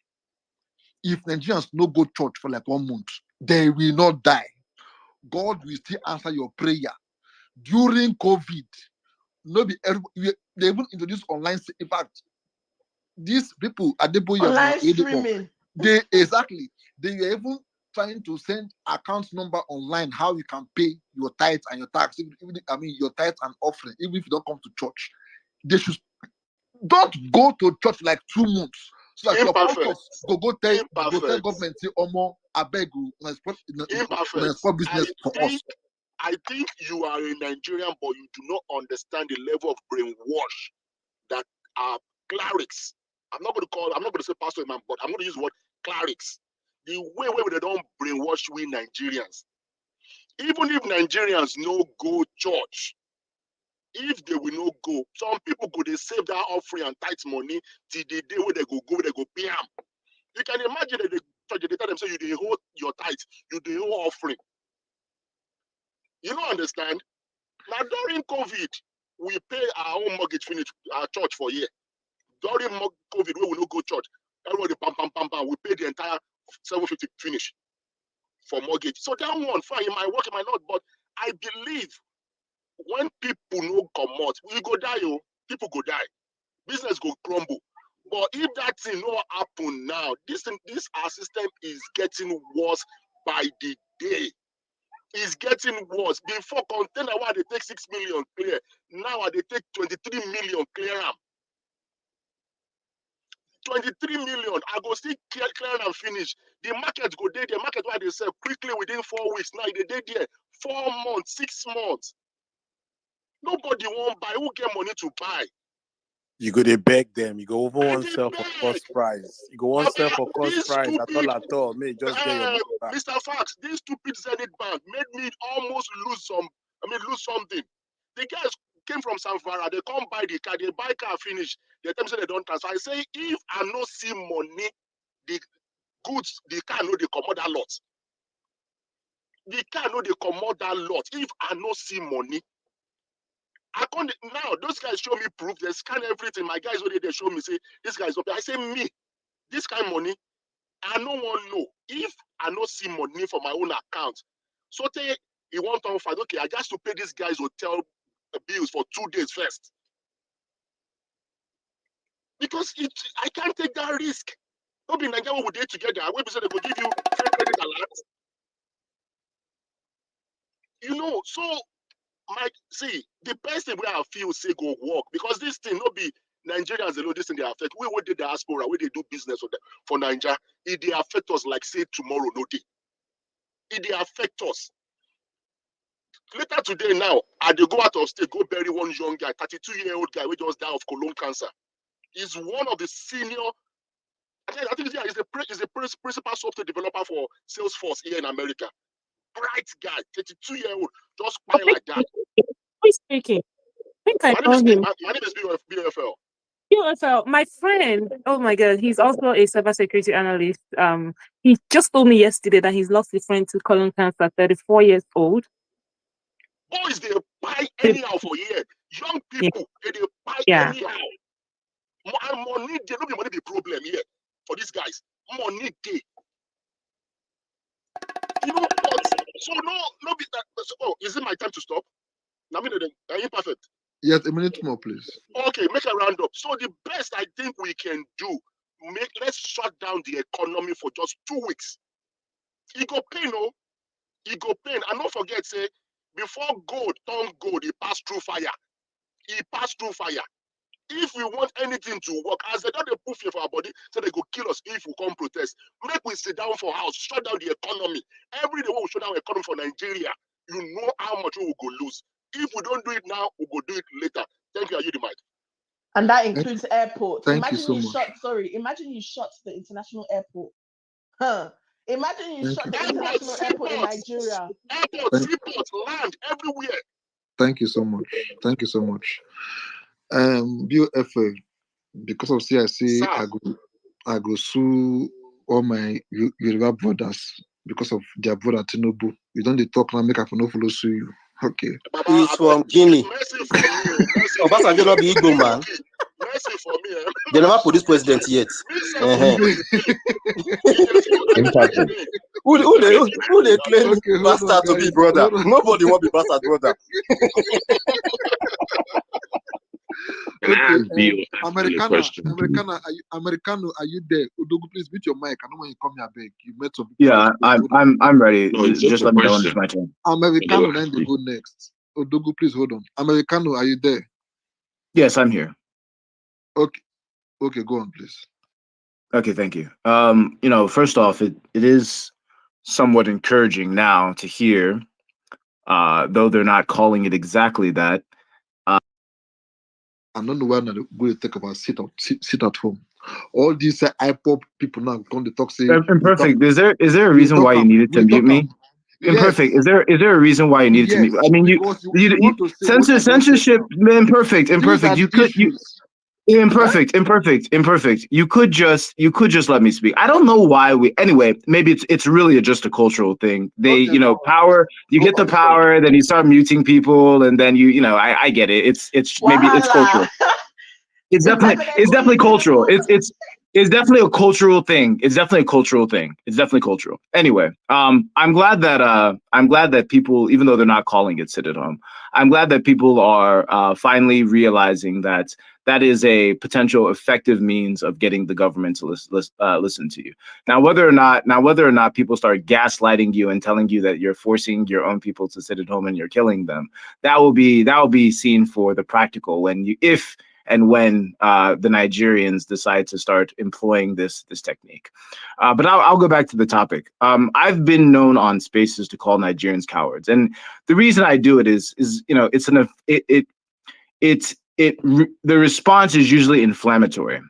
If Nigerians no go church for like 1 month, they will not die. God will still answer your prayer. During COVID, they even introduced online. In fact, these people at the online streaming. They were even trying to send account number online how you can pay your tithes and your tax. Your tithes and offering, even if you don't come to church. They should don't go to church like 2 months. So that your pastors go tell government say, "Omo, I beg you, business for us." I think you are a Nigerian, but you do not understand the level of brainwash that are clerics. I'm not going to say pastor man, but I'm going to use the word clerics. The way they don't brainwash we Nigerians. Even if Nigerians no go church, if they will not go, some people go they save their offering and tithe money till the day where they go pay them. You can imagine that they tell them say you hold your tithe, you hold offering. You don't understand? Now during COVID, we pay our own mortgage finish our church for a year. During COVID, we will not go church. Everybody we pay the entire 750 finish for mortgage. So that one, fine, it might work, it might not, but I believe when people no come out, we go die, people go die. Business go crumble. But if that thing no happen now, this our system is getting worse by the day. It's getting worse. Before container why they take 6 million clear, now they take 23 million clear them. 23 million. I go see clear and finish. The market go there. The market why they sell quickly within 4 weeks. Now they did there 4 months, 6 months. Nobody won't buy. Who get money to buy? You go to beg them. You go over one sell for cost price. You go one sell for cost price. At all. May just get your money back. Mr. Fax, this stupid Zenith Bank made me almost lose something. The guys came from Sanfara. They come buy the car. They buy car finish. They tell me they don't transfer. I say if I no see money, the goods, the car no they commode that lot. The car no they commode that lot. If I no see money. Now those guys show me proof. They scan everything. My guys already they show me say this guy's up there. I say me, this kind of money, I no one know if I no see money for my own account. So he want to fight. Okay, I just to pay these guys hotel bills for 2 days first because I can't take that risk. Not be Nigeria we did together. I will be say they will give you free credit alert. You know, so. See, the person where I feel say go work because this thing not be Nigerians alone. This thing they affect. We the diaspora, we they do business for Nigeria. It they affect us like say tomorrow no day. It they affect us. Later today now, I they go out of state, go bury one young guy, 32-year-old guy, who just died of colon cancer. He's one of the senior. I think he's the principal software developer for Salesforce here in America. Bright guy, 32-year-old, just buy like that. Who is speaking? I think I know him. My name is BFL. BFL, my friend. Oh my God, he's also a cybersecurity analyst. He just told me yesterday that he's lost a friend to colon cancer, 34 years old. Boys, they buy anyhow for years. Young people, they buy anyhow. Money, there no be money be problem here for these guys. Money day. You know what? So no be that. Oh, is it my time to stop? Now are you perfect? Yes, a minute more, please. Okay, make a round up. So the best I think we can do, let's shut down the economy for just 2 weeks. It go pain, no? It go pain. And don't forget, say, before gold turn gold, it pass through fire. It pass through fire. If we want anything to work, as they don't put fear for our body, so they go kill us if we come protest. Make we sit down for house, shut down the economy. Every day we shut down the economy for Nigeria, you know how much we will go lose. If we don't do it now, we will do it later. Thank you, are you the mic? And that includes airports. Thank you so much. Imagine you shut the international airport. Imagine you shut the international airport in Nigeria. Airports, seaports, land, everywhere. Thank you so much. Thank you so much. BOFA, because of CIC, I go sue all my Yoruba brothers because of their brother Tinubu. You don't talk now, make up for no follow sue you. Okay. He's from Guinea. Obasanjo not be Igbo man. Mercy for me. They never put this president yet. Who they claim bastard to be brother? Nobody want to be bastard brother. Okay, Americano, are you there? Odogu, please mute your mic. I know when you come here, beg. You met some people. Yeah, I'm ready. No, just let me know when it's my turn. Americano, then they go next. Odogu, please hold on. Americano, are you there? Yes, I'm here. Okay, go on, please. Okay, thank you. First off, it is somewhat encouraging now to hear, though they're not calling it exactly that. I don't know why I'm going to talk about sit at home. All these IPOP people now going to talk. Say Imperfect. Is there a reason why you needed to mute me? Imperfect. Is there a reason why you needed to mute? I mean, you censorship. Imperfect. You could. Imperfect. You could just let me speak. I don't know why anyway, maybe it's really just a cultural thing. They, power, you get the power, then you start muting people, and then I get it. It's maybe it's cultural. It's definitely cultural. It's definitely a cultural thing. It's definitely cultural. Anyway, I'm glad that people, even though they're not calling it sit at home, I'm glad that people are finally realizing that that is a potential effective means of getting the government to listen to you. Now, whether or not people start gaslighting you and telling you that you're forcing your own people to sit at home and you're killing them, that will be seen for the practical when the Nigerians decide to start employing this technique. But I'll go back to the topic. I've been known on spaces to call Nigerians cowards, and the reason I do it is the response is usually inflammatory.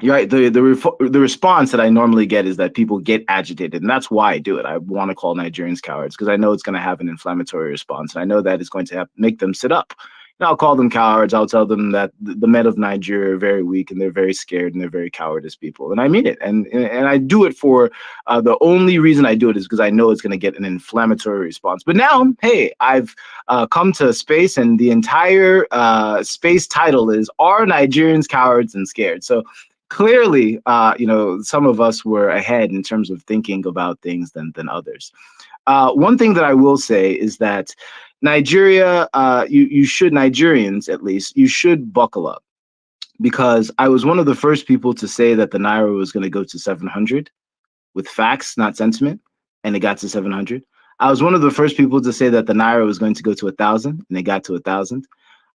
You're right. The response that I normally get is that people get agitated, and that's why I do it. I want to call Nigerians cowards because I know it's going to have an inflammatory response, and I know that it's going to make them sit up. And I'll call them cowards. I'll tell them that the men of Nigeria are very weak and they're very scared and they're very cowardice people. And I mean it. And I do it for the only reason I do it is because I know it's going to get an inflammatory response. But now, hey, I've come to space, and the entire space title is "Are Nigerians Cowards and Scared?" So clearly, some of us were ahead in terms of thinking about things than others. One thing that I will say is that Nigeria, Nigerians at least, you should buckle up, because I was one of the first people to say that the Naira was going to go to 700 with facts, not sentiment, and it got to 700. I was one of the first people to say that the Naira was going to go to 1,000, and it got to 1,000.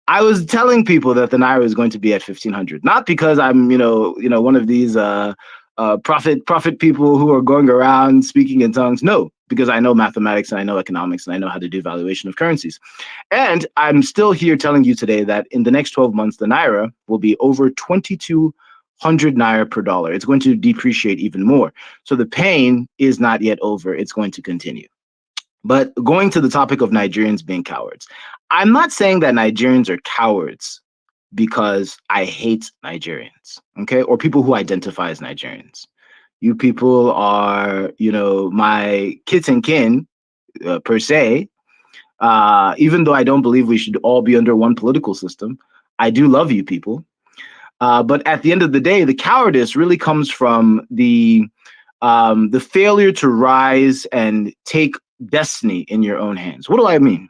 I was telling people that the Naira is going to be at 1,500, not because I'm, one of these prophet people who are going around speaking in tongues. No, because I know mathematics and I know economics and I know how to do valuation of currencies. And I'm still here telling you today that in the next 12 months, the Naira will be over 2,200 Naira per dollar. It's going to depreciate even more. So the pain is not yet over. It's going to continue. But going to the topic of Nigerians being cowards, I'm not saying that Nigerians are cowards because I hate Nigerians, okay? Or people who identify as Nigerians. You people are, my kith and kin, per se. Even though I don't believe we should all be under one political system, I do love you people. But at the end of the day, the cowardice really comes from the failure to rise and take destiny in your own hands. What do I mean?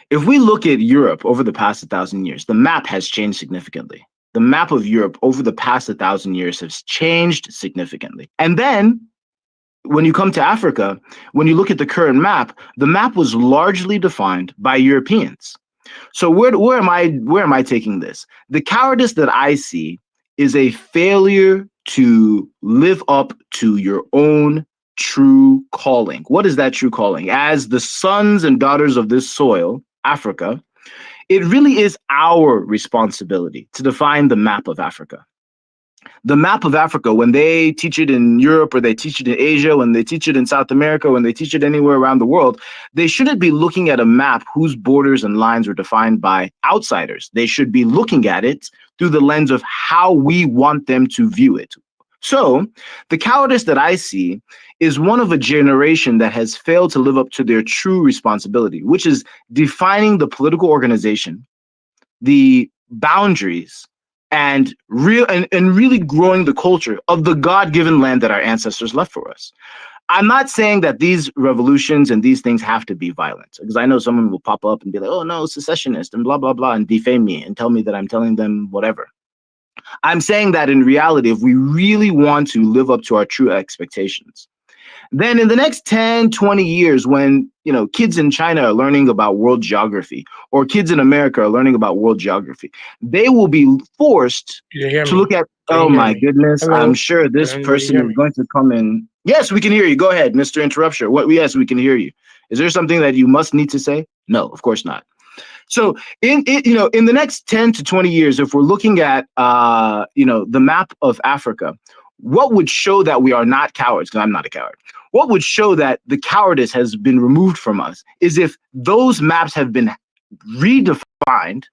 If we look at Europe over the past 1,000 years, the map has changed significantly. The map of Europe over the past 1,000 years has changed significantly. And then when you come to Africa, when you look at the current map, the map was largely defined by Europeans. So where am I taking this? The cowardice that I see is a failure to live up to your own true calling. What is that true calling? As the sons and daughters of this soil, Africa, it really is our responsibility to define the map of Africa. The map of Africa, when they teach it in Europe or they teach it in Asia, when they teach it in South America, when they teach it anywhere around the world, they shouldn't be looking at a map whose borders and lines are defined by outsiders. They should be looking at it through the lens of how we want them to view it. So the cowardice that I see is one of a generation that has failed to live up to their true responsibility, which is defining the political organization, the boundaries, and really growing the culture of the God-given land that our ancestors left for us. I'm not saying that these revolutions and these things have to be violent, because I know someone will pop up and be like, oh no, secessionist and blah, blah, blah, and defame me and tell me that I'm telling them whatever. I'm saying that in reality, if we really want to live up to our true expectations, then in the next 10, 20 years, when kids in China are learning about world geography, or kids in America are learning about world geography, they will be forced to look at, oh my goodness, hello? I'm sure this person is going to come in. Yes, we can hear you. Go ahead, Mr. Interruption. Yes, we can hear you. Is there something that you must need to say? No, of course not. So in the next 10 to 20 years, if we're looking at the map of Africa, what would show that we are not cowards, because I'm not a coward, what would show that the cowardice has been removed from us is if those maps have been redefined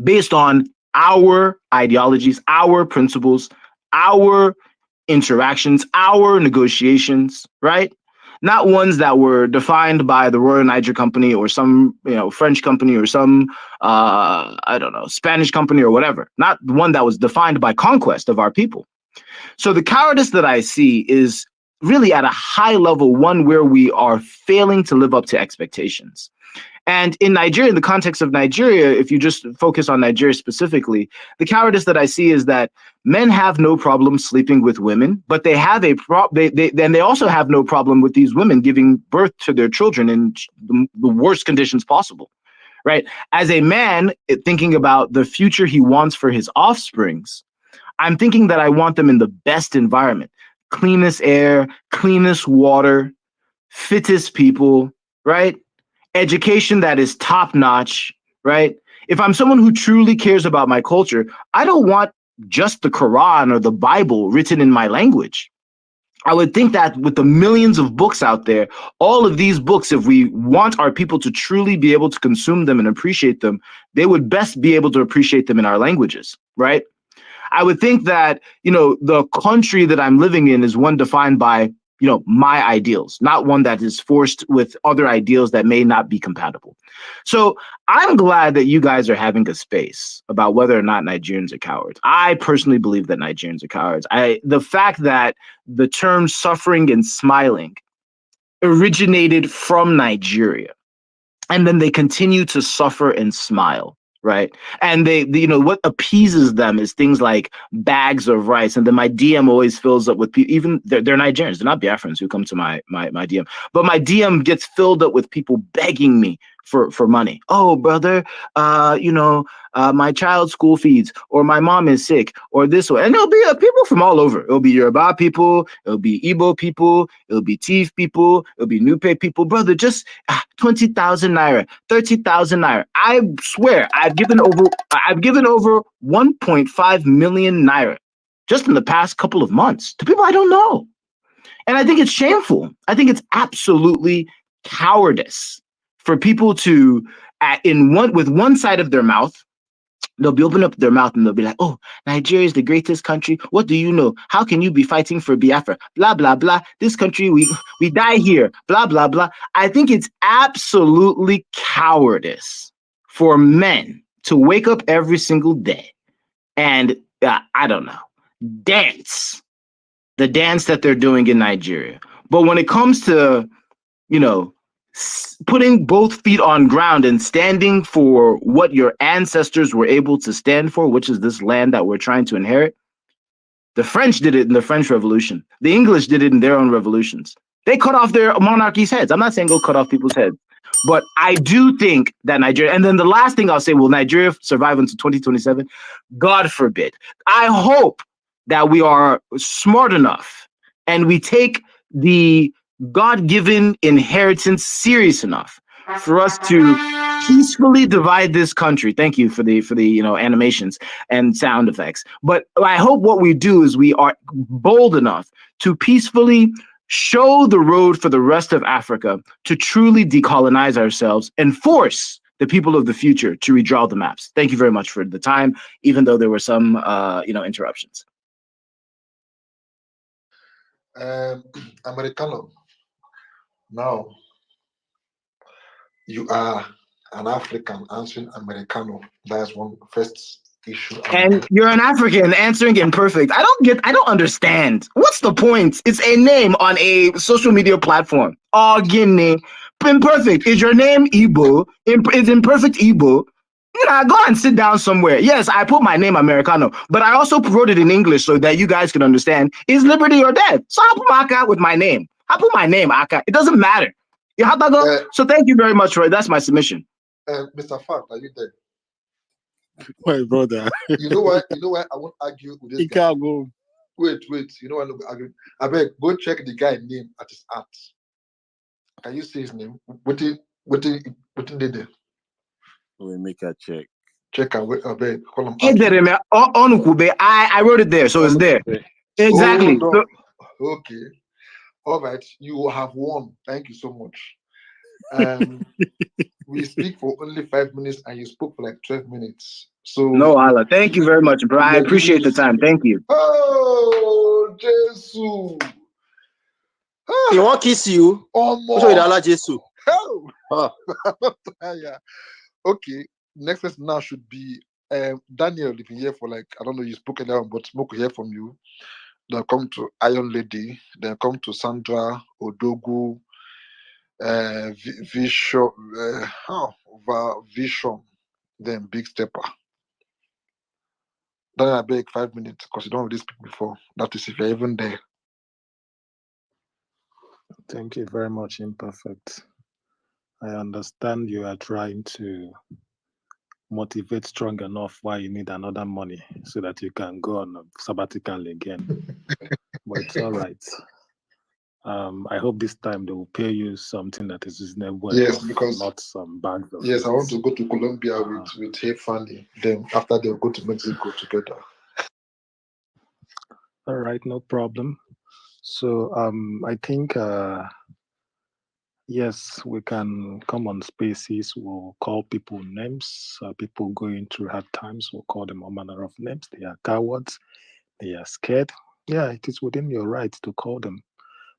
based on our ideologies, our principles, our interactions, our negotiations, right? Not ones that were defined by the Royal Niger Company or some, French company or some, I don't know, Spanish company or whatever. Not one that was defined by conquest of our people. So the cowardice that I see is really at a high level, one where we are failing to live up to expectations. And in Nigeria, in the context of Nigeria, if you just focus on Nigeria specifically, the cowardice that I see is that men have no problem sleeping with women, but they have they also have no problem with these women giving birth to their children in the worst conditions possible, right? As a man thinking about the future he wants for his offsprings, I'm thinking that I want them in the best environment, cleanest air, cleanest water, fittest people, right? Education that is top notch, right? If I'm someone who truly cares about my culture, I don't want just the Quran or the Bible written in my language. I would think that with the millions of books out there, all of these books, if we want our people to truly be able to consume them and appreciate them, they would best be able to appreciate them in our languages, right? I would think that, the country that I'm living in is one defined by, my ideals, not one that is forced with other ideals that may not be compatible. So I'm glad that you guys are having a space about whether or not Nigerians are cowards. I personally believe that Nigerians are cowards. The fact that the term suffering and smiling originated from Nigeria, and then they continue to suffer and smile. Right. And they what appeases them is things like bags of rice. And then my DM always fills up with people, even they're Nigerians, they're not Biafrans who come to my DM, but my DM gets filled up with people begging me for money. Oh, brother, my child's school fees, or my mom is sick, or this one. And it'll be people from all over. It'll be Yoruba people, it'll be Igbo people, it'll be Tiv people, it'll be Nupe people. Brother, just 20,000 naira, 30,000 naira. I swear I've given over 1.5 million naira just in the past couple of months to people I don't know. And I think it's shameful. I think it's absolutely cowardice for people to, with one side of their mouth, they'll be opening up their mouth and they'll be like, oh, Nigeria is the greatest country. What do you know? How can you be fighting for Biafra? Blah, blah, blah. This country, we die here. Blah, blah, blah. I think it's absolutely cowardice for men to wake up every single day and, I don't know, dance the dance that they're doing in Nigeria. But when it comes to, putting both feet on ground and standing for what your ancestors were able to stand for, which is this land that we're trying to inherit, the French did it in the French Revolution. The English did it in their own revolutions. They cut off their monarchies' heads. I'm not saying go cut off people's heads, but I do think that Nigeria, and then the last thing I'll say, will Nigeria survive until 2027? God forbid. I hope that we are smart enough and we take the God-given inheritance serious enough for us to peacefully divide this country. Thank you for the animations and sound effects. But I hope what we do is we are bold enough to peacefully show the road for the rest of Africa to truly decolonize ourselves and force the people of the future to redraw the maps. Thank you very much for the time, even though there were some interruptions. Americano, now you are an African answering Americano. That's one first issue. And you're an African answering imperfect. I don't understand. What's the point? It's a name on a social media platform. Oh, Guinea. Imperfect. Is your name Igbo? Is imperfect Igbo? Go and sit down somewhere. Yes, I put my name Americano, but I also wrote it in English so that you guys can understand. Is liberty or death? So I put Aka with my name. I put my name Aka. It doesn't matter. You have to go. So thank you very much, Roy. That's my submission. Mr. Fat, are you there? My brother. You know why I won't argue with this he guy? Can't go. Wait. You know why I won't argue? I beg, go check the guy's name at his art. Can you see his name? What did they do? We'll make a check. Check out. I beg. Call him. I wrote it there, so it's there. Exactly. So, okay. All right. You have won. Thank you so much. we speak for only 5 minutes and you spoke for like 12 minutes. So no, Allah. Thank you very much, bro. I appreciate the time. Thank you. Oh, Jesus. He won't kiss you. Oh, Jesus. oh. Yeah. Okay. Next person now should be Daniel. You've been here for like, I don't know, you spoke earlier, but smoke hear from you. Then come to Iron Lady. Then come to Sandra, Odogu, Vision, Vision. Then Big Stepper. Then I beg 5 minutes because you don't really speak before. That is if you're even there. Thank you very much, Imperfect. I understand you are trying to motivate strong enough why you need another money so that you can go on a sabbatical again. But it's all right. I hope this time they will pay you something that is reasonable Yes, enough, because not some bags of yes, I want rice. to go to Colombia with Hey Fanny. Then after they'll go to Mexico together. All right, no problem. So I think yes, we can come on spaces. We'll call people names. People going through hard times, we'll call them all manner of names. They are cowards. They are scared. Yeah, it is within your right to call them.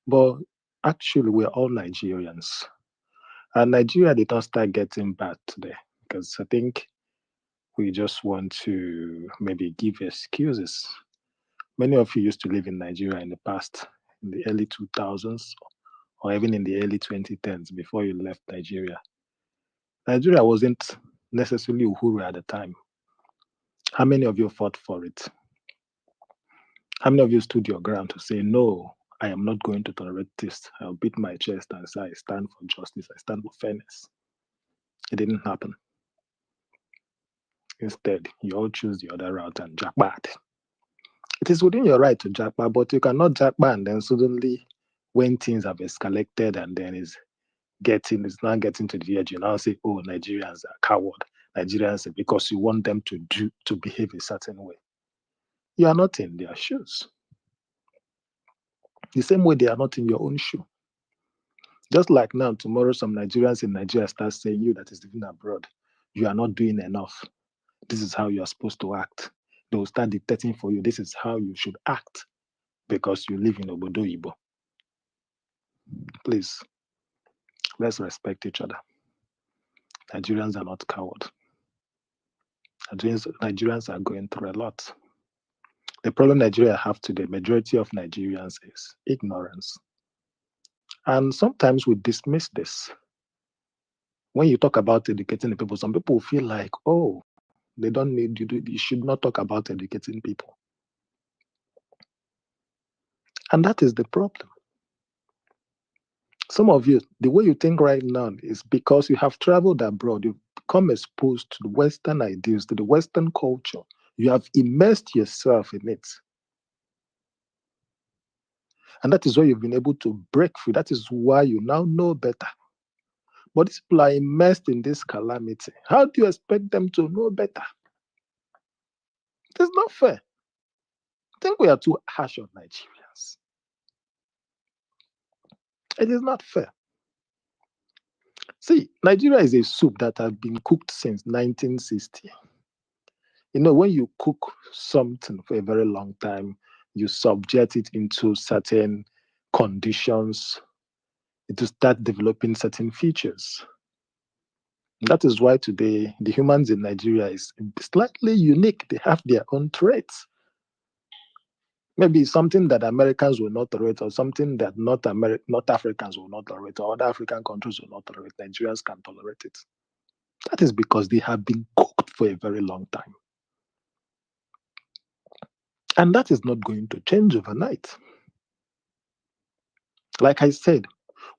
But actually, we're all Nigerians. And Nigeria did not start getting bad today because I think we just want to maybe give excuses. Many of you used to live in Nigeria in the past, in the early 2000s, or even in the early 2010s before you left Nigeria. Nigeria wasn't necessarily Uhuru at the time. How many of you fought for it? How many of you stood your ground to say, no, I am not going to tolerate this. I'll beat my chest and say, I stand for justice. I stand for fairness. It didn't happen. Instead, you all choose the other route and jackpot. It is within your right to jackpot, but you cannot jackpot and then suddenly, when things have escalated and then it's now getting to the edge, you now say, oh, Nigerians are coward. Nigerians, because you want them to behave a certain way. You are not in their shoes. The same way they are not in your own shoe. Just like now, tomorrow, some Nigerians in Nigeria start saying, you that is living abroad, you are not doing enough. This is how you are supposed to act. They will start dictating for you. This is how you should act because you live in Obodo Ibo. Please, let's respect each other. Nigerians are not cowards. Nigerians are going through a lot. The problem Nigeria have today, majority of Nigerians, is ignorance. And sometimes we dismiss this. When you talk about educating the people, some people feel like, oh, they don't need you should not talk about educating people. And that is the problem. Some of you, the way you think right now is because you have traveled abroad, you've become exposed to the Western ideas, to the Western culture. You have immersed yourself in it. And that is why you've been able to break free. That is why you now know better. But these people are immersed in this calamity. How do you expect them to know better? It is not fair. I think we are too harsh on Nigerians. It is not fair. See, Nigeria is a soup that has been cooked since 1960. You know, when you cook something for a very long time, you subject it into certain conditions, it will start developing certain features. That is why today the humans in Nigeria is slightly unique. They have their own traits. Maybe something that Americans will not tolerate, or something that not Africans will not tolerate, or other African countries will not tolerate. Nigerians can tolerate it. That is because they have been cooked for a very long time. And that is not going to change overnight. Like I said,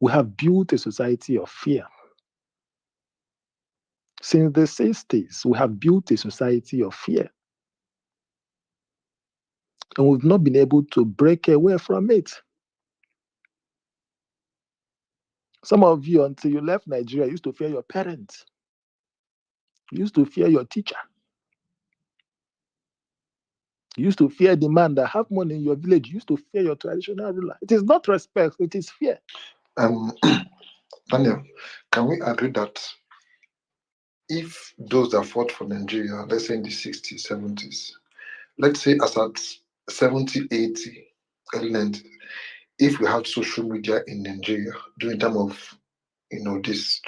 we have built a society of fear. Since the 60s, we have built a society of fear. And we've not been able to break away from it. Some of you, until you left Nigeria, used to fear your parents. You used to fear your teacher. You used to fear the man that have money in your village. You used to fear your traditional ruler. It is not respect, it is fear. Daniel, can we agree that if those that fought for Nigeria, let's say in the 60s, 70s, let's say as at 70, 80, early 90s, if we had social media in Nigeria during time of these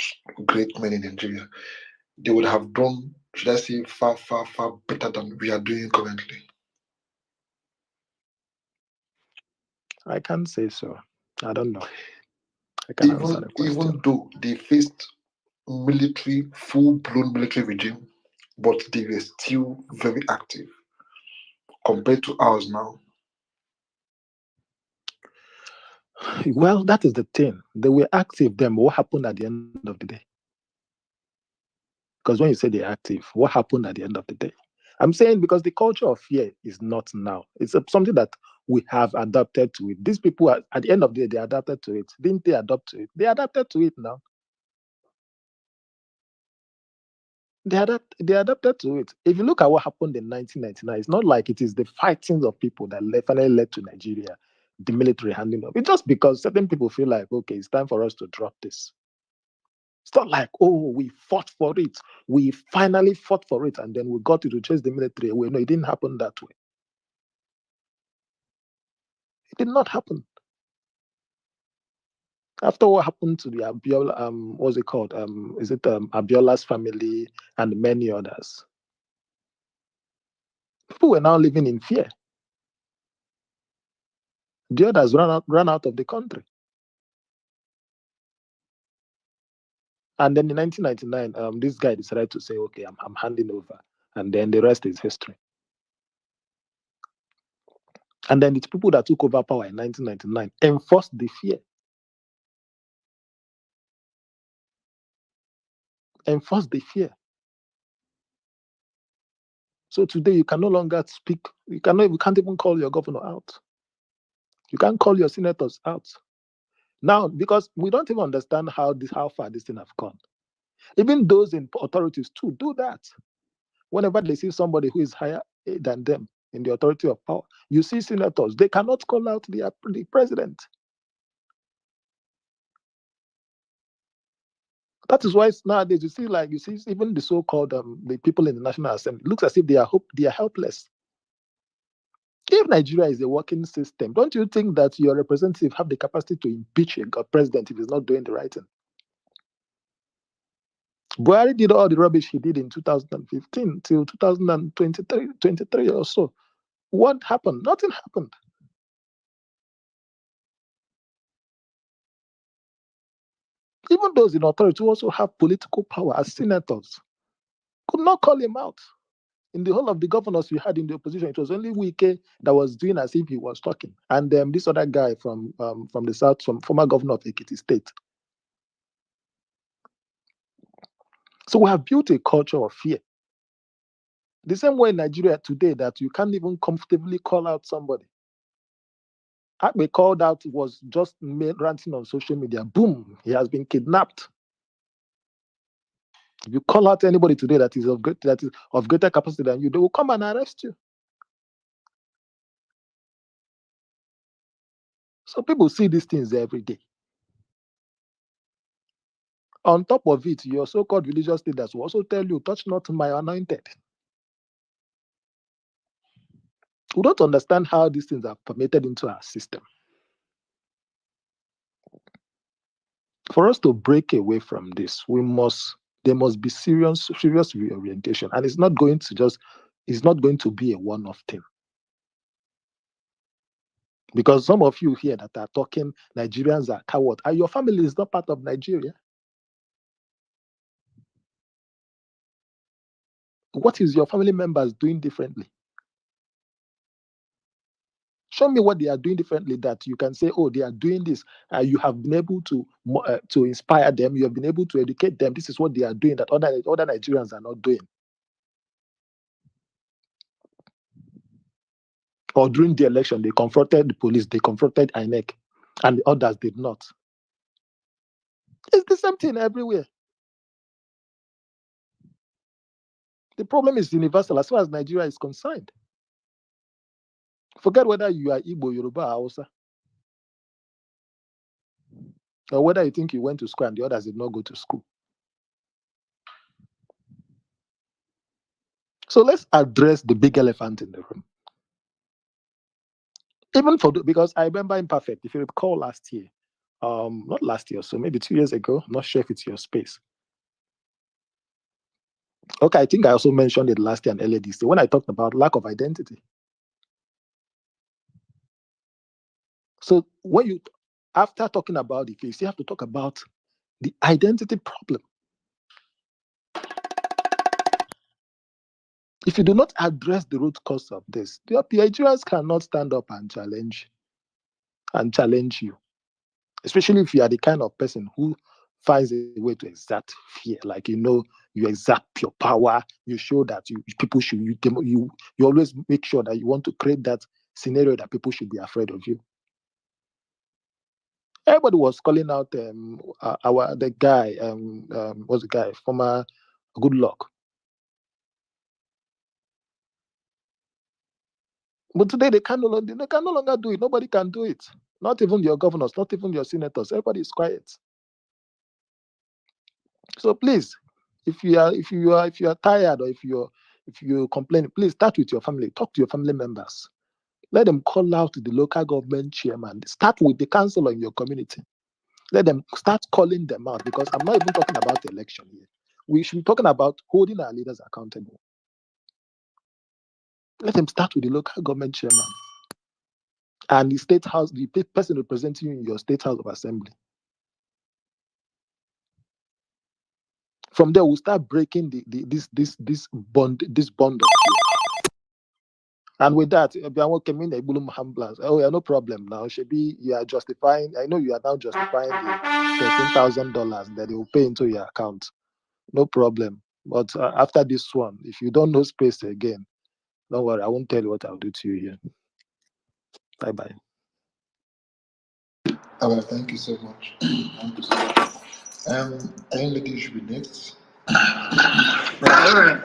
great men in Nigeria, they would have done, should I say, far, far, far better than we are doing currently. I can't say so. I don't know. I can answer the question. Even though they faced full-blown military regime, but they were still very active compared to ours now. Well, that is the thing. They were active then, but what happened at the end of the day? Because when you say they're active, what happened at the end of the day? I'm saying because the culture of fear is not now. It's something that we have adapted to it. These people, at the end of the day, they adapted to it. Didn't they adapt to it? They adapted to it now. They adapted to it. If you look at what happened in 1999, it's not like it is the fightings of people that finally led to Nigeria, the military handing up. It's just because certain people feel like, okay, it's time for us to drop this. It's not like, oh, we fought for it. We finally fought for it, and then we got to chase the military away. No, it didn't happen that way. It did not happen. After what happened to the Abiola, what's it called? Is it Abiola's family and many others? People were now living in fear. The others ran out of the country. And then in 1999, this guy decided to say, okay, I'm handing over. And then the rest is history. And then it's people that took over power in 1999 enforced the fear. Enforced the fear. So today you can no longer speak. You can't even call your governor out. You can't call your senators out. Now, because we don't even understand how far this thing have gone. Even those in authorities too do that. Whenever they see somebody who is higher than them in the authority of power, you see senators, they cannot call out the president. That is why nowadays you see even the so-called the people in the National Assembly, it looks as if they are helpless. If Nigeria is a working system, don't you think that your representative have the capacity to impeach a president if he's not doing the right thing? Buhari did all the rubbish he did in 2015 till 2023 or so. What happened? Nothing happened. Even those in authority who also have political power as senators could not call him out. In the whole of the governors we had in the opposition, it was only Wike that was doing as if he was talking. And this other guy from the south, from former governor of Ekiti State. So we have built a culture of fear. The same way in Nigeria today that you can't even comfortably call out somebody. Akbe called out was just ranting on social media. Boom, he has been kidnapped. If you call out anybody today that is of greater capacity than you, they will come and arrest you. So people see these things every day. On top of it, your so-called religious leaders will also tell you, touch not my anointed. We don't understand how these things are permeated into our system. For us to break away from this, there must be serious reorientation. And it's not going to be a one-off thing. Because some of you here that are talking Nigerians are cowards, and your family is not part of Nigeria. What is your family members doing differently? Show me what they are doing differently that you can say, oh, they are doing this. You have been able to inspire them. You have been able to educate them. This is what they are doing that other Nigerians are not doing. Or during the election, they confronted the police, they confronted INEC, and the others did not. It's the same thing everywhere. The problem is universal as far as Nigeria is concerned. Forget whether you are Igbo, Yoruba, or Hausa. Or whether you think you went to school and the others did not go to school. So let's address the big elephant in the room. Even because I remember Imperfect, if you recall last year, not last year, so maybe 2 years ago, I'm not sure if it's your space. Okay, I think I also mentioned it last year and earlier this year when I talked about lack of identity. So after talking about the case, you have to talk about the identity problem. If you do not address the root cause of this, the Nigerians cannot stand up and challenge you. Especially if you are the kind of person who finds a way to exert fear, like you exert your power. You show that people should you always make sure that you want to create that scenario that people should be afraid of you. Everybody was calling out the guy, what's the guy, former Good Luck. But today they can no longer do it. Nobody can do it. Not even your governors, not even your senators. Everybody is quiet. So please, if you are tired or if you complain, please start with your family. Talk to your family members. Let them call out the local government chairman. Start with the councillor in your community. Let them start calling them out, because I'm not even talking about the election here. We should be talking about holding our leaders accountable. Let them start with the local government chairman and the state house, the person representing you in your state house of assembly. From there, we'll start breaking this bond of fear. And with that, oh yeah, no problem. Now, Shebi, you are justifying. I know you are now justifying the $13,000 that they will pay into your account. No problem. But after this one, if you don't know space again, don't worry. I won't tell you what I'll do to you here. Bye bye. All right, thank you so much. Thank you so much. I think you should be next. All right.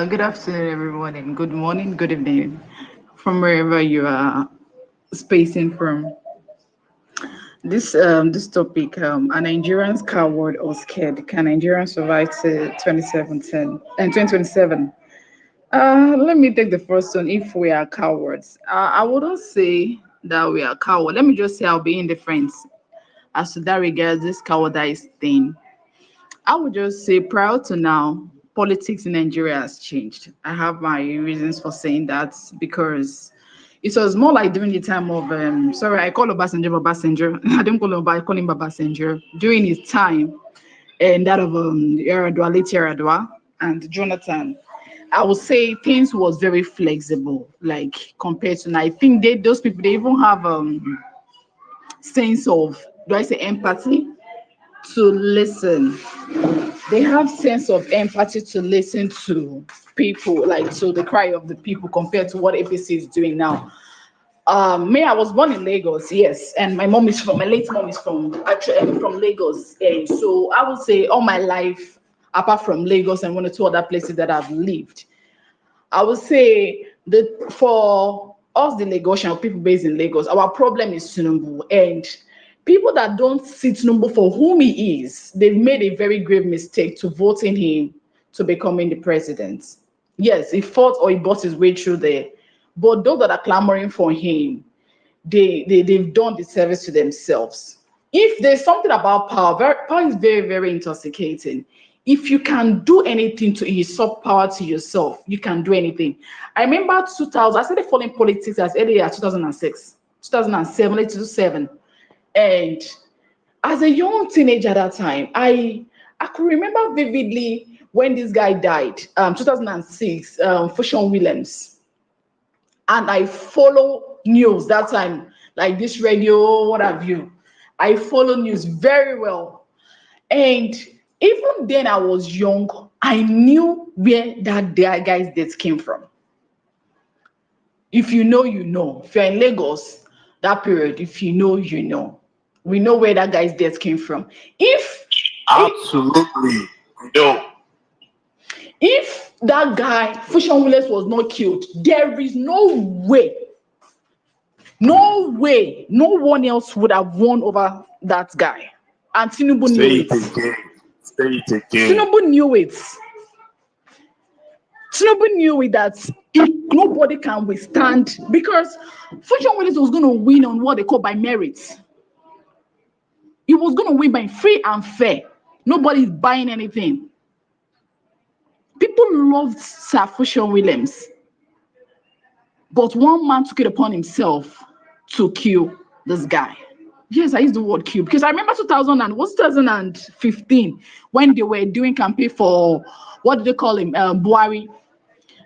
Good afternoon, everyone, and good morning, good evening, from wherever you are spacing from. This topic, are Nigerians coward or scared? Can Nigerians survive to 2017 and 2027? Let me take the first one. If we are cowards, I wouldn't say that we are cowards. Let me just say I'll be indifferent as to that regards this cowardice thing. I would just say prior to now, politics in Nigeria has changed. I have my reasons for saying that, because it was more like during the time of sorry, I call Obasanjo. I don't call him, I call him Babasanjo. During his time, and that of Yaradua, late Yaradua, and Jonathan, I would say things was very flexible, like compared to now. I think those people, they even have sense of, do I say empathy, to listen. They have sense of empathy to listen to people, like to the cry of the people, compared to what APC is doing now. Me, I was born in Lagos, yes, and my late mom is from Lagos. So I would say all my life, apart from Lagos and one or two other places that I've lived, I would say that for us, the Lagosian people based in Lagos, our problem is Tinubu, and people that don't see Tinubu for whom he is, they've made a very grave mistake to voting him to becoming the president. Yes, he fought or he bought his way through there, but those that are clamoring for him, they've done the service to themselves. If there's something about power, power is very, very intoxicating. If you can do anything to usurp power to yourself, you can do anything. I remember 2000, I started following politics as early as 2006, 2007, 2007. And as a young teenager at that time, I could remember vividly when this guy died, 2006, Fushon Williams. And I follow news that time, like this radio, what have you. I follow news very well. And even then I was young, I knew where that guy's death came from. If you know, you know. If you're in Lagos, that period, if you know, you know. We know where that guy's death came from. Absolutely. No. If that guy, Fushon Williams, was not killed, there is no way, no one else would have won over that guy. And Tinubu knew it. Say it again. Tinubu knew it. Tinubu knew it that nobody can withstand, because Fashion Willis was going to win on what they call by merit. He was going to win by free and fair. Nobody's buying anything. People loved Sir Fashion Williams, but one man took it upon himself to kill this guy. Yes, I use the word kill because I remember 2015 when they were doing campaign for, what do they call him, Buhari.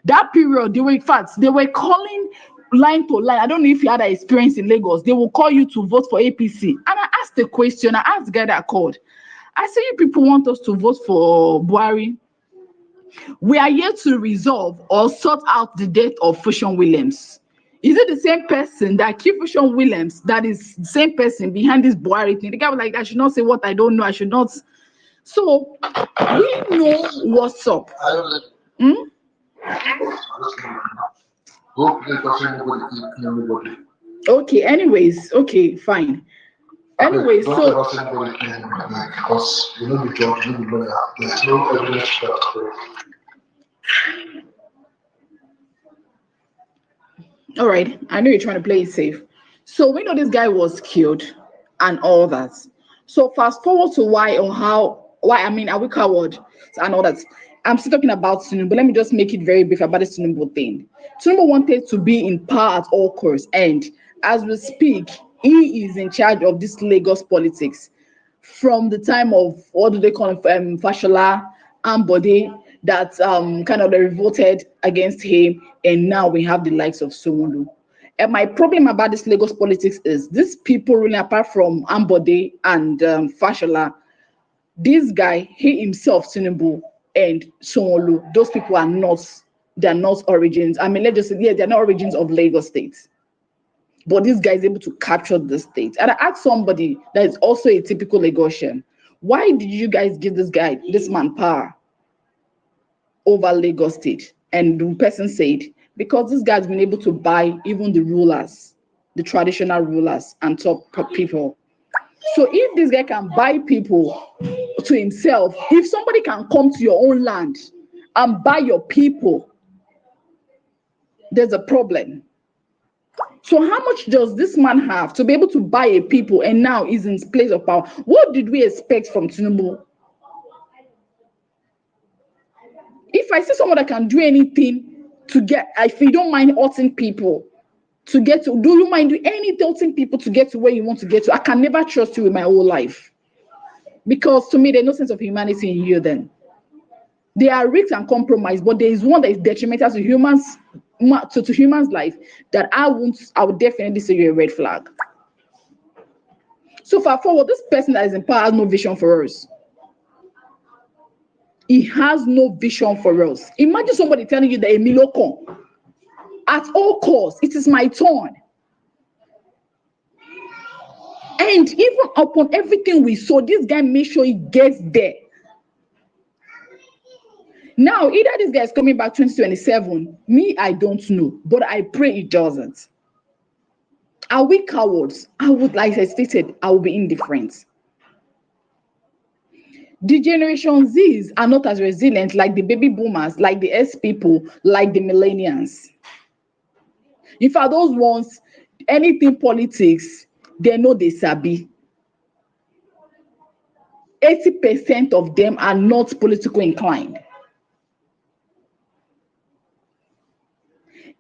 That period, they were, in fact, they were calling line to line. I don't know if you had that experience in Lagos. They will call you to vote for APC. And I asked the question, I asked the guy that called. I said, you people want us to vote for Buhari? We are here to resolve or sort out the death of Fashion Williams. Is it the same person that killed Fashion Williams that is the same person behind this Buhari thing? The guy was like, I should not say what I don't know. I should not. So we know what's up. Hmm? Okay, anyways, okay, fine. Anyway, so because you know the judge, you know there's no evidence that. All right, I know you're trying to play it safe. So we know this guy was killed and all that. So fast forward to why or how, why, I mean, are we cowards and all that? I'm still talking about Tinubu, but let me just make it very brief about the Tinubu thing. Tinubu wanted to be in power at all costs, and as we speak, he is in charge of this Lagos politics from the time of, what do they call it, Fashola and Bode, that kind of they revolted against him, and now we have the likes of Somolu. And my problem about this Lagos politics is these people really, apart from Ambode and Fashola, this guy, he himself, Tinubu and Sanwo-Olu, those people are not, they're not origins. I mean, let's just say, yeah, they're not origins of Lagos State. But this guy is able to capture the state. And I asked somebody that is also a typical Lagosian, why did you guys give this guy, this man, power over Lagos State? And the person said, because this guy's been able to buy even the rulers, the traditional rulers and top people. So if this guy can buy people to himself, if somebody can come to your own land and buy your people, there's a problem. So how much does this man have to be able to buy a people and now is in place of power? What did we expect from Tinubu? If I see someone that can do anything to get, if you don't mind hurting people, to get to, do you mind doing anything hurting people to get to where you want to get to? I can never trust you with my whole life. Because to me, there's no sense of humanity in you then. They are rigged and compromised, but there is one that is detrimental to humans, to humans' life, that I would definitely say you're a red flag. So far forward, this person that is in power has no vision for us. He has no vision for us. Imagine somebody telling you that Emilio come. At all costs, it is my turn. And even upon everything we saw, this guy made sure he gets there. Now, either this guy is coming back 2027, me, I don't know, but I pray it doesn't. Are we cowards? I would, like I stated, I will be indifferent. The Generation Zs are not as resilient like the baby boomers, like the S people, like the millennials. In fact, those ones, anything politics, they know they sabi. 80% of them are not politically inclined.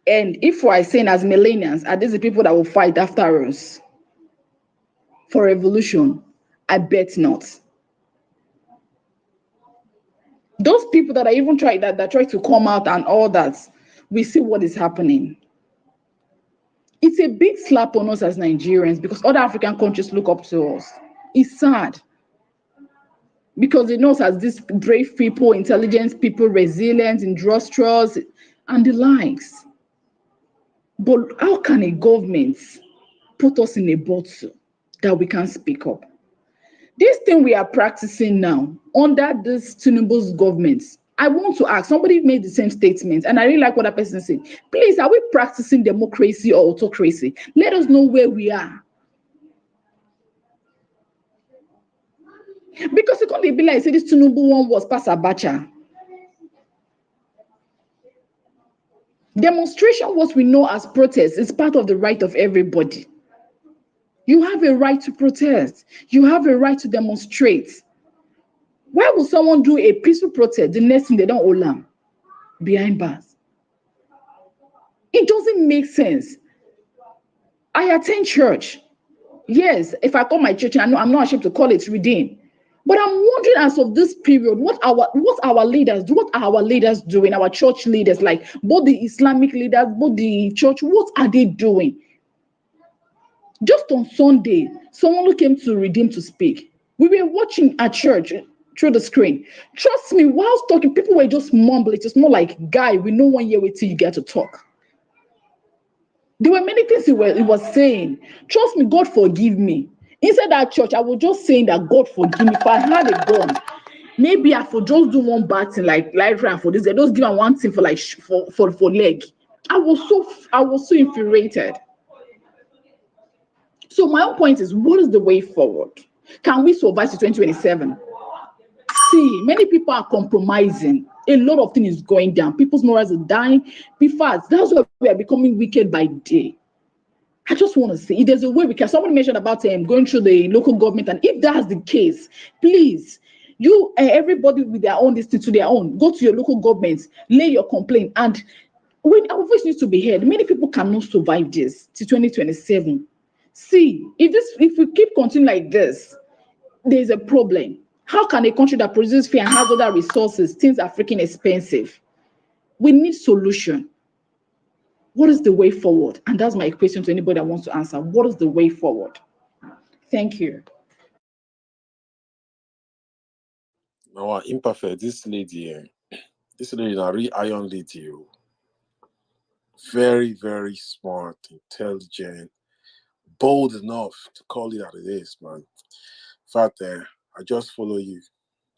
And if we're saying as millennials, are these the people that will fight after us for revolution? I bet not. Those people that are even try to come out and all that, we see what is happening. It's a big slap on us as Nigerians because other African countries look up to us. It's sad. Because they know us as these brave people, intelligent people, resilient, industrious, and the likes. But how can a government put us in a bottle that we can't speak up? This thing we are practicing now under this Tinubu's government, I want to ask, somebody made the same statement, and I really like what that person said. Please, are we practicing democracy or autocracy? Let us know where we are. Because it can't be like, say this Tinubu one was past Abacha. Demonstration, what we know as protest, is part of the right of everybody. You have a right to protest. You have a right to demonstrate. Why would someone do a peaceful protest? The next thing they don't hold them behind bars. It doesn't make sense. I attend church. Yes, if I call my church, I know I'm not ashamed to call it Redeem. But I'm wondering, as of this period, what our leaders do, what are our leaders doing, our church leaders, like both the Islamic leaders, both the church, what are they doing? Just on Sunday, someone who came to Redeem to speak. We were watching at church through the screen. Trust me, whilst talking, people were just mumbling. It's more like, guy, we know 1 year wait till you get to talk. There were many things he was saying. Trust me, God forgive me. Inside that church, I was just saying that God forgive me. If I had a gun, maybe I could just do one bad thing, like run for this. They just give me one thing for like for leg. I was so infuriated. So my own point is, what is the way forward? Can we survive to 2027? See, many people are compromising. A lot of things is going down. People's morals are dying. Besides, that's why we are becoming wicked by day. I just want to say, if there's a way we can. Somebody mentioned about going through the local government, and if that's the case, please, you everybody with their own distance to their own, go to your local government, lay your complaint, and when our voice needs to be heard. Many people cannot survive this to 2027. See, if we keep continuing like this, there's a problem. How can a country that produces fear and has other resources, things are freaking expensive? We need solution. What is the way forward? And that's my question to anybody that wants to answer. What is the way forward? Thank you. No, imperfect. This lady is a real iron lady. Very, very smart, intelligent, bold enough to call it out it is, man. In fact, I just follow you.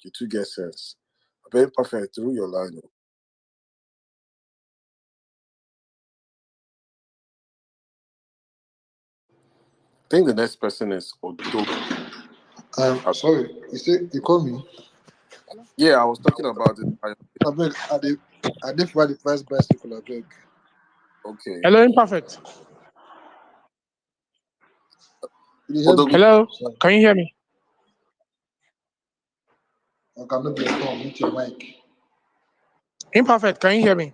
You two get sense. Very perfect through your line. I think the next person is Odo. Sorry, you called me? Yeah, I was talking about it. I beg, I did ride the first bicycle, I beg. Okay. Hello, Imperfect. Hello, can you hear me? I cannot be at home, mute your mic. Imperfect, can you hear me?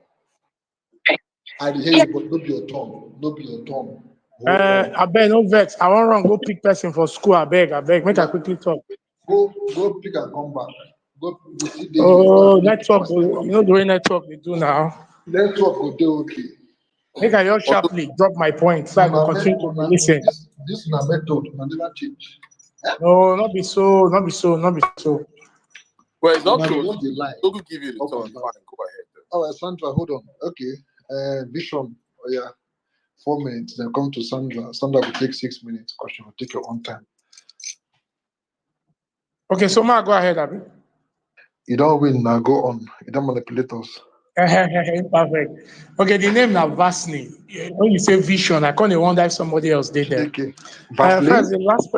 I hear you, but not be your tongue. Not be your tongue. I beg, no vex. I want run go pick person for school. I beg. Make I quickly talk. Go pick and come back. Go sit there. Oh, network. You know the way network they do now. Network will do okay. Make I just sharply drop my point so I can continue to listen. This is my method. I never change. No, not be so. Well, it's not true. Don't give you the turn. Fine, go ahead. All right, Sandra, hold on. Okay. Vision. Oh, yeah. 4 minutes. Then come to Sandra. Sandra will take 6 minutes because she will take your own time. Okay, so Ma, go ahead, Abby. You don't win now. Go on. You don't manipulate us. Perfect. Okay, the name now Vasni. When you say vision, I kind of wonder if somebody else did that. Okay. First, the last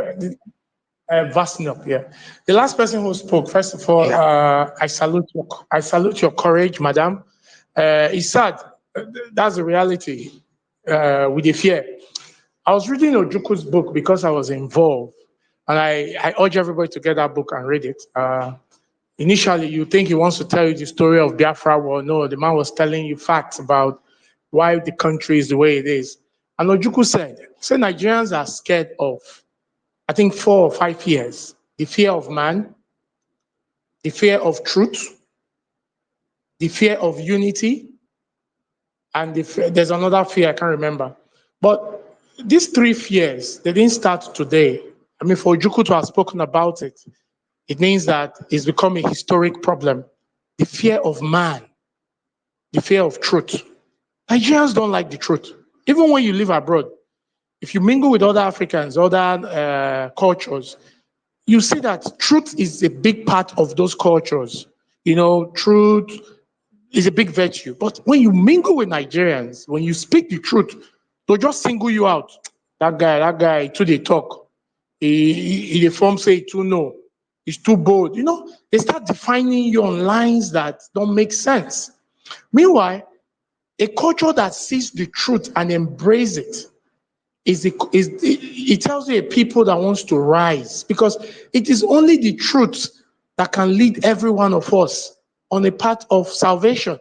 Vasnop, yeah. The last person who spoke, first of all, I salute your courage, madam. It's sad. That's the reality. With the fear. I was reading Ojuku's book because I was involved, and I urge everybody to get that book and read it. Initially, you think he wants to tell you the story of Biafra War. No, the man was telling you facts about why the country is the way it is. And Ojuku said Nigerians are scared of, I think, 4 or 5 years. The fear of man, the fear of truth, the fear of unity, and there's another fear, I can't remember. But these 3 fears, they didn't start today. I mean, for Ojuku to have spoken about it, it means that it's become a historic problem. The fear of man, the fear of truth. Nigerians don't like the truth. Even when you live abroad, if you mingle with other Africans, other cultures, you see that truth is a big part of those cultures. You know, truth is a big virtue. But when you mingle with Nigerians, when you speak the truth, they'll just single you out. That guy, too they talk. He form say too no. He's too bold. You know, they start defining you on lines that don't make sense. Meanwhile, A culture that sees the truth and embrace it it tells you a people that wants to rise, because it is only the truth that can lead every one of us on a path of salvation.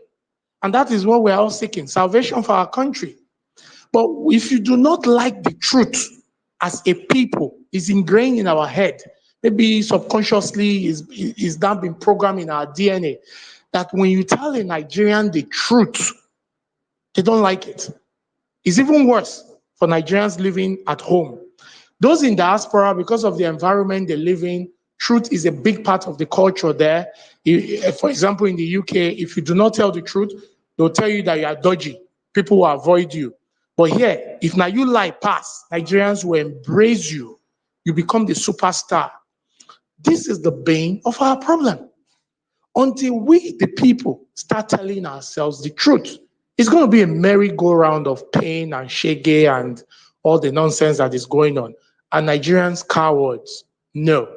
And that is what we're all seeking, salvation for our country. But if you do not like the truth as a people, is ingrained in our head, maybe subconsciously is that been programmed in our DNA, that when you tell a Nigerian the truth, they don't like it. It's even worse for Nigerians living at home. Those in diaspora, because of the environment they live in, truth is a big part of the culture there. For example, in the UK, if you do not tell the truth, they'll tell you that you are dodgy. People will avoid you. But here, if now you lie pass, Nigerians will embrace you. You become the superstar. This is the bane of our problem. Until we, the people, start telling ourselves the truth, it's going to be a merry-go-round of pain and shege and all the nonsense that is going on. Are Nigerians cowards? No.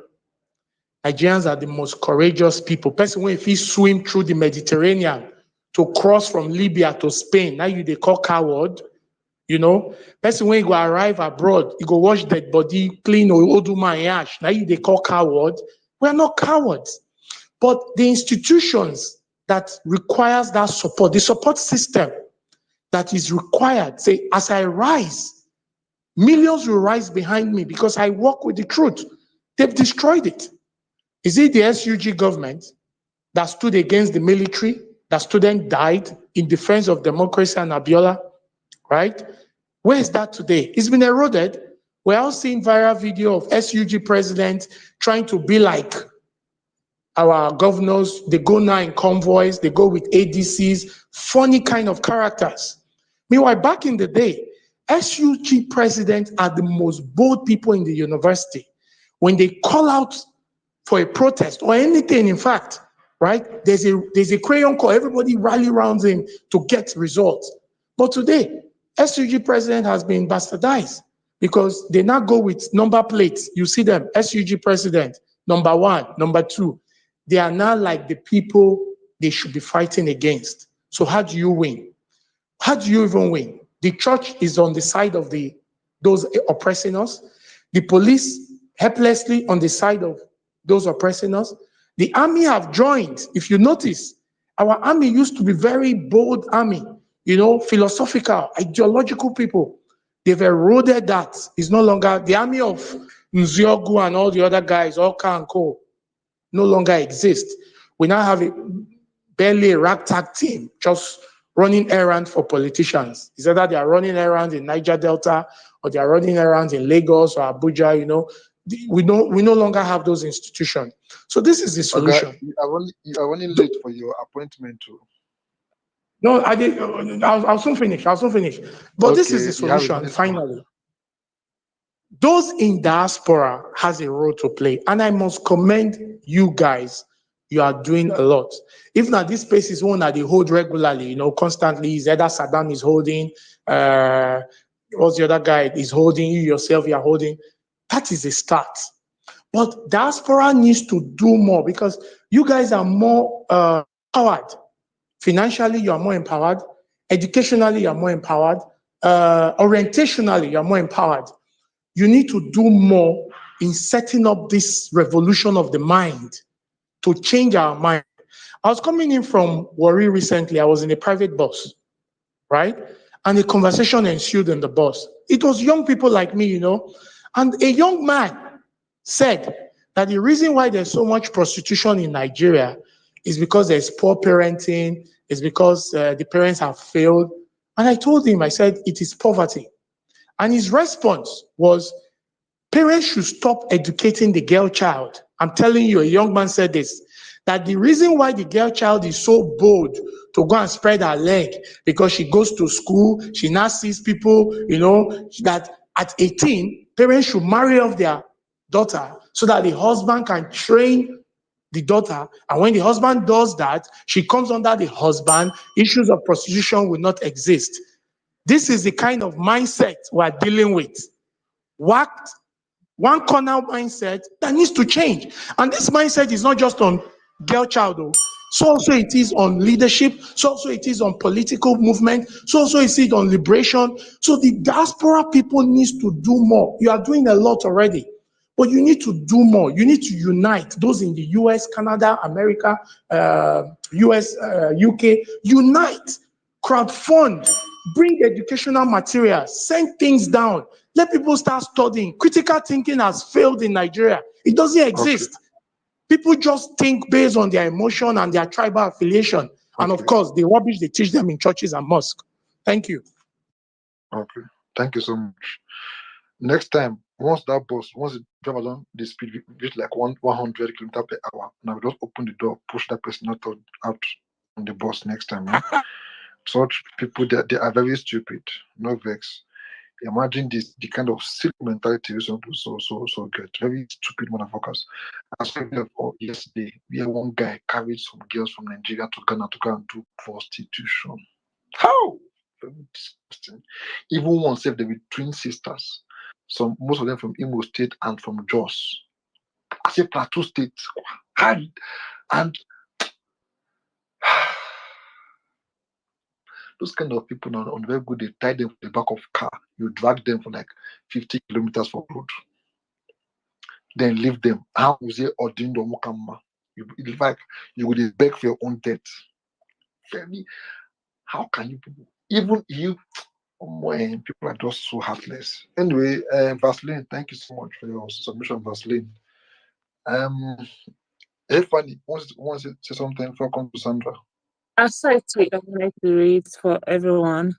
Nigerians are the most courageous people. Person when if he swim through the Mediterranean to cross from Libya to Spain, now you they call coward. You know, person when you go arrive abroad, you go wash dead body, clean or oduma and ash. Now you they call coward. We're not cowards. But the institutions that requires that support, the support system that is required, say, as I rise, millions will rise behind me because I walk with the truth. They've destroyed it. Is it the SUG government that stood against the military, that students died in defense of democracy and Abiola, right? Where is that today? It's been eroded. We're all seeing viral video of SUG president trying to be like our governors. They go now in convoys, they go with ADCs, funny kind of characters. Meanwhile, back in the day, SUG presidents are the most bold people in the university. When they call out for a protest or anything, in fact, right, there's a crayon call, everybody rally around him to get results. But today, SUG president has been bastardized because they now go with number plates. You see them, SUG president, number 1, number 2. They are now like the people they should be fighting against. So how do you win? How do you even win? The church is on the side of those oppressing us. The police helplessly on the side of those oppressing us. The army have joined. If you notice, our army used to be very bold army, you know, philosophical, ideological people. They've eroded that. It's no longer the army of Nziogu and all the other guys, Oka and Co. no longer exist. We now have barely a ragtag team just running errands for politicians. It's either they are running errands in Niger Delta or they are running errands in Lagos or Abuja, you know. We no longer have those institutions. So this is the solution. Okay, you are running late for your appointment too. No, I did. I'll soon finish. But this is the Okay, you have a solution, minute more. finally. Those in diaspora has a role to play. And I must commend you guys. You are doing a lot. If not, this space is one that they hold regularly, you know, constantly. Is either Saddam is holding, what's the other guy is holding, you yourself, you are holding. That is a start. But diaspora needs to do more because you guys are more empowered. Financially, you are more empowered. Educationally, you are more empowered. Orientationally, you are more empowered. You need to do more in setting up this revolution of the mind to change our mind. I was coming in from Warri recently. I was in a private bus, right? And a conversation ensued in the bus. It was young people like me, you know. And a young man said that the reason why there's so much prostitution in Nigeria is because there's poor parenting, it's because the parents have failed. And I told him, I said, it is poverty. And his response was, parents should stop educating the girl child. I'm telling you, a young man said this, that the reason why the girl child is so bold to go and spread her leg, because she goes to school, she now sees people, you know, that at 18, parents should marry off their daughter so that the husband can train the daughter. And when the husband does that, she comes under the husband, issues of prostitution will not exist. This is the kind of mindset we're dealing with. One corner mindset that needs to change. And this mindset is not just on girl child, though. So also it is on leadership. So also it is on political movement. So also it is on liberation. So the diaspora people needs to do more. You are doing a lot already, but you need to do more. You need to unite those in the US, Canada, America, US, UK. Unite, crowdfund, bring educational materials, send things down. Let people start studying. Critical thinking has failed in Nigeria. It doesn't exist. People just think based on their emotion and their tribal affiliation. And of course, the rubbish they teach them in churches and mosques. Thank you. Okay. Thank you so much. Next time, once the driver down the speed reach like 100 kilometers per hour, now we just open the door, push that person out on the bus next time. Such people, they are very stupid. No vex. Imagine the kind of silly mentality some people so good. Very stupid motherfuckers. I saw yesterday, where one guy carried some girls from Nigeria to Ghana to go and do prostitution. How? Very disgusting. Even one said they were twin sisters. Most of them from Imo State and from Jos. I say Plateau State. And those kind of people now on very good, they tie them to the back of car. You drag them for like 50 kilometers for road. Then leave them. How was it ordained or mukama? It's like you would beg for your own death. Very, how can you people? Even you, when people are just so heartless. Anyway, Vaseline, thank you so much for your submission, Vaseline. Hey, Fanny, wants to say something before I come to Sandra. I saw a tweet I wanted to read for everyone.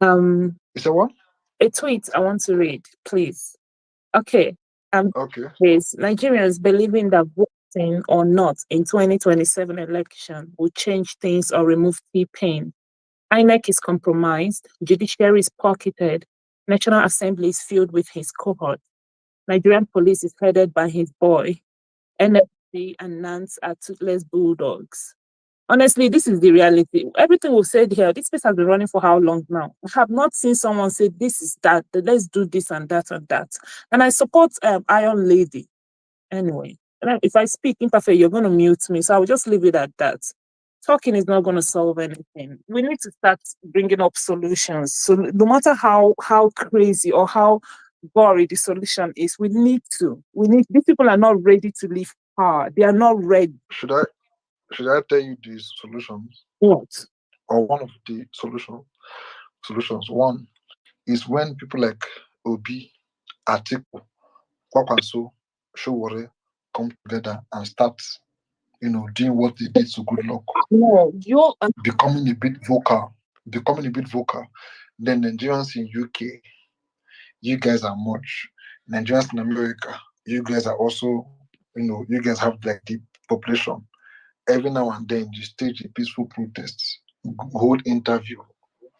Is that what? A tweet I want to read, please. Okay. Okay. Please, Nigerians believing that voting or not in 2027 election will change things or remove T-Pain. INEC is compromised, judiciary is pocketed, National Assembly is filled with his cohort. Nigerian police is headed by his boy. NFC and Nance are toothless bulldogs. Honestly, this is the reality. Everything we've said here, this space has been running for how long now? I have not seen someone say this is that, let's do this and that and that. And I support Iron Lady. Anyway, if I speak imperfect, you're going to mute me. So I will just leave it at that. Talking is not going to solve anything. We need to start bringing up solutions. So no matter how crazy or how gory the solution is, these people are not ready to leave power. They are not ready. Should I tell you these solutions? What? Or one of the solutions. One is when people like Obi, Atiku, Kwakwanso, Showore come together and start, doing what they did to Good Luck. No, becoming a bit vocal. Then Nigerians in UK, you guys are much. Nigerians in America, you guys are also, you guys have like the population. Every now and then you stage a peaceful protest, hold interview,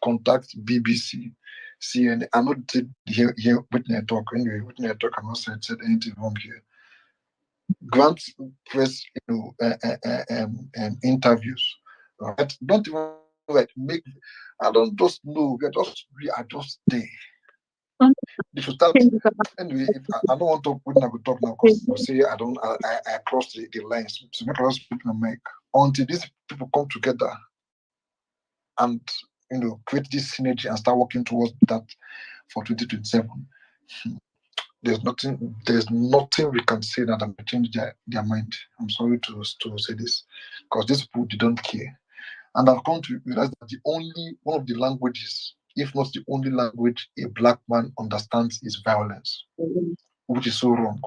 contact BBC, CNN. I'm not here Whitney talk anyway. Whitney talk. I'm not said anything wrong here. Grant press, interviews. Right? Don't even make. I don't just know. We are just there. They should start. Anyway, I don't want to talk when I will talk now because you say I crossed the lines. So make us speak my mic until these people come together and create this synergy and start working towards that for 2027. There's nothing we can say that will change their mind. I'm sorry to say this because these people they don't care, and I've come to realize that one of the languages, if not the only language a black man understands, is violence, which is so wrong.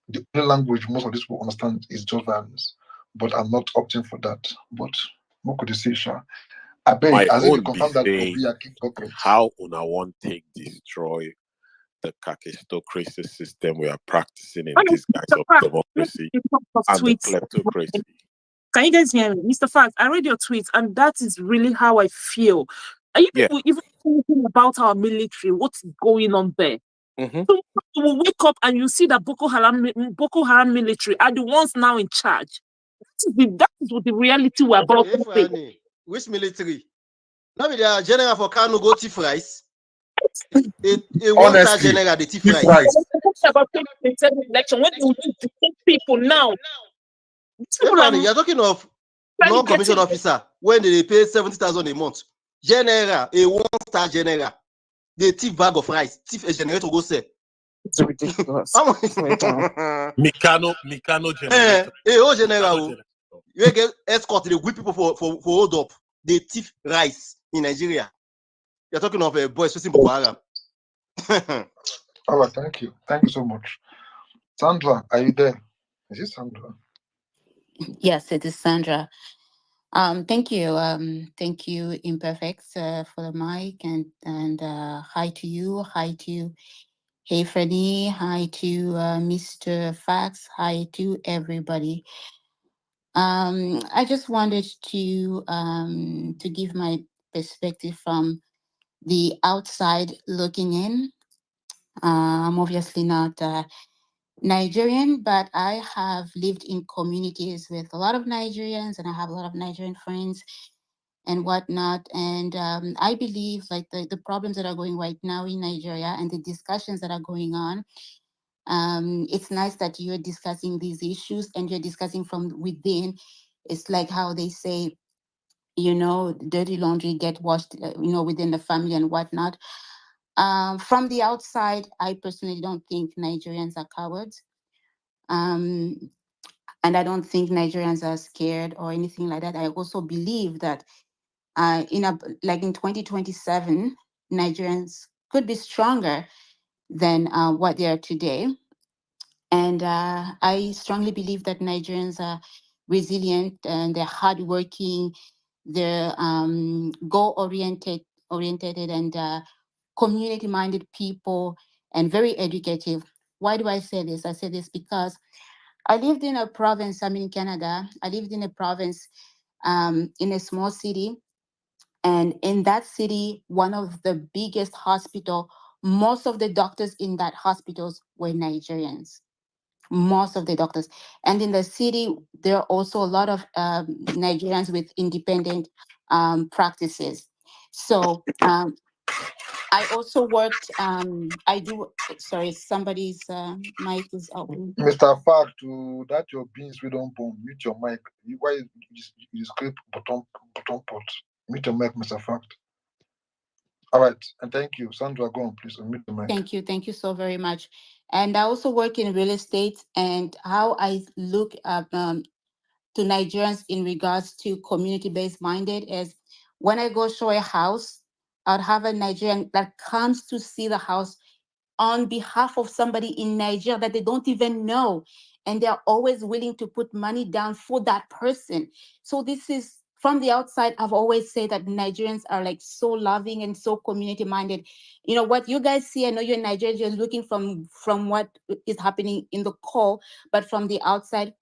The only language most of these people understand is just violence, but I'm not opting for that. But what could you say, Sha? I bet My as if own you confirm that be Obi how una want take destroy the kakistocracy system we are practicing in this guise of democracy and the kleptocracy. Can you guys hear me? Mr. Fact, I read your tweets, and that is really how I feel. Are you people even thinking about our military? What's going on there? So you will wake up and you see that Boko Haram military are the ones now in charge. That is what the reality we're about to say. Which military? Now we are general for Kano go thief rice. A one-star general the thief rice. About election when you need to take people now. You're talking of non-commissioned officer when they pay 70,000 a month. General, a one-star general, they thief bag of rice, thief a generator go sell. It's ridiculous. Mikano generator. Oh, general, you get escort, they whip people for hold up. They thief rice in Nigeria. You're talking of a boy facing Boko Haram. All right, thank you. Thank you so much. Sandra, are you there? Is it Sandra? Yes, it is Sandra. Thank you. Thank you, Imperfect, for the mic, and hi to you. Hi to Hey Freddie. Hi to Mr. Fax. Hi to everybody. I just wanted to give my perspective from the outside looking in. I'm obviously not Nigerian, but I have lived in communities with a lot of Nigerians, and I have a lot of Nigerian friends and whatnot. And I believe like the problems that are going right now in Nigeria and the discussions that are going on. It's nice that you're discussing these issues and you're discussing from within. It's like how they say, dirty laundry get washed, within the family and whatnot. From the outside, I personally don't think Nigerians are cowards. Um, and I don't think Nigerians are scared or anything like that. I also believe that in 2027, Nigerians could be stronger than what they are today. And I strongly believe that Nigerians are resilient and they're hardworking, they're goal oriented and community-minded people and very educative. Why do I say this? I say this because I lived in a province, I'm in Canada. I lived in a province in a small city. And in that city, one of the biggest hospital, most of the doctors in that hospitals were Nigerians. Most of the doctors. And in the city, there are also a lot of Nigerians with independent practices. So I also worked, sorry, somebody's mic is open. Mr. Fag, to that your beans we don't bomb. Mute your mic. Why you scrape bottom pot? Mute your mic, Mr. Fact. All right, and thank you. Sandra, go on, please. Unmute the mic. Thank you so very much. And I also work in real estate, and how I look at to Nigerians in regards to community-based minded is when I go show a house, I'd have a Nigerian that comes to see the house on behalf of somebody in Nigeria that they don't even know. And they're always willing to put money down for that person. So this is from the outside, I've always said that Nigerians are like so loving and so community minded. You know what you guys see, I know you're Nigerians, you're looking from what is happening in the call, but from the outside,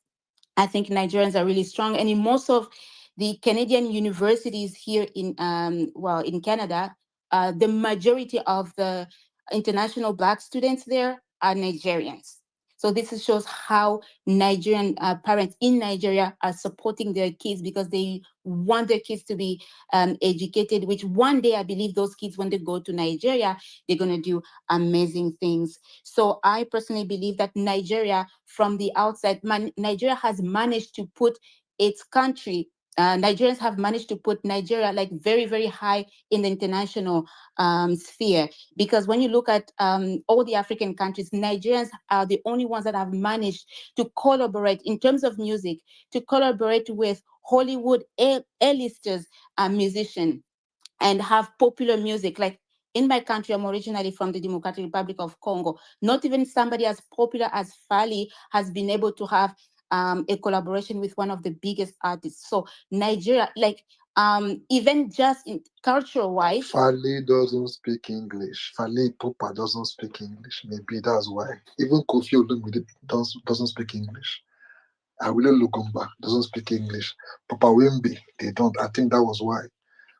I think Nigerians are really strong. And in most of the Canadian universities here in Canada, the majority of the international Black students there are Nigerians. So shows how Nigerian parents in Nigeria are supporting their kids because they want their kids to be educated, which one day I believe those kids, when they go to Nigeria, they're going to do amazing things. So I personally believe that Nigeria, from the outside, Nigeria has managed to put its country, Nigerians have managed to put Nigeria like very, very high in the international sphere. Because when you look at all the African countries, Nigerians are the only ones that have managed to collaborate in terms of music, to collaborate with Hollywood A-listers and musicians and have popular music. Like in my country, I'm originally from the Democratic Republic of Congo. Not even somebody as popular as Fali has been able to have a collaboration with one of the biggest artists. So Nigeria, like even just in cultural wise. Fale doesn't speak English. Fale Popa doesn't speak English. Maybe that's why. Even Kofi Olumide doesn't speak English. Awile Lugumba doesn't speak English. Papa Wembe, they don't. I think that was why.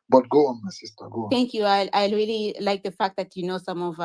But go on, my sister, go on. Thank you. I really like the fact that you know some of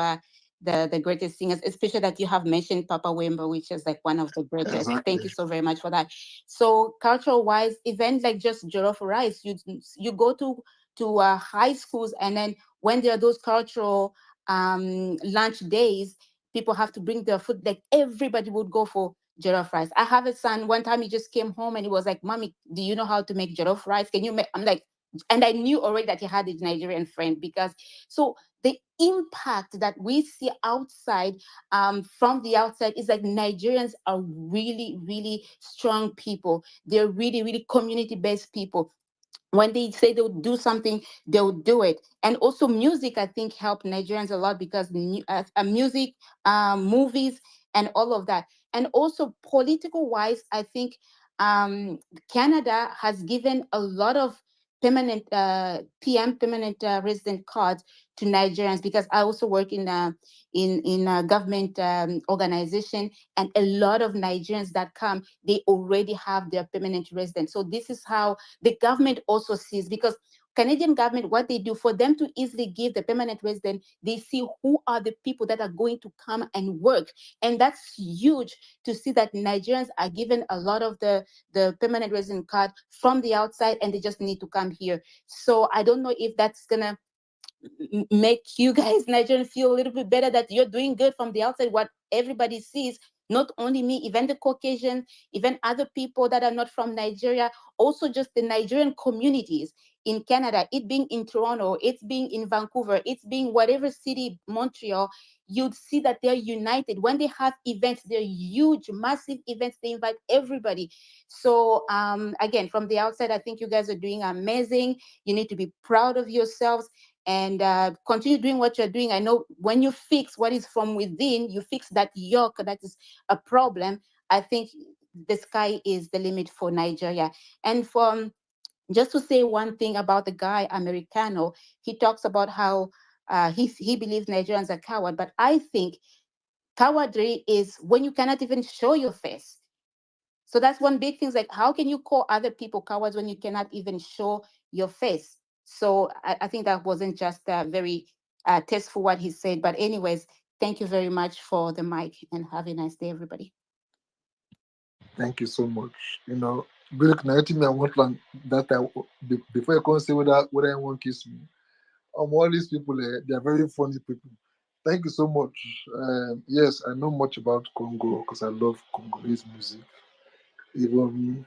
the greatest singers, especially that you have mentioned Papa Wemba, which is like one of the greatest. Exactly. Thank you so very much for that. So cultural wise, events like just jollof rice, you go to high schools, and then when there are those cultural lunch days, people have to bring their food. Like everybody would go for jollof rice. I have a son. One time he just came home and he was like, "Mommy, do you know how to make jollof rice? Can you make?" I'm like, and I knew already that he had a Nigerian friend because so the impact that we see outside, from the outside, is like Nigerians are really, really strong people. They're really, really community based people. When they say they'll do something, they'll do it. And also music, I think, helped Nigerians a lot because music, movies, and all of that. And also political wise, I think, Canada has given a lot of permanent permanent resident cards to Nigerians, because I also work in a government organization, and a lot of Nigerians that come, they already have their permanent residence. So this is how the government also sees, because Canadian government, what they do for them to easily give the permanent resident, they see who are the people that are going to come and work. And that's huge to see that Nigerians are given a lot of the permanent resident card from the outside, and they just need to come here. So I don't know if that's gonna make you guys Nigerians feel a little bit better that you're doing good from the outside, what everybody sees, not only me, even the Caucasian, even other people that are not from Nigeria, also just the Nigerian communities in Canada, it being in Toronto, it's being in Vancouver, it's being whatever city, Montreal, you'd see that they're united. When they have events, they're huge, massive events, they invite everybody. So again, from the outside, I think you guys are doing amazing. You need to be proud of yourselves and continue doing what you're doing. I know when you fix what is from within, you fix that yoke that is a problem. I think the sky is the limit for Nigeria. And for just to say one thing about the guy Americano, he talks about how he believes Nigerians are coward, but I think cowardry is when you cannot even show your face. So that's one big thing. Is like, how can you call other people cowards when you cannot even show your face? So I think that wasn't just very tasteful what he said. But anyways, thank you very much for the mic, and have a nice day, everybody. Thank you so much. Good night. Me, I want that before you can say whether I want kiss me. All these people, they are very funny people. Thank you so much. Yes, I know much about Congo because I love Congolese music. Even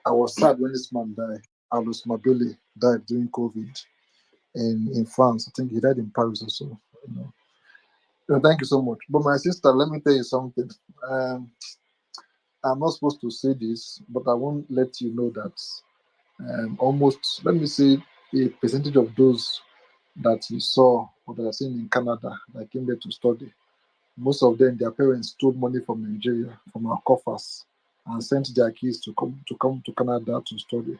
I was sad when this man died. Alus Mabele died during COVID in France. I think he died in Paris also. You know. Thank you so much. But my sister, let me tell you something. Um, I'm not supposed to say this, but I won't let you know that almost, let me say, a percentage of those that you saw or that are seen in Canada that came there to study, most of them, their parents stole money from Nigeria, from our coffers, and sent their kids to come to Canada to study.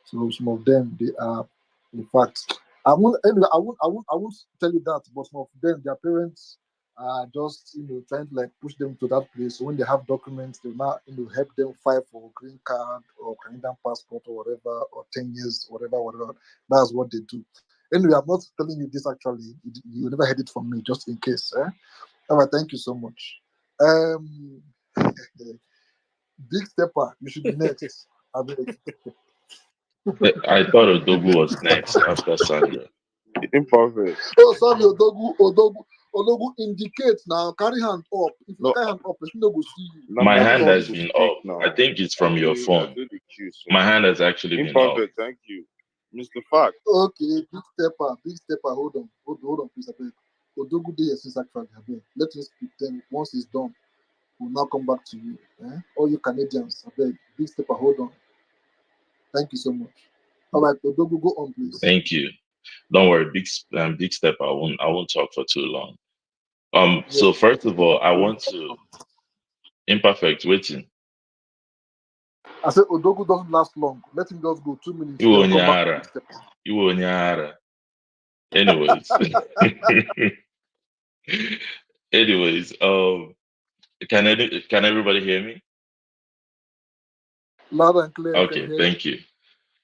So some of them, they are, in fact, I won't anyway. I won't tell you that. But some of them, their parents are just trying to like push them to that place. So when they have documents, they now help them file for green card or Canadian passport or whatever, or 10 years, whatever. That's what they do. Anyway, I'm not telling you this actually. You never heard it from me, just in case. All right, thank you so much. Um, Big Stepper, you should be next. I beg. I thought Odogu was next after Sandra. Imperfect. Oh, sorry, Odogu, indicate now. Carry hand up. If you No, carry hand up, person no go see you. now My my hand turn has to been speak up. now. I think it's from your I phone. do the queue, so. My hand has actually been up. Imperfect, thank you. Mr. Fact. Okay, Big Stepper, hold on, please, I beg. Odogu dey since actually, I beg. Let him speak. Then once he's done, we'll now come back to you. All you Canadians, I beg. Big Stepper, hold on. Thank you so much. All right, Odogu, go on, please. Thank you. Don't worry, big step. I won't talk for too long. Yes. So first of all, I want to imperfect waiting. I said Odogu doesn't last long. Let him just go 2 minutes, Iwo then come back to Onyara. Big Stepper. Iwo Onyara. Anyways. Anyways, can everybody hear me? Loud and clear, we can Okay, hear you. thank you.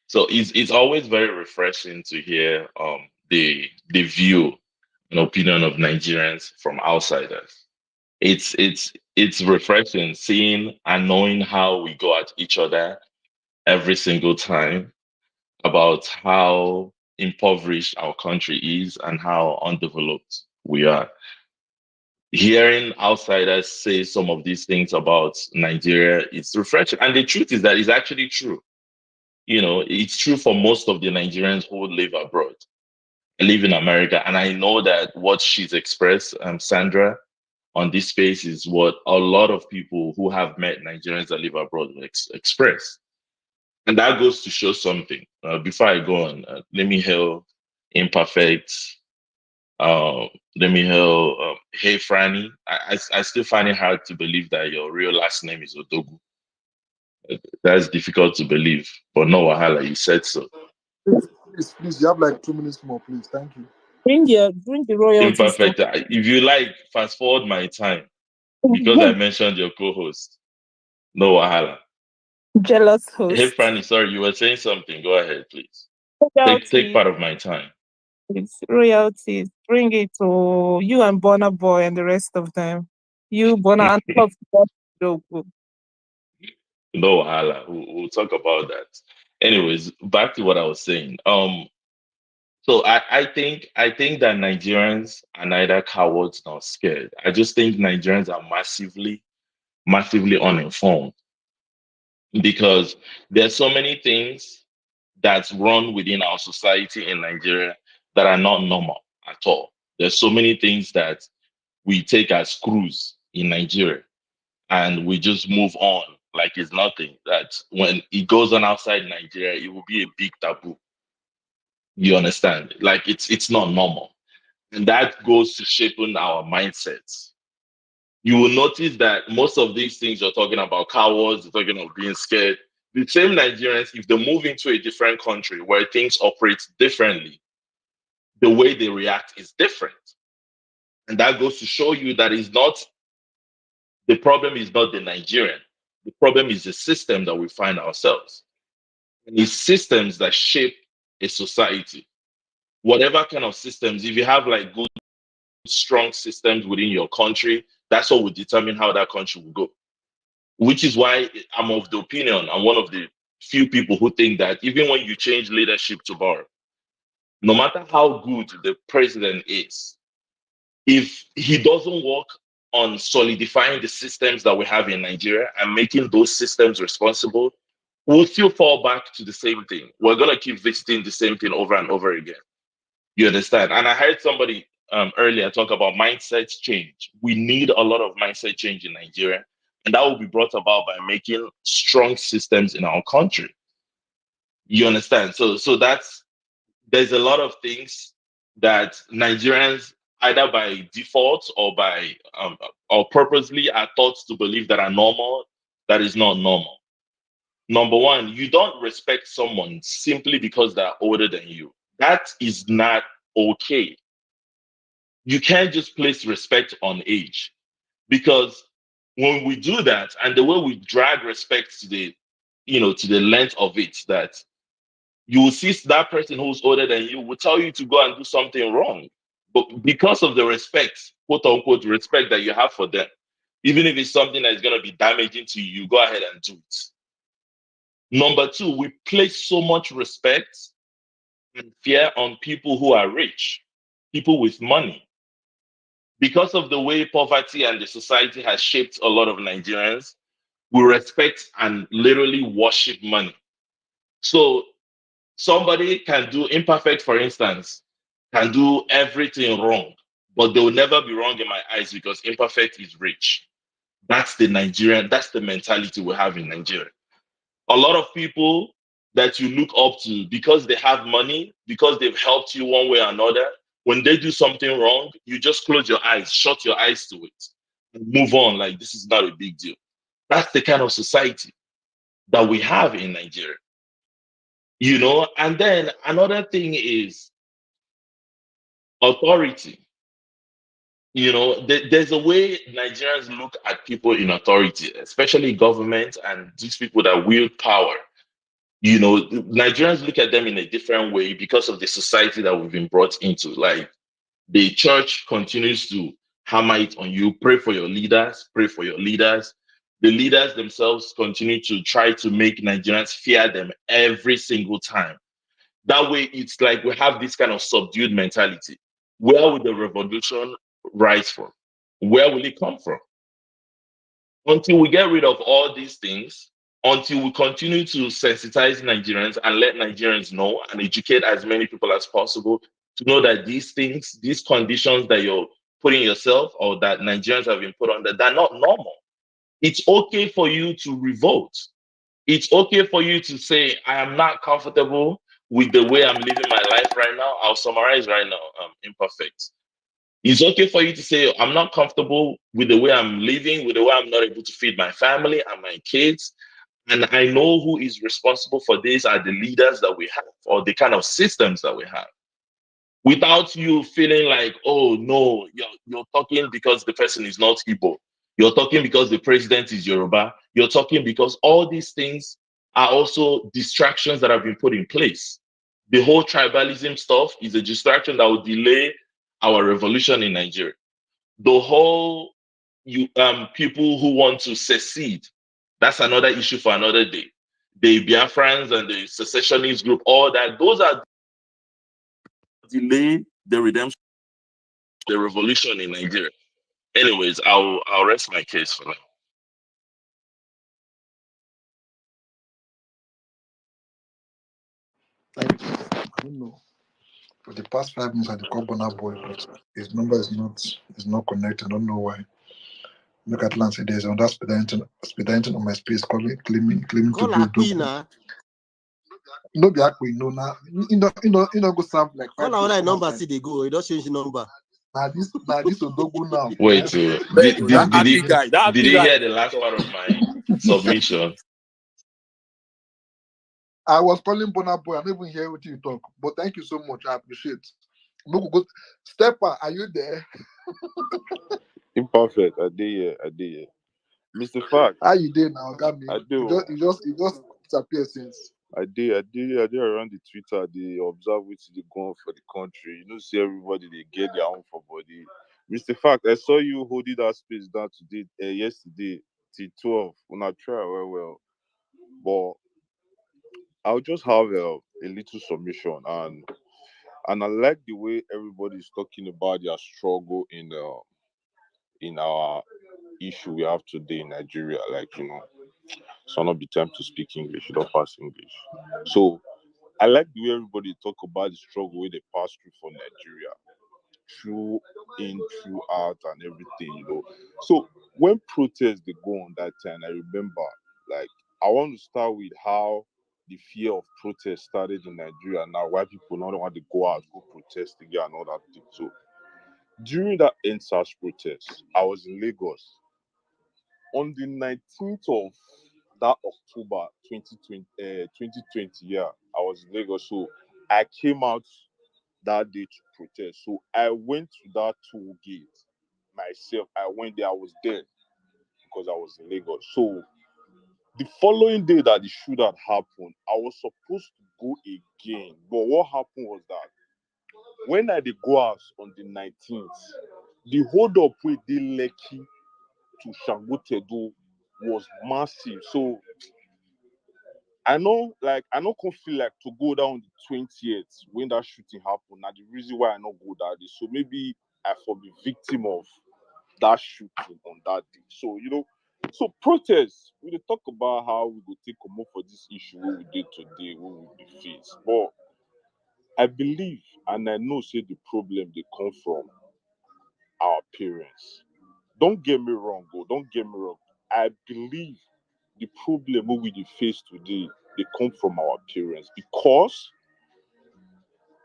So it's always very refreshing to hear the view and opinion of Nigerians from outsiders. It's refreshing seeing and knowing how we go at each other every single time about how impoverished our country is and how undeveloped we are. hearing outsiders say some of these things about Nigeria, it's refreshing. And the truth is that it's actually true. It's true for most of the Nigerians who live abroad. I live in America, and I know that what she's expressed, Sandra, on this space is what a lot of people who have met Nigerians that live abroad will express. And that goes to show something. Before I go on, let me hail Imperfect. Uh, Let me hail, hey, Franny. I still find it hard to believe that your real last name is Odogu. That's difficult to believe, but no wahala, you said so. Please, you have like 2 minutes more, please. Thank you. Bring the royalties to Imperfect. If you like, fast forward my time because I mentioned your co-host. No wahala. jealous Hey, host. Franny, sorry, you were saying something. Go ahead, please. Take Royalties, part of my time. royalties. Bring it to you and Bonner Boy and the rest of them. You, Bonner, and Puff. No wahala. We'll talk about that. Anyways, back to what I was saying. So I think that Nigerians are neither cowards nor scared. I just think Nigerians are massively uninformed because there's so many things that's run within our society in Nigeria that are not normal at all. There's so many things that we take as screws in Nigeria and we just move on like it's nothing. That when it goes on outside Nigeria, it will be a big taboo. You understand? Like it's not normal. And that goes to shaping our mindsets. You will notice that most of these things you're talking about, cowards, you're talking about being scared, the same Nigerians, if they move into a different country where things operate differently, the way they react is different. And that goes to show you that the problem is not the Nigerian. The problem is the system that we find ourselves. And it's systems that shape a society. Whatever kind of systems, if you have like good, strong systems within your country, that's what will determine how that country will go. Which is why I'm of the opinion, I'm one of the few people who think that even when you change leadership tomorrow, no matter how good the president is, if he doesn't work on solidifying the systems that we have in Nigeria and making those systems responsible, we'll still fall back to the same thing. We're going to keep visiting the same thing over and over again. You understand? And I heard somebody earlier talk about mindset change. We need a lot of mindset change in Nigeria, and that will be brought about by making strong systems in our country. You understand? So there's a lot of things that Nigerians either by default or purposely are taught to believe that are normal that is not normal. Number one, you don't respect someone simply because they're older than you. That is not okay. You can't just place respect on age because when we do that and the way we drag respect to the length of it, that you will see that person who's older than you will tell you to go and do something wrong. But because of the respect, quote unquote, respect that you have for them, even if it's something that is going to be damaging to you, you go ahead and do it. Number two, we place so much respect and fear on people who are rich, people with money. Because of the way poverty and the society has shaped a lot of Nigerians, we respect and literally worship money. So somebody can do imperfect, for instance, can do everything wrong, but they will never be wrong in my eyes because imperfect is rich. That's the mentality we have in Nigeria. A lot of people that you look up to because they have money, because they've helped you one way or another, when they do something wrong, you just close your eyes, shut your eyes to it, and move on like this is not a big deal. That's the kind of society that we have in Nigeria. And then another thing is authority. There's a way Nigerians look at people in authority, especially government and these people that wield power. Nigerians look at them in a different way because of the society that we've been brought into. Like the church continues to hammer it on you, pray for your leaders, pray for your leaders. The leaders themselves continue to try to make Nigerians fear them every single time. That way, it's like we have this kind of subdued mentality. Where would the revolution rise from? Where will it come from? Until we get rid of all these things, until we continue to sensitize Nigerians and let Nigerians know and educate as many people as possible to know that these things, these conditions that you're putting yourself or that Nigerians have been put under, they're not normal. It's okay for you to revolt. It's okay for you to say, I am not comfortable with the way I'm living my life right now. I'll summarize right now, imperfect. It's okay for you to say, I'm not comfortable with the way I'm living, with the way I'm not able to feed my family and my kids. And I know who is responsible for this are the leaders that we have or the kind of systems that we have. Without you feeling like, oh no, you're talking because the person is not Igbo. You're talking because the president is Yoruba. You're talking because all these things are also distractions that have been put in place. The whole tribalism stuff is a distraction that will delay our revolution in Nigeria. The whole people who want to secede, that's another issue for another day. The Biafrans and the secessionist group, all that, those are delay the redemption, the revolution in Nigeria. Anyways, I'll rest my case for now. I don't know. For the past 5 minutes, I call Bonner boy, but his number is not connected. I don't know why. Look at Lance. There's on that speed on my space, claiming to Call be a dog. Aquina. No be Akwi, no now. You know go serve like Call 5 our days like for number, outside. see they go. You don't change the number. This Odogu now. Wait, That happy guy. That did happy you guy. hear the last part of my submission? I was calling Bonner boy. I don't even hear what you talk. But thank you so much. I appreciate. Look, go. Stepper, are you there? Imperfect. I did. Mr. Fact. How you there now? Got me. I do. You just disappear since. I did around the Twitter. They observe which they go on for the country. You know, see everybody they get their own for body. Mr. Fact, I saw you holding that space down today, yesterday till 12. When I try well, but I'll just have a little submission and I like the way everybody's talking about their struggle in our issue we have today in Nigeria. Like, so not be time to speak English, you don't pass English. So I like the way everybody talk about the struggle where they pass through for Nigeria. Through in, through out and everything. So when protests they go on that time, I remember like I want to start with how the fear of protest started in Nigeria now, why people now don't want to go out, go protest again and all that thing. So during that NSAS protest, I was in Lagos on the 19th of that October 2020, yeah, I was in Lagos. So I came out that day to protest. So I went to that toll gate myself. I went there, I was there because I was in Lagos. So the following day that the shootout happened, I was supposed to go again. But what happened was that when I did go out on the 19th, the hold up with the Lekki to Shangotedo was massive. So I know can feel like to go down the 20th when that shooting happened. Now the reason why I not go that day. So maybe I for be victim of that shooting on that day. So so protests, we dey talk about how we go take come up for this issue what we did today, what we dey face. But I believe and I know say the problem they come from our parents. Don't get me wrong, don't get me wrong. I believe the problem what we dey face today they come from our parents because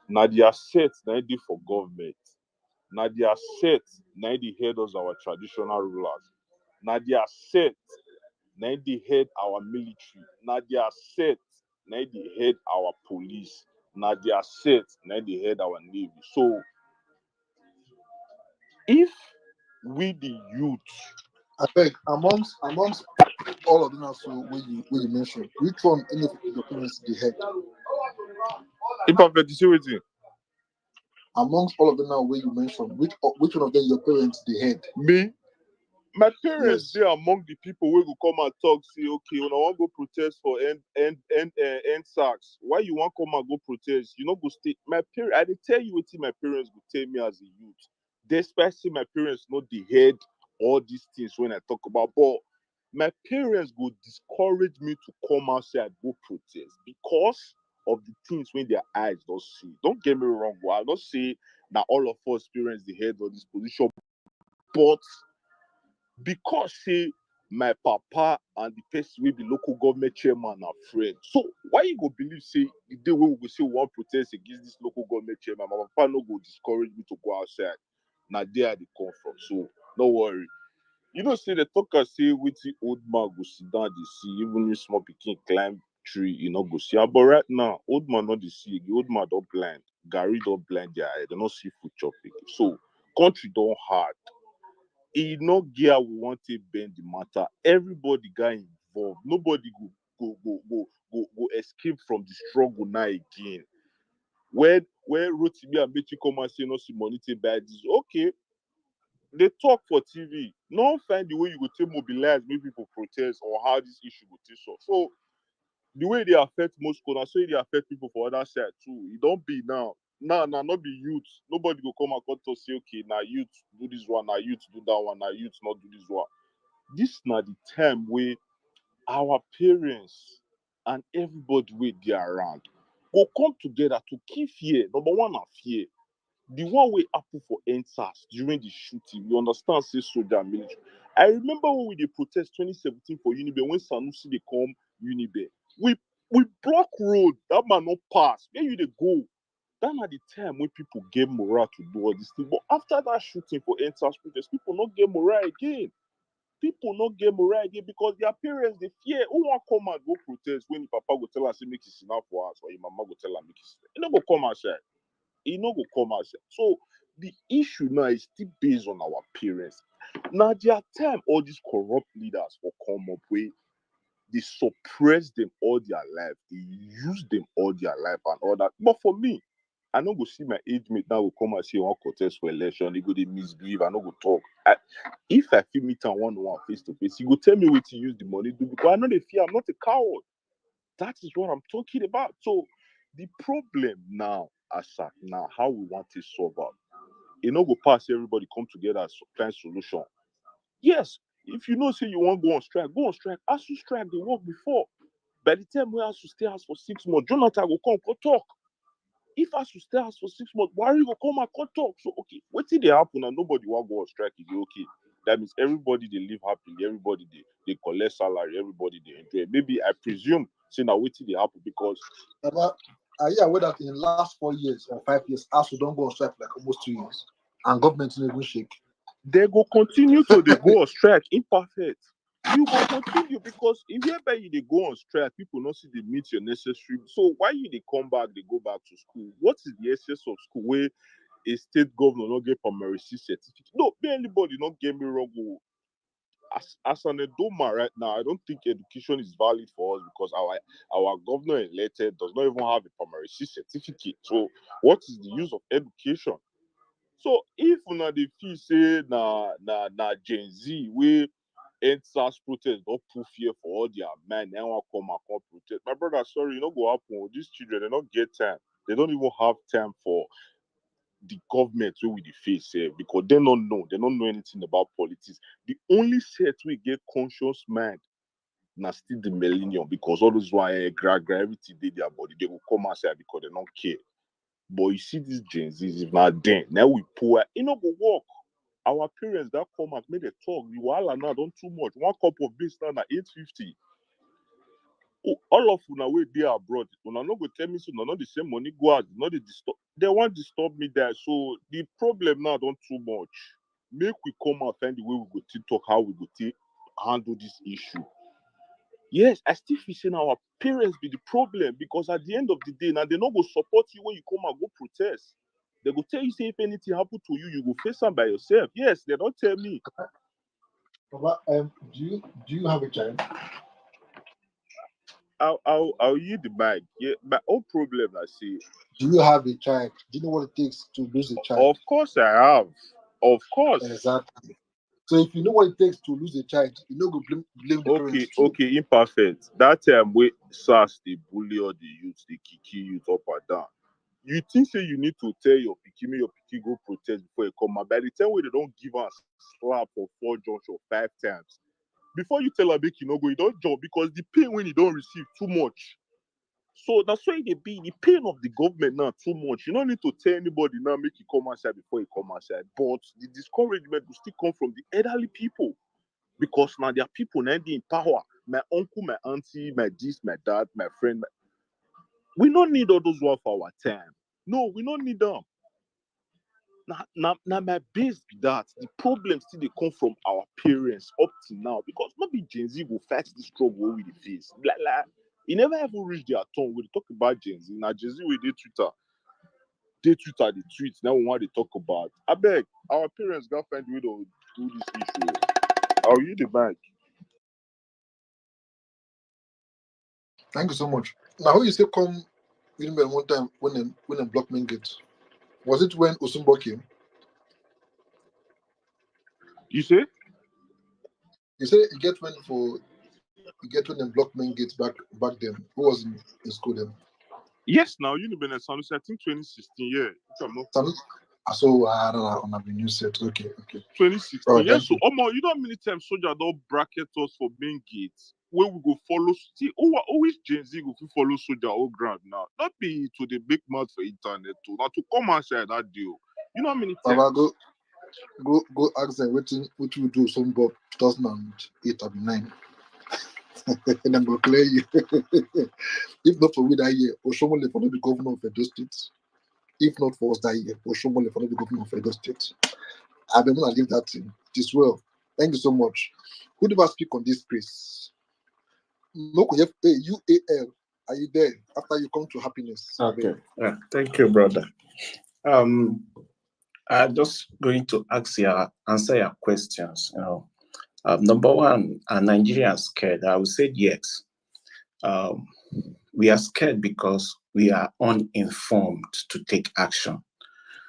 now the assets now dey for government. Now the assets now they head us our traditional rulers. Now the assets now they head our military. Now the assets now they head our police. Now the assets now they head our navy. So if we the youth, I beg, amongst all of them also where you mentioned, which one any of your parents they had? imperfect, you see wetin? Amongst all of them now where you mentioned, which one of them your parents they had? Me, my parents Yes. they among the people who go come and talk say okay when I want go protest for end SARS. Why you want come and go protest? You know go stay. My parents, I dey tell you what my parents would tell me as a youth. Despite say my parents not the head all these things when I talk about, but my parents go discourage me to come outside go protest because of the things when their eyes don't see. Don't get me wrong, I don't say that all of us parents the head of this position, but because say my papa and the person will be local government chairman are friends. So why you go believe say the day when we go say we want protest against this local government chairman, my papa no go discourage me to go outside. Now there they come from. So no worry. You know, say the talker say with the old man go sit down the see, even if small pikin climb tree, you know, go see. But right now, old man not the see, the old man don't blind. Gary don't blind their eye, they don't see food chopping. So country don't hard. It no gear we want to bend the matter. Everybody got involved. Nobody go escape from the struggle now again. When Rotimi and Mechi come and say no see money to buy this, okay. They talk for TV. No find the way you go to mobilize, make people protest or how this issue go take solve. So the way they affect most corners, so they affect people for other side too. It don't be now. Now, not be youth. Nobody go come and come to say, okay, now youth do this one, now youth do that one, now youth not do this one. This now the time where our parents and everybody where they are around go come together to keep fear. Number one, are fear. The one way happen for NSAS during the shooting, you understand, say soldier and military. I remember when we did protest 2017 for Unibe, when Sanusi they come Unibe. We block road, that man not pass. Where you they go? That at the time when people get morale to do all this thing. But after that shooting for NSAS protest, people not get morale again. People not get morale again because their parents they fear. Who want come and go protest when the papa go tell us say make it enough for us, or your mama go tell her make it. You know go come outside. It no go come outside. So the issue now is still based on our parents. Now their time all these corrupt leaders will come up with, they suppress them all their life, they use them all their life and all that. But for me, I no go see my age mate now will come and say one contest for election, they go they misbehave, I no go talk. If I feel meet and one face to face, you go tell me what to use the money to do because I know they fear I'm not a coward. That is what I'm talking about. So the problem now, as at now, how we want to solve it, no go pass everybody come together as find solution. Yes, if you know say you want to go on strike, go on strike. As you strike, they work before. By the time we have to stay house for 6 months, Jonathan will come talk. If I should stay house for 6 months, Wari will come and talk. So okay, what did they happen and nobody want to go on strike? Is okay. That means everybody they live happily, everybody they collect salary, everybody they enjoy. Maybe I presume say now what did they happen because are you aware that in the last 4 years or 5 years, ASU don't go on strike for like almost 2 years, and government didn't even shake. They go continue to they go on strike imperfect. You go continue because if whereby they go on strike, people not see they meet your necessary. So why you they come back, they go back to school? What is the essence of school where a state governor not get primary C certificate? No, be anybody not get me wrong. As an Edoma right now, I don't think education is valid for us because our governor elected does not even have a primary C certificate. So what is the use of education? So if una dey feel say na Gen Z wey EndSARS protest don put fear for all their mind, na wan come and come protest. My brother, sorry, e no go happen. These children, they don't get time. They don't even have time for the government wey we dey face because they don't know. They don't know anything about politics. The only set we get conscious mind na still the millennium because all those one everything dey their body. They will come outside because they don't care. But you see these Gen Zs, if not then, now we poor, it no go work. Our parents that come and make a talk, the wahala now don't too much. One cup of beans now na 850. All of una wey dey abroad, una no go tell me so not the same money go out, not the disturb. They want disturb me there. So the problem now don't too much. Make we come and find the way we go to talk how we go to handle this issue. Yes, I still feel saying our parents be the problem because at the end of the day, now they not go support you when you come and go protest. They go tell you say if anything happen to you, you go face them by yourself. Yes, they don't tell me. Baba, do you have a child? I'll yield the mic. Yeah, my own problem, I see. Do you have a child? Do you know what it takes to lose a child? Of course I have. Of course. Exactly. So if you know what it takes to lose a child, you know go blame the parents too. Okay, imperfect. That time where SARS they bully all the youth, they kick youth up and down. You think say you need to tell your pikin he go protest before he come out. By the time where they don't give us slap for 4 jobs or 5 times, before you tell her make you no go, you don't job because the pain when you don't receive too much. So that's why they be the pain of the government now too much. You don't need to tell anybody now make you come outside before you come outside. But the discouragement will still come from the elderly people because now there are people now in power. My uncle, my auntie, my this, my dad, my friend. We don't need all those one for our time. No, we don't need them. Now my base be that the problem still they come from our parents up to now because maybe Gen Z will fight this struggle with the face. Blah, blah. It never ever reach their tongue when they talk about Gen Z. Now Gen Z with their Twitter, the tweets. Now we want to talk about. I beg our parents gotta find a way to do this issue. I'll you the bank. Thank you so much. Now, who you say come Unimed one time when a block main gate? Was it when Osumbo came? You say? You say you get when them block main gates back then. Who was in school then? Yes, now Unimed and Sanusi, I think 2016, yeah. If I'm not Sanusi? So I don't know on a new set. Okay. 2016. All right, Yes, thank so you. you know how many times soldier don't bracket us for main gates where we go follow. See, always Gen Z go fit follow soldier all ground now. Not be to the big mouth for internet too. Now to come and share that deal. You know how many times? Baba, go ask them what you do some Bob 2008 or 9. And then go clear you. If not for we that year, Oshomole for not the governor of Edo State. If not for us that year, Oshomole for not the governor of Edo State. I've been gonna leave that in. It is well. Thank you so much. Who ever speak on this place? No, UAL. Are you there? After you come to happiness. Okay. Thank you, brother. I'm just going to answer your questions. Number one, are Nigerians scared? I would say yes. We are scared because we are uninformed to take action.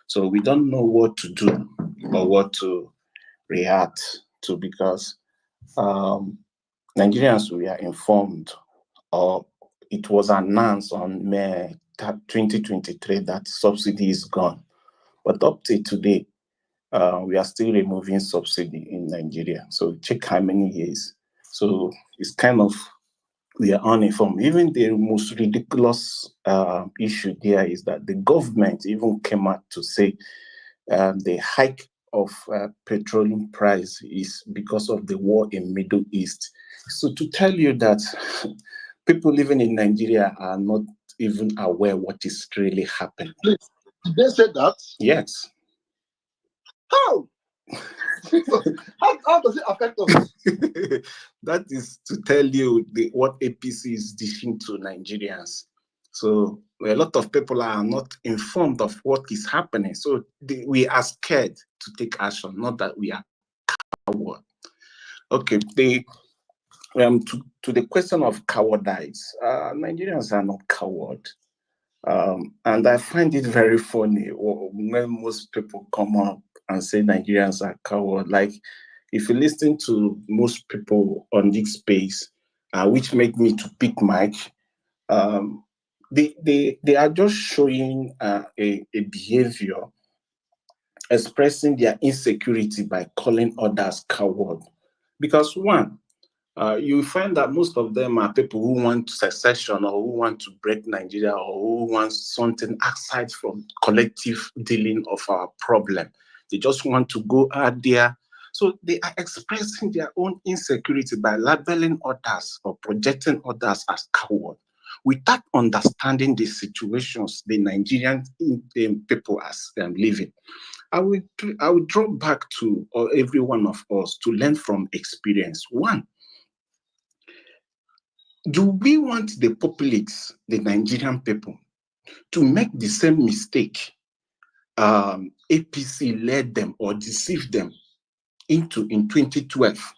So we don't know what to do or what to react to because Nigerians, we are informed, or it was announced on May 2023 that subsidy is gone. But up to today, we are still removing subsidy in Nigeria. So check how many years. So it's kind of, we are uninformed. Even the most ridiculous issue there is that the government even came out to say the hike of petroleum price is because of the war in Middle East. So to tell you that people living in Nigeria are not even aware what is really happening. Please, did they say that? Yes. How? how does it affect us? That is to tell you what APC is dishing to Nigerians. So a lot of people are not informed of what is happening. So we are scared to take action, not that we are coward. Okay, to the question of cowardice, Nigerians are not coward. And I find it very funny when most people come up and say Nigerians are coward. Like, if you listen to most people on this space, which make me to pick Mike, they are just showing a behavior, expressing their insecurity by calling others coward. Because one, you find that most of them are people who want secession or who want to break Nigeria or who want something aside from collective dealing of our problem. They just want to go out there. So they are expressing their own insecurity by labeling others or projecting others as cowards without understanding the situations the Nigerian people are living. I will draw back to every one of us to learn from experience. One, do we want the populace, the Nigerian people, to make the same mistake APC led them or deceived them into in 2012?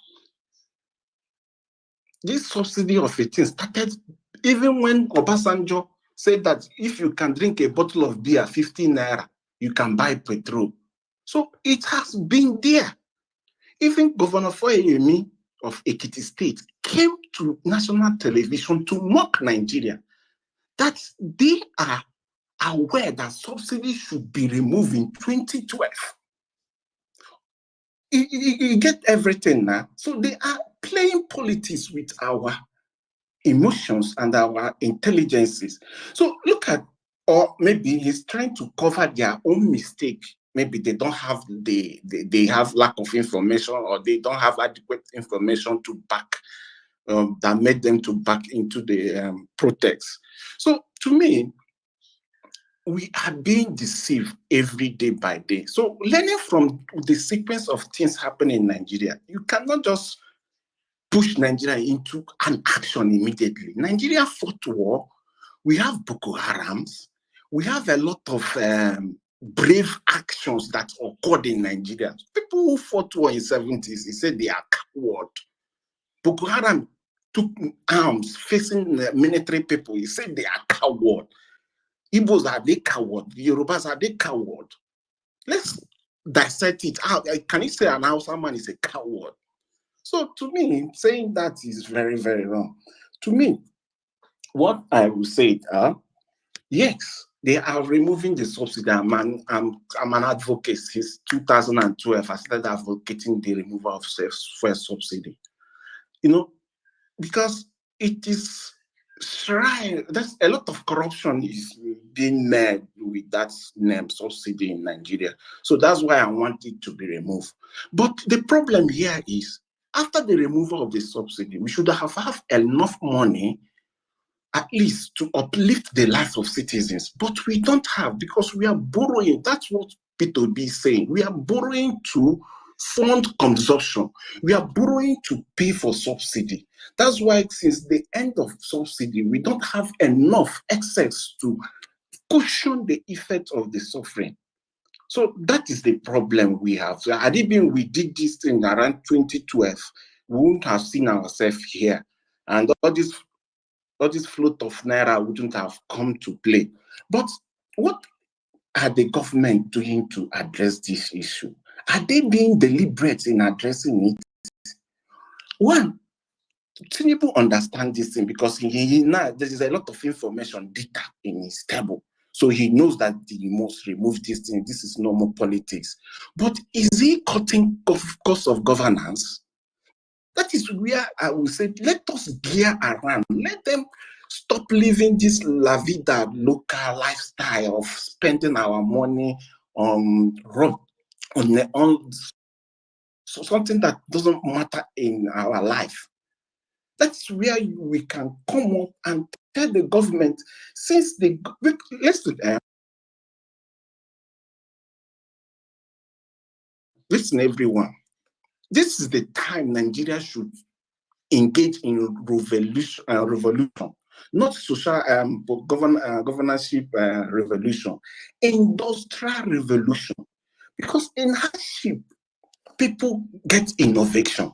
This subsidy of 18 started even when Obasanjo said that if you can drink a bottle of beer, 15 naira, you can buy petrol. So it has been there. Even Governor Foyemi of Ekiti State came to national television to mock Nigeria, that they are aware that subsidy should be removed in 2012. You get everything now. So they are playing politics with our emotions and our intelligences. So look at, or maybe he's trying to cover their own mistake. Maybe they don't have they have lack of information, or they don't have adequate information to back that made them to back into the protest. So to me, we are being deceived every day by day. So learning from the sequence of things happening in Nigeria, you cannot just push Nigeria into an action immediately. Nigeria fought war. We have Boko Harams. We have a lot of brave actions that occurred in Nigeria. People who fought war in the 70s, they said they are coward. Boko Haram took arms facing the military people. He said they are coward. Igbos, are they coward? The Yorubas, are they coward? Let's dissect it out. Can you say an Hausa man is a coward? So to me, saying that is very, very wrong. To me, what I will say, yes, they are removing the subsidy. I'm an advocate since 2012. I started advocating the removal of fuel subsidy. You know, because it is there's a lot of corruption is being made with that name subsidy in Nigeria. So that's why I want it to be removed. But the problem here is, after the removal of the subsidy, we should have enough money at least to uplift the lives of citizens. But we don't have, because we are borrowing. That's what P2B is saying. We are borrowing to fund consumption. We are borrowing to pay for subsidy. That's why since the end of subsidy, we don't have enough excess to cushion the effect of the suffering. So that is the problem we have. So had it been we did this thing around 2012, we wouldn't have seen ourselves here. And all this float of Naira wouldn't have come to play. But what are the government doing to address this issue? Are they being deliberate in addressing it? One, Tinubu understand this thing because he now there is a lot of information, data in his table. So he knows that he must remove this thing. This is normal politics. But is he cutting cost of governance? That is where I will say, let us gear around. Let them stop living this La Vida local lifestyle of spending our money on something that doesn't matter in our life. That's where we can come up and tell the government, since listen, everyone, this is the time Nigeria should engage in revolution, not social governorship revolution, industrial revolution. Because in hardship, people get innovation.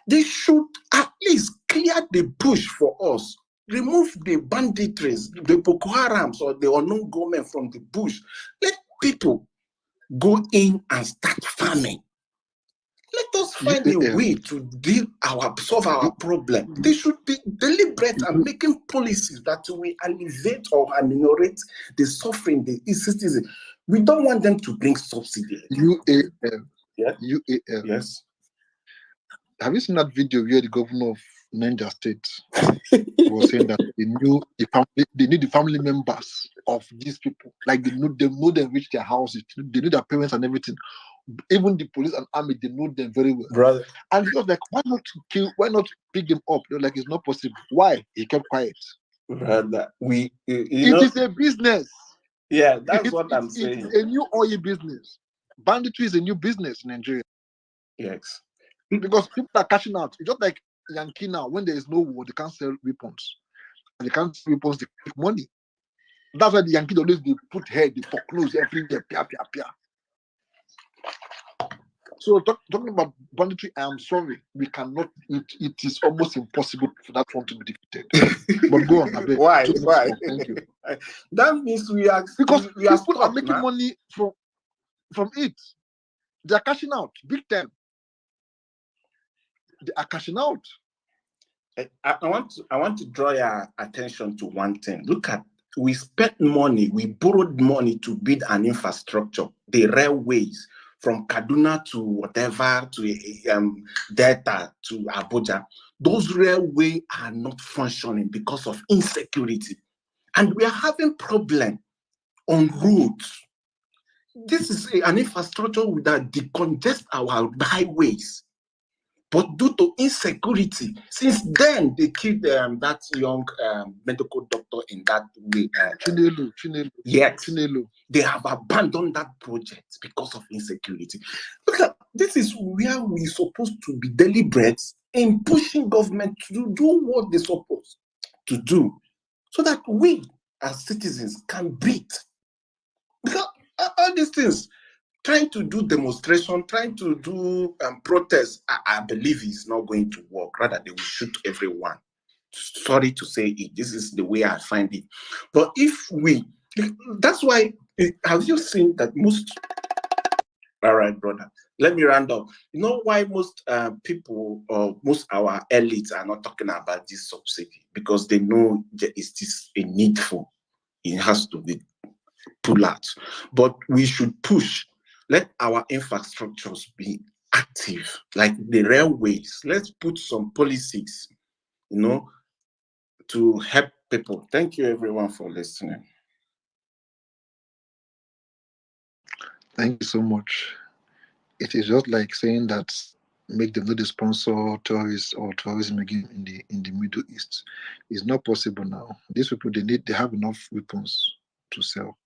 They should at least clear the bush for us, remove the banditries, the Boko Harams or the unknown government from the bush. Let people go in and start farming. Let us find a way to solve our problem. They should be deliberate and making policies that will alleviate or ameliorate the suffering the citizens. We don't want them to bring subsidy. UAM. Yeah. UAM. Yes. Have you seen that video where the governor of Niger State was saying that they need the family members of these people, like they know them reach their houses, they know their parents and everything. Even the police and army, they know them very well. Brother. And he was like, why not pick them up? They're like, it's not possible. Why? He kept quiet. Brother, it is a business. Yeah, that's what I'm saying. It's a new oil business. Banditry is a new business in Nigeria. Yes. Because people are cashing out. It's just like Yankee now, when there is no war, they can't sell weapons. And they can't sell weapons, they make money. That's why the Yankees always they put head, they foreclose every year. Pia, pia, pia. So talking about banditry, I am sorry, we cannot. It is almost impossible for that one to be defeated. But go on, Abe. Why? Thank you. That means we are people are making money from it. They are cashing out big time. They are cashing out. I want to draw your attention to one thing. Look at we spent money, we borrowed money to build an infrastructure, the railways from Kaduna to whatever, to Delta to Abuja. Those railways are not functioning because of insecurity. And we are having problem on roads. This is an infrastructure that decongest our highways. But due to insecurity, since then they killed that young medical doctor in that way. Chinelu. Yet they have abandoned that project because of insecurity. Look at this is where we're supposed to be deliberate in pushing government to do what they're supposed to do, so that we as citizens can breathe. Because all these things, trying to do demonstration, trying to do protest, I believe is not going to work. Rather, they will shoot everyone. Sorry to say it. This is the way I find it. But that's why, have you seen that most, all right, brother, let me round up. You know why most people or most our elites are not talking about this subsidy? Because they know that it's this a needful. It has to be pulled out. But we should push. Let our infrastructures be active, like the railways. Let's put some policies, to help people. Thank you, everyone, for listening. Thank you so much. It is just like saying that make them not the sponsor terrorists or terrorism again in the Middle East. It's not possible now. These people they have enough weapons to sell.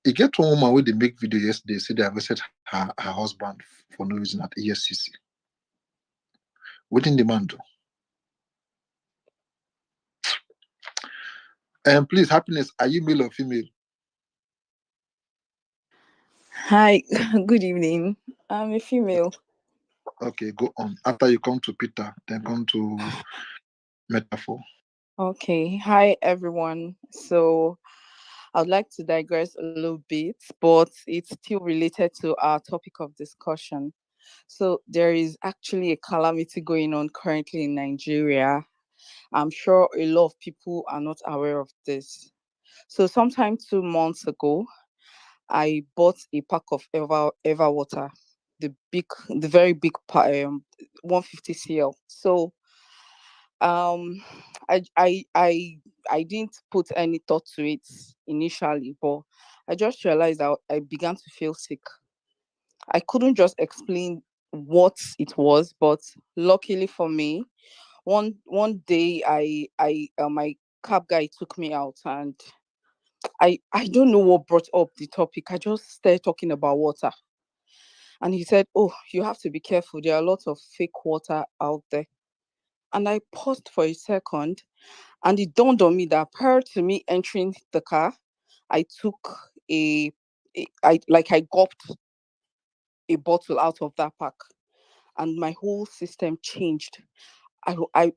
You get one woman where they make video yesterday, say they arrested her husband for no reason at ESCC. What in the man do? And please, happiness, are you male or female? Hi, good evening. I'm a female. Okay, go on. After you come to Peter, then come to metaphor. Okay, hi everyone. So I'd like to digress a little bit, but it's still related to our topic of discussion. So there is actually a calamity going on currently in Nigeria. I'm sure a lot of people are not aware of this. So sometime 2 months ago, I bought a pack of Ever water, the very big 150 cl. So um, I didn't put any thought to it initially, but I just realized that I began to feel sick. I couldn't just explain what it was, but luckily for me, one day my cab guy took me out, and I don't know what brought up the topic. I just started talking about water. And he said, "Oh, you have to be careful. There are lots of fake water out there." And I paused for a second, and it dawned on me that prior to me entering the car, I took I gulped a bottle out of that pack, and my whole system changed. I I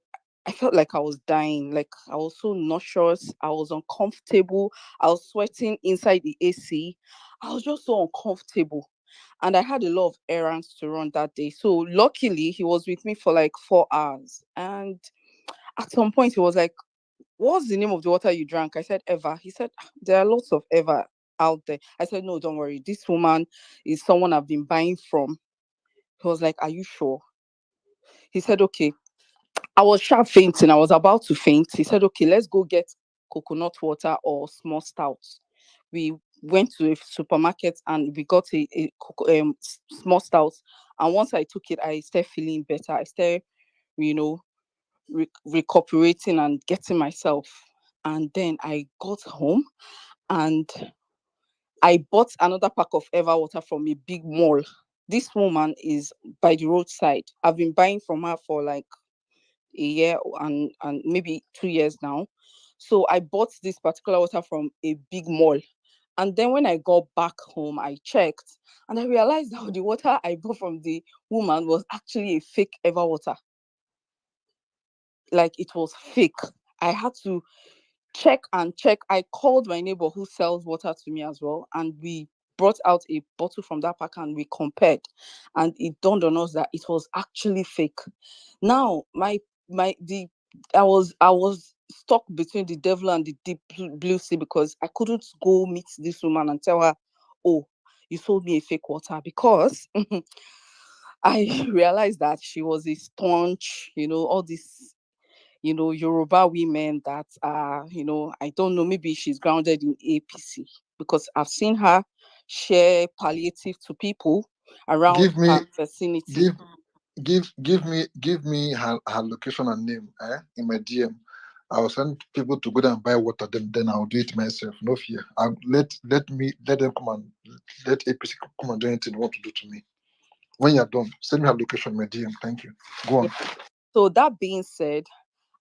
I felt like I was dying. Like I was so nauseous. I was uncomfortable. I was sweating inside the AC. I was just so uncomfortable. And I had a lot of errands to run that day. So luckily he was with me for like 4 hours. And at some point he was like, "What's the name of the water you drank?" I said, "Eva." He said, "There are lots of Eva out there." I said, "No, don't worry. This woman is someone I've been buying from." He was like, "Are you sure?" He said, "Okay." I was sharp fainting. I was about to faint. He said, "Okay, let's go get coconut water or small stout." We went to a supermarket and we got a small stout. And once I took it, I started feeling better. I started, you know, recuperating and getting myself. And then I got home and I bought another pack of Ever water from a big mall. This woman is by the roadside. I've been buying from her for like a year and maybe 2 years now. So I bought this particular water from a big mall. And then when I got back home, I checked and I realized that the water I bought from the woman was actually a fake Ever water. Like it was fake. I had to check and check. I called my neighbor who sells water to me as well, and we brought out a bottle from that pack and we compared, and it dawned on us that it was actually fake. Now, my the I was stuck between the devil and the deep blue sea because I couldn't go meet this woman and tell her, oh, you sold me a fake water, because I realized that she was a staunch, all these, Yoruba women that are, I don't know, maybe she's grounded in APC, because I've seen her share palliative to people around Give me, her vicinity. give me her location and name, in my DM. I'll send people to go and buy water. Then I'll do it myself. No fear. Let them come and let APC come and do anything they want to do to me. When you're done, send me her location, my DM. Thank you. Go on. Yeah. So that being said,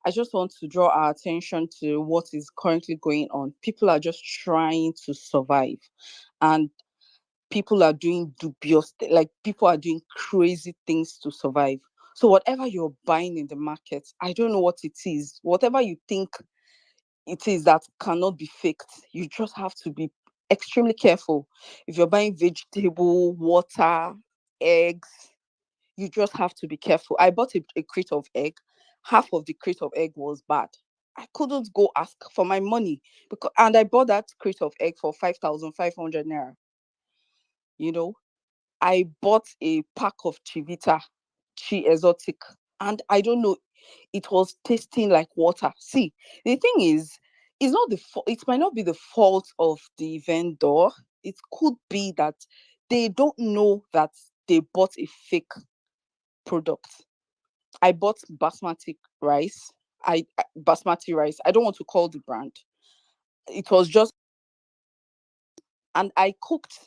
I just want to draw our attention to what is currently going on. People are just trying to survive, and people are doing dubious, like people are doing crazy things to survive. So whatever you're buying in the market, I don't know what it is. Whatever you think it is that cannot be faked, you just have to be extremely careful. If you're buying vegetable, water, eggs, you just have to be careful. I bought a crate of egg. Half of the crate of egg was bad. I couldn't go ask for my money, and I bought that crate of egg for 5,500 naira. I bought a pack of Chivita, Chi Exotic, and I don't know, it was tasting like water. See, the thing is, it might not be the fault of the vendor. It could be that they don't know that they bought a fake product. I bought basmati rice. Basmati rice. I don't want to call the brand. It was just, and I cooked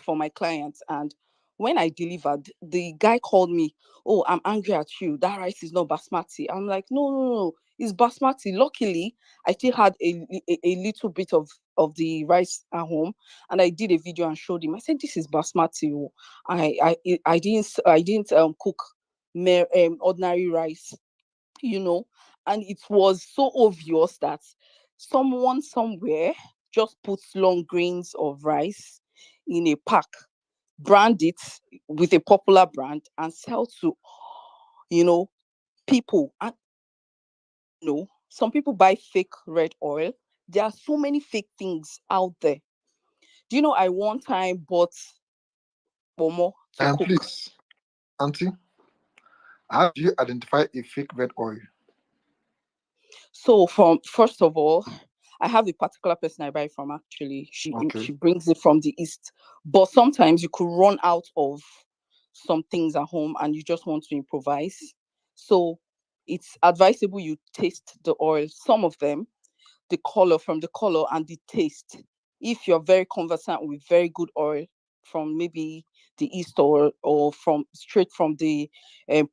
for my clients, and when I delivered, the guy called me, oh, I'm angry at you, that rice is not basmati. I'm like, no, no, no, it's basmati. Luckily, I still had a little bit of the rice at home, and I did a video and showed him. I said, this is basmati. Oh. I didn't cook ordinary rice, you know and it was so obvious that someone somewhere just puts long grains of rice in a pack, brand it with a popular brand, and sell to you know people. And some people buy fake red oil. There are so many fake things out there. Do you know, I one time bought bomo to And cook. please, Auntie, how do you identify a fake red oil? So first of all, I have a particular person I buy from. Actually, she Okay. brings it from the east. But sometimes you could run out of some things at home and you just want to improvise. So it's advisable you taste the oil. Some of them, from the color and the taste. If you're very conversant with very good oil from maybe the east, or from straight from the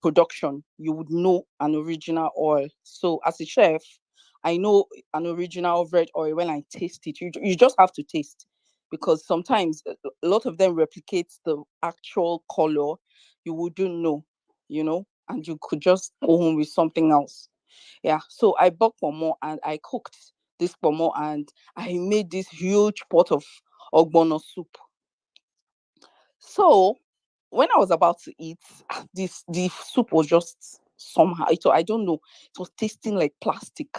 production, you would know an original oil. So as a chef, I know an original red oil when I taste it. You just have to taste, because sometimes a lot of them replicate the actual color. You wouldn't know, and you could just go home with something else. Yeah, so I bought pomo and I cooked this pomo, and I made this huge pot of ogbono soup. So when I was about to eat, the soup was just somehow. I don't know. It was tasting like plastic.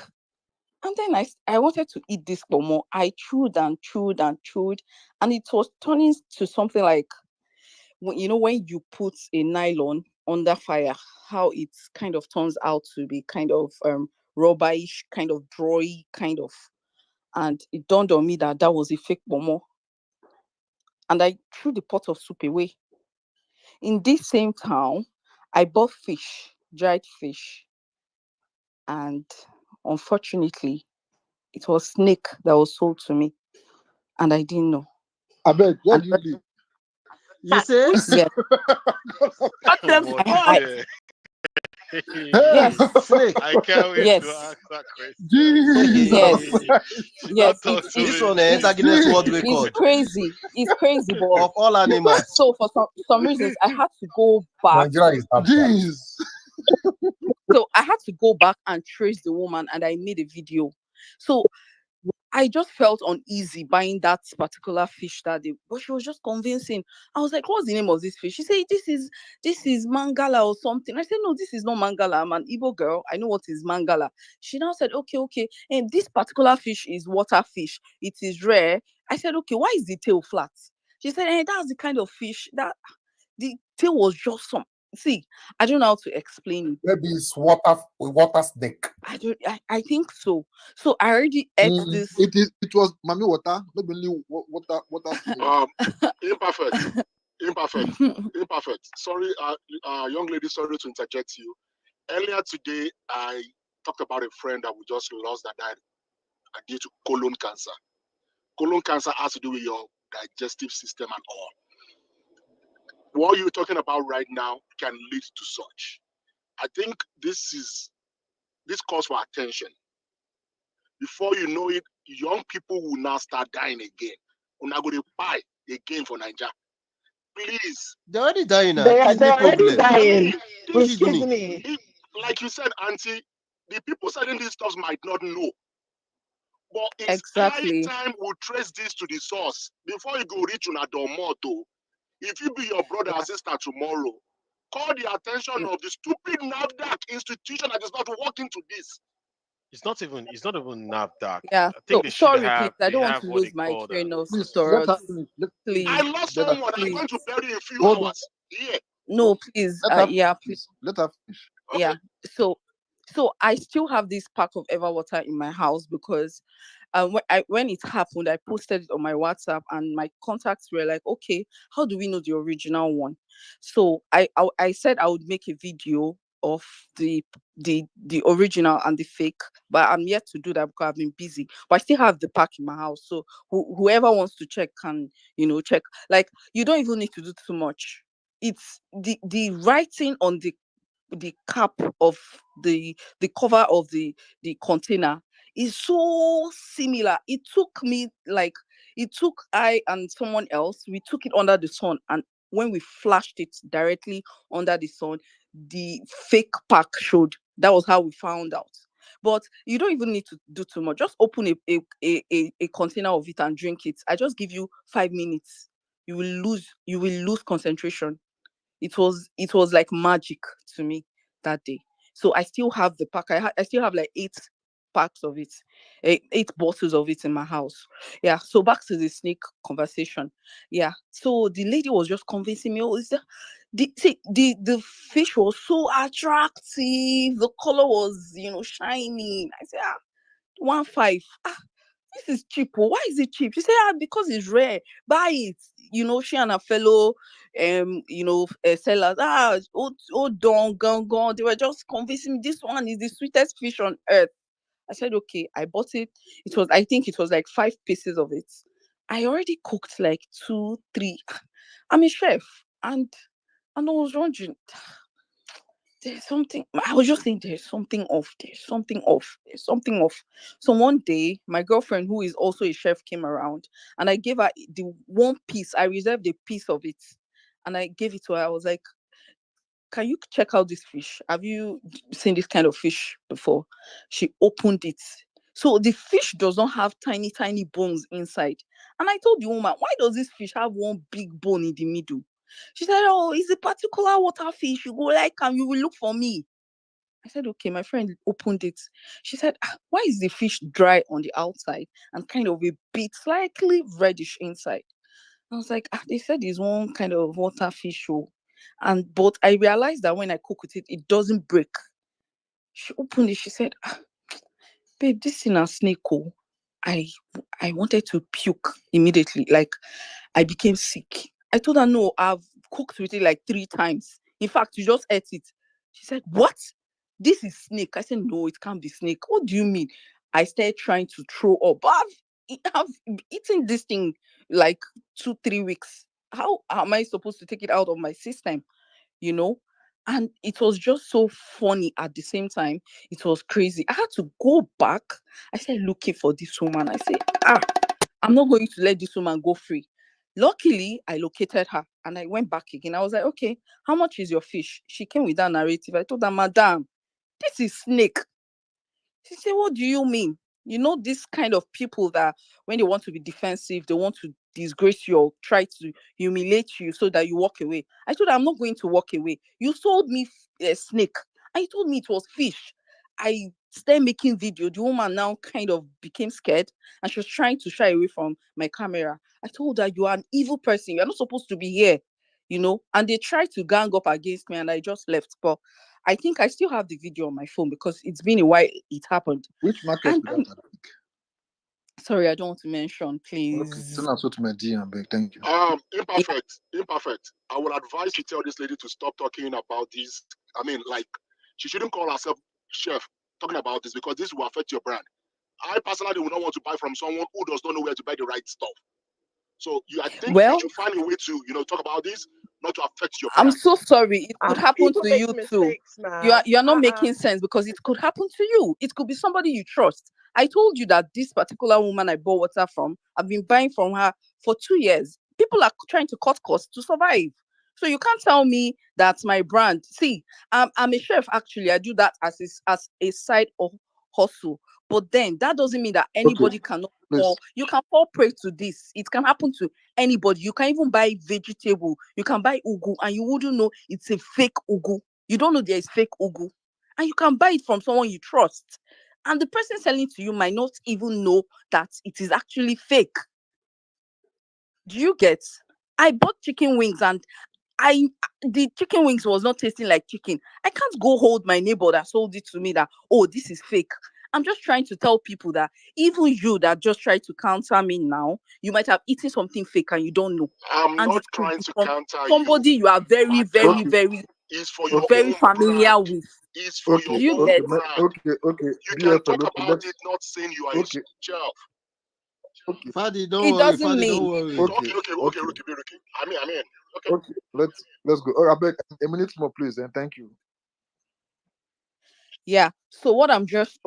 And then I wanted to eat this pomo. I chewed and chewed and chewed, and it was turning to something like, when you put a nylon under fire, how it kind of turns out to be kind of rubberish, kind of dry, kind of. And it dawned on me that that was a fake pomo, and I threw the pot of soup away. In this same town, I bought fish, dried fish, and unfortunately, it was snake that was sold to me, and I didn't know. I beg, where And do you live? You say? yes, I, yes, Snake. I can't wait to yes, ask that question. yes, She yes. don't talk to This me. one enter Guinness World It's Record crazy. It's crazy, but of all animals. so for some reasons, I had to go back. Nigeria is hard. Jeez. So I had to go back and trace the woman, and I made a video. So I just felt uneasy buying that particular fish that day, but she was just convincing. I was like, "What's the name of this fish?" She said, "This is mangala or something." I said, "No, this is not mangala. I'm an Igbo girl. I know what is mangala." She now said, "Okay, and this particular fish is water fish. It is rare." I said, "Okay, why is the tail flat?" She said, "That's the kind of fish that the tail was just some." See, I don't know how to explain it. Maybe it's water snake. I think so. So I already ate this. It was Mami water, not only water snake. Imperfect. Sorry, young lady, sorry to interject you. Earlier today, I talked about a friend that we just lost that died due to colon cancer. Colon cancer has to do with your digestive system and all. What you're talking about right now can lead to such. I think this calls for attention. Before you know it, young people will now start dying again. We're not going to buy again for Nigeria. Please. They're already dying now. They're Kidney already problem. dying with Kidney. kidney. Like you said, Auntie, the people selling these stuff might not know. But it's Exactly. high time we trace this to the source before you go reach una domoto. If you be your brother or sister tomorrow, call the attention of the stupid NAFDAC institution that is not working to this. It's not even NAFDAC. Yeah. I think So they should sorry, please. have I they don't want have to what they lose my call train of Please, thought. let her finish. Please. I lost let her someone. I'm Please. going to bury in a few Hold on. hours. Yeah. No, please. Let her Yeah, finish. please. Let her finish. Yeah. So I still have this pack of Ever water in my house because when it happened, I posted it on my WhatsApp and my contacts were like, "Okay, how do we know the original one?" So I said I would make a video of the original and the fake, but I'm yet to do that because I've been busy. But I still have the pack in my house, so whoever wants to check can check. Like, you don't even need to do too much. It's the writing on the cap of the cover of the container is so similar. It took I and someone else, we took it under the sun, and when we flashed it directly under the sun, the fake pack showed. That was how we found out. But you don't even need to do too much. Just open a container of it and drink it. I just give you 5 minutes. You will lose concentration. It was like magic to me that day. So I still have the pack. I still have like 8 packs of it, 8 bottles of it in my house. Yeah. So back to the snake conversation. Yeah. So the lady was just convincing me. Oh, the fish was so attractive. The color was shiny. I said, 1.5. This is cheap. Oh. Why is it cheap? She said, because it's rare. Buy it. She and her fellow sellers. Gone. They were just convincing me this one is the sweetest fish on earth. I said, okay, I bought it. I think it was like 5 pieces of it. I already cooked like 2, 3. I'm a chef. And I was wondering, there's something. I was just saying, there's something off. There's something off. There's something off. So one day, my girlfriend, who is also a chef, came around, and I gave her the one piece. I reserved a piece of it, and I gave it to her. I was like, "Can you check out this fish? Have you seen this kind of fish before?" She opened it. So the fish does not have tiny, tiny bones inside. And I told the woman, "Why does this fish have one big bone in the middle?" She said, "Oh, it's a particular water fish. You go like, and you will look for me." I said, okay. My friend opened it. She said, why is the fish dry on the outside and kind of a bit slightly reddish inside? I was like, they said it's one kind of water fish. But I realized that when I cook with it, it doesn't break. She opened it. She said, babe, this thing a snake. Oh. I wanted to puke immediately. Like, I became sick. I told her, no, I've cooked with it like 3 times. In fact, you just ate it. She said, what? This is snake. I said, no, it can't be snake. What do you mean? I started trying to throw up. I've eaten this thing like 2, 3 weeks. How am I supposed to take it out of my system? And it was just so funny at the same time. It was crazy. I had to go back. I started looking for this woman. I said, I'm not going to let this woman go free. Luckily, I located her and I went back again. I was like, okay, how much is your fish? She came with that narrative. I told her, madam, this is snake. She said, what do you mean? You know, this kind of people that when they want to be defensive, they want to disgrace you or try to humiliate you so that you walk away. I told her, I'm not going to walk away. You sold me a snake. And you told me it was fish. I started making video. The woman now kind of became scared and she was trying to shy away from my camera. I told her, you are an evil person. You're not supposed to be here. You know, and they tried to gang up against me and I just left. But I think I still have the video on my phone because it's been a while it happened. Which market And would that have? sorry, I don't want to mention, Okay, please. send us to my DM, beg. Thank you. Imperfect. I would advise to tell this lady to stop talking about this. I mean, like, she shouldn't call herself chef talking about this because this will affect your brand. I personally would not want to buy from someone who does not know where to buy the right stuff. So I think you Well, should find a way to, talk about this, not to affect your I'm brand. so sorry. It could happen People to make you too. mistakes, man. You're not making sense because it could happen to you. It could be somebody you trust. I told you that this particular woman I bought water from, I've been buying from her for 2 years. People are trying to cut costs to survive. So you can't tell me that's my brand. See, I'm a chef actually. I do that as a side of hustle. But then that doesn't mean that Okay, anybody cannot please. fall. You can fall prey to this. It can happen to anybody. You can even buy vegetable. You can buy ugu and you wouldn't know it's a fake ugu. You don't know there is fake ugu. And you can buy it from someone you trust. And the person selling to you might not even know that it is actually fake. Do you get? I bought chicken wings and the chicken wings was not tasting like chicken. I can't go hold my neighbor that sold it to me that, oh, this is fake. I'm just trying to tell people that even you that just try to counter me now, you might have eaten something fake and you don't know. I'm And not it could trying be to from counter somebody you are very, Madam, very, very, it's for your very own familiar brand. with. It's for your Do you own get? brand. Okay. You can BFL, talk okay, about it, not saying you are a chef. Okay. Fadi, don't It worry. doesn't Fadi, don't mean. worry. Okay. Okay. I mean. Okay. Okay, let's go. Oh, I beg a minute more, please, and thank you. Yeah. So what I'm just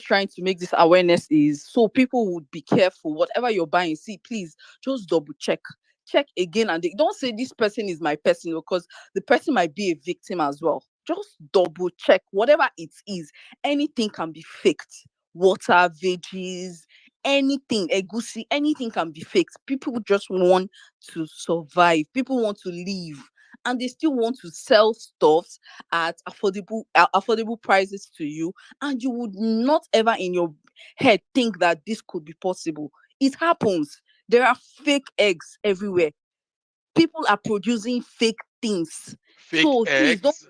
trying to make this awareness is so people would be careful. Whatever you're buying, see, please just double check. Check again and don't say this person is my person because the person might be a victim as well. Just double check whatever it is. Anything can be faked. Water, veggies, anything, egusi, anything can be faked. People just want to survive. People want to live. And they still want to sell stuff at affordable prices to you, and you would not ever in your head think that this could be possible. It happens. There are fake eggs everywhere. People are producing fake things. Fake So please don't. eggs.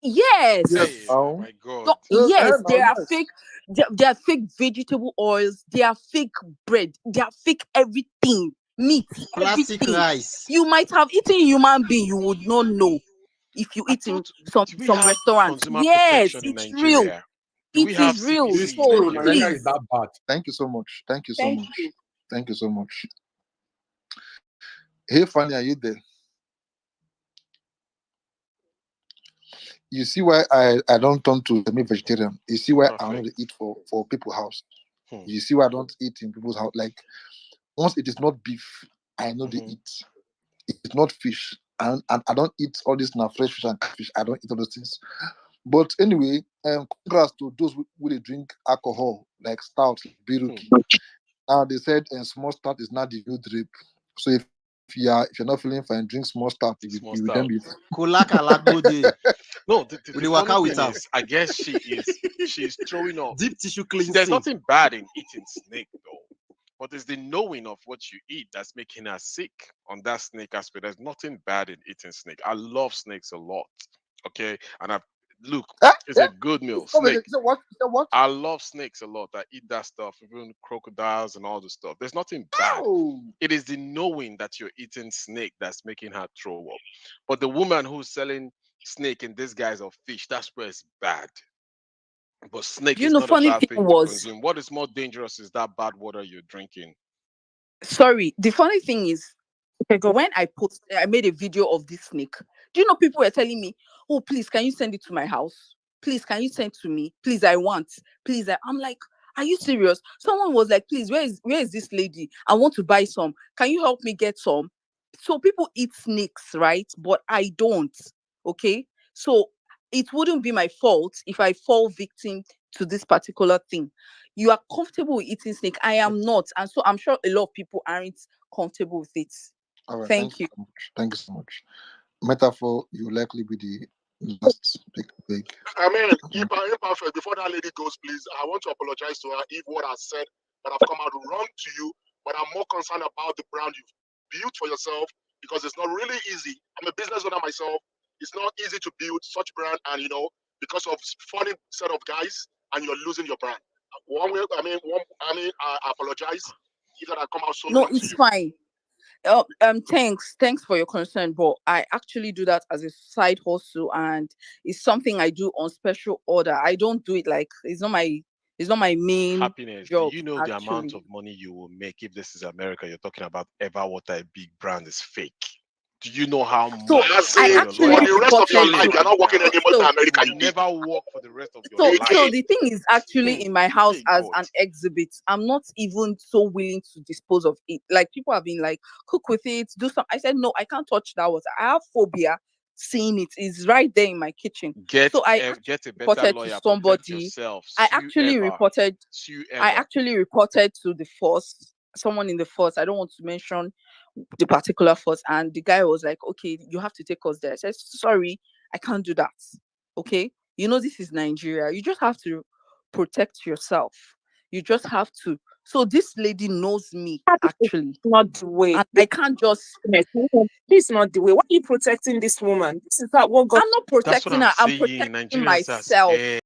Yes. Yes, Hey, now. my God. Yes, Now, there are yes. fake. There are fake vegetable oils. There are fake bread. There are fake everything. Meat, Classic everything. rice. You might have eaten human being. You would not know if you I eat in thought, some do we some have restaurants. consumer Yes, protection in it's real. Nigeria? Do we It have is real. CPC It's in So true. Nigeria? Nigeria is please, that bad. Thank you so much. Thank you so thank much. you. Thank you so much. Hey, Fanny, are you there? You see why I don't turn to me vegetarian. You see why I only Perfect. eat for people's house. Hmm. You see why I don't eat in people's house. Like once it is not beef, I know they Mhm. eat. It's not fish, and I don't eat all this now fresh fish and fish. I don't eat all those things. But anyway, congrats to those who they drink alcohol like stout, like biruki. Now they said small stout is not the new drip. So if you're not feeling fine, drink small stout. You Small will then be stout. Kulaka Lagbode. No, We the dey funny waka with thing am. is, I guess she's throwing off. Deep tissue See, there's cleansing. nothing bad in eating snake though, but it's the knowing of what you eat that's making her sick on that snake aspect. There's nothing bad in eating snake. I love snakes a lot. Okay, and I look, it's a good meal. Snake. What? What? I love snakes a lot. I eat that stuff, even crocodiles and all the stuff. There's nothing bad. Oh, It is the knowing that you're eating snake that's making her throw up. But the woman who's selling snake in disguise of fish, that's where it's bad. But snake is not a Funny bad thing thing to was, consume. What is more dangerous is that bad water you're drinking. sorry, the funny thing is, Okay, go. when I made a video of this snake. Do you know people were telling me, "Oh, please, can you send it to my house? Please, can you send to me? Please, I want. Please, I'm like, are you serious?" Someone was like, "Please, where is this lady? I want to buy some. Can you help me get some?" So people eat snakes, right? But I don't. Okay, so it wouldn't be my fault if I fall victim to this particular thing. You are comfortable with eating snake. I am not, and so I'm sure a lot of people aren't comfortable with it. All right, Thank you. so much. Thank you so much. Metaphor, you likely be the last big. I mean, imperfect. Before that lady goes, please, I want to apologize to her if what I said that I've come out wrong to you. But I'm more concerned about the brand you've built for yourself because it's not really easy. I'm a business owner myself. It's not easy to build such brand, and because of funny set of guys, and you're losing your brand. I apologize if that I come out so No, wrong to it's you. fine. Thanks for your concern, but I actually do that as a side hustle, and it's something I do on special order. I don't do it like it's not my main Happiness. job. Do you know the amount Actually, of money you will make if this is America? You're talking about Everwater, a big brand, is fake. Do you know how so much As I in, your actually for lawyer the will rest of your reported life, pay to. you're right not working now? anymore in So America. You You will never work for the rest of your so life. the thing is actually in my house Hey as God. an exhibit. I'm not even so willing to dispose of it. Like people have been like, cook with it, do some. I said no, I can't touch that water. I have phobia seeing it. It's right there in my kitchen. Get So I get a actually better reported to lawyer. Protect somebody. yourself. I Sue actually ever. reported. Sue I ever. actually reported to the force. Someone in the force. I don't want to mention the particular force, and the guy was like, "Okay, you have to take us there." I said, "Sorry, I can't do that." Okay, this is Nigeria. You just have to protect yourself. You just have to. So this lady knows me That is actually, not the way. and I can't just. This is not the way. Why are you protecting this woman? This is not what God. I'm not That's what protecting I'm her. I'm saying. protecting Nigerians are myself. scared.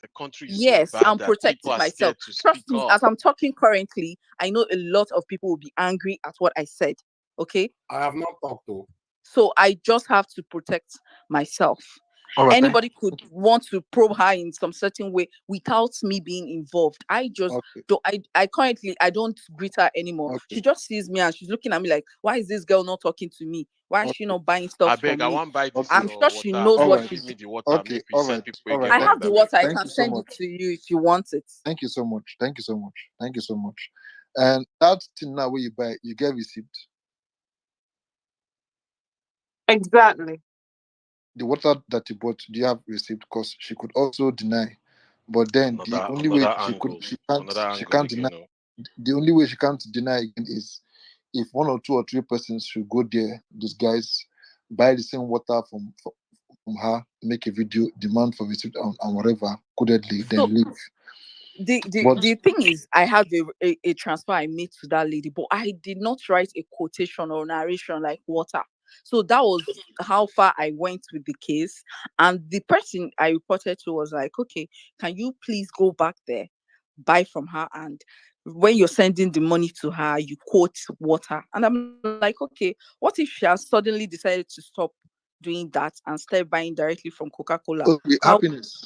The country is so Yes, bad I'm that people protecting are myself. scared to Trust speak me, up. as I'm talking currently, I know a lot of people will be angry at what I said. Okay. I have not talked to. So I just have to protect myself. All right, Anybody could want to probe her in some certain way without me being involved. I just okay, don't. I currently I don't greet her anymore. okay, She just sees me and she's looking at me like, why is this girl not talking to me? Why is she okay, not buying I stuff beg, from I me? want buy this okay. I'm sure your she water. knows All what right, she's Give me doing. the water. okay, Make we all send right, people all who right. get I All bond. right. have the I water. I Thank can you so send it much. to you if you want it. Thank you so much. Thank you so much. Thank you so much. And that thing now where you buy, you get receipt. Exactly. The water that you bought, do you have receipt? Because she could also deny. But then the only way Another angle. Another she angle can't deny. again. Oh. The only way she can't deny again is if one or two or three persons should go there, these guys buy the same water from her, make a video, demand for receipt and whatever, codedly, So then leave. But the thing is, I have a transfer I made to that lady, but I did not write a quotation or narration like water. So that was how far I went with the case. And the person I reported to was like, okay, can you please go back there, buy from her, and when you're sending the money to her, you quote water. And I'm like, okay, what if she has suddenly decided to stop doing that and start buying directly from Coca-Cola? okay, How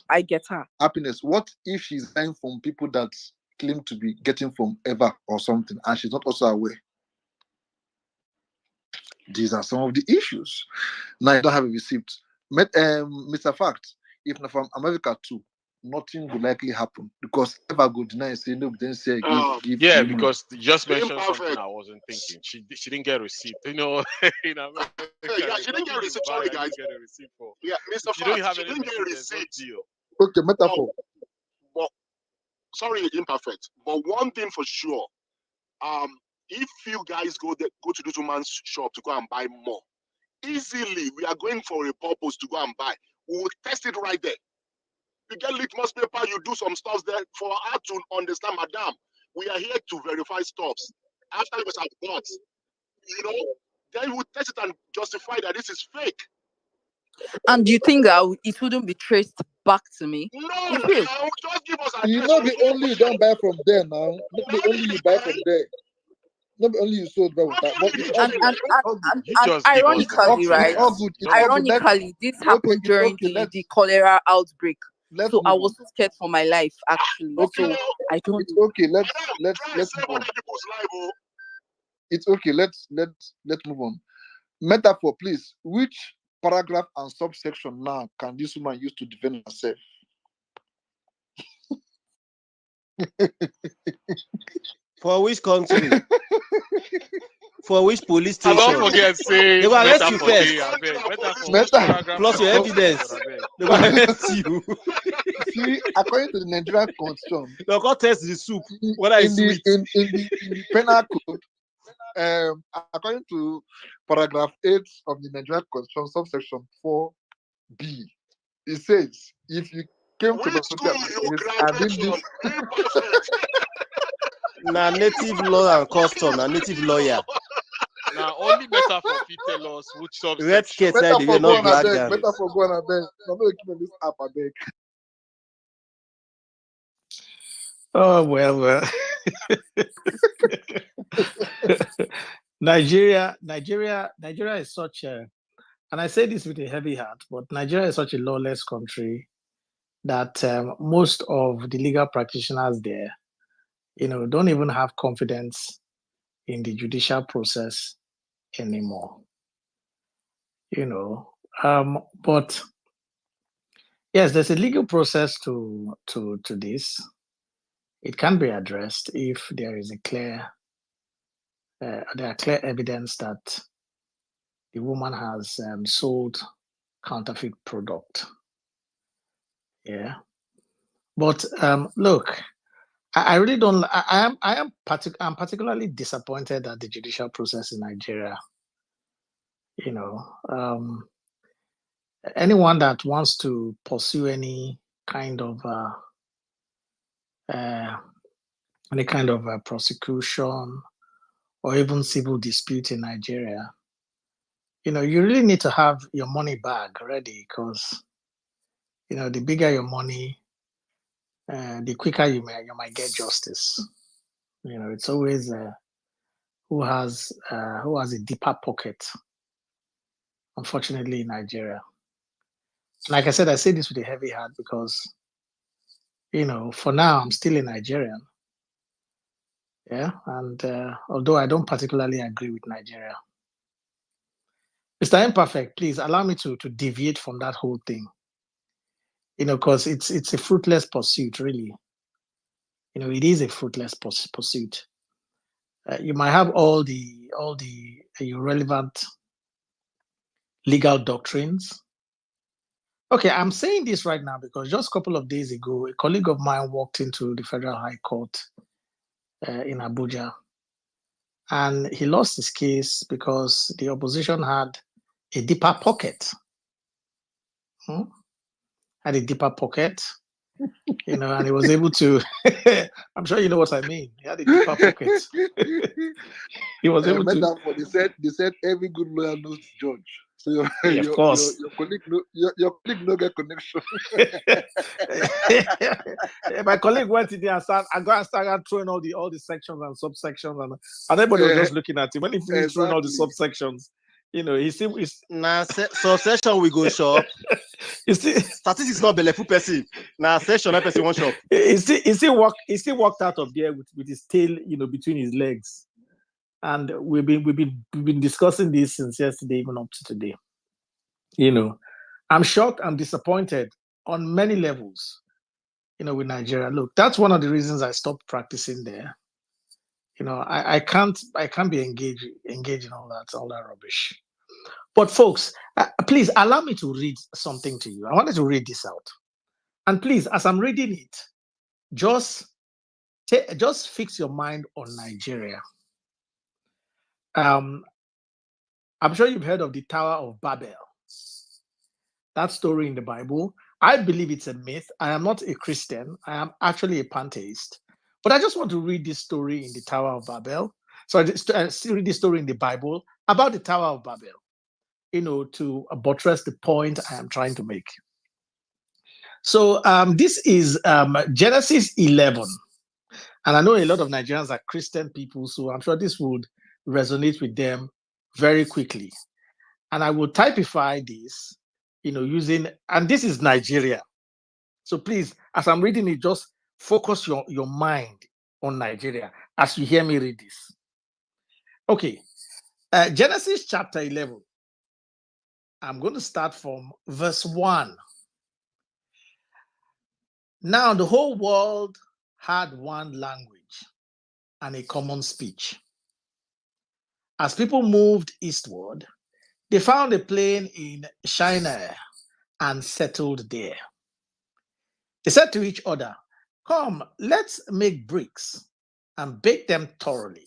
I get her? happiness. What if she's buying from people that claim to be getting from Eva or something, and she's not also aware? These are some of the issues. Now you don't have a receipt. Mr. Fact, if not from America too, nothing will likely happen because Eva go deny and say no, then say give Yeah, you money. because you just mentioned something Imperfect. I wasn't thinking. She didn't get a receipt. In America, Yeah, there's she didn't nothing get a you receipt. buy Sorry, and you guys. get a receipt for. Yeah, Mr. If you don't Fact, have she any didn't get a receipt, there's no receipt. deal. Okay, metaphor. But sorry, imperfect. But one thing for sure, if you guys go to this woman's shop to go and buy more, easily we are going for a purpose to go and buy. We will test it right there. You get litmus paper, you do some stuff there for her to understand, madam. We are here to verify stuffs. After you have bought, then we test it and justify that this is fake. And do you think that it wouldn't be traced back to me? No, It will. now just give us You address. know the only you don't buy from there now. Not the only you buy from there. Not the only you sold by water. But it's all And good. and It's and, all good. and, You and just give us the ironically, facts, right? It's all good. It's all good. Ironically, this happened during the cholera outbreak. Let's So I move was on. so scared for my life, actually. So I don't. It's okay. Let's move on. It's okay. Let's move on. Metaphor, please. Which paragraph and subsection now can this woman use to defend herself? For which country? For which police I don't station? forget say They will arrest meta you for first. day, I beg. Meta for which Meta. paragraph Plus and your which evidence. section, I beg. They will arrest you. See, according to the Nigerian constitution, They'll go test the soup, in whether it's the sweet. in the penal code, according to paragraph 8 of the Nigerian constitution, subsection 4b, it says if you came to Nigeria and did this, Na native law and custom, na native lawyer. Now only meta for fit tell us which Red subsection. skate side, they better will for go not on a drag beg, am. better for go on a beg. I'm not keeping this app a beg. Oh well. Nigeria is such a, and I say this with a heavy heart, but Nigeria is such a lawless country that most of the legal practitioners there, don't even have confidence in the judicial process anymore. But yes, there's a legal process to this. It can be addressed if there is there are clear evidence that the woman has sold counterfeit product. Yeah, but look, I really don't. I'm particularly disappointed at the judicial process in Nigeria. Anyone that wants to pursue kind of any kind of prosecution or even civil dispute in Nigeria, you really need to have your money bag ready because the bigger your money, the quicker you might get justice. It's always who has a deeper pocket. Unfortunately, in Nigeria, like I said, I say this with a heavy heart because for now I'm still a Nigerian. Yeah, and although I don't particularly agree with Nigeria, Mr. Imperfect, please allow me to deviate from that whole thing. Because it's a fruitless pursuit, really. It is a fruitless pursuit. You might have all the relevant legal doctrines. Okay, I'm saying this right now because just a couple of days ago, a colleague of mine walked into the Federal High Court in Abuja, and he lost his case because the opposition had a deeper pocket. Had a deeper pocket, and he was able to. I'm sure you know what I mean. He had a deeper pocket. He was able to. Metaphor, they said every good lawyer knows the judge. So Yeah, of course. your colleague your colleague no get connection. My colleague went in there and started throwing all the sections and subsections and everybody was just looking at him. When he finished throwing all the subsections, he still is now subsection we go shop. You see, statistics not belleful person. Now section that person one shop. He still walked out of there with his tail, between his legs. And we've been discussing this since yesterday, even up to today. I'm shocked, I'm disappointed on many levels, with Nigeria. Look, that's one of the reasons I stopped practicing there. I can't be engaged in all that rubbish. But folks, please allow me to read something to you. I wanted to read this out. And please, as I'm reading it, just fix your mind on Nigeria. I'm sure you've heard of the Tower of Babel. That story in the Bible. I believe it's a myth. I am not a Christian. I am actually a pantheist. But I just want to read this story in the Tower of Babel. So I still read this story in the Bible about the Tower of Babel, to buttress the point I am trying to make. So this is Genesis 11. And I know a lot of Nigerians are Christian people, so I'm sure this would resonate with them very quickly. And I will typify this, using, and this is Nigeria. So please, as I'm reading it, just focus your mind on Nigeria as you hear me read this. Okay, Genesis chapter 11. I'm going to start from verse 1. Now the whole world had one language and a common speech. As people moved eastward, they found a plain in Shinar and settled there. They said to each other, "Come, let's make bricks and bake them thoroughly."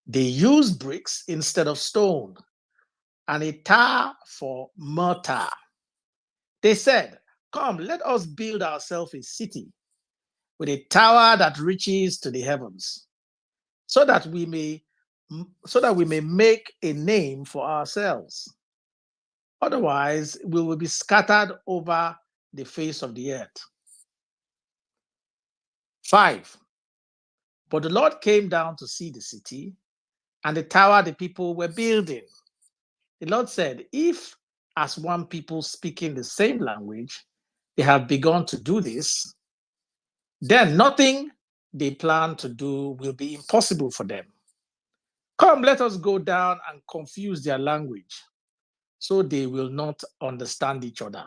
They used bricks instead of stone and a tar for mortar. They said, "Come, let us build ourselves a city with a tower that reaches to the heavens, so that we may make a name for ourselves. Otherwise, we will be scattered over the face of the earth." 5. But the Lord came down to see the city and the tower the people were building. The Lord said, "If, as one people speaking the same language, they have begun to do this, then nothing they plan to do will be impossible for them. Come, let us go down and confuse their language, so they will not understand each other."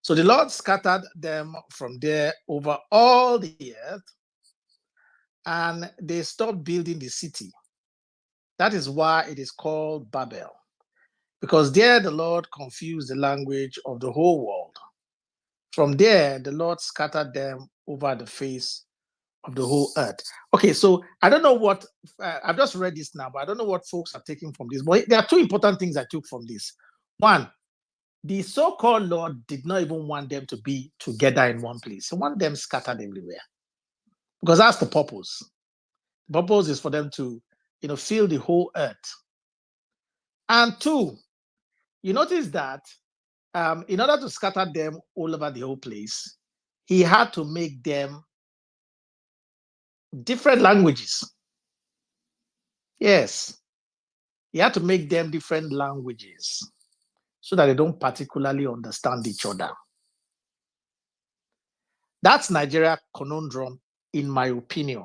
So the Lord scattered them from there over all the earth, and they stopped building the city. That is why it is called Babel, because there the Lord confused the language of the whole world. From there, the Lord scattered them over the face of the whole earth. Okay, so I don't know what, I've just read this now, but I don't know what folks are taking from this. But there are two important things I took from this. One, the so-called Lord did not even want them to be together in one place. He wanted them scattered everywhere, because that's the purpose. The purpose is for them to, fill the whole earth. And two, you notice that in order to scatter them all over the whole place, he had to make them different languages. Yes, he had to make them different languages so that they don't particularly understand each other. That's Nigeria conundrum, in my opinion.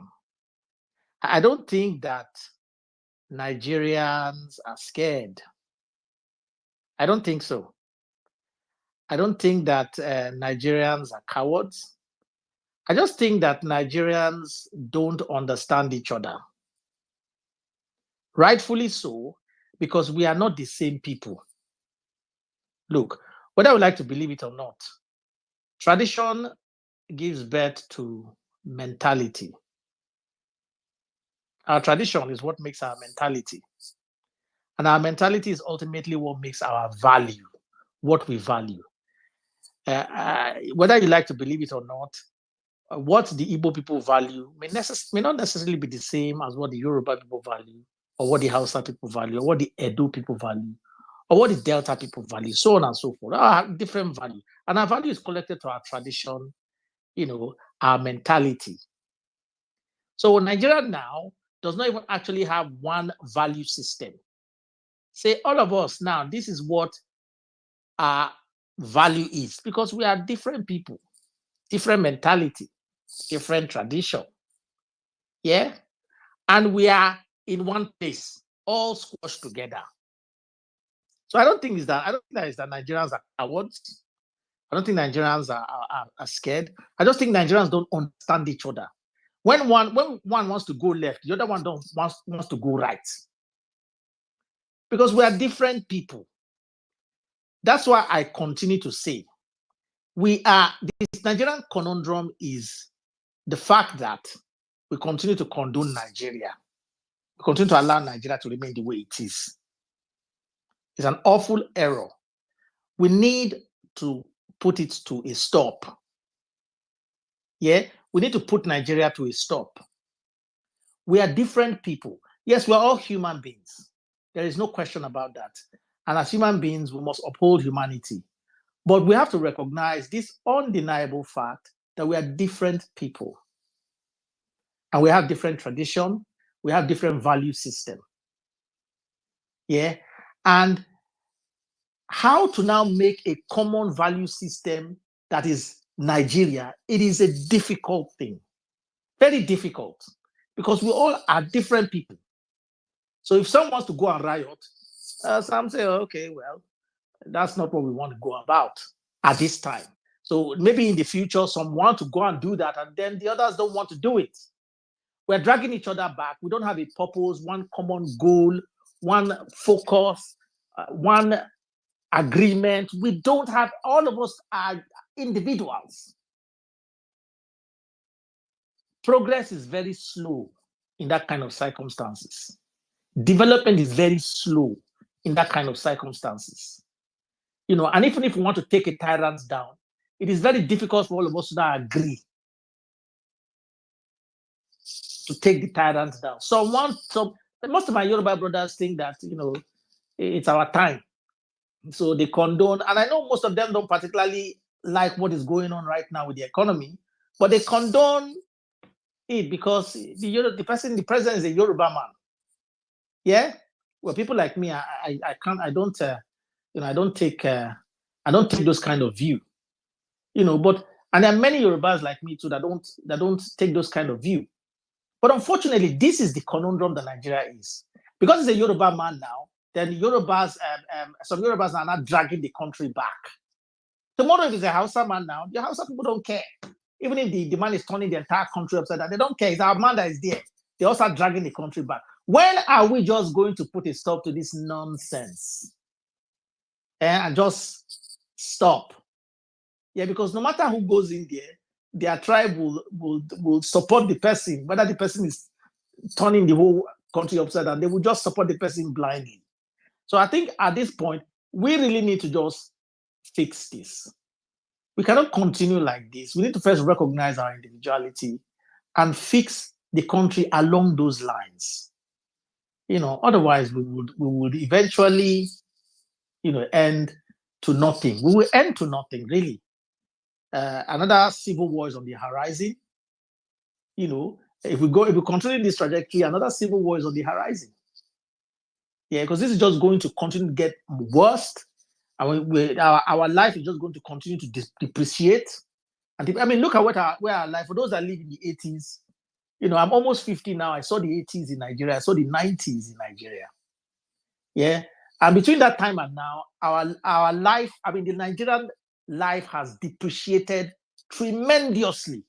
I don't think that Nigerians are scared. I don't think so. I don't think that Nigerians are cowards. I just think that Nigerians don't understand each other. Rightfully so, because we are not the same people. Look, whether I would like to believe it or not, tradition gives birth to mentality. Our tradition is what makes our mentality. And our mentality is ultimately what makes our value, what we value. Whether you like to believe it or not, what the Igbo people value may not necessarily be the same as what the Yoruba people value, or what the Hausa people value, or what the Edo people value, or what the Delta people value, so on and so forth. Different value. And our value is connected to our tradition, our mentality. So Nigeria now does not even actually have one value system. Say all of us now, this is what our value is, because we are different people, different mentality, different tradition. Yeah. And we are in one place, all squashed together. So I don't think it's that Nigerians are cowards. I don't think Nigerians are scared. I just think Nigerians don't understand each other. When one wants to go left, the other one wants to go right. Because we are different people. That's why I continue to say this Nigerian conundrum is the fact that we continue to condone Nigeria. We continue to allow Nigeria to remain the way it is. It's an awful error. We need to put it to a stop. Yeah, we need to put Nigeria to a stop. We are different people. Yes, we are all human beings. There is no question about that. And as human beings, we must uphold humanity. But we have to recognize this undeniable fact that we are different people. And we have different tradition. We have different value system. Yeah. And how to now make a common value system that is Nigeria, it is a difficult thing. Very difficult. Because we all are different people. So if someone wants to go and riot, some say, okay, well, that's not what we want to go about at this time. So maybe in the future, some want to go and do that, and then the others don't want to do it. We're dragging each other back. We don't have a purpose, one common goal, one focus, one agreement. We don't have, all of us are individuals. Progress is very slow in that kind of circumstances. Development is very slow in that kind of circumstances. You know, and even if we want to take a tyrant down, it is very difficult for all of us to now agree to take the tyrant down. So most of my Yoruba brothers think that, you know, it's our time. So they condone, and I know most of them don't particularly like what is going on right now with the economy, but they condone it because the president is a Yoruba man. Yeah. Well, people like me, I can't, I don't, you know, I don't take those kind of view, you know. But and there are many Yorubas like me too that don't take those kind of view. But unfortunately, this is the conundrum that Nigeria is. Because it's a Yoruba man now, then Yorubas, some Yorubas are not dragging the country back. Tomorrow, if it's a Hausa man now, the Hausa people don't care. Even if the man is turning the entire country upside down, they don't care. It's our man that is there. They also are dragging the country back. When are we just going to put a stop to this nonsense? And just stop. Yeah, because no matter who goes in there, their tribe will support the person, whether the person is turning the whole country upside down, they will just support the person blindly. So I think at this point, we really need to just fix this. We cannot continue like this. We need to first recognize our individuality and fix the country along those lines. You know, otherwise we would eventually, you know, end to nothing. We will end to nothing, really. Another civil war is on the horizon. You know, if we continue this trajectory, another civil war is on the horizon. Yeah, because this is just going to continue to get worse. And our life is just going to continue to depreciate. And I mean, look at where our life, for those that live in the 80s, you know, I'm almost 50 now. I saw the 80s in Nigeria. I saw the 90s in Nigeria. Yeah. And between that time and now, our life, I mean, the Nigerian life has depreciated tremendously.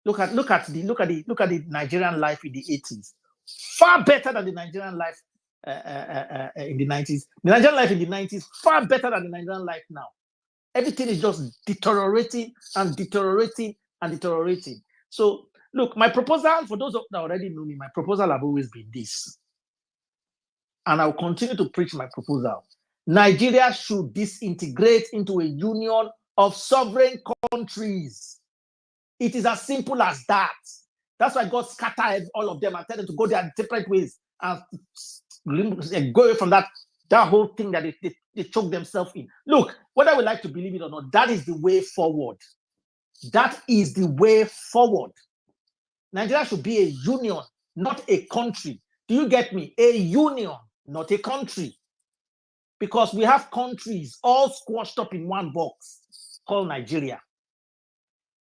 Look at the Nigerian life in the 80s. Far better than the Nigerian life in the 90s. The Nigerian life in the 90s, far better than the Nigerian life now. Everything is just deteriorating and deteriorating and deteriorating. So, look, my proposal, for those that already know me, my proposal have always been this. And I'll continue to preach my proposal. Nigeria should disintegrate into a union of sovereign countries. It is as simple as that. That's why God scattered all of them and tell them to go their different ways and go away from that whole thing that they choke themselves in. Look, whether we like to believe it or not, that is the way forward. That is the way forward. Nigeria should be a union, not a country. Do you get me? A union, not a country. Because we have countries all squashed up in one box called Nigeria.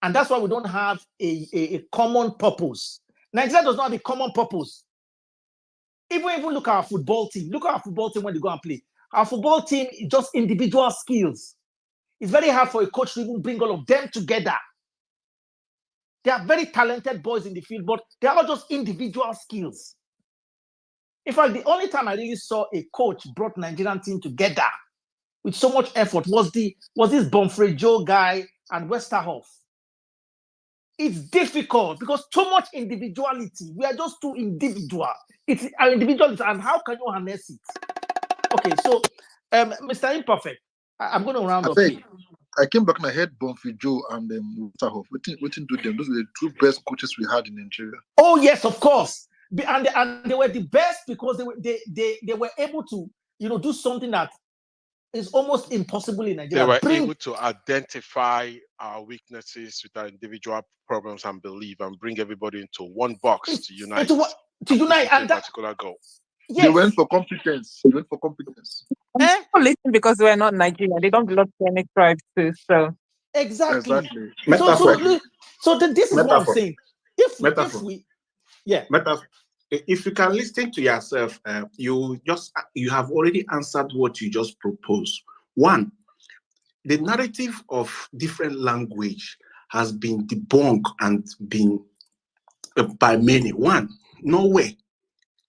And that's why we don't have a common purpose. Nigeria does not have a common purpose. Even look at our football team. Look at our football team when they go and play. Our football team is just individual skills. It's very hard for a coach to even bring all of them together. They are very talented boys in the field, but they are all just individual skills. In fact, the only time I really saw a coach brought Nigerian team together with so much effort was this Bonfrey Joe guy and Westerhoff. It's difficult because too much individuality. We are just too individual. It's our individuality, and how can you harness it? Okay, so Mr. Imperfect, I'm going to round up here. I came back and I heard Bonfi Joe and Westerhoff. Waiting to them. Those are the two best coaches we had in Nigeria. Oh yes, of course. And they were the best because they were able to, you know, do something that is almost impossible in Nigeria. They were able to identify our weaknesses with our individual problems and belief, and bring everybody into one box to unite. To unite and that particular goal. Yes. They went for competence. Listen, because we're not Nigerian, they don't belong to any tribe too. So exactly. So this is what I'm saying. If you can listen to yourself, you have already answered what you just proposed. One, the narrative of different language has been debunked and been by many. One, Norway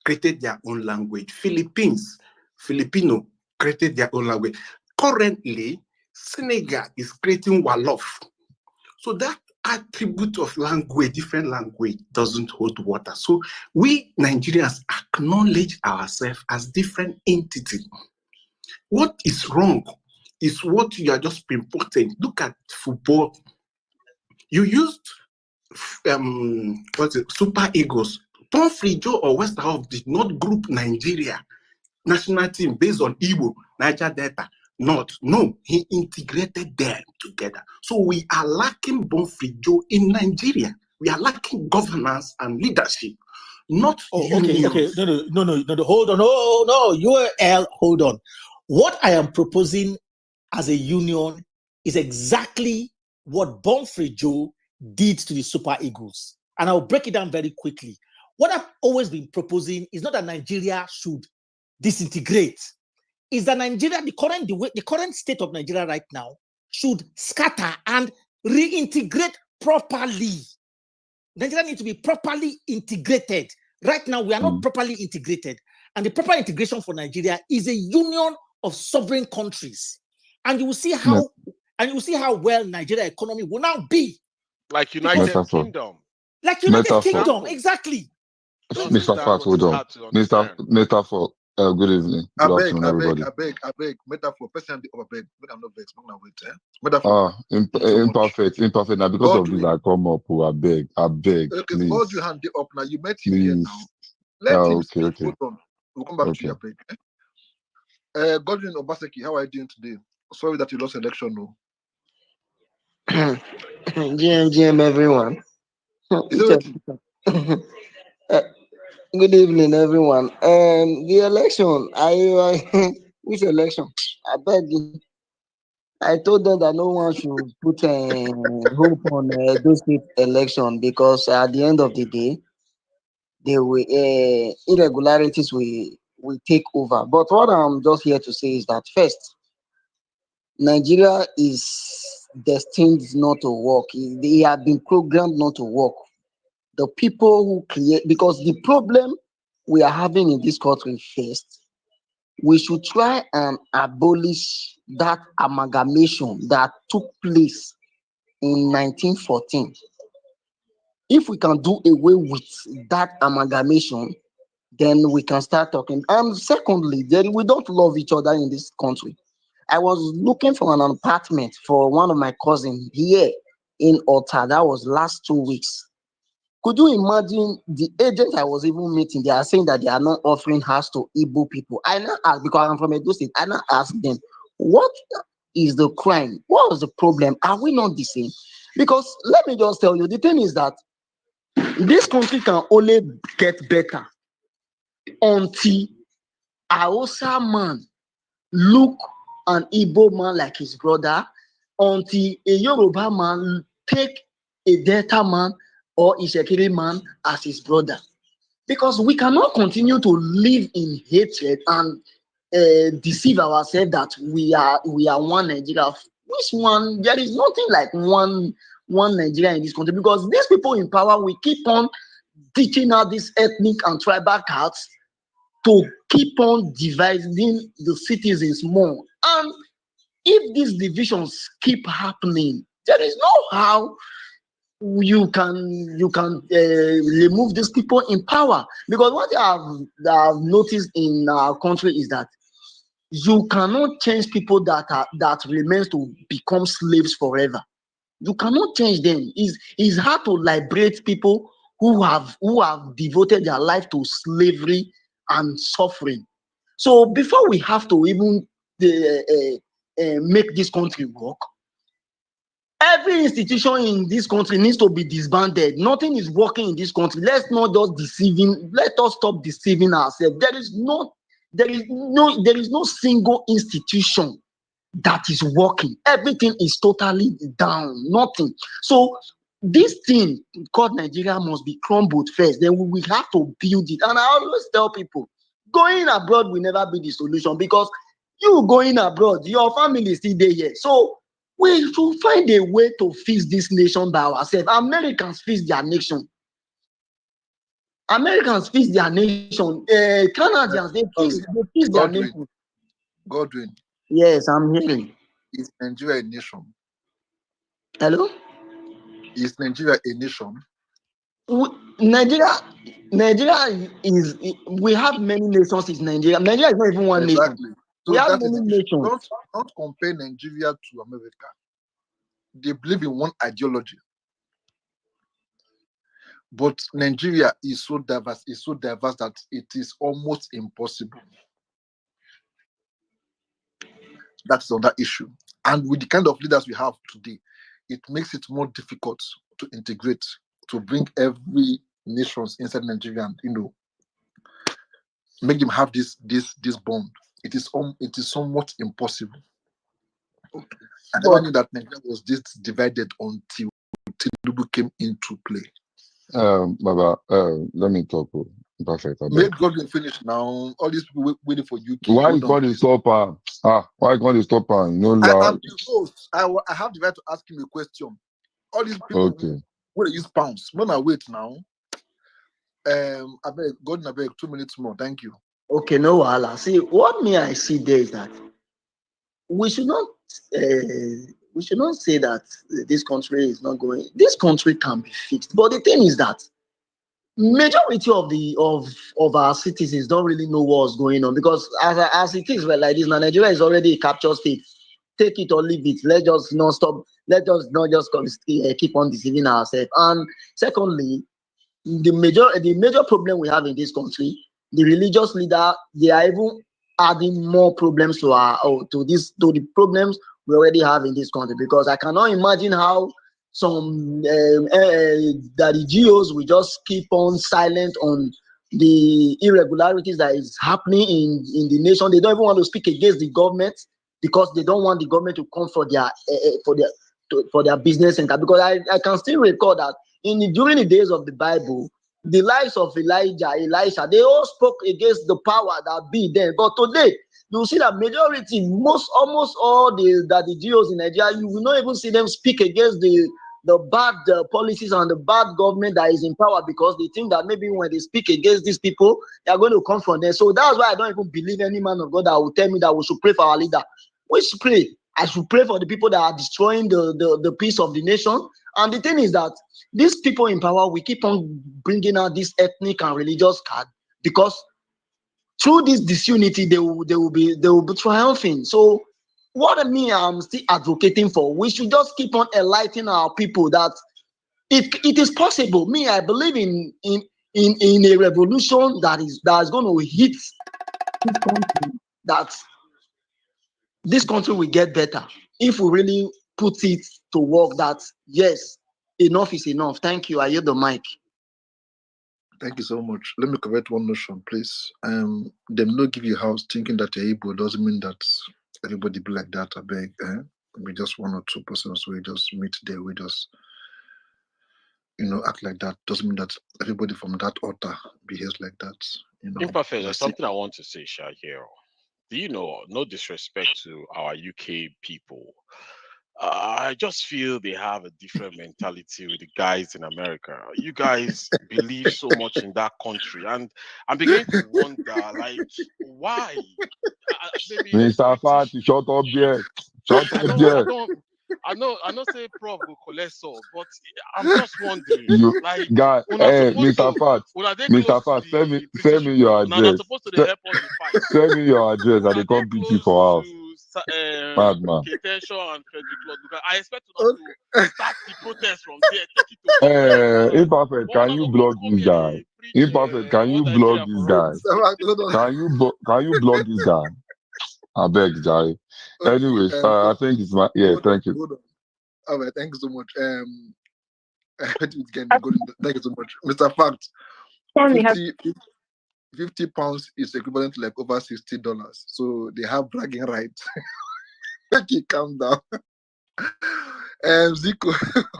created their own language. Filipino created their own language. Currently, Senegal is creating Wolof. So that attribute of language, different language, doesn't hold water. So we Nigerians acknowledge ourselves as different entities. What is wrong is what you are just pinpointing. Look at football. You used Super Eagles. Tom Frijo or Westerhoff did not group Nigeria national team based on Igbo, Niger Delta. Not. No, he integrated them together. So we are lacking Bonfijo in Nigeria. We are lacking governance and leadership, not Okay. unions. No. Hold on. Hold on. What I am proposing as a union is exactly what Bonfrey Joe did to the Super Eagles. And I'll break it down very quickly. What I've always been proposing is not that Nigeria should disintegrate. Is that Nigeria, the current state of Nigeria right now, should scatter and reintegrate properly. Nigeria needs to be properly integrated. Right now, we are not properly integrated. And the proper integration for Nigeria is a union of sovereign countries. And you will see how well Nigeria economy will now be. Like United Kingdom. Like United Metaphor. Kingdom, exactly. Mr. Fat, hold on. Metaphor. Good evening. Good afternoon, everybody. I beg. Metaphor. Person I beg. But I'm not vexed. I'm not wait. Metaphor. Imperfect. Now because of this, I come up. I beg. Okay, Please. hold your hand up now. You met him here now. Let him speak. Hold on. We'll come back to you, I beg. Godwin Obaseki, how are you doing today? Sorry that you lost election, no. GM, everyone. Is it Good evening, everyone. The election, which election? I beg you. I told them that no one should put hope on those state election because at the end of the day, they will irregularities will take over. But what I'm just here to say is that first, Nigeria is destined not to work. They have been programmed not to work. The people who create, because the problem we are having in this country first, we should try and abolish that amalgamation that took place in 1914. If we can do away with that amalgamation, then we can start talking. And secondly, then we don't love each other in this country. I was looking for an apartment for one of my cousins here in Ota. That was last 2 weeks. Could you imagine the agents I was even meeting? They are saying that they are not offering house to Igbo people. I now ask, because I'm from Edo State, I now ask them, what is the crime? What was the problem? Are we not the same? Because let me just tell you, the thing is that this country can only get better until Hausa man look an Igbo man like his brother, until a Yoruba man take a Delta man or Ishekiri man as his brother. Because we cannot continue to live in hatred and deceive ourselves that we are one Nigeria. Which one? There is nothing like one Nigeria in this country, because these people in power will keep on teaching out these ethnic and tribal cards to keep on dividing the citizens more. And if these divisions keep happening, there is no how you can remove these people in power. Because what I've noticed in our country is that you cannot change people that remains to become slaves forever. You cannot change them. It's hard to liberate people who have devoted their life to slavery and suffering. So before we have to even make this country work, every institution in this country needs to be disbanded. Nothing is working in this country. Let us stop deceiving ourselves. There is no single institution that is working. Everything is totally down. Nothing. So this thing called Nigeria must be crumbled first. Then we have to build it. And I always tell people, going abroad will never be the solution, because you going abroad, your family is still there here. So we should find a way to fix this nation by ourselves. Americans fix their nation. Americans fix their nation. Canadians they fix their Godwin, nation. Godwin, Yes, I'm hearing. is Nigeria a nation? Hello. Is Nigeria a nation? Nigeria, Nigeria is. We have many nations in Nigeria. Nigeria is not even one nation. Exactly. We So have that is many the issue. nations. Don't compare Nigeria to America. They believe in one ideology. But Nigeria is so diverse, that it is almost impossible. That's another issue. And with the kind of leaders we have today, it makes it more difficult to integrate, to bring every nations inside Nigeria and make them have this bond. It is somewhat impossible. I never But knew that Nigeria was this divided until Tinubu came into play. Baba, let me talk. Perfect. I Make beg. God finish now. All these people waiting for UK. Why you Hold on, call the please. stopper? Why you call the stopper? No I lie. am the host. I have the right to ask him a question. All these people Okay. who they use pounds. When I wait now, I beg God, I beg 2 minutes more. Thank you. okay, no wahala. See, what me I see there is that we should not say that this country is not going. This country can be fixed, but the thing is that majority of our citizens don't really know what's going on because as it is, well, like this now, Nigeria is already a captured state. Take it or leave it. Let's just not stop. Let us not just keep on deceiving ourselves. And secondly, the major problem we have in this country, the religious leader, they are even adding more problems to the problems we already have in this country, because I cannot imagine how that the GOs will just keep on silent on the irregularities that is happening in the nation. They don't even want to speak against the government because they don't want the government to come for their business center. Because I can still recall that during the days of the Bible, the lives of Elijah, Elisha, they all spoke against the power that be there. But today, you see that majority, almost all the GOs in Nigeria, you will not even see them speak against the bad policies and the bad government that is in power, because they think that maybe when they speak against these people, they are going to come from them. So that's why I don't even believe any man of God that will tell me that we should pray for our leader. We should pray. I should pray for the people that are destroying the peace of the nation. And the thing is that these people in power, we keep on bringing out this ethnic and religious card, because through this disunity, they will be triumphing. So what I'm still advocating for, we should just keep on enlightening our people that it is possible. Me, I believe in a revolution that is going to hit this country, that this country will get better if we really put it to work. That yes, enough is enough. Thank you. I yield the mic. Thank you so much. Let me correct one notion, please. Them not give you house thinking that you're able doesn't mean that everybody be like that. I beg. We just 1 or 2 persons. We just meet there. We just act like that. Doesn't mean that everybody from that altar behaves like that. Imperfect, there's something I want to say, Shahiro. Do you know, no disrespect to our UK people, I just feel they have a different mentality with the guys in America. You guys believe so much in that country, and I'm beginning to wonder, like, why? Maybe Mr. British. Fati, shut up there. Shut I up don't, I there. don't, I know. Say Prof go collect salt, but I'm just wondering, You like, guy, when are hey, supposed Mr. to, Fat, when are they Mr. close to Fat, the send British me your people? Now they're address. supposed to they help us the fight. Send me your address and When they are they come beat you close for house. to Madman. Ketenshaw and Frederick Lord? Because I expect not to start the protest from there, take it to Congress. Imperfect, But when can I you supposed block come this here, guy? they preach Imperfect, can you one block Nigeria this for guy? us. Hold on. Can you block this guy? I beg, Jai. Okay, Anyways, I think it's my thank you. hold on. All right, thank you so much. Thank you so much, Mr. Fact. 50 pounds is equivalent to like over $60. So they have bragging rights. Okay, calm down. Zico,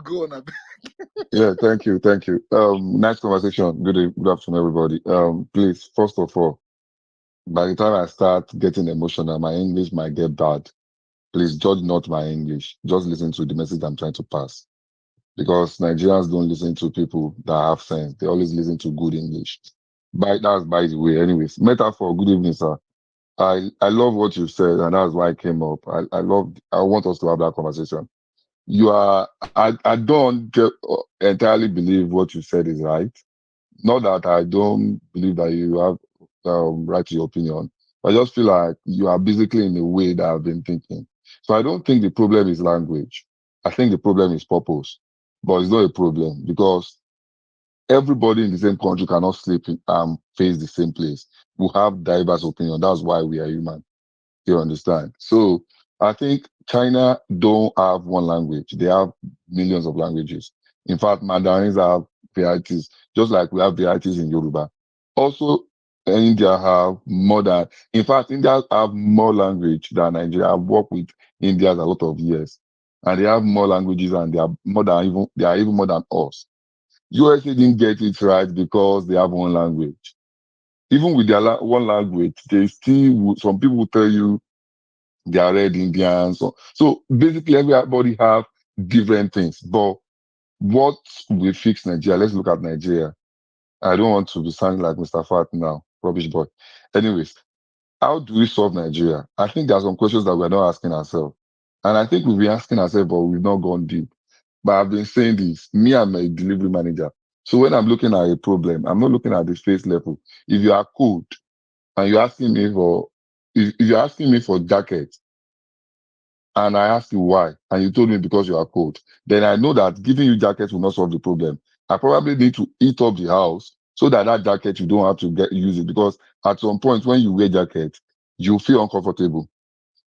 go on. Yeah, thank you. Nice conversation. Good afternoon, everybody. Please, first of all, by the time I start getting emotional, my English might get bad. Please judge not my English. Just listen to the message I'm trying to pass. because Nigerians don't listen to people that have sense. They always listen to good English. That's by the way. Anyways, metaphor. Good evening, sir. I love what you said, and that's why I came up. I want us to have that conversation. I don't entirely believe what you said is right. Not that I don't believe that you have right to your opinion. I just feel like you are basically in a way that I've been thinking. So I don't think the problem is language. I think the problem is purpose. But it's not a problem because everybody in the same country cannot sleep in, face the same place. We have diverse opinion. That's why we are human. You understand? So I think China don't have one language. They have millions of languages. In fact, Mandarins have varieties, just like we have varieties in Yoruba. Also, India have more than, in fact, India have more language than Nigeria. I've worked with India a lot of years. And they have more languages and they are even more than us. USA didn't get it right because they have one language. Even with their one language, they still, some people will tell you they are red Indians. So basically, everybody have different things. But what will fix Nigeria? Let's look at Nigeria. I don't want to be sounding like Mr. Fat now, rubbish boy. Anyways, how do we solve Nigeria? I think there are some questions that we're not asking ourselves. And I think we'll be asking ourselves, but we've not gone deep. But I've been saying this, me, I'm a delivery manager. So when I'm looking at a problem, I'm not looking at the face level. If you are cold and you're asking me for, if you're asking me for jacket, and I asked you why, and you told me because you are cold, then I know that giving you jacket will not solve the problem. I probably need to heat up the house so that that jacket you don't have to use it because at some point when you wear jacket, you feel uncomfortable.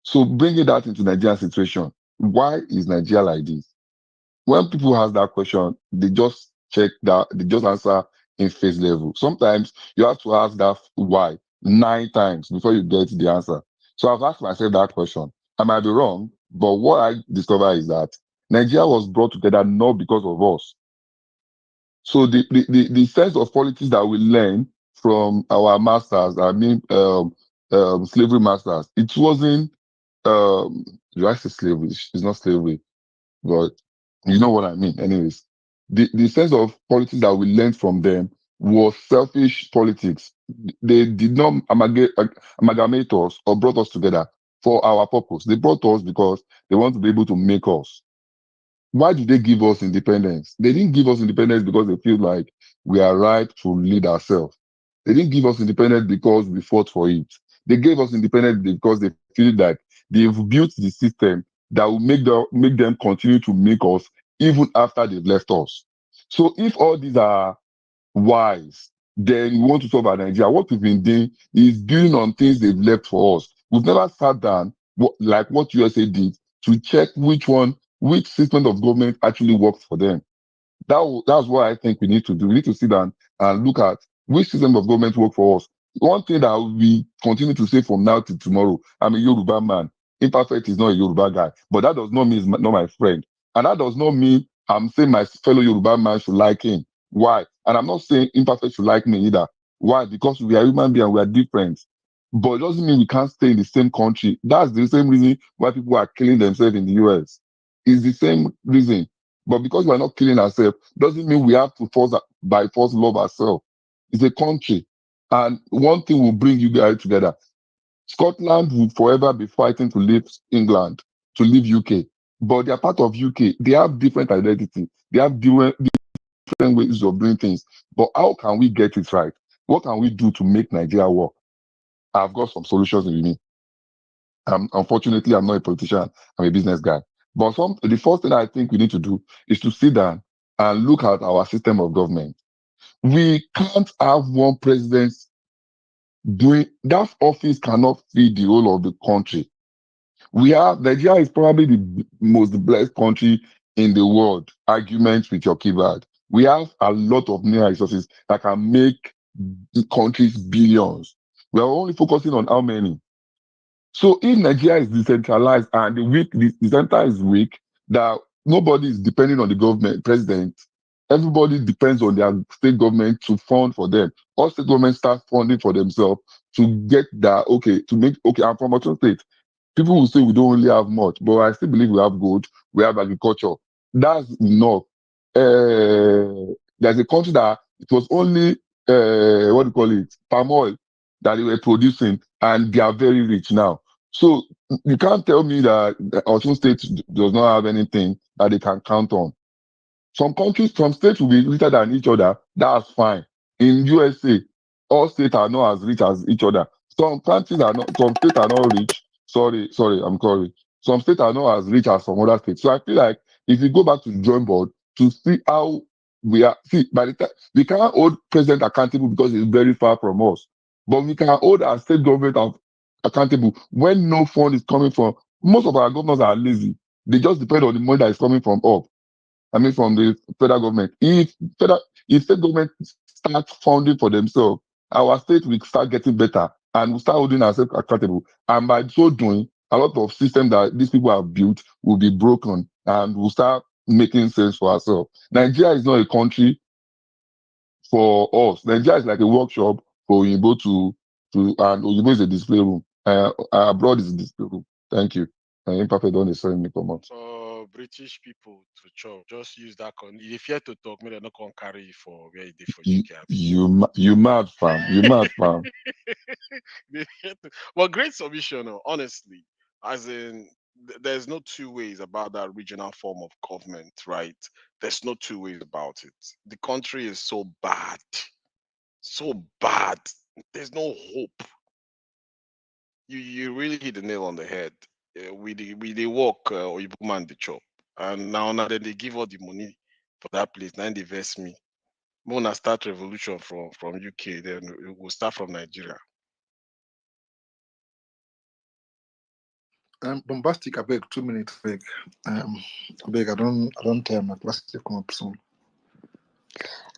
So bringing that into Nigerian situation, why is Nigeria like this? When people ask that question, they just check that, they just answer in face level. Sometimes you have to ask that why 9 times before you get the answer. So I've asked myself that question. I might be wrong, but what I discover is that Nigeria was brought together not because of us. So the sense of politics that we learn from our masters, slavery masters, it wasn't, do I say slavery? It's not slavery, but you know what I mean. Anyways, the sense of politics that we learned from them was selfish politics. They did not amalgamate us or brought us together for our purpose. They brought us because they want to be able to make us. Why did they give us independence? They didn't give us independence because they feel like we are right to lead ourselves. They didn't give us independence because we fought for it. They gave us independence because they feel that they've built the system that will make them continue to make us even after they've left us. So if all these are wise, then we want to solve our Nigeria. What we've been doing is building on things they've left for us. We've never sat down, like what USA did, to check which system of government actually works for them. That's what I think we need to do. We need to sit down and look at which system of government work for us. One thing that we continue to say from now to tomorrow, I'm a Yoruba man. Imperfect is not a Yoruba guy, but that does not mean he's not my friend. And that does not mean I'm saying my fellow Yoruba man should like him. Why? And I'm not saying Imperfect should like me either. Why? Because we are human beings and we are different. But it doesn't mean we can't stay in the same country. That's the same reason why people are killing themselves in the US. It's the same reason. But because we are not killing ourselves, doesn't mean we have to by force love ourselves. It's a country. And one thing will bring you guys together. Scotland will forever be fighting to leave England, to leave UK. But they are part of UK. They have different identity. They have different ways of doing things. But how can we get it right? What can we do to make Nigeria work? I've got some solutions in me. Unfortunately, I'm not a politician. I'm a business guy. But the first thing I think we need to do is to sit down and look at our system of government. We can't have one president doing that office cannot feed the whole of the country. Nigeria is probably the most blessed country in the world. Arguments with your keyboard. We have a lot of mineral resources that can make the countries billions. We are only focusing on how many. So if Nigeria is decentralized and the center is weak, that nobody is depending on the government, president, everybody depends on their state government to fund for them. All state governments start funding for themselves to get that, I'm from Osun State. People will say we don't really have much, but I still believe we have gold, we have agriculture. That's enough. there's a country that it was only what do you call it, palm oil that they were producing, and they are very rich now. So you can't tell me that the Osun State does not have anything that they can count on. Some countries, some states will be richer than each other. That's fine. In USA, all states are not as rich as each other. Some countries are not, some states are not rich. Sorry, I'm sorry. Some states are not as rich as some other states. So I feel like if you go back to the drawing board to see how we are, see, by the time we can't hold president accountable because he's very far from us, but we can hold our state government accountable when no fund is coming from. Most of our governors are lazy. They just depend on the money that is coming from up. I mean, from the federal government. If state government start funding for themselves, our state will start getting better and we'll start holding ourselves accountable. And by so doing, a lot of systems that these people have built will be broken and we'll start making sense for ourselves. Nigeria is not a country for us. Nigeria is like a workshop for Oyinbo and Oyinbo is a display room. Abroad is a display room. Thank you. Imperfect don't send me come out. British people to chop. Just use that. If you fear to talk, maybe they not gonna carry you for where you did for You, UK. you mad fam. You mad fam. They fear to- Well, great submission, honestly. As in, there's no two ways about that regional form of government, right? There's no two ways about it. The country is so bad. There's no hope. You really hit the nail on the head. We they work or you man the chop, and now then they give all the money for that place. Now they invest me. When start revolution from UK, then it will start from Nigeria. Bombastic, I beg 2 minutes, beg. I beg, I don't tell my glasses to come up soon.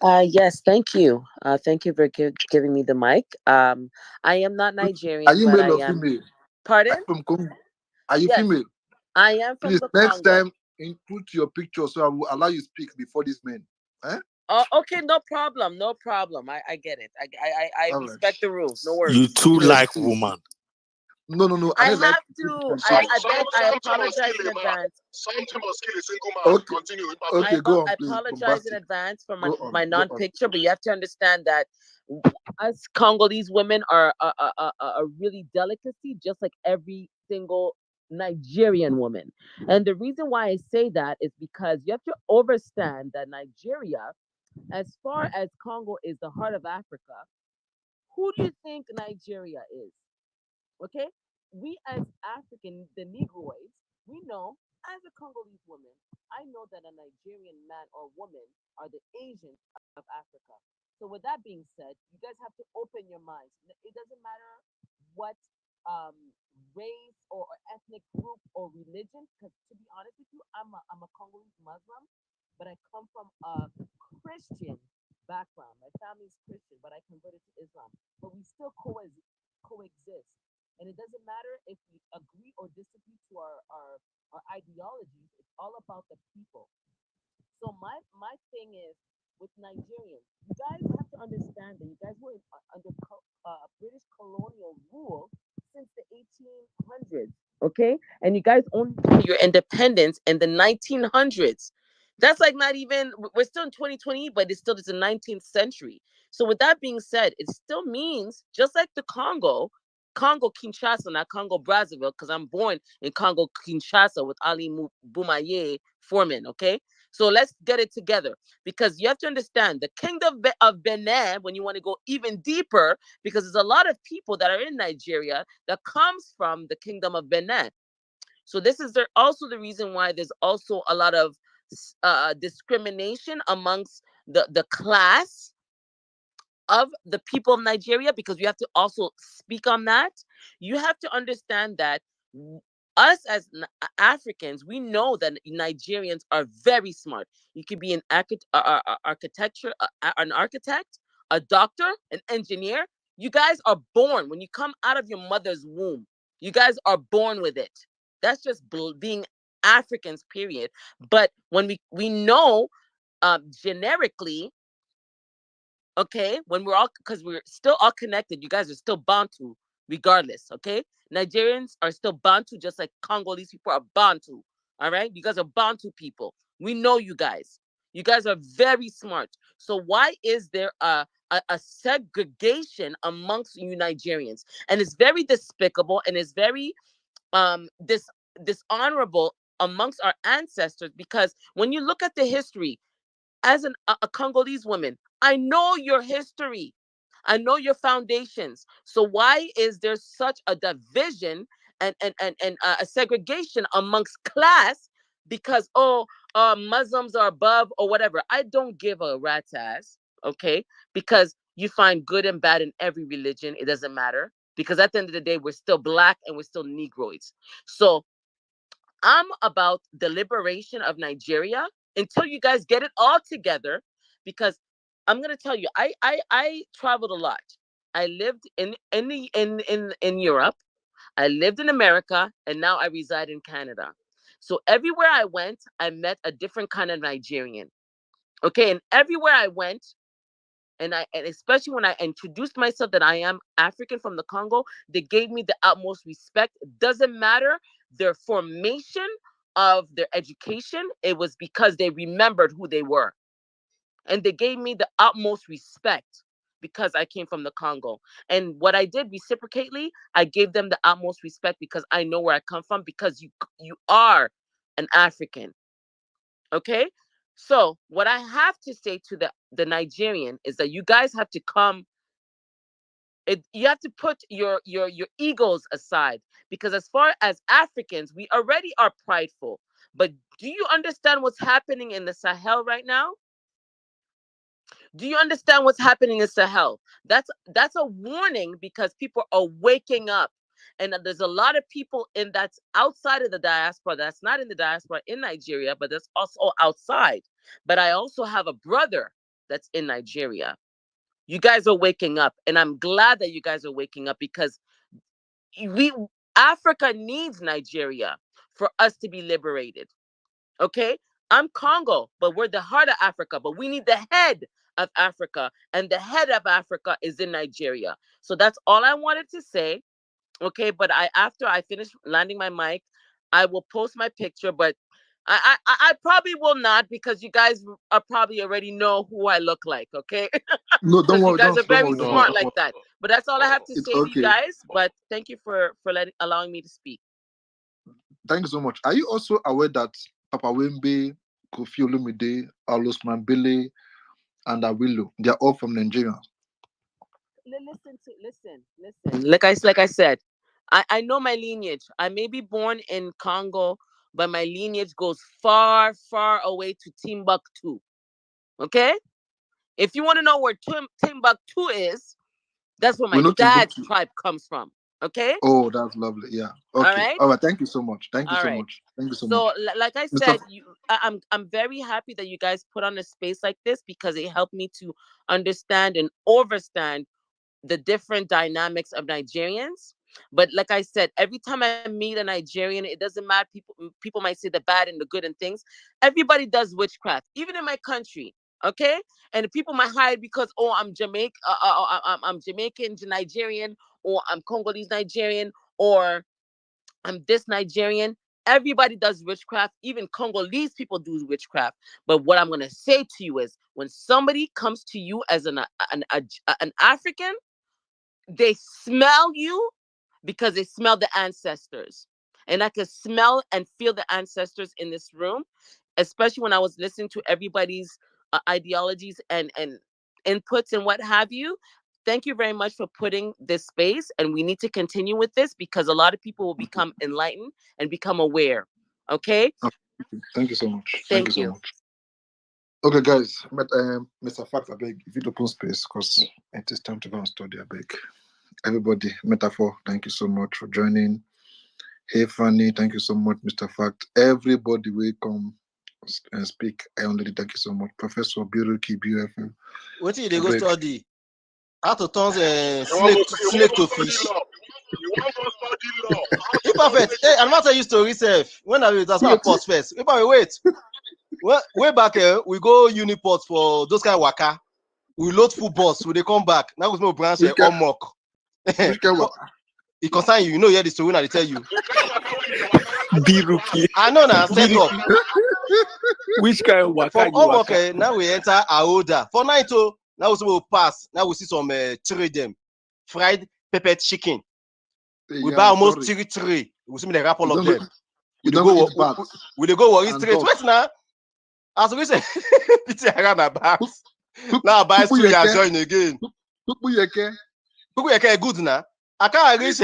Yes, thank you. Thank you for giving me the mic. I am not Are Nigerian, you but I male or am. female? Pardon? From Congo. Are you Yes, female? I am from Please, the next Congo. time, input your picture so I will allow you speak before these men. Eh? Oh, okay, no problem, no problem. I get it. I All right. respect the rules. No You worries. too Yes, like please. woman. No. I I like have to. so I beg. I Something must apologize kill in a man. advance. Something must kill a single man. okay. Continue. Okay, go on, I please. apologize in Bombastic. advance for Go on. my Go on. non-picture, but you have to understand that us Congolese women are a really delicacy, just like every single Nigerian woman. And the reason why I say that is because you have to understand that Nigeria, as far as Congo is the heart of Africa, who do you think Nigeria is? Okay? We as African, the Negroids, we know as a Congolese woman, I know that a Nigerian man or woman are the Asians of Africa. So with that being said, you guys have to open your minds. It doesn't matter what um, race or ethnic group or religion, because to be honest with you, I'm a Congolese Muslim, but I come from a Christian background. My family's Christian, but I converted to Islam. But we still coexist. And it doesn't matter if we agree or disagree to our ideologies. It's all about the people. So my thing is with Nigerians, you guys have to understand that you guys were under British colonial rule since the 1800s, okay? And you guys only got your independence in the 1900s. That's like not even, we're still in 2020, but it's still it's the 19th century. So with that being said, it still means just like the Congo Kinshasa, not Congo Brazzaville, because I'm born in Congo Kinshasa with Ali Boumaye Foreman, okay? So let's get it together because you have to understand the kingdom of Benin, when you want to go even deeper, because there's a lot of people that are in Nigeria that comes from the kingdom of Benin. So this is also the reason why there's also a lot of discrimination amongst the class of the people of Nigeria, because you have to also speak on that. You have to understand that us as Africans, we know that Nigerians are very smart. You could be an architecture, an architect, a doctor, an engineer. You guys are born when you come out of your mother's womb. You guys are born with it. That's just being Africans, period. But when we know generically, okay, when we're all, because we're still all connected, you guys are still Bantu regardless, okay? Nigerians are still Bantu, just like Congolese people are Bantu. All right, you guys are Bantu people. We know you guys. You guys are very smart. So why is there a segregation amongst you Nigerians? And it's very despicable and it's very dishonorable amongst our ancestors, because when you look at the history, as a Congolese woman, I know your history. I know your foundations. So why is there such a division and a segregation amongst class? Because Muslims are above or whatever. I don't give a rat's ass, okay? Because you find good and bad in every religion. It doesn't matter, because at the end of the day, we're still black and we're still Negroids. So I'm about the liberation of Nigeria until you guys get it all together. Because I'm gonna tell you, I traveled a lot. I lived in Europe. I lived in America, and now I reside in Canada. So everywhere I went, I met a different kind of Nigerian. Okay, and everywhere I went, and especially when I introduced myself that I am African from the Congo, they gave me the utmost respect. It doesn't matter their formation of their education, it was because they remembered who they were. And they gave me the utmost respect because I came from the Congo. And what I did reciprocately, I gave them the utmost respect because I know where I come from, because you are an African. Okay? So what I have to say to the Nigerian is that you guys have to come. You have to put your egos aside, because as far as Africans, we already are prideful. But do you understand what's happening in the Sahel right now? Do you understand what's happening in Sahel? That's a warning, because people are waking up. And there's a lot of people in that's outside of the diaspora, that's not in the diaspora in Nigeria, but that's also outside. But I also have a brother that's in Nigeria. You guys are waking up, and I'm glad that you guys are waking up, because we Africa needs Nigeria for us to be liberated. Okay? I'm Congo, but we're the heart of Africa, but we need the head of Africa, and the head of Africa is in Nigeria. So that's all I wanted to say. Okay, but after I finish landing my mic, I will post my picture, but I probably will not, because you guys are probably already know who I look like, okay? No, don't Because you worry, guys are don't very worry, don't smart worry. like that. But that's all I have to It's say to you okay. guys. But thank you for allowing me to speak. Thank you so much. Are you also aware that Papa Wembe, Kofi Olumide, Alos Mambele, and Awilo, they are all from Nigeria? Listen. Like I said, I know my lineage. I may be born in Congo, but my lineage goes far, far away to Timbuktu. Okay? If you want to know where Timbuktu is, that's where We my know dad's Timbuktu. tribe comes from. Okay? Oh, that's lovely. Yeah. All Okay. right? All right. Thank you so much. Thank you All so right. much. Thank you so So, much. like I Mr. said, I'm very happy that you guys put on a space like this, because it helped me to understand and overstand the different dynamics of Nigerians. But like I said, every time I meet a Nigerian, it doesn't matter. People might say the bad and the good and things. Everybody does witchcraft, even in my country. Okay, and people might hide because I'm I'm Jamaican Nigerian, or I'm Congolese Nigerian, or I'm this Nigerian. Everybody does witchcraft. Even Congolese people do witchcraft. But what I'm gonna say to you is, when somebody comes to you as an African, they smell you because they smell the ancestors. And I could smell and feel the ancestors in this room, especially when I was listening to everybody's ideologies and inputs and what have you. Thank you very much for putting this space. And we need to continue with this, because a lot of people will become enlightened and become aware. Okay? Thank you so much. Thank you Thank so you. much. Okay, guys. Mr. Fact, I beg, if you open space, because it is time to go and study, I beg. Everybody, Metaphor, thank you so much for joining. Hey, Fanny, thank you so much, Mr. Fact. Everybody will come and speak. I only thank you so much. Professor Biruki, BFM. What did they go Beg. study? How to turn You want snake to to study fish? law? You want to study law? How to Imperfect. Hey, I'm not tell you story, self. When I will that's my pause first. Imperfect, wait. Well, way back here, we go Uniport for those kind of waka. We load full bus. We they come back. Now we no branch Which kind- on mock. which kind of- It concern you. You know, yeah, the story. I tell you. the kind of waka wey you dey waka Biruki. I know now set up. Which kind of waka From you waka? Omoke, now we enter Aoda. For night, oh, now we will pass. Now we see some them fried pepper chicken. We buy almost 3. We see me the wrap all of them. We dey go worry straight. Wait now. As we say, pity around my bags. Now I buy 3 and join again. Kuku good now. I can't reach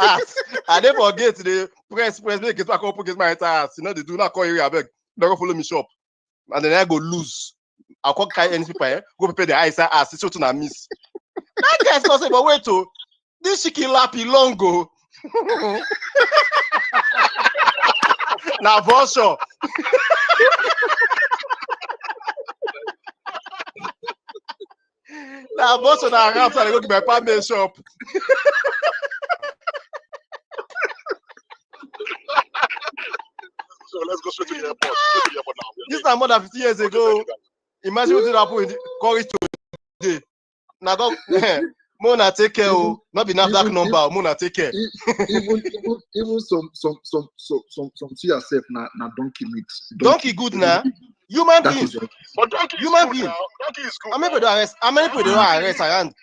ass. I never forget the press make it back up against my ass. You know they do not call area beg. They go follow me shop. And then I go lose. I'll call any people go prepare the ice ass. It's so to miss. That guy's gonna say, but wait to this chicken lappy long go. Now for sure. Now boss on our ramps and I go to my partner shop. So let's go straight to the airport. Straight to the airport now. This time more than 50 years ago. Imagine what did happen in Courage today. Now go Mona take care, oh, not be NAFDAC number. Mona take care. Even some see yourself na donkey meat. Donkey good now. Human being. But donkey Human is being. good now. Donkey is good. How many people do arrest? How many people do arrest around?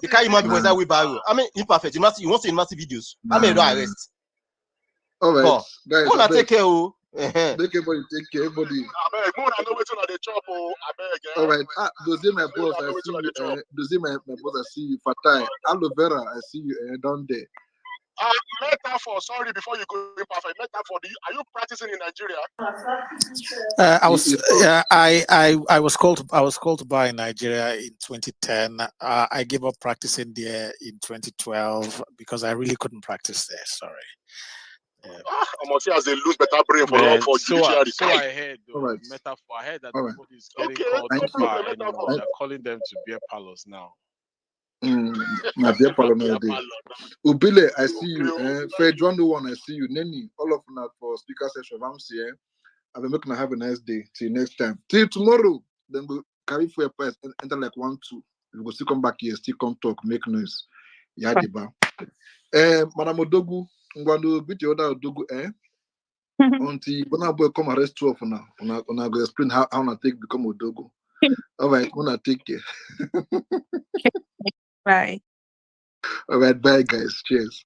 The kind human being was that we barrel. I mean, imperfect. You want to see massive videos. How many do arrest? All right, guys. Mona take care, oh. Make everybody take care. Everybody. I beg, Mona know wetin I dey chop, oh. I beg. All right. Those my boss. I see you. Those my boss. I see you. Fatai. Aloe vera. I see you down there. Metaphor. Sorry, before you go imperfect. Metaphor. Are you practicing in Nigeria? I was called to bar in Nigeria in 2010. I gave up practicing there in 2012 because I really couldn't practice there. Sorry. I'm gonna say as they lose better brain for judiciary. So I heard though, right. metaphor. I heard that All right. nobody's getting called to bar anymore. They're calling them to beer parlors now. My dear Parliament. Ubile, I see you. Fedron one, I see you. Neni, all of that for speaker session. I'm saying, I've been making have a nice day. Till next time. Till tomorrow. Then we'll carry for your price and enter like 1, 2. We will still come back here, still come talk, make noise. Yadiba. Madam Odogu, Ngwando, beat your other Odogu, until when boy come arrest 12 now. When I go explain how I take become Odogu. All right, when I take care. Bye. All right, bye guys. Cheers.